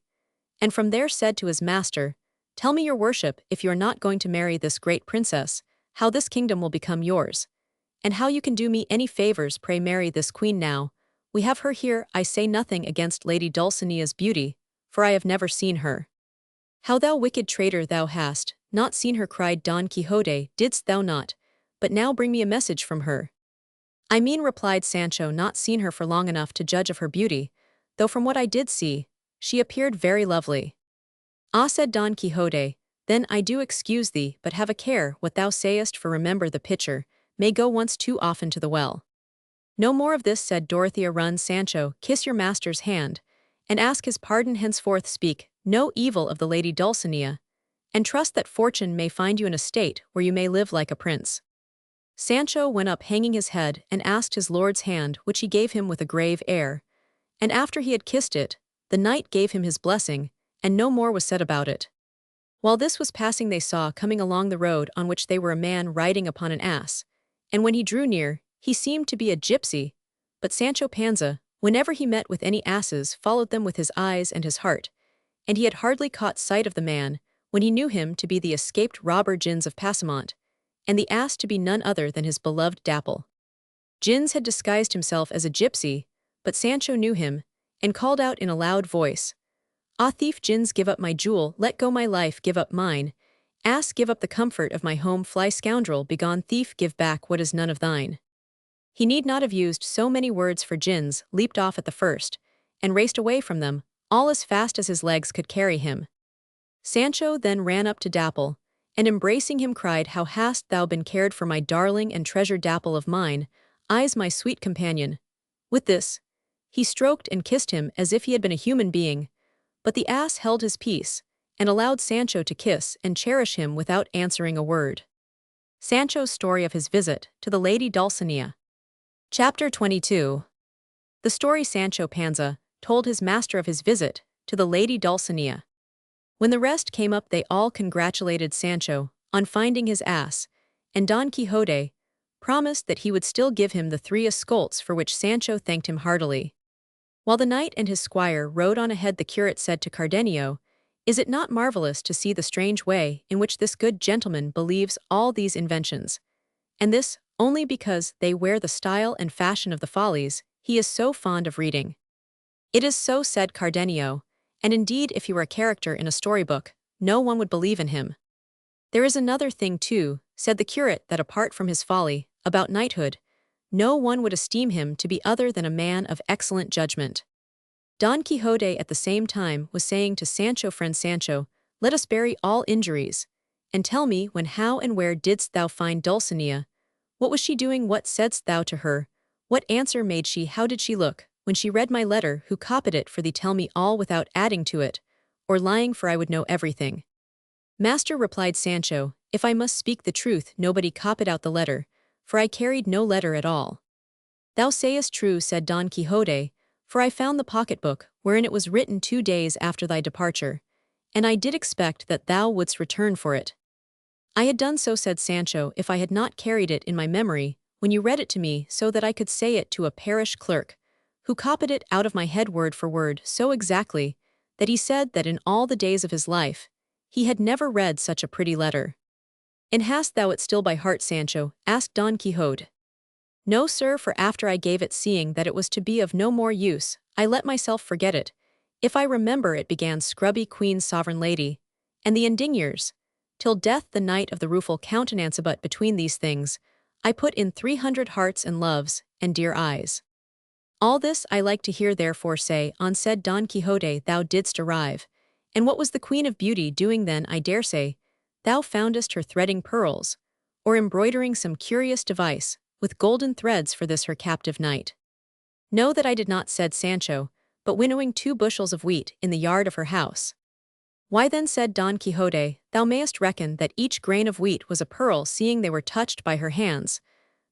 and from there said to his master, Tell me, your worship, if you are not going to marry this great princess, how this kingdom will become yours, and how you can do me any favors. Pray marry this queen now. We have her here. I say nothing against Lady Dulcinea's beauty, for I have never seen her. How, thou wicked traitor, thou hast not seen her, cried Don Quixote. Didst thou not? But now bring me a message from her. I mean, replied Sancho, not seen her for long enough to judge of her beauty, though from what I did see, she appeared very lovely. Ah, said Don Quixote, then I do excuse thee, but have a care what thou sayest, for remember the pitcher may go once too often to the well. No more of this, said Dorothea. Run, Sancho, kiss your master's hand, and ask his pardon. Henceforth speak no evil of the lady Dulcinea, and trust that fortune may find you in a state where you may live like a prince. Sancho went up hanging his head, and asked his lord's hand, which he gave him with a grave air, and after he had kissed it, the knight gave him his blessing, and no more was said about it. While this was passing, they saw coming along the road on which they were a man riding upon an ass, and when he drew near, he seemed to be a gypsy, but Sancho Panza, whenever he met with any asses, followed them with his eyes and his heart, and he had hardly caught sight of the man, when he knew him to be the escaped robber Gins of Passamont, and the ass to be none other than his beloved Dapple. Gins had disguised himself as a gypsy, but Sancho knew him, and called out in a loud voice, Ah, thief Gins, give up my jewel, let go my life, give up mine. Ass, give up the comfort of my home. Fly, scoundrel, begone. Thief, give back what is none of thine. He need not have used so many words, for Gins leaped off at the first, and raced away from them, all as fast as his legs could carry him. Sancho then ran up to Dapple, and embracing him cried, How hast thou been cared for, my darling and treasured Dapple of mine, eyes, my sweet companion? With this, he stroked and kissed him as if he had been a human being, but the ass held his peace, and allowed Sancho to kiss and cherish him without answering a word. Sancho's story of his visit to the lady Dulcinea. Chapter 22. The story Sancho Panza told his master of his visit to the lady Dulcinea. When the rest came up, they all congratulated Sancho on finding his ass, and Don Quixote promised that he would still give him the 3 escolts, for which Sancho thanked him heartily. While the knight and his squire rode on ahead, the curate said to Cardenio, Is it not marvelous to see the strange way in which this good gentleman believes all these inventions? And this only because they wear the style and fashion of the follies he is so fond of reading. It is so, said Cardenio, and indeed if he were a character in a storybook, no one would believe in him. There is another thing too, said the curate, that apart from his folly about knighthood, no one would esteem him to be other than a man of excellent judgment. Don Quixote at the same time was saying to Sancho, Friend Sancho, let us bury all injuries, and tell me when, how, and where didst thou find Dulcinea? What was she doing? What saidst thou to her? What answer made she? How did she look when she read my letter? Who copied it for thee? Tell me all without adding to it, or lying, for I would know everything. Master, replied Sancho, if I must speak the truth, nobody copied out the letter, for I carried no letter at all. Thou sayest true, said Don Quixote, for I found the pocketbook, wherein it was written 2 days after thy departure, and I did expect that thou wouldst return for it. I had done so, said Sancho, if I had not carried it in my memory, when you read it to me, so that I could say it to a parish clerk, who copied it out of my head word for word, so exactly, that he said that in all the days of his life, he had never read such a pretty letter. "And hast thou it still by heart, Sancho?" asked Don Quixote. "No, sir, for after I gave it, seeing that it was to be of no more use, I let myself forget it. If I remember it began scrubby queen sovereign lady, and the indigners, till death the night of the rueful countenance, but between these things, I put in 300 hearts and loves, and dear eyes. All this I like to hear, therefore say on, said Don Quixote, thou didst arrive. And what was the Queen of Beauty doing then, I dare say? Thou foundest her threading pearls, or embroidering some curious device, with golden threads for this her captive knight." "No, that I did not," said Sancho, "but winnowing 2 bushels of wheat in the yard of her house." "Why then," said Don Quixote, "thou mayest reckon that each grain of wheat was a pearl, seeing they were touched by her hands.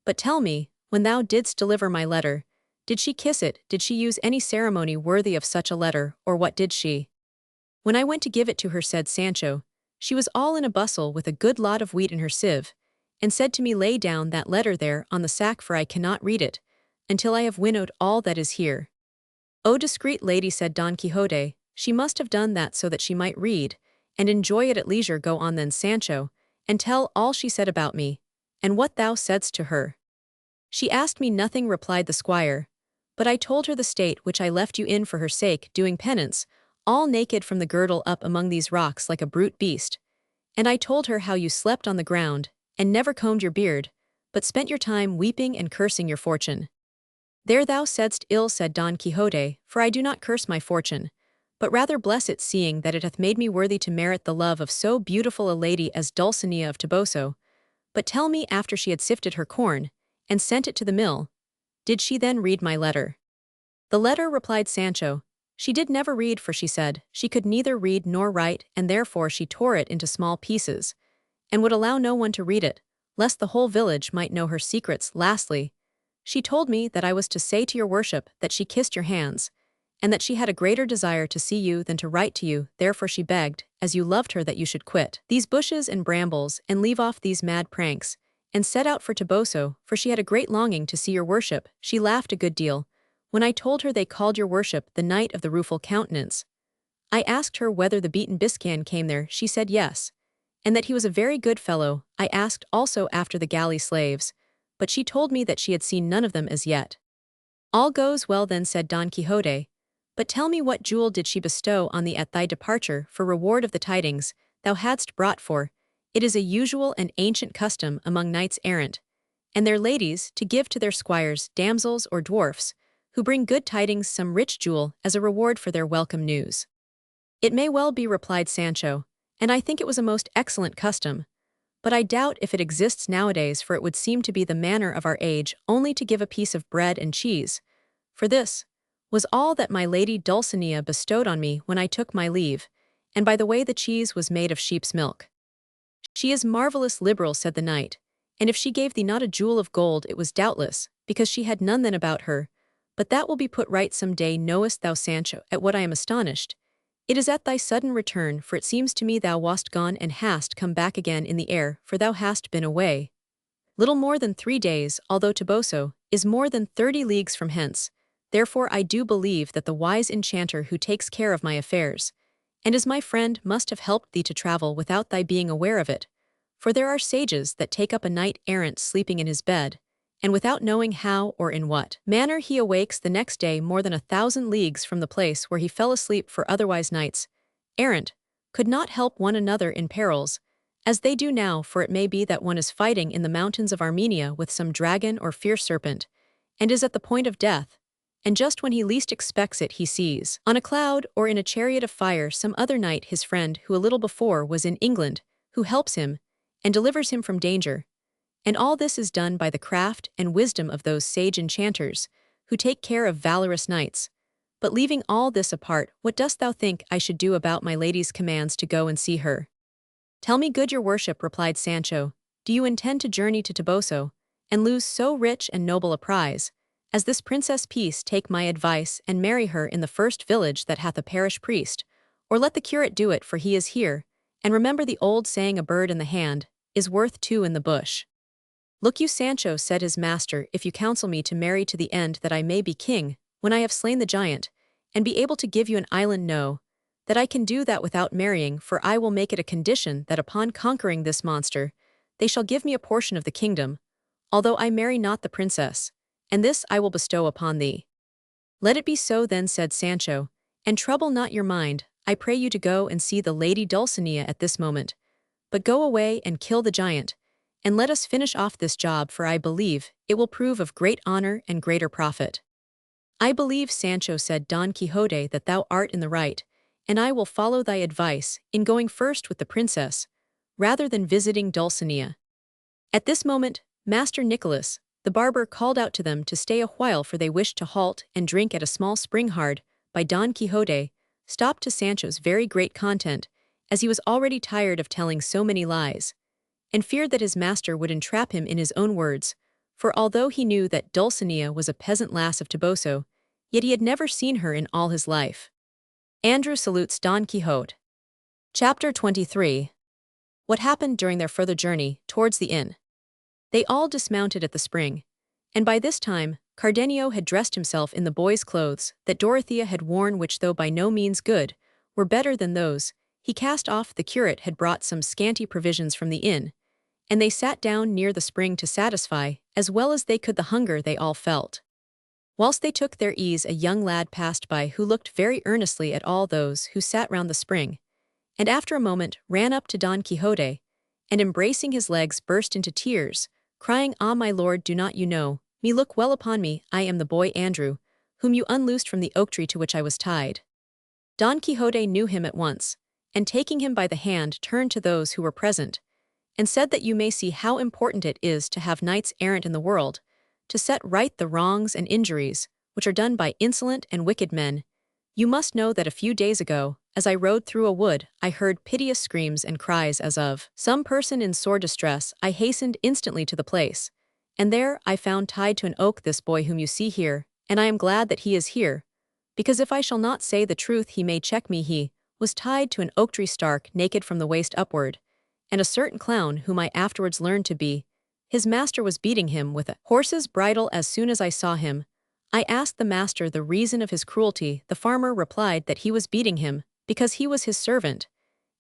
But tell me, when thou didst deliver my letter, did she kiss it? Did she use any ceremony worthy of such a letter, or what did she?" "When I went to give it to her," said Sancho, "she was all in a bustle with a good lot of wheat in her sieve, and said to me, lay down that letter there on the sack, for I cannot read it, until I have winnowed all that is here." "O discreet lady," said Don Quixote, "she must have done that so that she might read, and enjoy it at leisure. Go on then, Sancho, and tell all she said about me, and what thou saidst to her." "She asked me nothing," replied the squire, "but I told her the state which I left you in for her sake, doing penance, all naked from the girdle up among these rocks like a brute beast. And I told her how you slept on the ground, and never combed your beard, but spent your time weeping and cursing your fortune." "There thou saidst ill," said Don Quixote, "for I do not curse my fortune, but rather bless it, seeing that it hath made me worthy to merit the love of so beautiful a lady as Dulcinea of Toboso. But tell me, after she had sifted her corn, and sent it to the mill, did she then read my letter?" "The letter," replied Sancho, "she did never read, for she said she could neither read nor write, and therefore she tore it into small pieces, and would allow no one to read it, lest the whole village might know her secrets. Lastly, she told me that I was to say to your worship that she kissed your hands, and that she had a greater desire to see you than to write to you, therefore she begged, as you loved her, that you should quit these bushes and brambles, and leave off these mad pranks, and set out for Toboso, for she had a great longing to see your worship. She laughed a good deal when I told her they called your worship the Knight of the Rueful Countenance. I asked her whether the beaten Biscan came there. She said yes, and that he was a very good fellow. I asked also after the galley slaves, but she told me that she had seen none of them as yet." "All goes well then," said Don Quixote, "but tell me, what jewel did she bestow on thee at thy departure for reward of the tidings thou hadst brought? For it is a usual and ancient custom among knights errant, and their ladies, to give to their squires, damsels or dwarfs, who bring good tidings, some rich jewel as a reward for their welcome news." "It may well be," replied Sancho, "and I think it was a most excellent custom, but I doubt if it exists nowadays, for it would seem to be the manner of our age only to give a piece of bread and cheese. For this was all that my lady Dulcinea bestowed on me when I took my leave, and by the way the cheese was made of sheep's milk." "She is marvellous liberal," said the knight, "and if she gave thee not a jewel of gold, it was doubtless because she had none then about her. But that will be put right some day. Knowest thou, Sancho, at what I am astonished? It is at thy sudden return, for it seems to me thou wast gone and hast come back again in the air, for thou hast been away little more than 3 days, although Toboso is more than 30 leagues from hence. Therefore I do believe that the wise enchanter who takes care of my affairs, and is my friend, must have helped thee to travel without thy being aware of it. For there are sages that take up a knight-errant sleeping in his bed, and without knowing how or in what manner he awakes the next day more than 1,000 leagues from the place where he fell asleep, for otherwise knights-errant could not help one another in perils, as they do now, for it may be that one is fighting in the mountains of Armenia with some dragon or fierce serpent, and is at the point of death, and just when he least expects it he sees, on a cloud or in a chariot of fire, some other knight, his friend, who a little before was in England, who helps him, and delivers him from danger. And all this is done by the craft and wisdom of those sage enchanters, who take care of valorous knights. But leaving all this apart, what dost thou think I should do about my lady's commands to go and see her?" "Tell me, good your worship," replied Sancho, "do you intend to journey to Toboso, and lose so rich and noble a prize, as this Princess Peace? Take my advice, and marry her in the first village that hath a parish priest, or let the curate do it, for he is here, and remember the old saying, a bird in the hand is worth 2 in the bush." "Look you, Sancho," said his master, "if you counsel me to marry to the end that I may be king, when I have slain the giant, and be able to give you an island, no, that I can do that without marrying, for I will make it a condition that upon conquering this monster, they shall give me a portion of the kingdom, although I marry not the princess, and this I will bestow upon thee." "Let it be so then," said Sancho, "and trouble not your mind. I pray you to go and see the lady Dulcinea at this moment, but go away and kill the giant, and let us finish off this job, for I believe it will prove of great honor and greater profit." "I believe, Sancho," said Don Quixote, "that thou art in the right, and I will follow thy advice in going first with the princess, rather than visiting Dulcinea." At this moment, Master Nicholas, the barber, called out to them to stay a while, for they wished to halt and drink at a small spring hard by Don Quixote, stopped to Sancho's very great content, as he was already tired of telling so many lies, and feared that his master would entrap him in his own words, for although he knew that Dulcinea was a peasant lass of Toboso, yet he had never seen her in all his life. Andrew salutes Don Quixote. Chapter 23. What happened during their further journey towards the inn. They all dismounted at the spring, and by this time Cardenio had dressed himself in the boy's clothes that Dorothea had worn, which, though by no means good, were better than those he cast off. The curate had brought some scanty provisions from the inn, and they sat down near the spring to satisfy, as well as they could, the hunger they all felt. Whilst they took their ease, a young lad passed by who looked very earnestly at all those who sat round the spring, and after a moment ran up to Don Quixote, and embracing his legs burst into tears, crying, "Ah, my lord, do not you know me? Look well upon me. I am the boy Andrew, whom you unloosed from the oak tree to which I was tied." Don Quixote knew him at once, and taking him by the hand turned to those who were present, and said that you may see how important it is to have knights errant in the world, to set right the wrongs and injuries which are done by insolent and wicked men. You must know that a few days ago, as I rode through a wood, I heard piteous screams and cries as of some person in sore distress. I hastened instantly to the place, and there I found tied to an oak this boy whom you see here, and I am glad that he is here, because if I shall not say the truth he may check me. He was tied to an oak tree stark, naked from the waist upward, and a certain clown, whom I afterwards learned to be his master, was beating him with a horse's bridle. As soon as I saw him, I asked the master the reason of his cruelty. The farmer replied that he was beating him because he was his servant,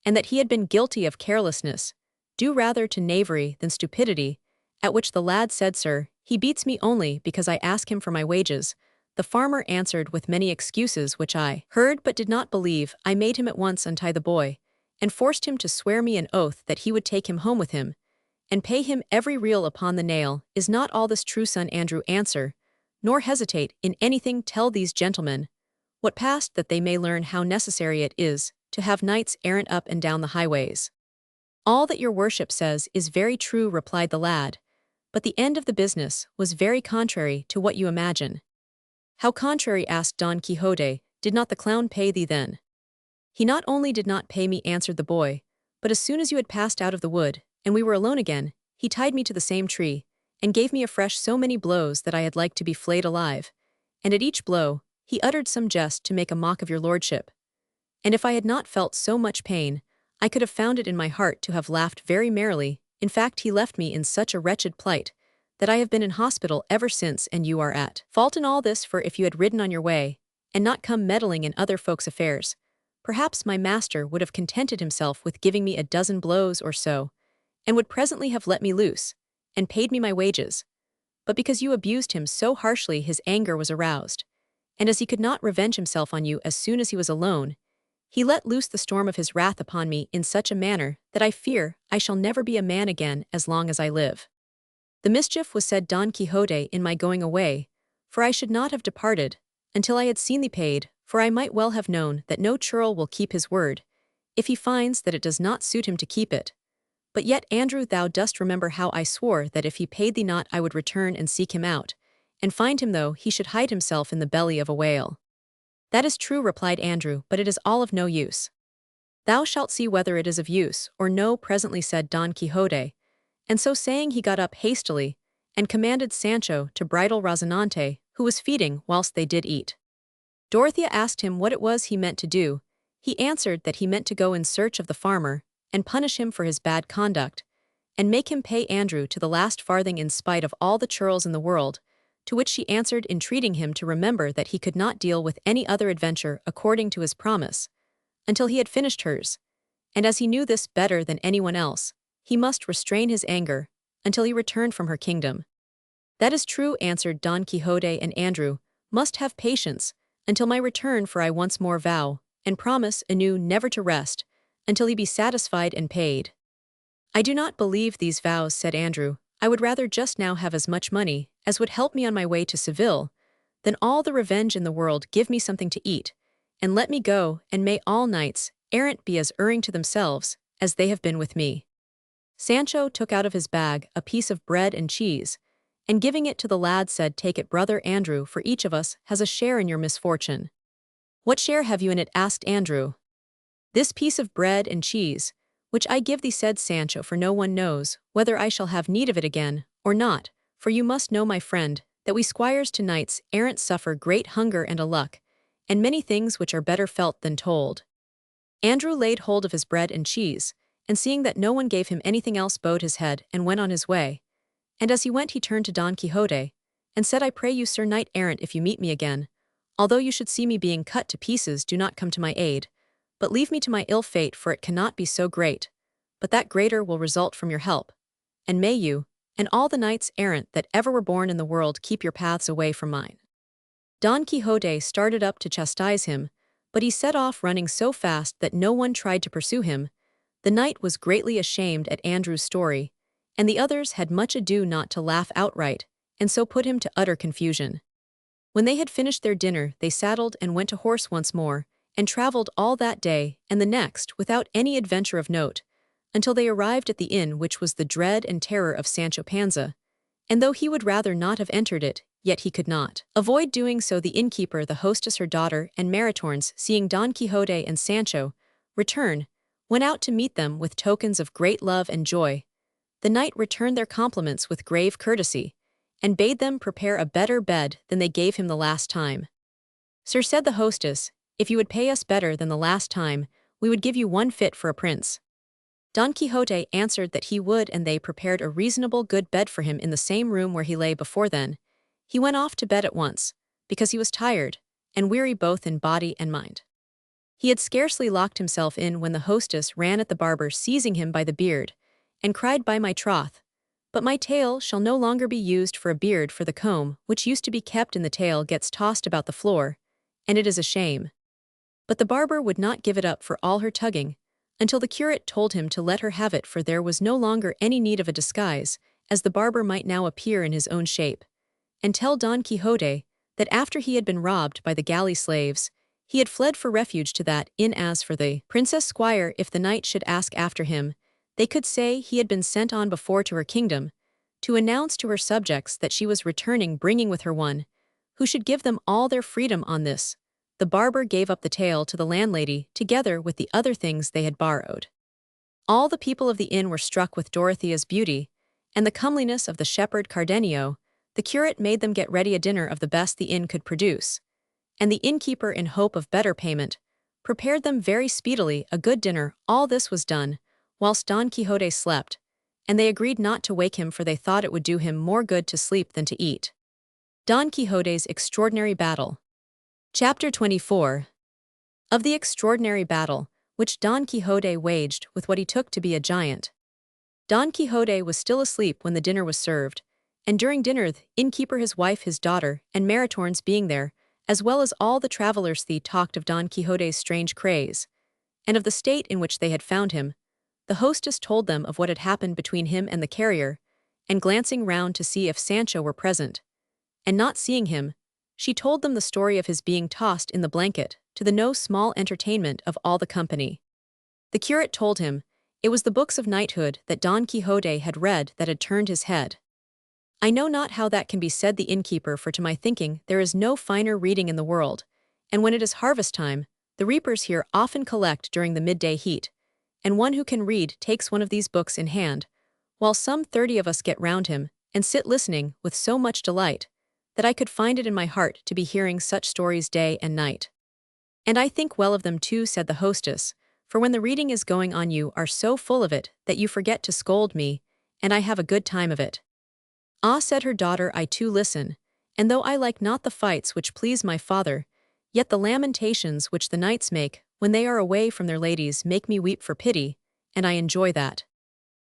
and that he had been guilty of carelessness, due rather to knavery than stupidity, at which the lad said, "Sir, he beats me only because I ask him for my wages." The farmer answered with many excuses which I heard but did not believe. I made him at once untie the boy, and forced him to swear me an oath that he would take him home with him, and pay him every real upon the nail. Is not all this true, son Andrew? Answer, nor hesitate in anything. Tell these gentlemen what passed, that they may learn how necessary it is to have knights errant up and down the highways. "All that your worship says is very true," replied the lad, "but the end of the business was very contrary to what you imagine." "How contrary?" asked Don Quixote. "Did not the clown pay thee then?" "He not only did not pay me," answered the boy, "but as soon as you had passed out of the wood, and we were alone again, he tied me to the same tree, and gave me afresh so many blows that I had like to be flayed alive, and at each blow he uttered some jest to make a mock of your lordship. And if I had not felt so much pain, I could have found it in my heart to have laughed very merrily. In fact, he left me in such a wretched plight that I have been in hospital ever since, and you are at fault in all this, for if you had ridden on your way, and not come meddling in other folks' affairs, perhaps my master would have contented himself with giving me a dozen blows or so, and would presently have let me loose, and paid me my wages. But because you abused him so harshly, his anger was aroused, and as he could not revenge himself on you as soon as he was alone, he let loose the storm of his wrath upon me in such a manner that I fear I shall never be a man again as long as I live. The mischief was, said Don Quixote, in my going away, for I should not have departed until I had seen thee paid, for I might well have known that no churl will keep his word, if he finds that it does not suit him to keep it. But yet, Andrew, thou dost remember how I swore that if he paid thee not I would return and seek him out, and find him though he should hide himself in the belly of a whale. That is true, replied Andrew, but it is all of no use. Thou shalt see whether it is of use or no presently, said Don Quixote, and so saying he got up hastily, and commanded Sancho to bridle Rozinante, who was feeding whilst they did eat. Dorothea asked him what it was he meant to do. He answered that he meant to go in search of the farmer, and punish him for his bad conduct, and make him pay Andrew to the last farthing in spite of all the churls in the world, to which she answered, entreating him to remember that he could not deal with any other adventure according to his promise, until he had finished hers, and as he knew this better than anyone else, he must restrain his anger until he returned from her kingdom. That is true, answered Don Quixote, and Andrew must have patience until my return, for I once more vow and promise anew never to rest until he be satisfied and paid. I do not believe these vows, said Andrew. I would rather just now have as much money as would help me on my way to Seville than all the revenge in the world. Give me something to eat, and let me go, and may all knights errant be as erring to themselves as they have been with me. Sancho took out of his bag a piece of bread and cheese, and giving it to the lad said, Take it, brother Andrew, for each of us has a share in your misfortune. What share have you in it? Asked Andrew. This piece of bread and cheese, which I give thee, said Sancho, for no one knows whether I shall have need of it again or not, for you must know, my friend, that we squires to knights errant suffer great hunger and a luck, and many things which are better felt than told. Andrew laid hold of his bread and cheese, and seeing that no one gave him anything else, bowed his head and went on his way. And as he went he turned to Don Quixote, and said, I pray you, sir knight errant, if you meet me again, although you should see me being cut to pieces, do not come to my aid, but leave me to my ill fate, for it cannot be so great, but that greater will result from your help. And may you, and all the knights errant that ever were born in the world, keep your paths away from mine. Don Quixote started up to chastise him, but he set off running so fast that no one tried to pursue him. The knight was greatly ashamed at Andrew's story, and the others had much ado not to laugh outright, and so put him to utter confusion. When they had finished their dinner, they saddled and went to horse once more, and travelled all that day and the next without any adventure of note, until they arrived at the inn which was the dread and terror of Sancho Panza, and though he would rather not have entered it, yet he could not avoid doing so. The innkeeper, the hostess, her daughter, and Maritornes, seeing Don Quixote and Sancho return, went out to meet them with tokens of great love and joy. The knight returned their compliments with grave courtesy, and bade them prepare a better bed than they gave him the last time. Sir, said the hostess, if you would pay us better than the last time, we would give you one fit for a prince. Don Quixote answered that he would, and they prepared a reasonable good bed for him in the same room where he lay before. Then he went off to bed at once, because he was tired and weary both in body and mind. He had scarcely locked himself in when the hostess ran at the barber, seizing him by the beard, and cried, By my troth, but my tail shall no longer be used for a beard, for the comb which used to be kept in the tail gets tossed about the floor, and it is a shame. But the barber would not give it up for all her tugging, until the curate told him to let her have it, for there was no longer any need of a disguise, as the barber might now appear in his own shape, and tell Don Quixote that after he had been robbed by the galley slaves, he had fled for refuge to that inn. As for the princess squire, if the knight should ask after him, they could say he had been sent on before to her kingdom, to announce to her subjects that she was returning, bringing with her one who should give them all their freedom. On this, the barber gave up the tale to the landlady, together with the other things they had borrowed. All the people of the inn were struck with Dorothea's beauty, and the comeliness of the shepherd Cardenio. The curate made them get ready a dinner of the best the inn could produce, and the innkeeper, in hope of better payment, prepared them very speedily a good dinner. All this was done whilst Don Quixote slept, and they agreed not to wake him, for they thought it would do him more good to sleep than to eat. Don Quixote's extraordinary battle. Chapter 24. Of the extraordinary battle which Don Quixote waged with what he took to be a giant. Don Quixote was still asleep when the dinner was served, and during dinner the innkeeper, his wife, his daughter, and Maritornes being there, as well as all the travellers, they talked of Don Quixote's strange craze, and of the state in which they had found him. The hostess told them of what had happened between him and the carrier, and glancing round to see if Sancho were present, and not seeing him, she told them the story of his being tossed in the blanket, to the no small entertainment of all the company. The curate told him it was the books of knighthood that Don Quixote had read that had turned his head. I know not how that can be, said the innkeeper, for to my thinking there is no finer reading in the world, and when it is harvest time, the reapers here often collect during the midday heat, and one who can read takes one of these books in hand, while some 30 of us get round him, and sit listening with so much delight, that I could find it in my heart to be hearing such stories day and night. And I think well of them too, said the hostess, for when the reading is going on you are so full of it that you forget to scold me, and I have a good time of it. Ah, said her daughter, I too listen, and though I like not the fights which please my father, yet the lamentations which the knights make when they are away from their ladies, make me weep for pity, and I enjoy that.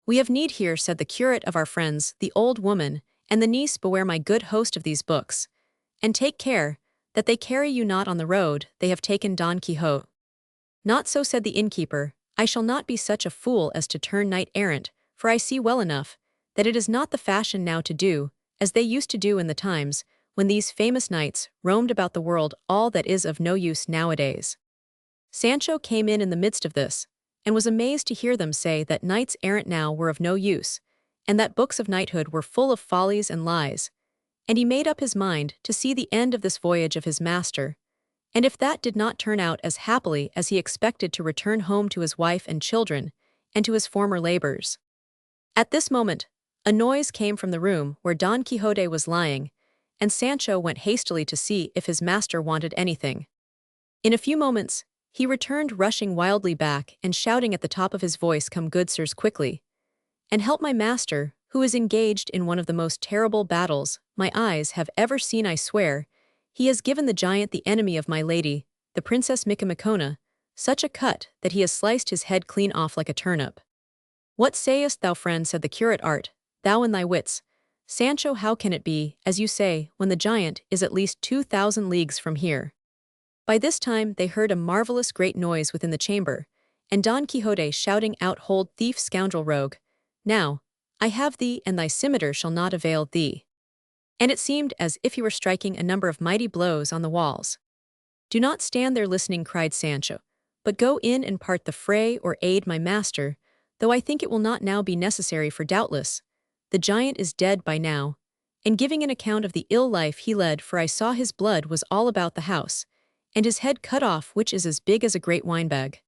We have need here, said the curate of our friends, the old woman, and the niece, beware my good host of these books, and take care, that they carry you not on the road, they have taken Don Quixote. Not so, said the innkeeper, I shall not be such a fool as to turn knight-errant, for I see well enough, that it is not the fashion now to do, as they used to do in the times, when these famous knights roamed about the world, all that is of no use nowadays. Sancho came in the midst of this, and was amazed to hear them say that knights errant now were of no use, and that books of knighthood were full of follies and lies. And he made up his mind to see the end of this voyage of his master, and if that did not turn out as happily as he expected, to return home to his wife and children, and to his former labors. At this moment, a noise came from the room where Don Quixote was lying, and Sancho went hastily to see if his master wanted anything. In a few moments, he returned rushing wildly back and shouting at the top of his voice, come, good sirs, quickly, and help my master, who is engaged in one of the most terrible battles my eyes have ever seen. I swear, he has given the giant, the enemy of my lady, the Princess Micomicona, such a cut that he has sliced his head clean off like a turnip. What sayest thou, friend, said the curate, art thou in thy wits? Sancho, how can it be, as you say, when the giant is at least 2,000 leagues from here? By this time they heard a marvelous great noise within the chamber, and Don Quixote shouting out, hold, thief, scoundrel, rogue, now, I have thee, and thy scimitar shall not avail thee. And it seemed as if he were striking a number of mighty blows on the walls. Do not stand there listening, cried Sancho, but go in and part the fray, or aid my master, though I think it will not now be necessary, for doubtless the giant is dead by now, and giving an account of the ill life he led, for I saw his blood was all about the house, and his head cut off, which is as big as a great wine-bag.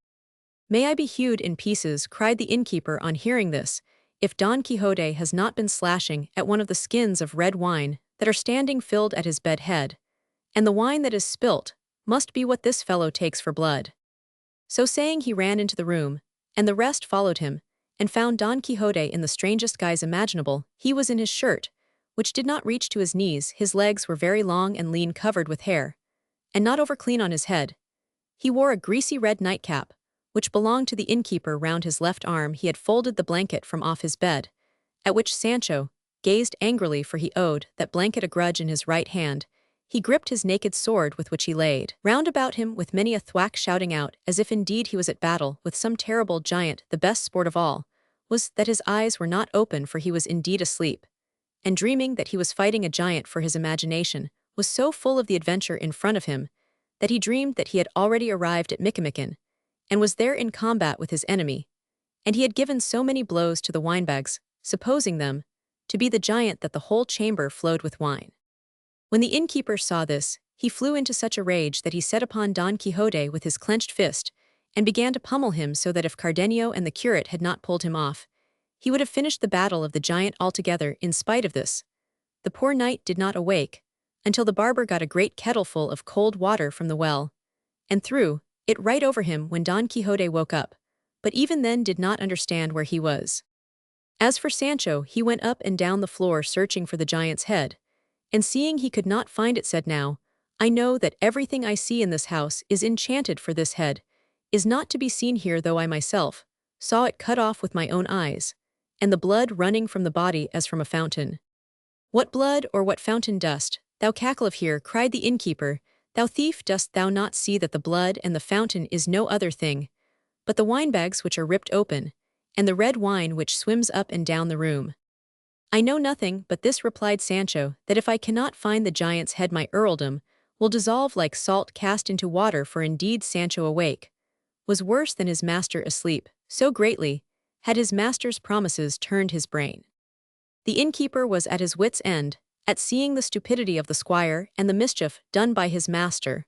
May I be hewed in pieces, cried the innkeeper on hearing this, if Don Quixote has not been slashing at one of the skins of red wine that are standing filled at his bed head, and the wine that is spilt must be what this fellow takes for blood. So saying, he ran into the room, and the rest followed him, and found Don Quixote in the strangest guise imaginable. He was in his shirt, which did not reach to his knees, his legs were very long and lean, covered with hair, and not over clean on his head. He wore a greasy red nightcap, which belonged to the innkeeper. Round his left arm he had folded the blanket from off his bed, at which Sancho gazed angrily, for he owed that blanket a grudge. In his right hand he gripped his naked sword, with which he laid round about him with many a thwack, shouting out, as if indeed he was at battle with some terrible giant. The best sport of all was that his eyes were not open, for he was indeed asleep, and dreaming that he was fighting a giant, for his imagination was so full of the adventure in front of him that he dreamed that he had already arrived at Micomicon, and was there in combat with his enemy, and he had given so many blows to the winebags, supposing them to be the giant, that the whole chamber flowed with wine. When the innkeeper saw this, he flew into such a rage that he set upon Don Quixote with his clenched fist, and began to pummel him, so that if Cardenio and the curate had not pulled him off, he would have finished the battle of the giant altogether. In spite of this, the poor knight did not awake, until the barber got a great kettleful of cold water from the well, and threw it right over him when Don Quixote woke up, but even then did not understand where he was. As for Sancho, he went up and down the floor searching for the giant's head, and seeing he could not find it, said, now, I know that everything I see in this house is enchanted, for this head is not to be seen here, though I myself saw it cut off with my own eyes, and the blood running from the body as from a fountain. What blood or what fountain dost thou cackle of here, cried the innkeeper, thou thief, dost thou not see that the blood and the fountain is no other thing but the winebags which are ripped open, and the red wine which swims up and down the room? I know nothing but this, replied Sancho, that if I cannot find the giant's head, my earldom will dissolve like salt cast into water, for indeed Sancho awake was worse than his master asleep, so greatly had his master's promises turned his brain. The innkeeper was at his wits' end at seeing the stupidity of the squire and the mischief done by his master,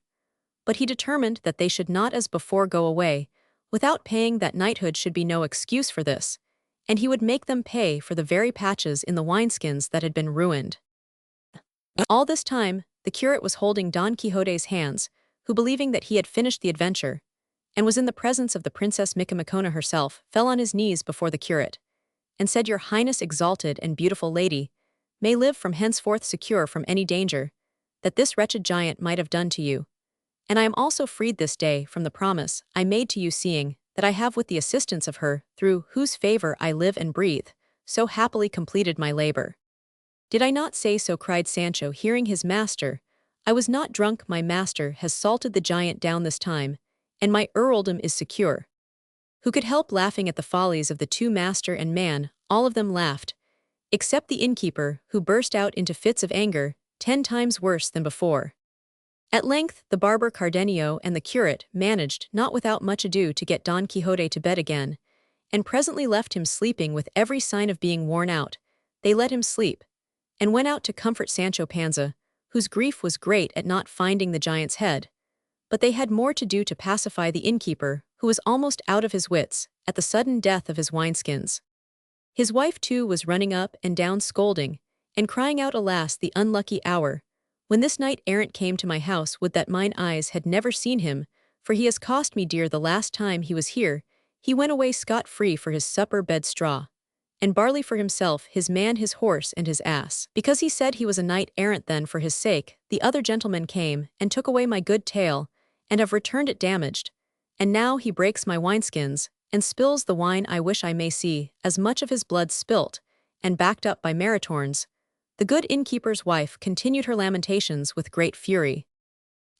but he determined that they should not as before go away without paying, that knighthood should be no excuse for this, and he would make them pay for the very patches in the wineskins that had been ruined. All this time, the curate was holding Don Quixote's hands, who, believing that he had finished the adventure, and was in the presence of the Princess Micomicona herself, fell on his knees before the curate, and said, Your Highness, exalted and beautiful lady, may live from henceforth secure from any danger that this wretched giant might have done to you, and I am also freed this day from the promise I made to you, seeing that I have with the assistance of her, through whose favor I live and breathe, so happily completed my labor. Did I not say so? Cried Sancho, hearing his master. I was not drunk, my master has salted the giant down this time, and my earldom is secure. Who could help laughing at the follies of the two, master and man? All of them laughed, except the innkeeper, who burst out into fits of anger, 10 times worse than before. At length the barber Cardenio and the curate managed, not without much ado, to get Don Quixote to bed again, and presently left him sleeping with every sign of being worn out. They let him sleep, and went out to comfort Sancho Panza, whose grief was great at not finding the giant's head. But they had more to do to pacify the innkeeper, who was almost out of his wits at the sudden death of his wineskins. His wife too was running up and down scolding, and crying out, alas, the unlucky hour, when this knight-errant came to my house, would that mine eyes had never seen him, for he has cost me dear. The last time he was here, he went away scot-free for his supper bed straw, and barley for himself, his man, his horse, and his ass. Because he said he was a knight-errant, then for his sake, the other gentlemen came, and took away my good tale, and have returned it damaged. And now he breaks my wineskins, and spills the wine. I wish I may see as much of his blood spilt, and backed up by maritorns. The good innkeeper's wife continued her lamentations with great fury.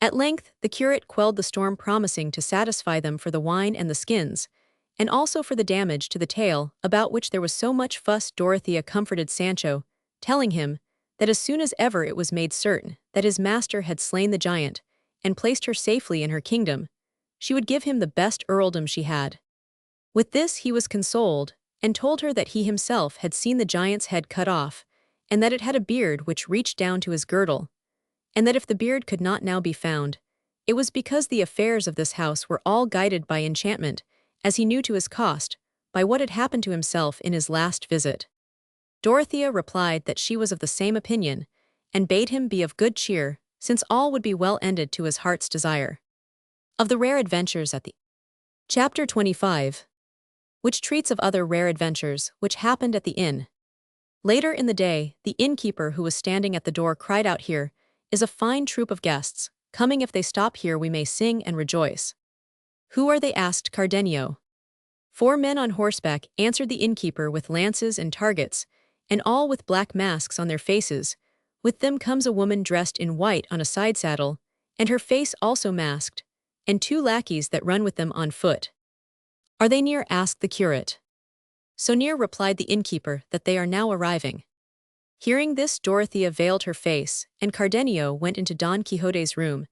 At length the curate quelled the storm, promising to satisfy them for the wine and the skins, and also for the damage to the tail, about which there was so much fuss. Dorothea comforted Sancho, telling him that as soon as ever it was made certain that his master had slain the giant, and placed her safely in her kingdom, she would give him the best earldom she had. With this he was consoled, and told her that he himself had seen the giant's head cut off, and that it had a beard which reached down to his girdle, and that if the beard could not now be found, it was because the affairs of this house were all guided by enchantment, as he knew to his cost, by what had happened to himself in his last visit. Dorothea replied that she was of the same opinion, and bade him be of good cheer, since all would be well ended to his heart's desire. Of the rare adventures at the Chapter 25, which treats of other rare adventures which happened at the inn. Later in the day, the innkeeper, who was standing at the door, cried out, "Here is a fine troop of guests, coming. If they stop here we may sing and rejoice." "Who are they?" asked Cardenio. "4 men on horseback," answered the innkeeper, "with lances and targets, and all with black masks on their faces. With them comes a woman dressed in white on a side saddle, and her face also masked, and 2 lackeys that run with them on foot." "Are they near?" asked the curate. "So near," replied the innkeeper, "that they are now arriving." Hearing this, Dorothea veiled her face, and Cardenio went into Don Quixote's room,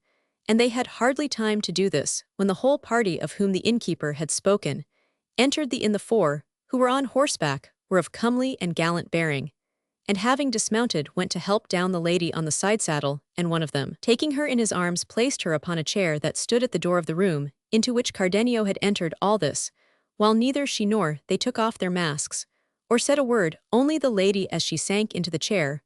and they had hardly time to do this, when the whole party of whom the innkeeper had spoken entered the inn. The 4, who were on horseback, were of comely and gallant bearing, and having dismounted went to help down the lady on the side saddle, and one of them, taking her in his arms, placed her upon a chair that stood at the door of the room, into which Cardenio had entered. All this, while neither she nor they took off their masks, or said a word. Only the lady, as she sank into the chair,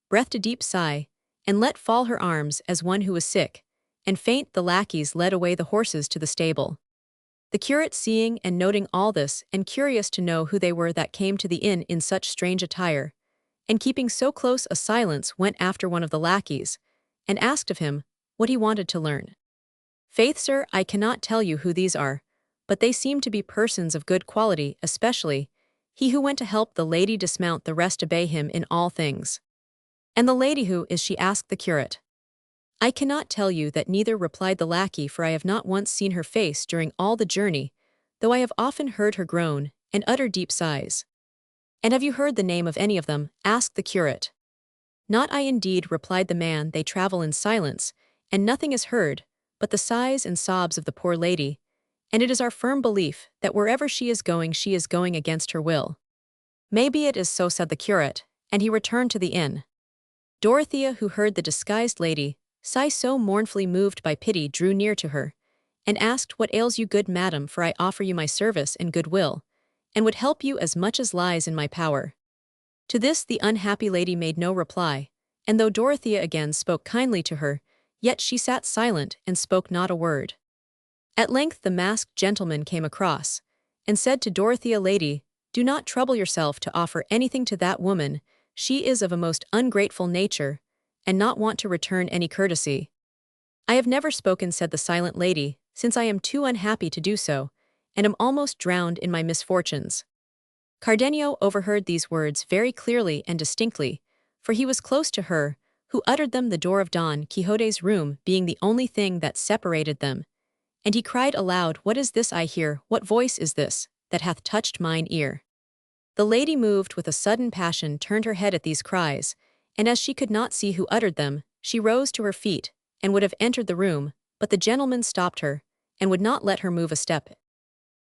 breathed a deep sigh, and let fall her arms as one who was sick, and faint. The lackeys led away the horses to the stable. The curate, seeing and noting all this, and curious to know who they were that came to the inn in such strange attire, and keeping so close a silence, went after one of the lackeys, and asked of him what he wanted to learn. "Faith, sir, I cannot tell you who these are, but they seem to be persons of good quality, especially he who went to help the lady dismount. The rest obey him in all things." "And the lady, who is she?" asked the curate. "I cannot tell you that neither," replied the lackey, "for I have not once seen her face during all the journey, though I have often heard her groan and utter deep sighs." "And have you heard the name of any of them?" asked the curate. "Not I indeed," replied the man. "They travel in silence, and nothing is heard but the sighs and sobs of the poor lady, and it is our firm belief that wherever she is going against her will." "Maybe it is so," said the curate, and he returned to the inn. Dorothea, who heard the disguised lady sigh so mournfully, moved by pity, drew near to her, and asked, "What ails you, good madam? For I offer you my service and goodwill, and would help you as much as lies in my power." To this the unhappy lady made no reply, and though Dorothea again spoke kindly to her, yet she sat silent and spoke not a word. At length the masked gentleman came across, and said to Dorothea, "Lady, do not trouble yourself to offer anything to that woman. She is of a most ungrateful nature, and not want to return any courtesy." I have never spoken, said the silent lady, since I am too unhappy to do so, and am almost drowned in my misfortunes. Cardenio overheard these words very clearly and distinctly, for he was close to her, who uttered them, the door of Don Quixote's room being the only thing that separated them. And he cried aloud, What is this I hear, what voice is this, that hath touched mine ear? The lady, moved with a sudden passion, turned her head at these cries, and as she could not see who uttered them, she rose to her feet, and would have entered the room, but the gentleman stopped her, and would not let her move a step.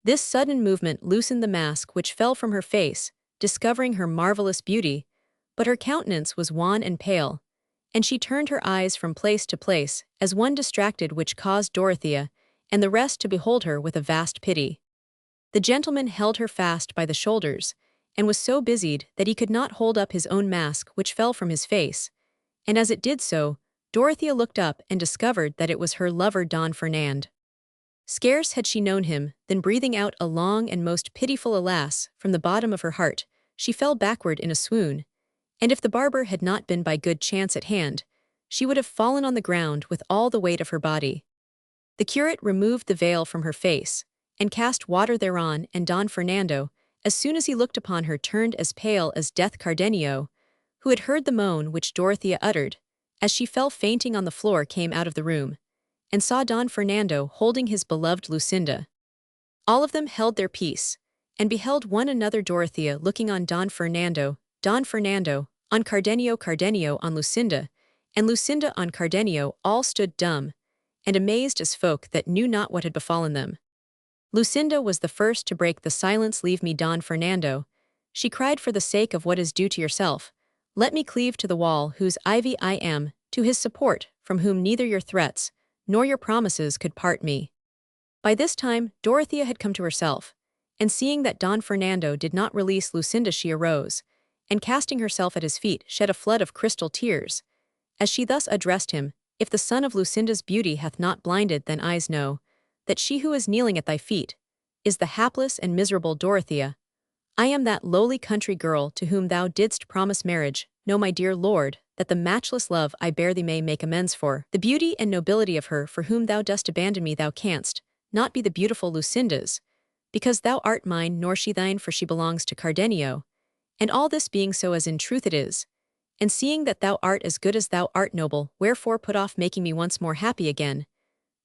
This sudden movement loosened the mask which fell from her face, discovering her marvelous beauty, but her countenance was wan and pale, and she turned her eyes from place to place, as one distracted, which caused Dorothea and the rest to behold her with a vast pity. The gentleman held her fast by the shoulders, and was so busied that he could not hold up his own mask, which fell from his face, and as it did so, Dorothea looked up and discovered that it was her lover Don Fernando. Scarce had she known him, than breathing out a long and most pitiful alas from the bottom of her heart, she fell backward in a swoon, and if the barber had not been by good chance at hand, she would have fallen on the ground with all the weight of her body. The curate removed the veil from her face, and cast water thereon, and Don Fernando, as soon as he looked upon her, turned as pale as death. Cardenio, who had heard the moan which Dorothea uttered, as she fell fainting on the floor, came out of the room, and saw Don Fernando holding his beloved Lucinda. All of them held their peace, and beheld one another, Dorothea looking on Don Fernando on Cardenio, Cardenio on Lucinda, and Lucinda on Cardenio. All stood dumb, and amazed as folk that knew not what had befallen them. Lucinda was the first to break the silence. Leave me, Don Fernando, she cried, for the sake of what is due to yourself. Let me cleave to the wall whose ivy I am, to his support, from whom neither your threats nor your promises could part me. By this time, Dorothea had come to herself, and seeing that Don Fernando did not release Lucinda, she arose, and casting herself at his feet, shed a flood of crystal tears. As she thus addressed him, If the sun of Lucinda's beauty hath not blinded, then eyes know, that she who is kneeling at thy feet is the hapless and miserable Dorothea. I am that lowly country girl to whom thou didst promise marriage. Know, my dear lord, that the matchless love I bear thee may make amends for the beauty and nobility of her for whom thou dost abandon me. Thou canst not be the beautiful Lucinda's, because thou art mine, nor she thine, for she belongs to Cardenio. And all this being so as in truth it is, and seeing that thou art as good as thou art noble, wherefore put off making me once more happy again.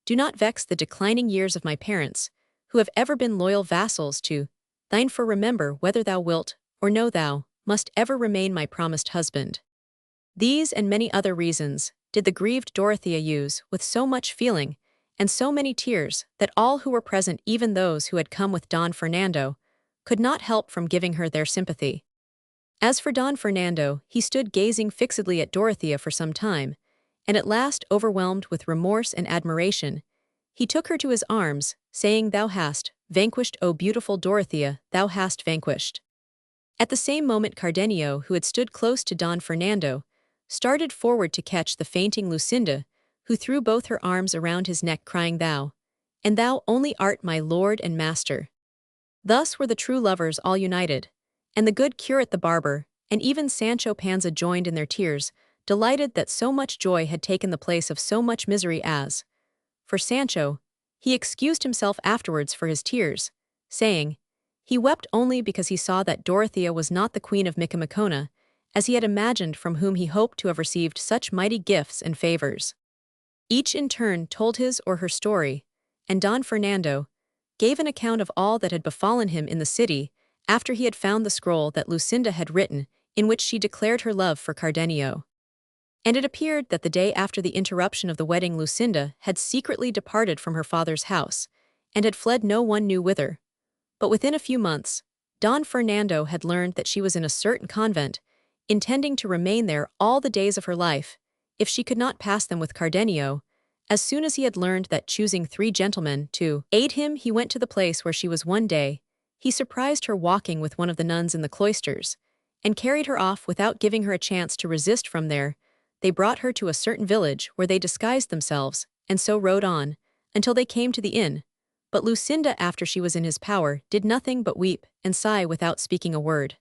Do not vex the declining years of my parents, who have ever been loyal vassals to thine, for remember, whether thou wilt or no, thou must ever remain my promised husband. These and many other reasons did the grieved Dorothea use with so much feeling and so many tears that all who were present, even those who had come with Don Fernando, could not help from giving her their sympathy. As for Don Fernando, he stood gazing fixedly at Dorothea for some time, and at last, overwhelmed with remorse and admiration, he took her to his arms, saying, Thou hast vanquished, O beautiful Dorothea, thou hast vanquished. At the same moment Cardenio, who had stood close to Don Fernando, started forward to catch the fainting Lucinda, who threw both her arms around his neck, crying, Thou, and thou only art my lord and master. Thus were the true lovers all united, and the good curate, the barber, and even Sancho Panza joined in their tears, delighted that so much joy had taken the place of so much misery. As for Sancho, he excused himself afterwards for his tears, saying, he wept only because he saw that Dorothea was not the queen of Micomicona, as he had imagined, from whom he hoped to have received such mighty gifts and favors. Each in turn told his or her story, and Don Fernando gave an account of all that had befallen him in the city after he had found the scroll that Lucinda had written, in which she declared her love for Cardenio. And it appeared that the day after the interruption of the wedding Lucinda had secretly departed from her father's house, and had fled no one knew whither. But within a few months, Don Fernando had learned that she was in a certain convent, intending to remain there all the days of her life, if she could not pass them with Cardenio. As soon as he had learned that, choosing 3 gentlemen to aid him, he went to the place where she was one day, he surprised her walking with one of the nuns in the cloisters, and carried her off without giving her a chance to resist. From there, they brought her to a certain village where they disguised themselves, and so rode on, until they came to the inn. But Lucinda, after she was in his power, did nothing but weep and sigh without speaking a word.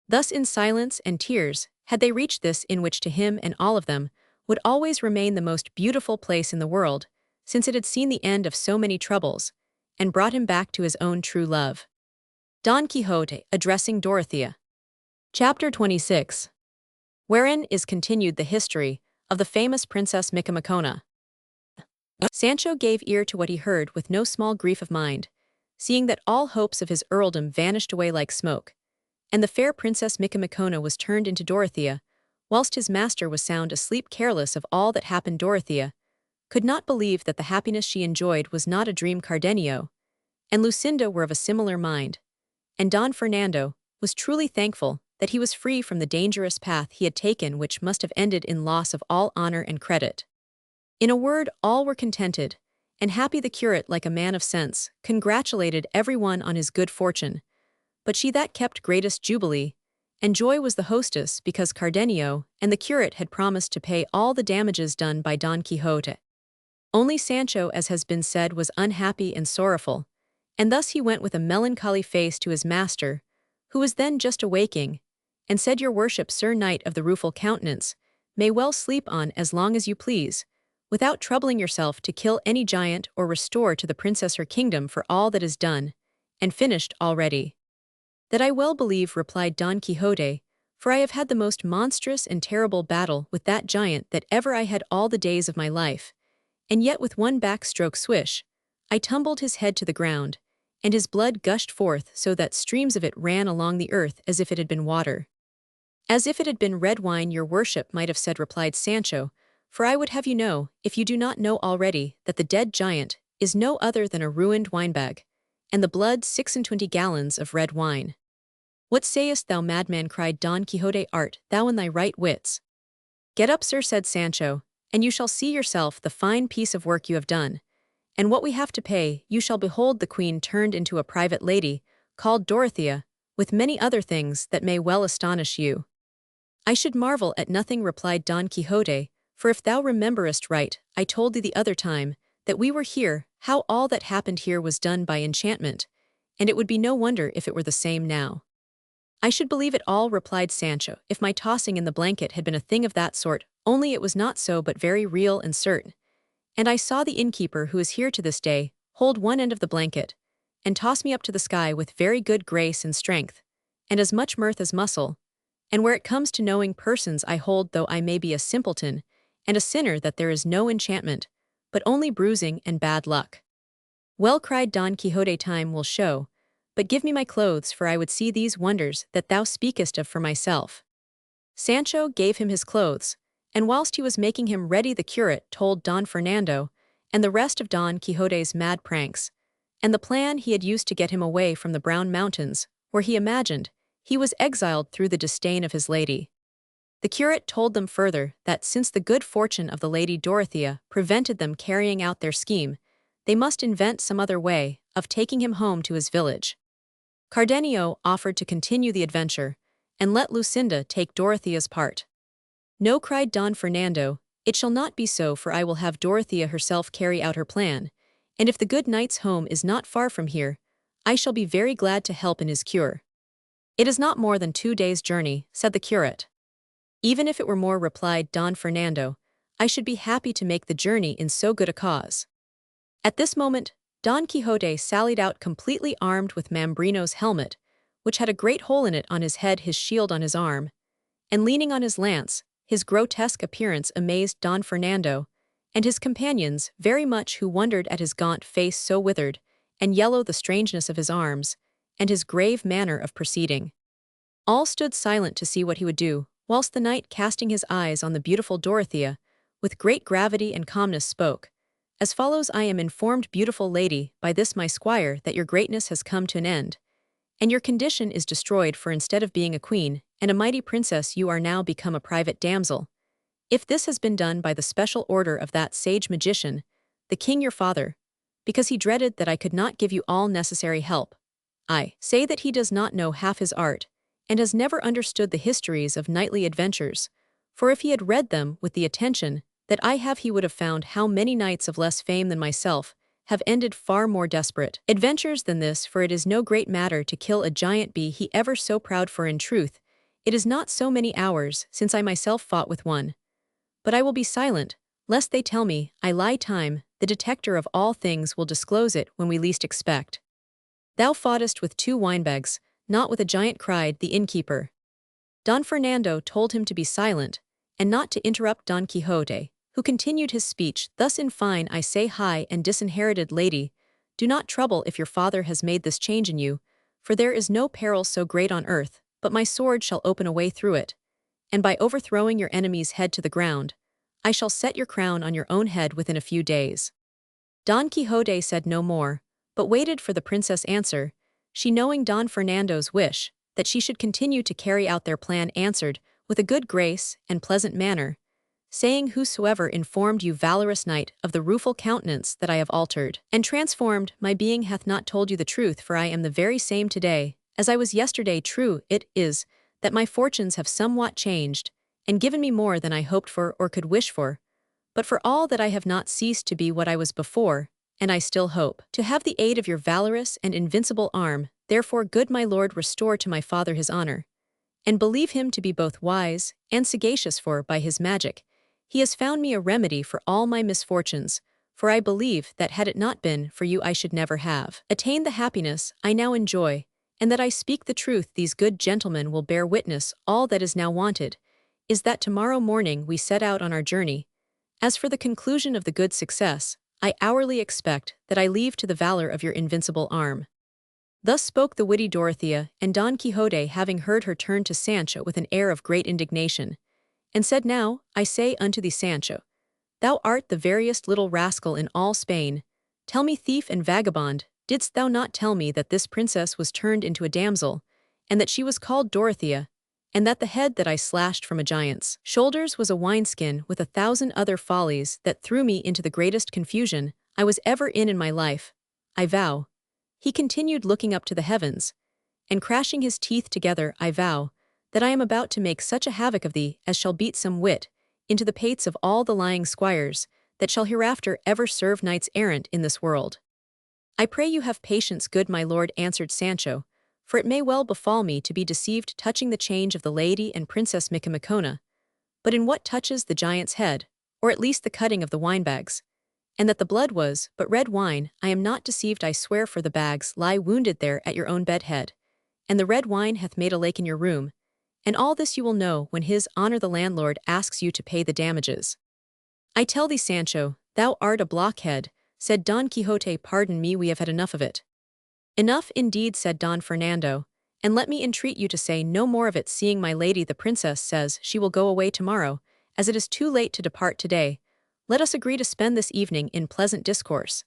Thus in silence and tears had they reached this inn, which to him and all of them would always remain the most beautiful place in the world, since it had seen the end of so many troubles, and brought him back to his own true love. Don Quixote addressing Dorothea. Chapter 26. Wherein is continued the history of the famous Princess Micomicona. Sancho gave ear to what he heard with no small grief of mind, seeing that all hopes of his earldom vanished away like smoke, and the fair Princess Micomicona was turned into Dorothea, whilst his master was sound asleep careless of all that happened. Dorothea could not believe that the happiness she enjoyed was not a dream. Cardenio and Lucinda were of a similar mind, and Don Fernando was truly thankful that he was free from the dangerous path he had taken, which must have ended in loss of all honor and credit. In a word, all were contented, and happy. The curate, like a man of sense, congratulated everyone on his good fortune, but she that kept greatest jubilee and joy was the hostess, because Cardenio and the curate had promised to pay all the damages done by Don Quixote. Only Sancho, as has been said, was unhappy and sorrowful, and thus he went with a melancholy face to his master, who was then just awaking, and said, "Your worship, Sir Knight of the Rueful Countenance, may well sleep on as long as you please, without troubling yourself to kill any giant or restore to the princess her kingdom, for all that is done and finished already." "That I well believe," replied Don Quixote, "for I have had the most monstrous and terrible battle with that giant that ever I had all the days of my life, and yet with one backstroke swish, I tumbled his head to the ground, and his blood gushed forth so that streams of it ran along the earth as if it had been water." "As if it had been red wine, your worship might have said," replied Sancho, "for I would have you know, if you do not know already, that the dead giant is no other than a ruined winebag, and the blood 26 gallons of red wine." "What sayest thou, madman?" cried Don Quixote. "Art thou in thy right wits?" "Get up, sir," said Sancho, "and you shall see yourself the fine piece of work you have done, and what we have to pay. You shall behold the queen turned into a private lady, called Dorothea, with many other things that may well astonish you." "I should marvel at nothing," replied Don Quixote, "for if thou rememberest right, I told thee the other time that we were here, how all that happened here was done by enchantment, and it would be no wonder if it were the same now." "I should believe it all," replied Sancho, "if my tossing in the blanket had been a thing of that sort, only it was not so, but very real and certain. And I saw the innkeeper, who is here to this day, hold one end of the blanket, and toss me up to the sky with very good grace and strength, and as much mirth as muscle. And where it comes to knowing persons, I hold, though I may be a simpleton and a sinner, that there is no enchantment, but only bruising and bad luck." "Well," cried Don Quixote, "time will show. But give me my clothes, for I would see these wonders that thou speakest of for myself." Sancho gave him his clothes, and whilst he was making him ready, the curate told Don Fernando and the rest of Don Quixote's mad pranks, and the plan he had used to get him away from the Brown Mountains, where he imagined he was exiled through the disdain of his lady. The curate told them further that since the good fortune of the lady Dorothea prevented them carrying out their scheme, they must invent some other way of taking him home to his village. Cardenio offered to continue the adventure, and let Lucinda take Dorothea's part. "No," cried Don Fernando, "it shall not be so, for I will have Dorothea herself carry out her plan, and if the good knight's home is not far from here, I shall be very glad to help in his cure." "It is not more than 2 days' journey," said the curate. "Even if it were more," replied Don Fernando, "I should be happy to make the journey in so good a cause." At this moment, Don Quixote sallied out completely armed with Mambrino's helmet, which had a great hole in it on his head, his shield on his arm, and leaning on his lance. His grotesque appearance amazed Don Fernando and his companions very much, who wondered at his gaunt face so withered and yellow, the strangeness of his arms, and his grave manner of proceeding. All stood silent to see what he would do, whilst the knight, casting his eyes on the beautiful Dorothea, with great gravity and calmness spoke as follows: "I am informed, beautiful lady, by this my squire, that your greatness has come to an end, and your condition is destroyed, for instead of being a queen and a mighty princess, you are now become a private damsel. If this has been done by the special order of that sage magician, the king your father, because he dreaded that I could not give you all necessary help. I say that he does not know half his art, and has never understood the histories of knightly adventures, for if he had read them with the attention that I have, he would have found how many knights of less fame than myself have ended far more desperate adventures than this, for it is no great matter to kill a giant, be he ever so proud, for in truth, it is not so many hours since I myself fought with one. But I will be silent, lest they tell me, I lie. Time, the detector of all things, will disclose it when we least expect. Thou foughtest with 2 winebags, not with a giant, cried the innkeeper. Don Fernando told him to be silent, and not to interrupt Don Quixote, who continued his speech thus: in fine, I say, high and disinherited lady, do not trouble if your father has made this change in you, for there is no peril so great on earth, but my sword shall open a way through it, and by overthrowing your enemy's head to the ground, I shall set your crown on your own head within a few days. Don Quixote said no more, but waited for the princess' answer. She, knowing Don Fernando's wish, that she should continue to carry out their plan, answered, with a good grace and pleasant manner, saying, whosoever informed you, valorous knight, of the rueful countenance that I have altered and transformed my being hath not told you the truth, for I am the very same today, as I was yesterday. True it is, that my fortunes have somewhat changed, and given me more than I hoped for or could wish for, but for all that I have not ceased to be what I was before, and I still hope to have the aid of your valorous and invincible arm. Therefore, good my lord, restore to my father his honor, and believe him to be both wise and sagacious, for, by his magic, he has found me a remedy for all my misfortunes, for I believe that had it not been for you I should never have attained the happiness I now enjoy, and that I speak the truth. These good gentlemen will bear witness. All that is now wanted is that tomorrow morning we set out on our journey. As for the conclusion of the good success, I hourly expect that I leave to the valor of your invincible arm. Thus spoke the witty Dorothea, and Don Quixote, having heard her, turned to Sancho with an air of great indignation, and said, now, I say unto thee, Sancho, thou art the veriest little rascal in all Spain. Tell me, thief and vagabond, didst thou not tell me that this princess was turned into a damsel, and that she was called Dorothea, and that the head that I slashed from a giant's shoulders was a wineskin, with 1,000 other follies that threw me into the greatest confusion I was ever in my life? I vow, he continued, looking up to the heavens, and crashing his teeth together, I vow, that I am about to make such a havoc of thee as shall beat some wit into the pates of all the lying squires that shall hereafter ever serve knights errant in this world. I pray you have patience, good my lord, answered Sancho, for it may well befall me to be deceived touching the change of the lady and Princess Micomicona, but in what touches the giant's head, or at least the cutting of the winebags, and that the blood was but red wine, I am not deceived. I swear, for the bags lie wounded there at your own bedhead, and the red wine hath made a lake in your room, and all this you will know when his honor the landlord asks you to pay the damages. I tell thee, Sancho, thou art a blockhead, said Don Quixote. Pardon me, we have had enough of it. Enough indeed, said Don Fernando, and let me entreat you to say no more of it, seeing my lady the princess says she will go away tomorrow, as it is too late to depart today. Let us agree to spend this evening in pleasant discourse,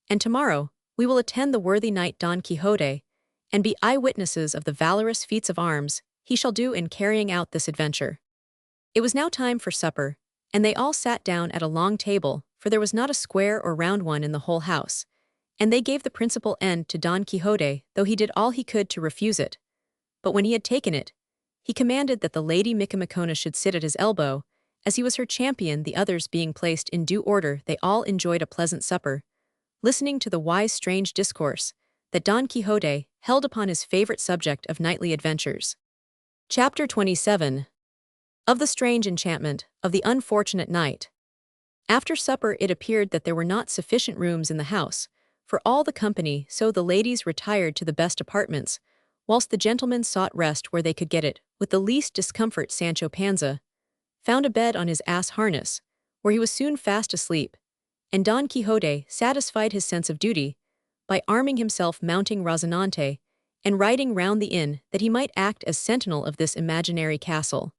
and tomorrow we will attend the worthy knight Don Quixote, and be eyewitnesses of the valorous feats of arms he shall do in carrying out this adventure. It was now time for supper, and they all sat down at a long table, for there was not a square or round one in the whole house, and they gave the principal end to Don Quixote, though he did all he could to refuse it. But when he had taken it, he commanded that the lady Micomicona should sit at his elbow, as he was her champion. The others being placed in due order, they all enjoyed a pleasant supper, listening to the wise strange discourse that Don Quixote held upon his favorite subject of knightly adventures. Chapter 27. Of the strange enchantment of the unfortunate knight. After supper it appeared that there were not sufficient rooms in the house for all the company, so the ladies retired to the best apartments, whilst the gentlemen sought rest where they could get it with the least discomfort. Sancho Panza found a bed on his ass harness, where he was soon fast asleep, and Don Quixote satisfied his sense of duty by arming himself, mounting Rozinante, and riding round the inn that he might act as sentinel of this imaginary castle.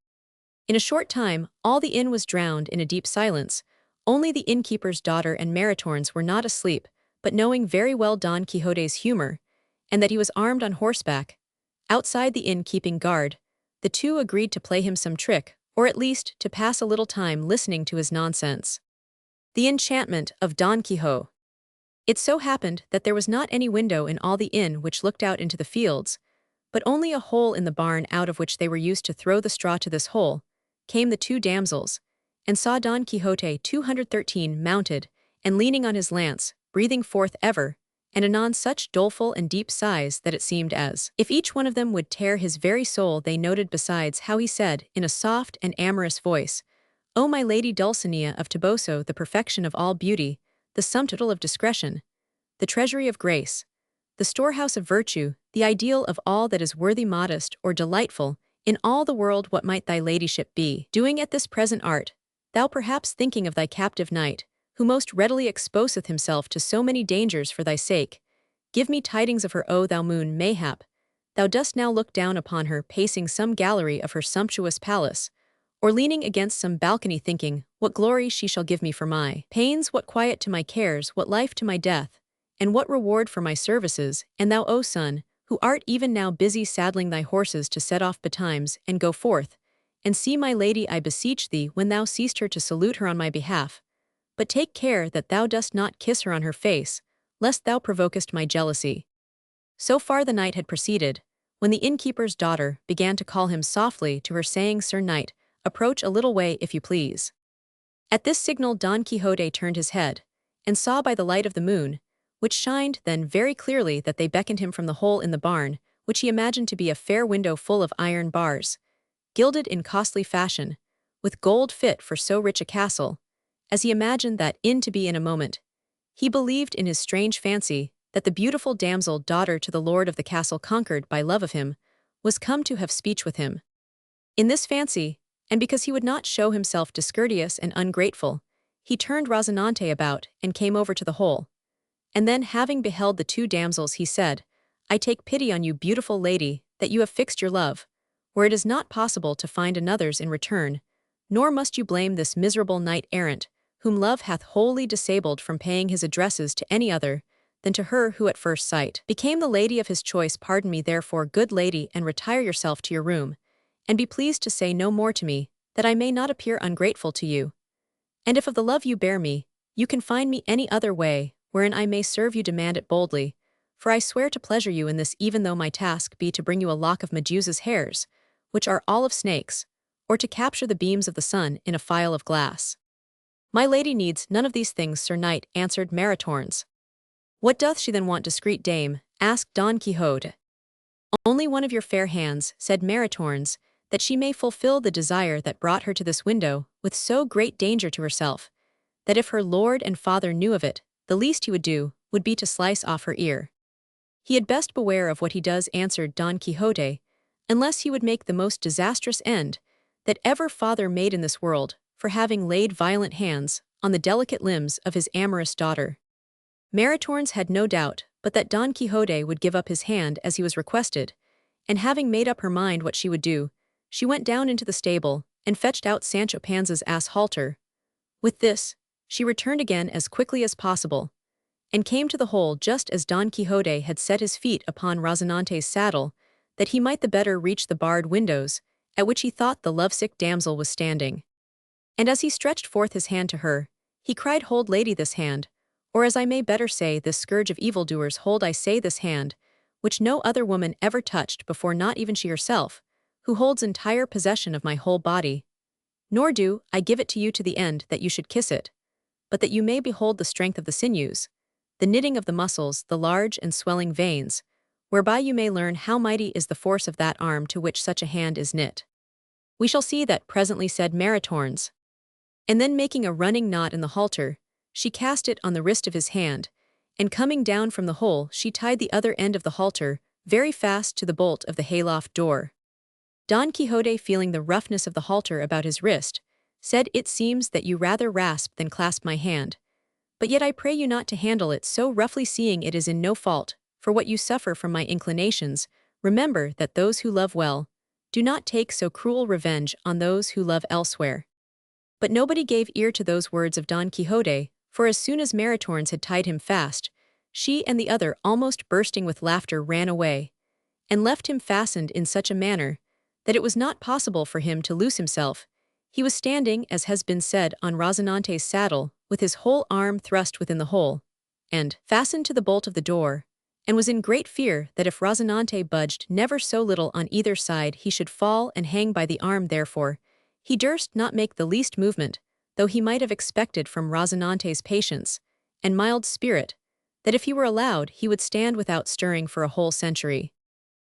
In a short time all the inn was drowned in a deep silence. Only the innkeeper's daughter and Maritornes were not asleep, but knowing very well Don Quixote's humor, and that he was armed on horseback, outside the inn keeping guard, the two agreed to play him some trick, or at least to pass a little time listening to his nonsense. The enchantment of Don Quixote. It so happened that there was not any window in all the inn which looked out into the fields, but only a hole in the barn, out of which they were used to throw the straw. To this hole came the two damsels, and saw Don Quixote 213 mounted, and leaning on his lance, breathing forth ever and anon such doleful and deep sighs that it seemed as if each one of them would tear his very soul. They noted besides how he said, in a soft and amorous voice, O my lady Dulcinea of Toboso, the perfection of all beauty, the sum total of discretion, the treasury of grace, the storehouse of virtue, the ideal of all that is worthy, modest, or delightful, in all the world what might thy ladyship be doing at this present art, thou perhaps thinking of thy captive knight, who most readily exposeth himself to so many dangers for thy sake. Give me tidings of her, O thou moon, mayhap thou dost now look down upon her pacing some gallery of her sumptuous palace, or leaning against some balcony thinking, what glory she shall give me for my pains, what quiet to my cares, what life to my death, and what reward for my services, and thou, O son, who art even now busy saddling thy horses to set off betimes, and go forth, and see my lady, I beseech thee, when thou seest her, to salute her on my behalf. But take care that thou dost not kiss her on her face, lest thou provokest my jealousy. So far the knight had proceeded, when the innkeeper's daughter began to call him softly to her, saying, Sir Knight, approach a little way, if you please. At this signal Don Quixote turned his head, and saw by the light of the moon, which shined then very clearly, that they beckoned him from the hole in the barn, which he imagined to be a fair window full of iron bars, gilded in costly fashion, with gold fit for so rich a castle, as he imagined that in to be in a moment. He believed in his strange fancy that the beautiful damsel, daughter to the lord of the castle, conquered by love of him, was come to have speech with him. In this fancy, and because he would not show himself discourteous and ungrateful, he turned Rozinante about and came over to the hole. And then, having beheld the two damsels, he said, I take pity on you, beautiful lady, that you have fixed your love, where it is not possible to find another's in return, nor must you blame this miserable knight-errant, whom love hath wholly disabled from paying his addresses to any other than to her who at first sight became the lady of his choice. Pardon me therefore, good lady, and retire yourself to your room, and be pleased to say no more to me, that I may not appear ungrateful to you. And if of the love you bear me, you can find me any other way, wherein I may serve you, demand it boldly, for I swear to pleasure you in this, even though my task be to bring you a lock of Medusa's hairs, which are all of snakes, or to capture the beams of the sun in a phial of glass. My lady needs none of these things, Sir Knight, answered Maritornes. What doth she then want, discreet dame? Asked Don Quixote. Only one of your fair hands, said Maritornes, that she may fulfill the desire that brought her to this window, with so great danger to herself, that if her lord and father knew of it, the least he would do would be to slice off her ear. He had best beware of what he does, answered Don Quixote, unless he would make the most disastrous end that ever father made in this world, for having laid violent hands on the delicate limbs of his amorous daughter. Maritornes had no doubt but that Don Quixote would give up his hand as he was requested, and having made up her mind what she would do, she went down into the stable and fetched out Sancho Panza's ass halter. With this, she returned again as quickly as possible, and came to the hole just as Don Quixote had set his feet upon Rozinante's saddle, that he might the better reach the barred windows, at which he thought the lovesick damsel was standing. And as he stretched forth his hand to her, he cried, Hold, lady, this hand, or as I may better say, this scourge of evildoers, hold, I say, this hand, which no other woman ever touched before, not even she herself, who holds entire possession of my whole body. Nor do I give it to you to the end that you should kiss it, but that you may behold the strength of the sinews, the knitting of the muscles, the large and swelling veins, whereby you may learn how mighty is the force of that arm to which such a hand is knit. We shall see that presently, said Maritornes. And then, making a running knot in the halter, she cast it on the wrist of his hand, and coming down from the hole, she tied the other end of the halter very fast to the bolt of the hayloft door. Don Quixote, feeling the roughness of the halter about his wrist, said, It seems that you rather rasp than clasp my hand, but yet I pray you not to handle it so roughly, seeing it is in no fault, for what you suffer from my inclinations. Remember that those who love well do not take so cruel revenge on those who love elsewhere. But nobody gave ear to those words of Don Quixote, for as soon as Maritornes had tied him fast, she and the other, almost bursting with laughter, ran away, and left him fastened in such a manner that it was not possible for him to loose himself. He was standing, as has been said, on Rozinante's saddle, with his whole arm thrust within the hole, and fastened to the bolt of the door, and was in great fear that if Rozinante budged never so little on either side, he should fall and hang by the arm. Therefore, he durst not make the least movement, though he might have expected from Rozinante's patience and mild spirit that if he were allowed he would stand without stirring for a whole century.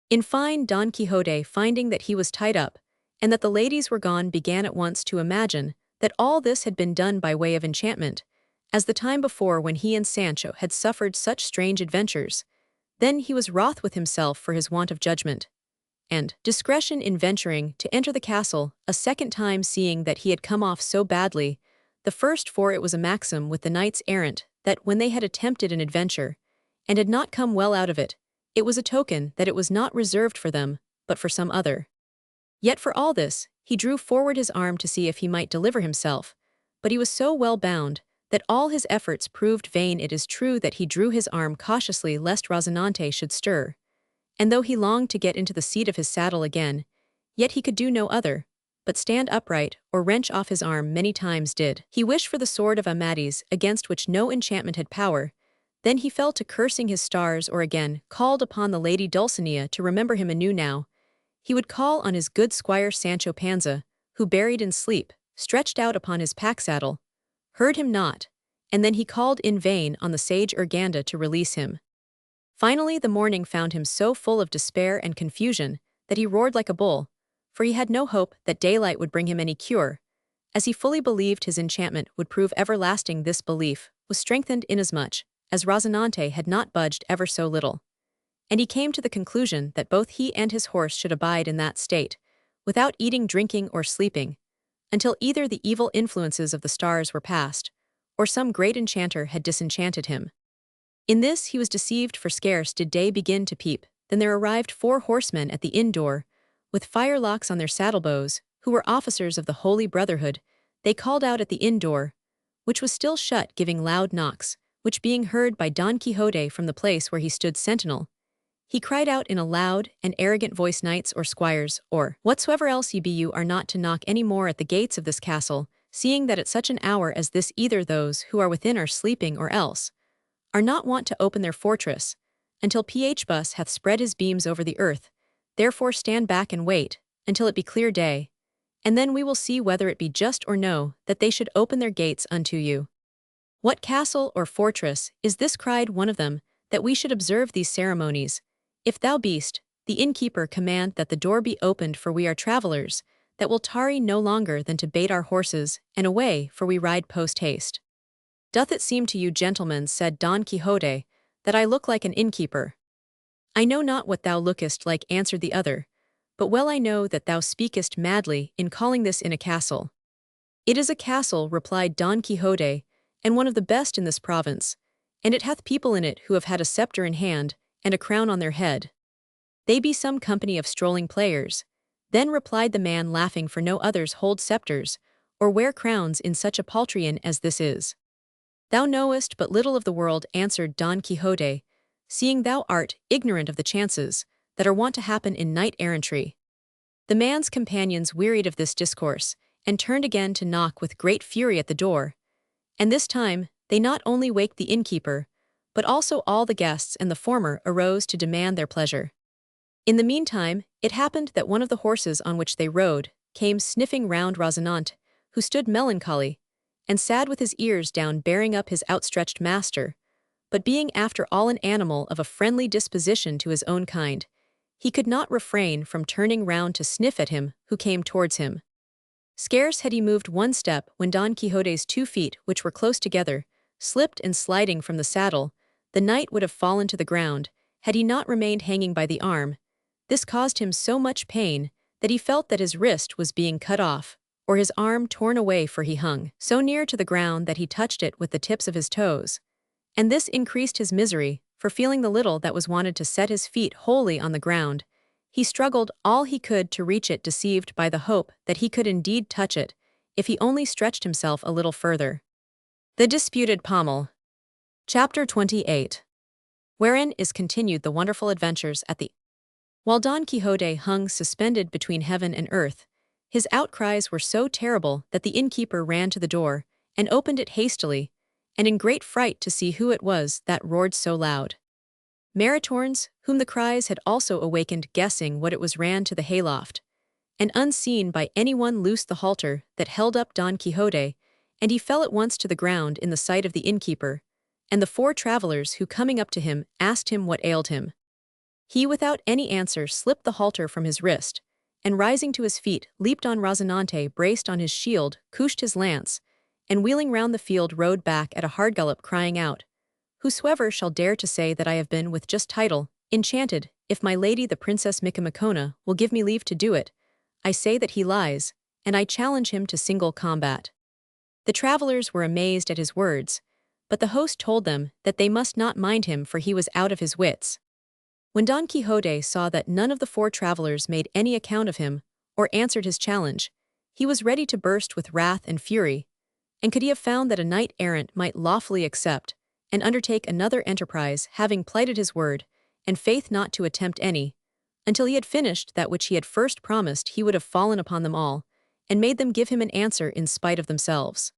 In fine, Don Quixote, finding that he was tied up, and that the ladies were gone, began at once to imagine that all this had been done by way of enchantment, as the time before when he and Sancho had suffered such strange adventures. Then he was wroth with himself for his want of judgment and discretion in venturing to enter the castle a second time, seeing that he had come off so badly. The first, for it was a maxim with the knights errant that when they had attempted an adventure and had not come well out of it, it was a token that it was not reserved for them, but for some other. Yet for all this, he drew forward his arm to see if he might deliver himself, but he was so well bound that all his efforts proved vain. It is true that he drew his arm cautiously lest Rocinante should stir, and though he longed to get into the seat of his saddle again, yet he could do no other but stand upright or wrench off his arm many times did. He wished for the sword of Amadis, against which no enchantment had power. Then he fell to cursing his stars, or again called upon the lady Dulcinea to remember him anew. Now he would call on his good squire Sancho Panza, who, buried in sleep, stretched out upon his pack-saddle, heard him not, and then he called in vain on the sage Urganda to release him. Finally the morning found him so full of despair and confusion that he roared like a bull, for he had no hope that daylight would bring him any cure, as he fully believed his enchantment would prove everlasting. This belief was strengthened inasmuch as Rocinante had not budged ever so little, and he came to the conclusion that both he and his horse should abide in that state, without eating, drinking, or sleeping, until either the evil influences of the stars were past, or some great enchanter had disenchanted him. In this he was deceived, for scarce did day begin to peep, than there arrived 4 horsemen at the inn door, with firelocks on their saddle-bows, who were officers of the Holy Brotherhood. They called out at the inn door, which was still shut, giving loud knocks, which being heard by Don Quixote from the place where he stood sentinel, he cried out in a loud and arrogant voice, "Knights or squires, or whatsoever else ye be, you are not to knock any more at the gates of this castle, seeing that at such an hour as this either those who are within are sleeping, or else are not wont to open their fortress, until Phbus hath spread his beams over the earth. Therefore stand back and wait until it be clear day, and then we will see whether it be just or no that they should open their gates unto you." "What castle or fortress is this," cried one of them, "that we should observe these ceremonies? If thou beest the innkeeper, command that the door be opened, for we are travellers, that will tarry no longer than to bait our horses, and away, for we ride post-haste." "Doth it seem to you, gentlemen," said Don Quixote, "that I look like an innkeeper?" "I know not what thou lookest like," answered the other, "but well I know that thou speakest madly in calling this inn a castle." "It is a castle," replied Don Quixote, "and one of the best in this province, and it hath people in it who have had a scepter in hand, and a crown on their head. They be some company of strolling players." Then replied the man, laughing, "For no others hold scepters, or wear crowns in such a paltry inn as this is." "Thou knowest but little of the world," answered Don Quixote, "seeing thou art ignorant of the chances that are wont to happen in knight-errantry." The man's companions wearied of this discourse, and turned again to knock with great fury at the door, and this time they not only waked the innkeeper, but also all the guests, and the former arose to demand their pleasure. In the meantime, it happened that one of the horses on which they rode came sniffing round Rocinante, who stood melancholy and sad with his ears down, bearing up his outstretched master, but being after all an animal of a friendly disposition to his own kind, he could not refrain from turning round to sniff at him who came towards him. Scarce had he moved one step when Don Quixote's 2 feet, which were close together, slipped, and sliding from the saddle, the knight would have fallen to the ground, had he not remained hanging by the arm. This caused him so much pain that he felt that his wrist was being cut off, or his arm torn away, for he hung so near to the ground that he touched it with the tips of his toes. And this increased his misery, for feeling the little that was wanted to set his feet wholly on the ground, he struggled all he could to reach it, deceived by the hope that he could indeed touch it, if he only stretched himself a little further. The Disputed Pommel. Chapter 28. Wherein is continued the wonderful adventures at the. While Don Quixote hung suspended between heaven and earth, his outcries were so terrible that the innkeeper ran to the door, and opened it hastily, and in great fright to see who it was that roared so loud. Maritornes, whom the cries had also awakened, guessing what it was, ran to the hayloft, and unseen by anyone loosed the halter that held up Don Quixote, and he fell at once to the ground in the sight of the innkeeper, and the 4 travelers who, coming up to him, asked him what ailed him. He, without any answer, slipped the halter from his wrist, and rising to his feet, leaped on Rozinante, braced on his shield, couched his lance, and wheeling round the field rode back at a hard gallop, crying out, "Whosoever shall dare to say that I have been with just title enchanted, if my lady the Princess Micomicona will give me leave to do it, I say that he lies, and I challenge him to single combat." The travelers were amazed at his words, but the host told them that they must not mind him, for he was out of his wits. When Don Quixote saw that none of the four travelers made any account of him, or answered his challenge, he was ready to burst with wrath and fury, and could he have found that a knight-errant might lawfully accept and undertake another enterprise, having plighted his word, and faith not to attempt any, until he had finished that which he had first promised, he would have fallen upon them all, and made them give him an answer in spite of themselves.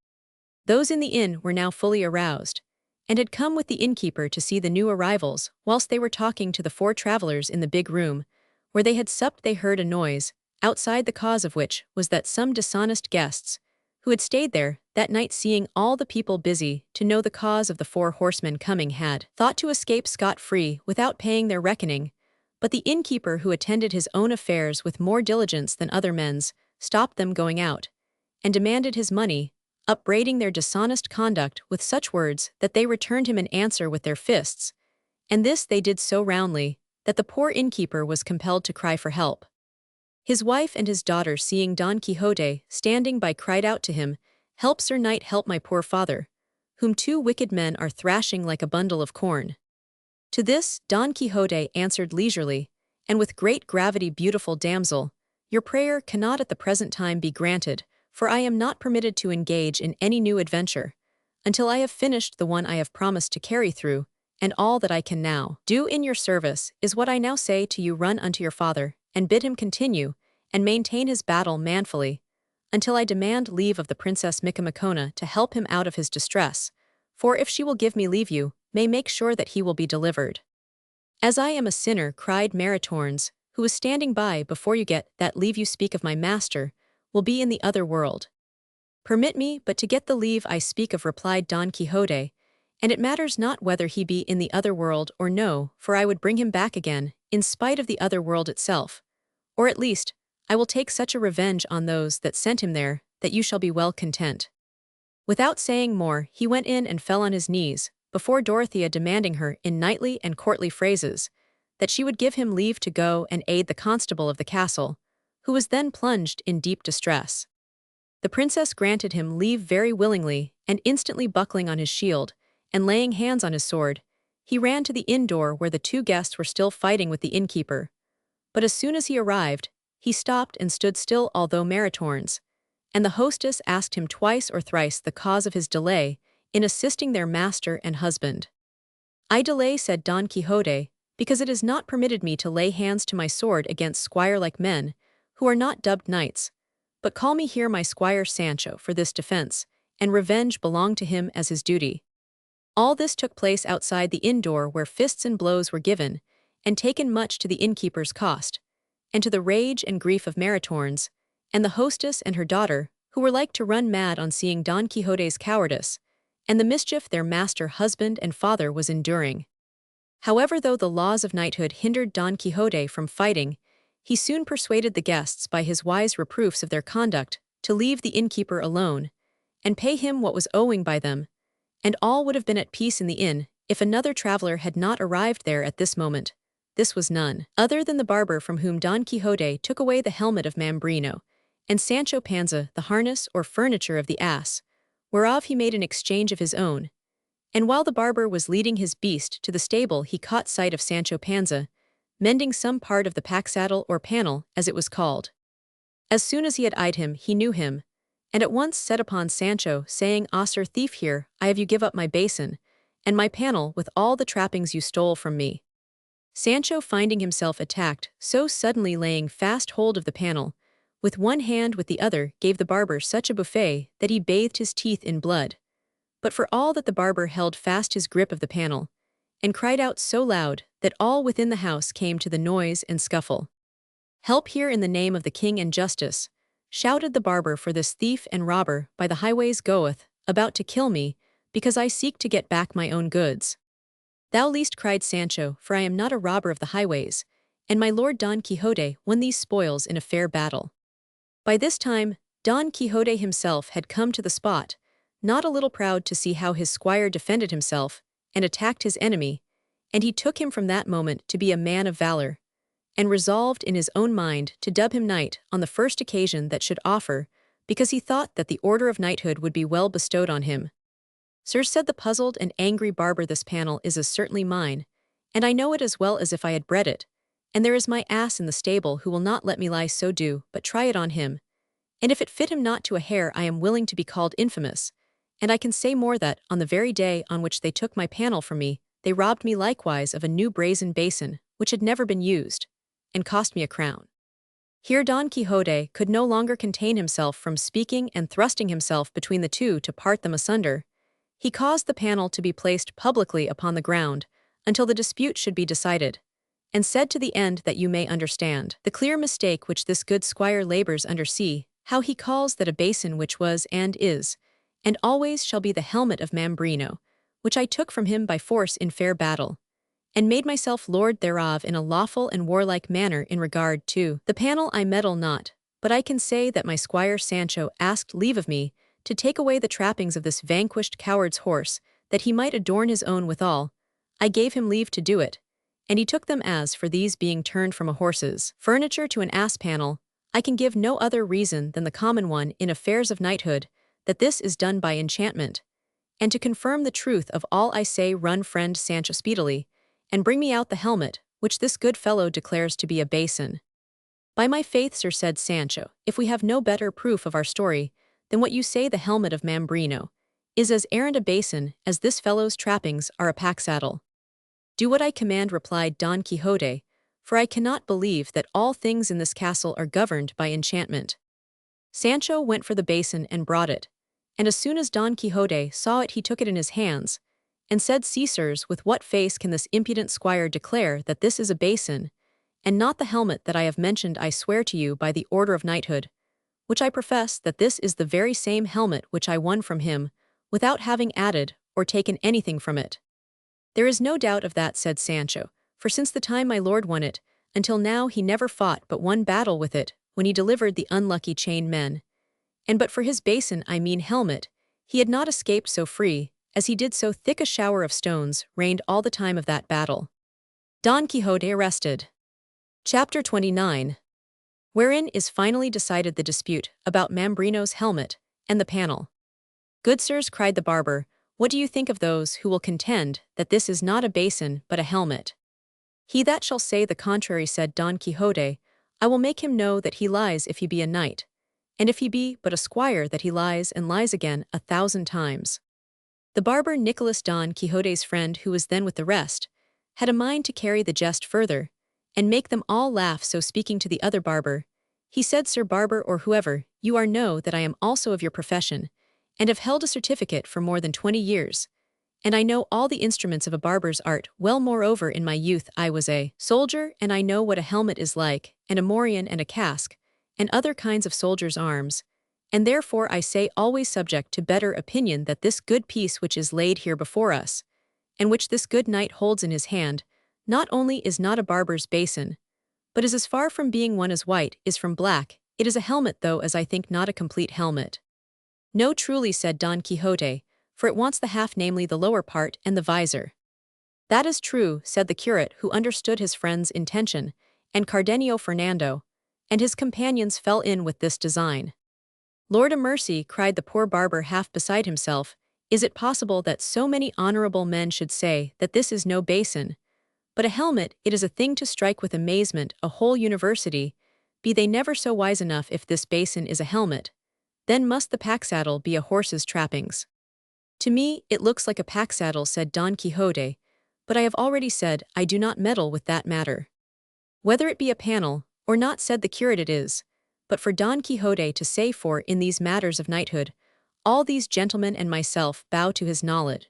Those in the inn were now fully aroused, and had come with the innkeeper to see the new arrivals. Whilst they were talking to the four travelers in the big room, where they had supped, they heard a noise, outside, the cause of which was that some dishonest guests, who had stayed there that night, seeing all the people busy to know the cause of the four horsemen coming, had thought to escape scot-free without paying their reckoning, but the innkeeper, who attended his own affairs with more diligence than other men's, stopped them going out, and demanded his money, upbraiding their dishonest conduct with such words that they returned him an answer with their fists, and this they did so roundly that the poor innkeeper was compelled to cry for help. His wife and his daughter, seeing Don Quixote standing by, cried out to him, "Help, Sir Knight, help my poor father, whom two wicked men are thrashing like a bundle of corn." To this Don Quixote answered leisurely, and with great gravity, "Beautiful damsel, your prayer cannot at the present time be granted, for I am not permitted to engage in any new adventure, until I have finished the one I have promised to carry through, and all that I can now do in your service is what I now say to you. Run unto your father, and bid him continue, and maintain his battle manfully, until I demand leave of the Princess Micomicona to help him out of his distress, for if she will give me leave, you may make sure that he will be delivered." "As I am a sinner," cried Maritornes, who was standing by, "before you get that leave you speak of, my master will be in the other world." "Permit me but to get the leave I speak of," replied Don Quixote, "and it matters not whether he be in the other world or no, for I would bring him back again, in spite of the other world itself, or at least, I will take such a revenge on those that sent him there, that you shall be well content." Without saying more, he went in and fell on his knees before Dorothea, demanding her, in knightly and courtly phrases, that she would give him leave to go and aid the constable of the castle, who was then plunged in deep distress. The princess granted him leave very willingly, and instantly buckling on his shield, and laying hands on his sword, he ran to the inn door where the two guests were still fighting with the innkeeper. But as soon as he arrived, he stopped and stood still, although Maritornes and the hostess asked him twice or thrice the cause of his delay in assisting their master and husband. "I delay," said Don Quixote, "because it is not permitted me to lay hands to my sword against squire-like men, who are not dubbed knights, but call me here my squire Sancho for this defense, and revenge belong to him as his duty." All this took place outside the inn door, where fists and blows were given, and taken, much to the innkeeper's cost, and to the rage and grief of Maritornes, and the hostess and her daughter, who were like to run mad on seeing Don Quixote's cowardice, and the mischief their master, husband, and father was enduring. However, though the laws of knighthood hindered Don Quixote from fighting, he soon persuaded the guests by his wise reproofs of their conduct to leave the innkeeper alone, and pay him what was owing by them, and all would have been at peace in the inn, if another traveler had not arrived there at this moment. This was none other than the barber, from whom Don Quixote took away the helmet of Mambrino, and Sancho Panza the harness or furniture of the ass, whereof he made an exchange of his own. And while the barber was leading his beast to the stable, he caught sight of Sancho Panza, mending some part of the pack-saddle or panel, as it was called. As soon as he had eyed him, he knew him, and at once set upon Sancho, saying, "Ah, sir thief, here I have you give up my basin, and my panel with all the trappings you stole from me." Sancho, finding himself attacked, so suddenly laying fast hold of the panel, with one hand with the other gave the barber such a buffet that he bathed his teeth in blood. But for all that the barber held fast his grip of the panel, and cried out so loud that all within the house came to the noise and scuffle. "Help here in the name of the king and justice," shouted the barber, "for this thief and robber by the highways goeth about to kill me, because I seek to get back my own goods." "Thou least," cried Sancho, "for I am not a robber of the highways, and my lord Don Quixote won these spoils in a fair battle. By this time, Don Quixote himself had come to the spot, not a little proud to see how his squire defended himself and attacked his enemy, and he took him from that moment to be a man of valor, and resolved in his own mind to dub him knight on the first occasion that should offer, because he thought that the order of knighthood would be well bestowed on him. Sir, said the puzzled and angry barber, this panel is as certainly mine, and I know it as well as if I had bred it, and there is my ass in the stable who will not let me lie so do, but try it on him, and if it fit him not to a hair I am willing to be called infamous, and I can say more that, on the very day on which they took my panel from me, they robbed me likewise of a new brazen basin, which had never been used, and cost me a crown. Here Don Quixote could no longer contain himself from speaking, and thrusting himself between the two to part them asunder, he caused the panel to be placed publicly upon the ground, until the dispute should be decided, and said, to the end that you may understand the clear mistake which this good squire labours under, see how he calls that a basin which was and is, and always shall be the helmet of Mambrino, which I took from him by force in fair battle, and made myself lord thereof in a lawful and warlike manner. In regard to the panel I meddle not, but I can say that my squire Sancho asked leave of me to take away the trappings of this vanquished coward's horse, that he might adorn his own withal. I gave him leave to do it, and he took them. As for these being turned from a horse's furniture to an ass panel, I can give no other reason than the common one in affairs of knighthood, that this is done by enchantment. And to confirm the truth of all I say, run friend Sancho speedily, and bring me out the helmet, which this good fellow declares to be a basin. By my faith, sir, said Sancho, if we have no better proof of our story than what you say the helmet of Mambrino is as errant a basin as this fellow's trappings are a pack saddle. Do what I command, replied Don Quixote, for I cannot believe that all things in this castle are governed by enchantment. Sancho went for the basin and brought it, and as soon as Don Quixote saw it he took it in his hands, and said, see, sirs, with what face can this impudent squire declare that this is a basin, and not the helmet that I have mentioned? I swear to you by the order of knighthood, which I profess that this is the very same helmet which I won from him, without having added or taken anything from it. There is no doubt of that, said Sancho, for since the time my lord won it, until now he never fought but one battle with it, when he delivered the unlucky chained men. And but for his basin, I mean helmet, he had not escaped so free, as he did. So thick a shower of stones rained all the time of that battle. Don Quixote arrested. Chapter 29. Wherein is finally decided the dispute about Mambrino's helmet and the panel. Good sirs, cried the barber, what do you think of those who will contend that this is not a basin but a helmet? He that shall say the contrary, said Don Quixote, I will make him know that he lies if he be a knight, and if he be but a squire that he lies and lies again 1,000 times. The barber Nicholas, Don Quixote's friend, who was then with the rest, had a mind to carry the jest further, and make them all laugh. So speaking to the other barber, he said, Sir Barber, or whoever you are, know that I am also of your profession, and have held a certificate for more than 20 years, and I know all the instruments of a barber's art well. Moreover, in my youth I was a soldier, and I know what a helmet is like, and a morion and a casque, and other kinds of soldiers' arms, and therefore I say, always subject to better opinion, that this good piece which is laid here before us, and which this good knight holds in his hand, not only is not a barber's basin, but is as far from being one as white is from black. It is a helmet, though as I think not a complete helmet. No, truly, said Don Quixote, for it wants the half, namely the lower part and the visor. That is true, said the curate, who understood his friend's intention, and Cardenio Fernando, and his companions fell in with this design. Lord a mercy, cried the poor barber half beside himself, is it possible that so many honourable men should say that this is no basin, but a helmet? It is a thing to strike with amazement a whole university, be they never so wise enough. If this basin is a helmet, then must the pack-saddle be a horse's trappings. To me it looks like a pack-saddle, said Don Quixote, but I have already said I do not meddle with that matter. Whether it be a panel or not, said the curate, it is but for Don Quixote to say, for in these matters of knighthood all these gentlemen and myself bow to his knowledge.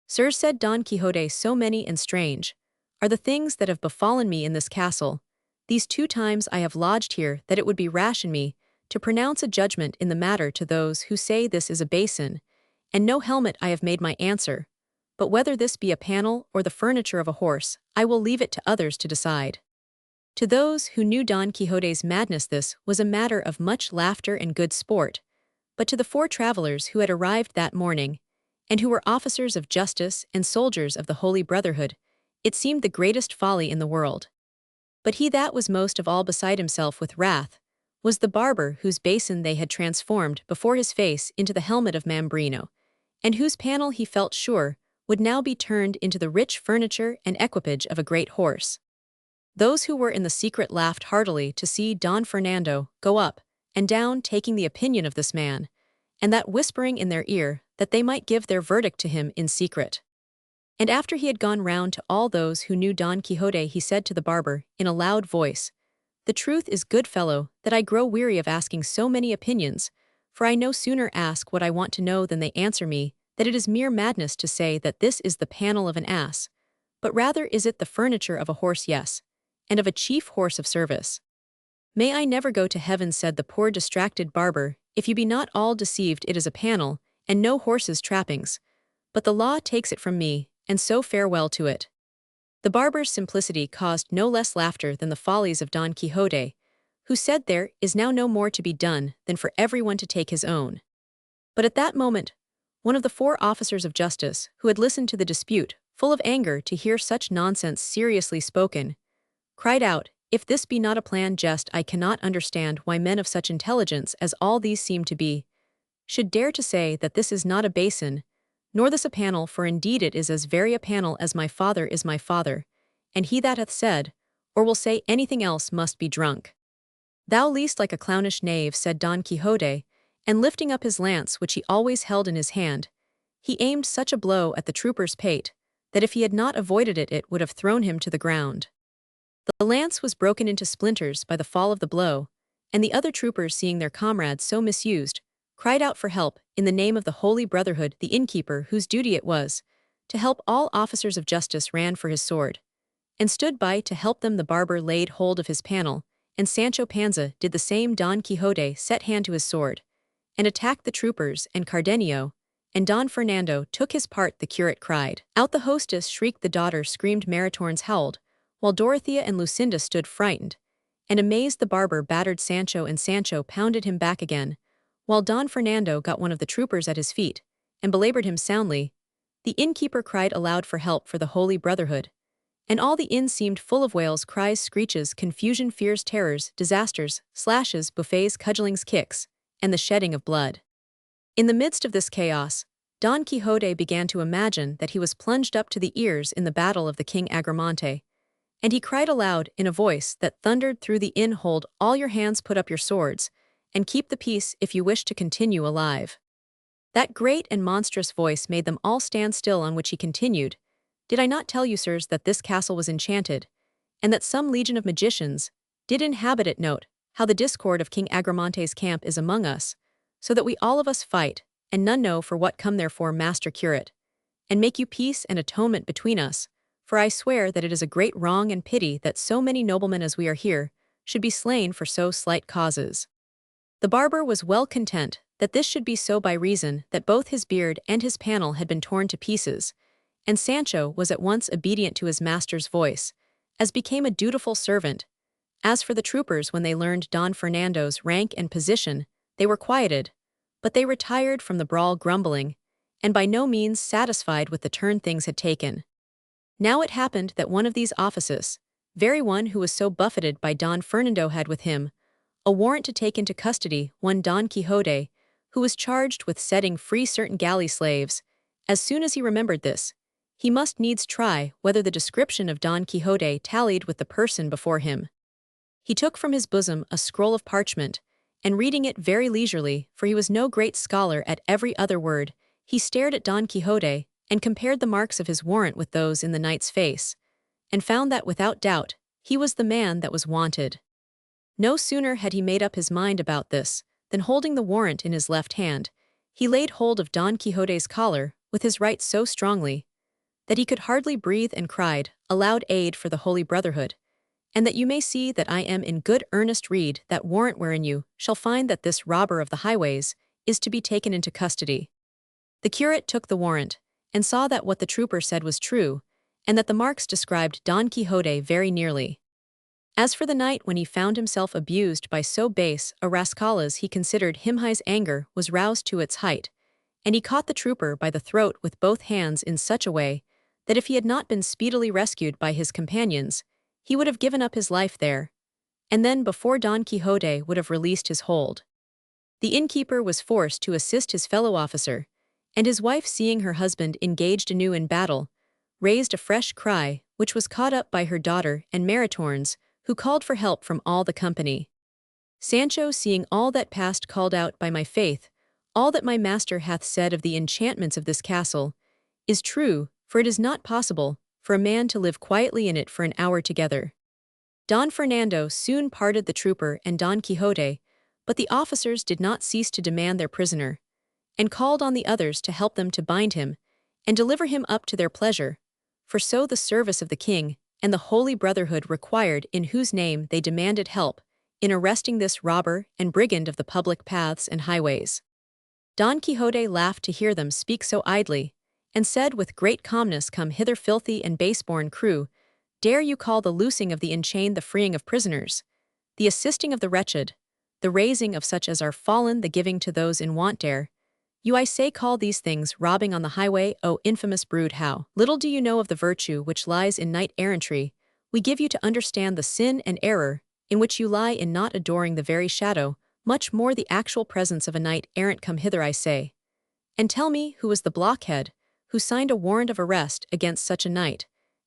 Sir, said Don Quixote, so many and strange are the things that have befallen me in this castle, these 2 times I have lodged here, that it would be rash in me to pronounce a judgment in the matter to those who say this is a basin, and no helmet. I have made my answer, but whether this be a panel or the furniture of a horse, I will leave it to others to decide. To those who knew Don Quixote's madness this was a matter of much laughter and good sport, but to the four travelers who had arrived that morning, and who were officers of justice and soldiers of the Holy Brotherhood, it seemed the greatest folly in the world. But he that was most of all beside himself with wrath was the barber whose basin they had transformed before his face into the helmet of Mambrino, and whose panel he felt sure would now be turned into the rich furniture and equipage of a great horse. Those who were in the secret laughed heartily to see Don Fernando go up and down taking the opinion of this man, and that whispering in their ear that they might give their verdict to him in secret. And after he had gone round to all those who knew Don Quixote, he said to the barber, in a loud voice, "The truth is, good fellow, that I grow weary of asking so many opinions, for I no sooner ask what I want to know than they answer me that it is mere madness to say that this is the panel of an ass, but rather is it the furniture of a horse, yes, and of a chief horse of service." "May I never go to heaven," said the poor distracted barber, "if you be not all deceived it is a panel, and no horse's trappings, but the law takes it from me, and so farewell to it." The barber's simplicity caused no less laughter than the follies of Don Quixote, who said there is now no more to be done than for everyone to take his own. But at that moment, one of the four officers of justice, who had listened to the dispute, full of anger to hear such nonsense seriously spoken, cried out, "If this be not a plain jest, I cannot understand why men of such intelligence as all these seem to be, should dare to say that this is not a basin, nor this a panel, for indeed it is as very a panel as my father is my father, and he that hath said, or will say anything else must be drunk." "Thou liest like a clownish knave," said Don Quixote, and lifting up his lance which he always held in his hand, he aimed such a blow at the trooper's pate, that if he had not avoided it, it would have thrown him to the ground. The lance was broken into splinters by the fall of the blow, and the other troopers, seeing their comrades so misused, cried out for help in the name of the Holy Brotherhood. The innkeeper, whose duty it was to help all officers of justice, ran for his sword, and stood by to help them. The barber laid hold of his panel, and Sancho Panza did the same. Don Quixote set hand to his sword, and attacked the troopers, and Cardenio and Don Fernando took his part. The curate cried out, the hostess shrieked, the daughter screamed, Maritornes howled, while Dorothea and Lucinda stood frightened and amazed. The barber battered Sancho, and Sancho pounded him back again, while Don Fernando got one of the troopers at his feet and belabored him soundly. The innkeeper cried aloud for help for the Holy Brotherhood, and all the inn seemed full of wails, cries, screeches, confusion, fears, terrors, disasters, slashes, buffets, cudgellings, kicks, and the shedding of blood. In the midst of this chaos, Don Quixote began to imagine that he was plunged up to the ears in the battle of the King Agramante, and he cried aloud in a voice that thundered through the inn, "Hold all your hands, put up your swords, and keep the peace if you wish to continue alive." That great and monstrous voice made them all stand still, on which he continued, "Did I not tell you, sirs, that this castle was enchanted, and that some legion of magicians did inhabit it? Note how the discord of King Agramante's camp is among us, so that we all of us fight, and none know for what come. Therefore, master curate, and make you peace and atonement between us, for I swear that it is a great wrong and pity that so many noblemen as we are here should be slain for so slight causes." The barber was well content that this should be so, by reason that both his beard and his panel had been torn to pieces, and Sancho was at once obedient to his master's voice, as became a dutiful servant. As for the troopers, when they learned Don Fernando's rank and position, they were quieted, but they retired from the brawl grumbling, and by no means satisfied with the turn things had taken. Now it happened that one of these officers, very one who was so buffeted by Don Fernando, had with him a warrant to take into custody one Don Quixote, who was charged with setting free certain galley slaves. As soon as he remembered this, he must needs try whether the description of Don Quixote tallied with the person before him. He took from his bosom a scroll of parchment, and reading it very leisurely, for he was no great scholar at every other word, he stared at Don Quixote, and compared the marks of his warrant with those in the knight's face, and found that without doubt he was the man that was wanted. No sooner had he made up his mind about this, than holding the warrant in his left hand, he laid hold of Don Quixote's collar with his right so strongly that he could hardly breathe, and cried aloud, "Aid for the Holy Brotherhood, and that you may see that I am in good earnest, read that warrant, wherein you shall find that this robber of the highways is to be taken into custody." The curate took the warrant, and saw that what the trooper said was true, and that the marks described Don Quixote very nearly. As for the night when he found himself abused by so base a rascal as he considered him, his anger was roused to its height, and he caught the trooper by the throat with both hands in such a way that if he had not been speedily rescued by his companions, he would have given up his life there, and then before Don Quixote would have released his hold. The innkeeper was forced to assist his fellow officer, and his wife, seeing her husband engaged anew in battle, raised a fresh cry, which was caught up by her daughter and Maritornes, who called for help from all the company. Sancho, seeing all that passed, called out, "By my faith, all that my master hath said of the enchantments of this castle is true, for it is not possible for a man to live quietly in it for an hour together." Don Fernando soon parted the trooper and Don Quixote, but the officers did not cease to demand their prisoner, and called on the others to help them to bind him and deliver him up to their pleasure, for so the service of the king and the Holy Brotherhood required, in whose name they demanded help in arresting this robber and brigand of the public paths and highways. Don Quixote laughed to hear them speak so idly, and said with great calmness, "Come hither, filthy and base-born crew, dare you call the loosing of the enchained the freeing of prisoners, the assisting of the wretched, the raising of such as are fallen, the giving to those in want? Dare you, I say, call these things robbing on the highway? O infamous brood, how little do you know of the virtue which lies in knight-errantry? We give you to understand the sin and error in which you lie in not adoring the very shadow, much more the actual presence of a knight-errant. Come hither, I say, and tell me who was the blockhead who signed a warrant of arrest against such a knight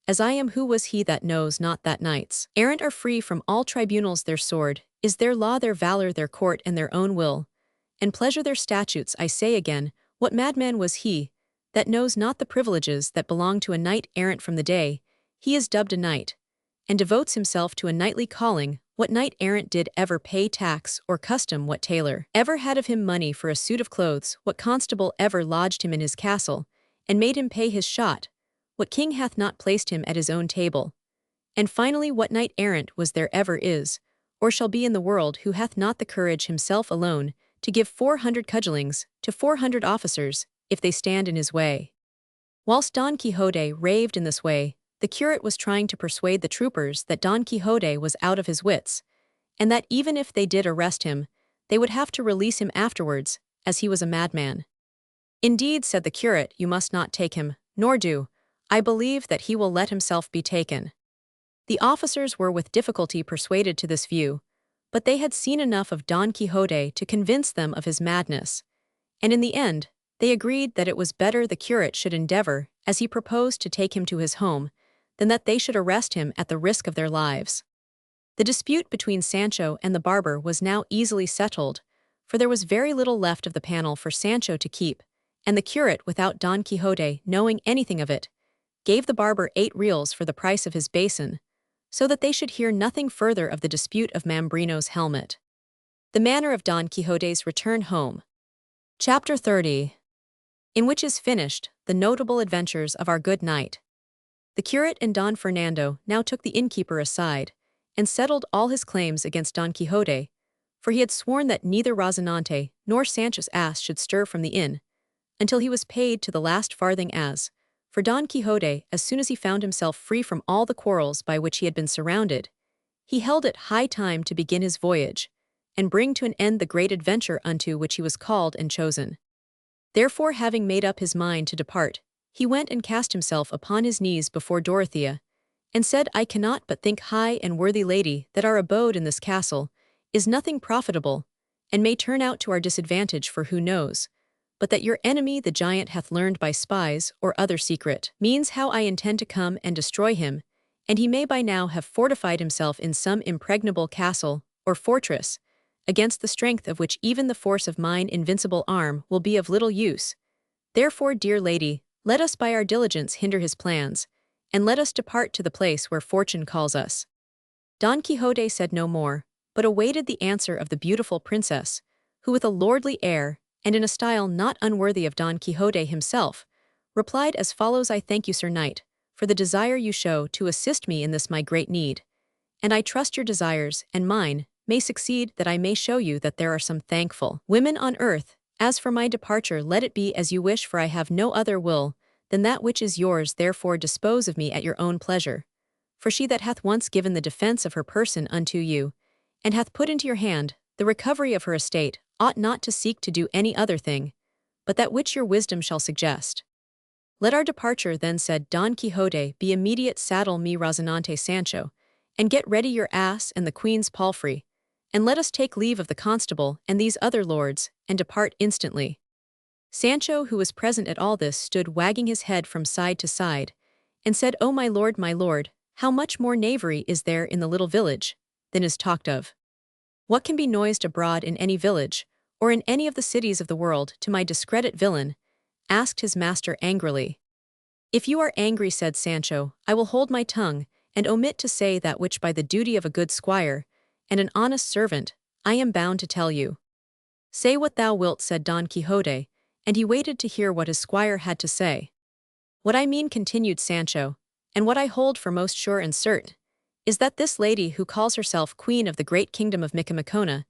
as I am. Who was he that knows not that knights errant are free from all tribunals? Their sword is their law, their valor their court, and their own will and pleasure their statutes. I say again, what madman was he that knows not the privileges that belong to a knight-errant? From the day he is dubbed a knight, and devotes himself to a knightly calling, what knight-errant did ever pay tax or custom? What tailor ever had of him money for a suit of clothes? What constable ever lodged him in his castle, and made him pay his shot? What king hath not placed him at his own table? And finally, what knight-errant was there ever is, or shall be in the world, who hath not the courage himself alone to give 400 cudgellings to 400 officers, if they stand in his way? Whilst Don Quixote raved in this way, the curate was trying to persuade the troopers that Don Quixote was out of his wits, and that even if they did arrest him, they would have to release him afterwards, as he was a madman. "Indeed," said the curate, "you must not take him, nor do I believe that he will let himself be taken." The officers were with difficulty persuaded to this view, but they had seen enough of Don Quixote to convince them of his madness, and in the end, they agreed that it was better the curate should endeavor, as he proposed, to take him to his home, than that they should arrest him at the risk of their lives. The dispute between Sancho and the barber was now easily settled, for there was very little left of the panel for Sancho to keep, and the curate, without Don Quixote knowing anything of it, gave the barber 8 reals for the price of his basin, so that they should hear nothing further of the dispute of Mambrino's helmet. The manner of Don Quixote's return home. Chapter 30. In which is finished the notable adventures of our good knight. The curate and Don Fernando now took the innkeeper aside, and settled all his claims against Don Quixote, for he had sworn that neither Rozinante nor Sancho's ass should stir from the inn, until he was paid to the last farthing. As for Don Quixote, as soon as he found himself free from all the quarrels by which he had been surrounded, he held it high time to begin his voyage, and bring to an end the great adventure unto which he was called and chosen. Therefore, having made up his mind to depart, he went and cast himself upon his knees before Dorothea, and said, "I cannot but think, high and worthy lady, that our abode in this castle is nothing profitable, and may turn out to our disadvantage, for who knows but that your enemy the giant hath learned by spies or other secret means how I intend to come and destroy him, and he may by now have fortified himself in some impregnable castle or fortress, against the strength of which even the force of mine invincible arm will be of little use. Therefore, dear lady, let us by our diligence hinder his plans, and let us depart to the place where fortune calls us." Don Quixote said no more, but awaited the answer of the beautiful princess, who with a lordly air, and in a style not unworthy of Don Quixote himself, replied as follows: "I thank you, Sir Knight, for the desire you show to assist me in this my great need, and I trust your desires and mine may succeed, that I may show you that there are some thankful women on earth. As for my departure, let it be as you wish, for I have no other will than that which is yours, therefore dispose of me at your own pleasure. For she that hath once given the defence of her person unto you, and hath put into your hand the recovery of her estate, ought not to seek to do any other thing, but that which your wisdom shall suggest. Let our departure, then, said Don Quixote, be immediate. Saddle me Rocinante, Sancho, and get ready your ass and the queen's palfrey, and let us take leave of the constable and these other lords, and depart instantly. Sancho, who was present at all this, stood wagging his head from side to side, and said, "O my lord, how much more knavery is there in the little village than is talked of? What can be noised abroad in any village, or in any of the cities of the world, to my discredit, villain?" asked his master angrily. "If you are angry," said Sancho, "I will hold my tongue, and omit to say that which by the duty of a good squire, and an honest servant, I am bound to tell you." "Say what thou wilt," said Don Quixote, and he waited to hear what his squire had to say. "What I mean," continued Sancho, "and what I hold for most sure and certain, is that this lady who calls herself queen of the great kingdom of Micomicona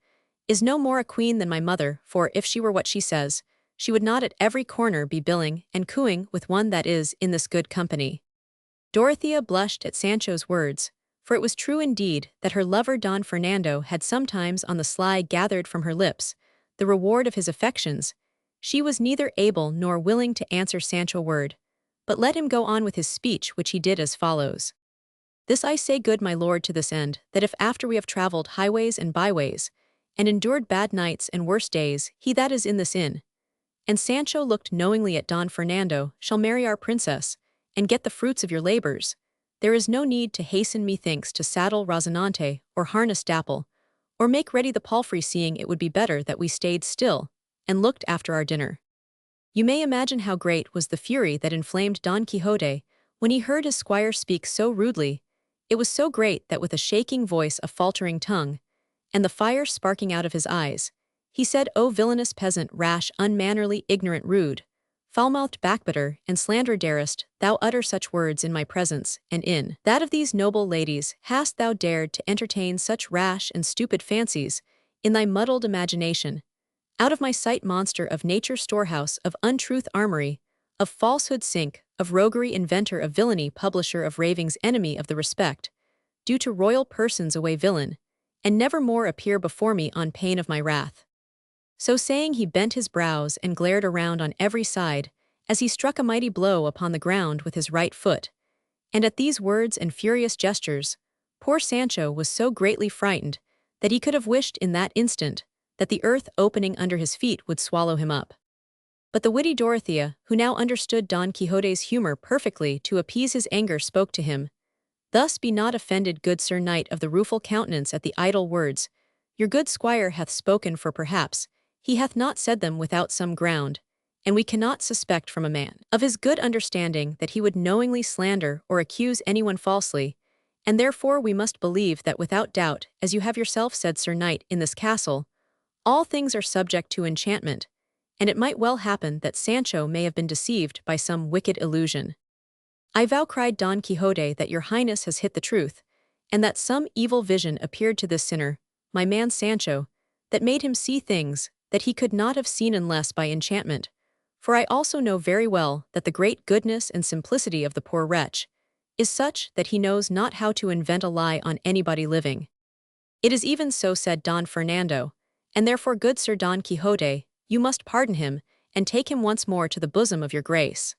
is no more a queen than my mother, for if she were what she says, she would not at every corner be billing and cooing with one that is in this good company." Dorothea blushed at Sancho's words, for it was true indeed that her lover Don Fernando had sometimes on the sly gathered from her lips the reward of his affections. She was neither able nor willing to answer Sancho a word, but let him go on with his speech, which he did as follows. "This I say, good my lord, to this end, that if after we have travelled highways and byways, and endured bad nights and worse days, he that is in this inn," and Sancho looked knowingly at Don Fernando, "shall marry our princess, and get the fruits of your labours, there is no need to hasten methinks to saddle Rocinante, or harness Dapple, or make ready the palfrey, seeing it would be better that we stayed still, and looked after our dinner." You may imagine how great was the fury that inflamed Don Quixote when he heard his squire speak so rudely. It was so great that with a shaking voice, a faltering tongue, and the fire sparking out of his eyes, he said, "O villainous peasant, rash, unmannerly, ignorant, rude, foul-mouthed backbiter, and slanderer, darest thou utter such words in my presence, and in that of these noble ladies? Hast thou dared to entertain such rash and stupid fancies in thy muddled imagination? Out of my sight, monster of nature's storehouse, of untruth armory, of falsehood sink, of roguery inventor of villainy, publisher of ravings, enemy of the respect due to royal persons, away, villain, and never more appear before me on pain of my wrath." So saying, he bent his brows and glared around on every side, as he struck a mighty blow upon the ground with his right foot. And at these words and furious gestures, poor Sancho was so greatly frightened that he could have wished in that instant that the earth opening under his feet would swallow him up. But the witty Dorothea, who now understood Don Quixote's humor perfectly, to appease his anger, spoke to him. "Thus be not offended, good Sir Knight of the Rueful Countenance, at the idle words your good squire hath spoken, for perhaps he hath not said them without some ground, and we cannot suspect from a man of his good understanding that he would knowingly slander or accuse anyone falsely, and therefore we must believe that without doubt, as you have yourself said, Sir Knight, in this castle all things are subject to enchantment, and it might well happen that Sancho may have been deceived by some wicked illusion." "I vow," cried Don Quixote, "that your highness has hit the truth, and that some evil vision appeared to this sinner, my man Sancho, that made him see things that he could not have seen unless by enchantment, for I also know very well that the great goodness and simplicity of the poor wretch is such that he knows not how to invent a lie on anybody living." "It is even so," said Don Fernando, "and therefore, good Sir Don Quixote, you must pardon him, and take him once more to the bosom of your grace."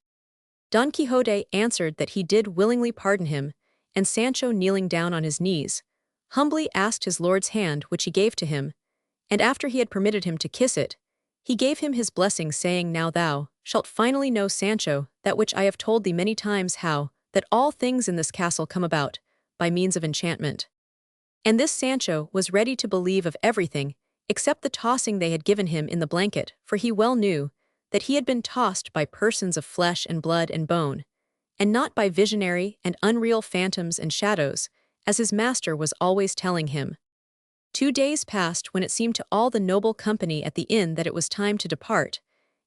Don Quixote answered that he did willingly pardon him, and Sancho, kneeling down on his knees, humbly asked his lord's hand, which he gave to him, and after he had permitted him to kiss it, he gave him his blessing, saying, "Now thou shalt finally know, Sancho, that which I have told thee many times, how that all things in this castle come about by means of enchantment." And this Sancho was ready to believe of everything, except the tossing they had given him in the blanket, for he well knew that he had been tossed by persons of flesh and blood and bone, and not by visionary and unreal phantoms and shadows, as his master was always telling him. 2 days passed, when it seemed to all the noble company at the inn that it was time to depart,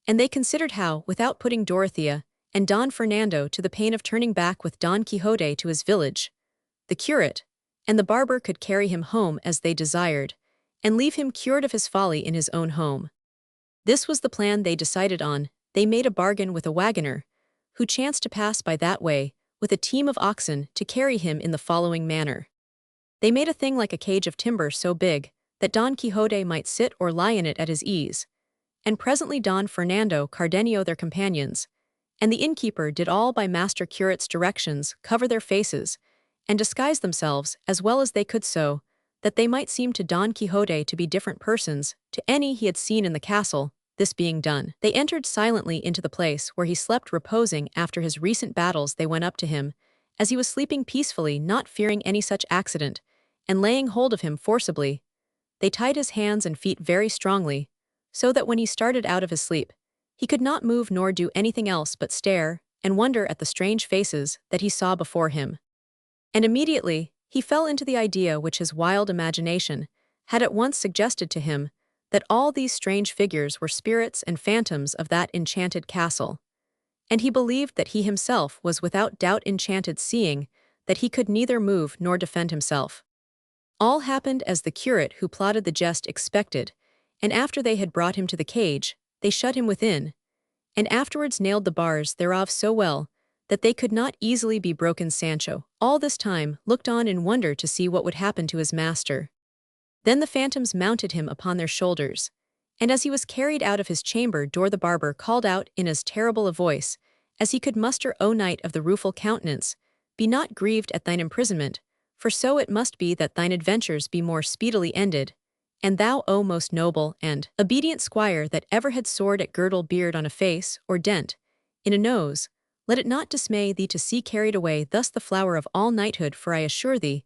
and they considered how, without putting Dorothea and Don Fernando to the pain of turning back with Don Quixote to his village, the curate and the barber could carry him home as they desired, and leave him cured of his folly in his own home. This was the plan they decided on. They made a bargain with a wagoner, who chanced to pass by that way, with a team of oxen to carry him in the following manner. They made a thing like a cage of timber so big that Don Quixote might sit or lie in it at his ease. And presently Don Fernando Cardenio their companions, and the innkeeper did all by master curate's directions cover their faces, and disguise themselves as well as they could so, that they might seem to Don Quixote to be different persons to any he had seen in the castle. This being done, they entered silently into the place where he slept reposing after his recent battles. They went up to him, as he was sleeping peacefully, not fearing any such accident, and laying hold of him forcibly, they tied his hands and feet very strongly, so that when he started out of his sleep, he could not move nor do anything else but stare and wonder at the strange faces that he saw before him. And immediately, he fell into the idea which his wild imagination had at once suggested to him, that all these strange figures were spirits and phantoms of that enchanted castle. And he believed that he himself was without doubt enchanted, seeing that he could neither move nor defend himself. All happened as the curate who plotted the jest expected, and after they had brought him to the cage, they shut him within, and afterwards nailed the bars thereof so well, that they could not easily be broken. Sancho, all this time, looked on in wonder to see what would happen to his master. Then the phantoms mounted him upon their shoulders, and as he was carried out of his chamber door, the barber called out in as terrible a voice as he could muster, O knight of the rueful countenance, be not grieved at thine imprisonment, for so it must be that thine adventures be more speedily ended. And thou, O most noble and obedient squire that ever had sword at girdle, beard on a face, or dent in a nose, let it not dismay thee to see carried away thus the flower of all knighthood, for I assure thee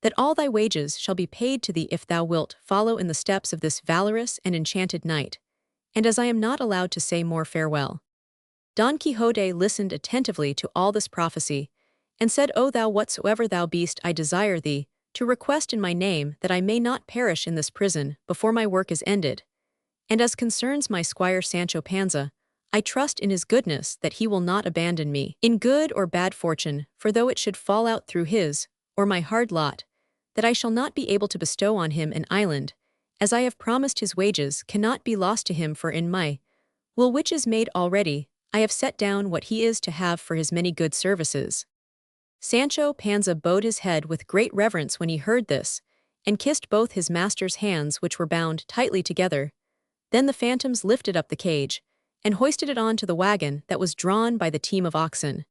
that all thy wages shall be paid to thee if thou wilt follow in the steps of this valorous and enchanted knight. And as I am not allowed to say more, farewell. Don Quixote listened attentively to all this prophecy, and said, O thou whatsoever thou beest, I desire thee to request in my name that I may not perish in this prison before my work is ended. And as concerns my squire Sancho Panza, I trust in his goodness that he will not abandon me in good or bad fortune, for though it should fall out through his or my hard lot, that I shall not be able to bestow on him an island, as I have promised, his wages cannot be lost to him, for in my will, which is made already, I have set down what he is to have for his many good services. Sancho Panza bowed his head with great reverence when he heard this, and kissed both his master's hands, which were bound tightly together. Then the phantoms lifted up the cage, and hoisted it on to the wagon that was drawn by the team of oxen.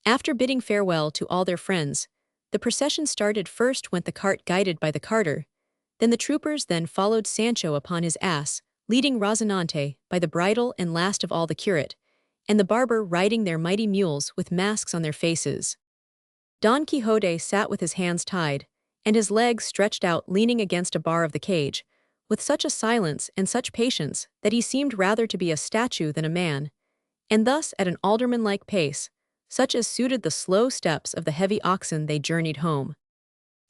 After bidding farewell to all their friends, the procession started. First went the cart guided by the carter, then the troopers, then followed Sancho upon his ass, leading Rozinante by the bridle, and last of all the curate, and the barber riding their mighty mules with masks on their faces. Don Quixote sat with his hands tied, and his legs stretched out, leaning against a bar of the cage, with such a silence and such patience that he seemed rather to be a statue than a man, and thus at an alderman-like pace, such as suited the slow steps of the heavy oxen, they journeyed home.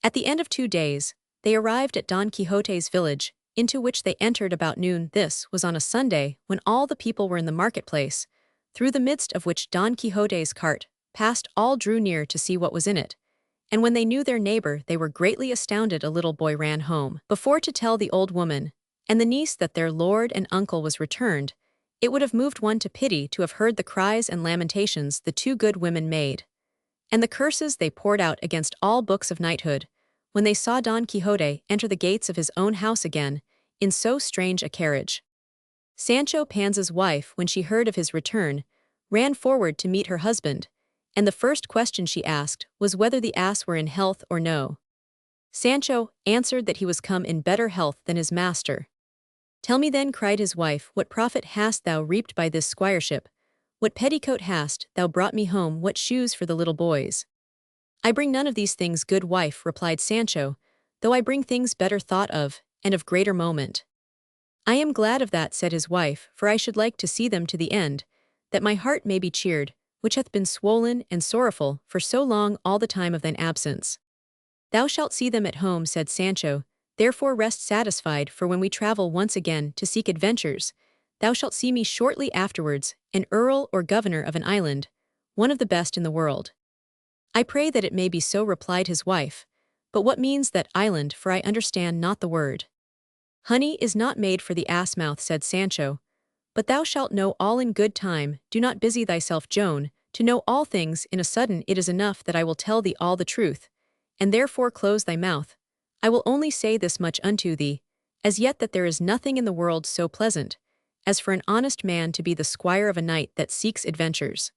At the end of 2 days, they arrived at Don Quixote's village, into which they entered about noon. This was on a Sunday, when all the people were in the marketplace, through the midst of which Don Quixote's cart passed. All drew near to see what was in it, and when they knew their neighbor, they were greatly astounded. A little boy ran home before to tell the old woman and the niece that their lord and uncle was returned. It would have moved one to pity to have heard the cries and lamentations the 2 good women made, and the curses they poured out against all books of knighthood, when they saw Don Quixote enter the gates of his own house again, in so strange a carriage. Sancho Panza's wife, when she heard of his return, ran forward to meet her husband, and the first question she asked was whether the ass were in health or no. Sancho answered that he was come in better health than his master. Tell me then, cried his wife, what profit hast thou reaped by this squireship? What petticoat hast thou brought me home? What shoes for the little boys? I bring none of these things, good wife, replied Sancho, though I bring things better thought of, and of greater moment. I am glad of that, said his wife, for I should like to see them to the end, that my heart may be cheered, which hath been swollen and sorrowful for so long all the time of thine absence. Thou shalt see them at home, said Sancho, therefore rest satisfied, for when we travel once again to seek adventures, thou shalt see me shortly afterwards, an earl or governor of an island, one of the best in the world. I pray that it may be so, replied his wife, but what means that island, for I understand not the word. Honey is not made for the ass-mouth, said Sancho, but thou shalt know all in good time. Do not busy thyself, Joan, To know all things in a sudden it is enough that I will tell thee all the truth, and therefore close thy mouth. I will only say this much unto thee, as yet that there is nothing in the world so pleasant, as for an honest man to be the squire of a knight that seeks adventures.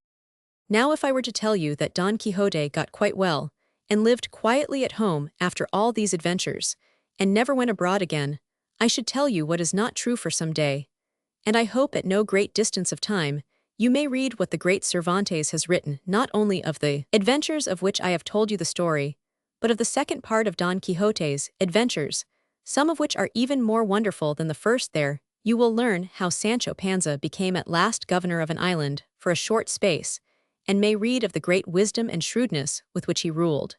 Now if I were to tell you that Don Quixote got quite well, and lived quietly at home after all these adventures, and never went abroad again, I should tell you what is not true for some day. And I hope at no great distance of time, you may read what the great Cervantes has written, not only of the adventures of which I have told you the story, but of the second part of Don Quixote's adventures, some of which are even more wonderful than the first. There, you will learn how Sancho Panza became at last governor of an island for a short space, and may read of the great wisdom and shrewdness with which he ruled.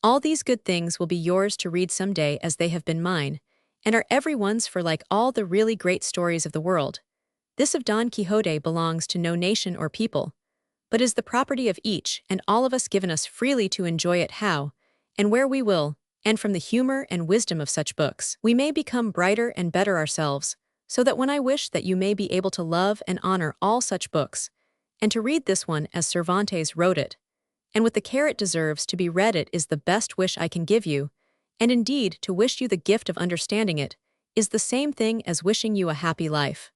All these good things will be yours to read some day as they have been mine, and are everyone's, for like all the really great stories of the world, this of Don Quixote belongs to no nation or people, but is the property of each and all of us, given us freely to enjoy it how and where we will, and from the humor and wisdom of such books, we may become brighter and better ourselves, so that when I wish that you may be able to love and honor all such books, and to read this one as Cervantes wrote it, and with the care it deserves to be read, it is the best wish I can give you, and indeed to wish you the gift of understanding it is the same thing as wishing you a happy life.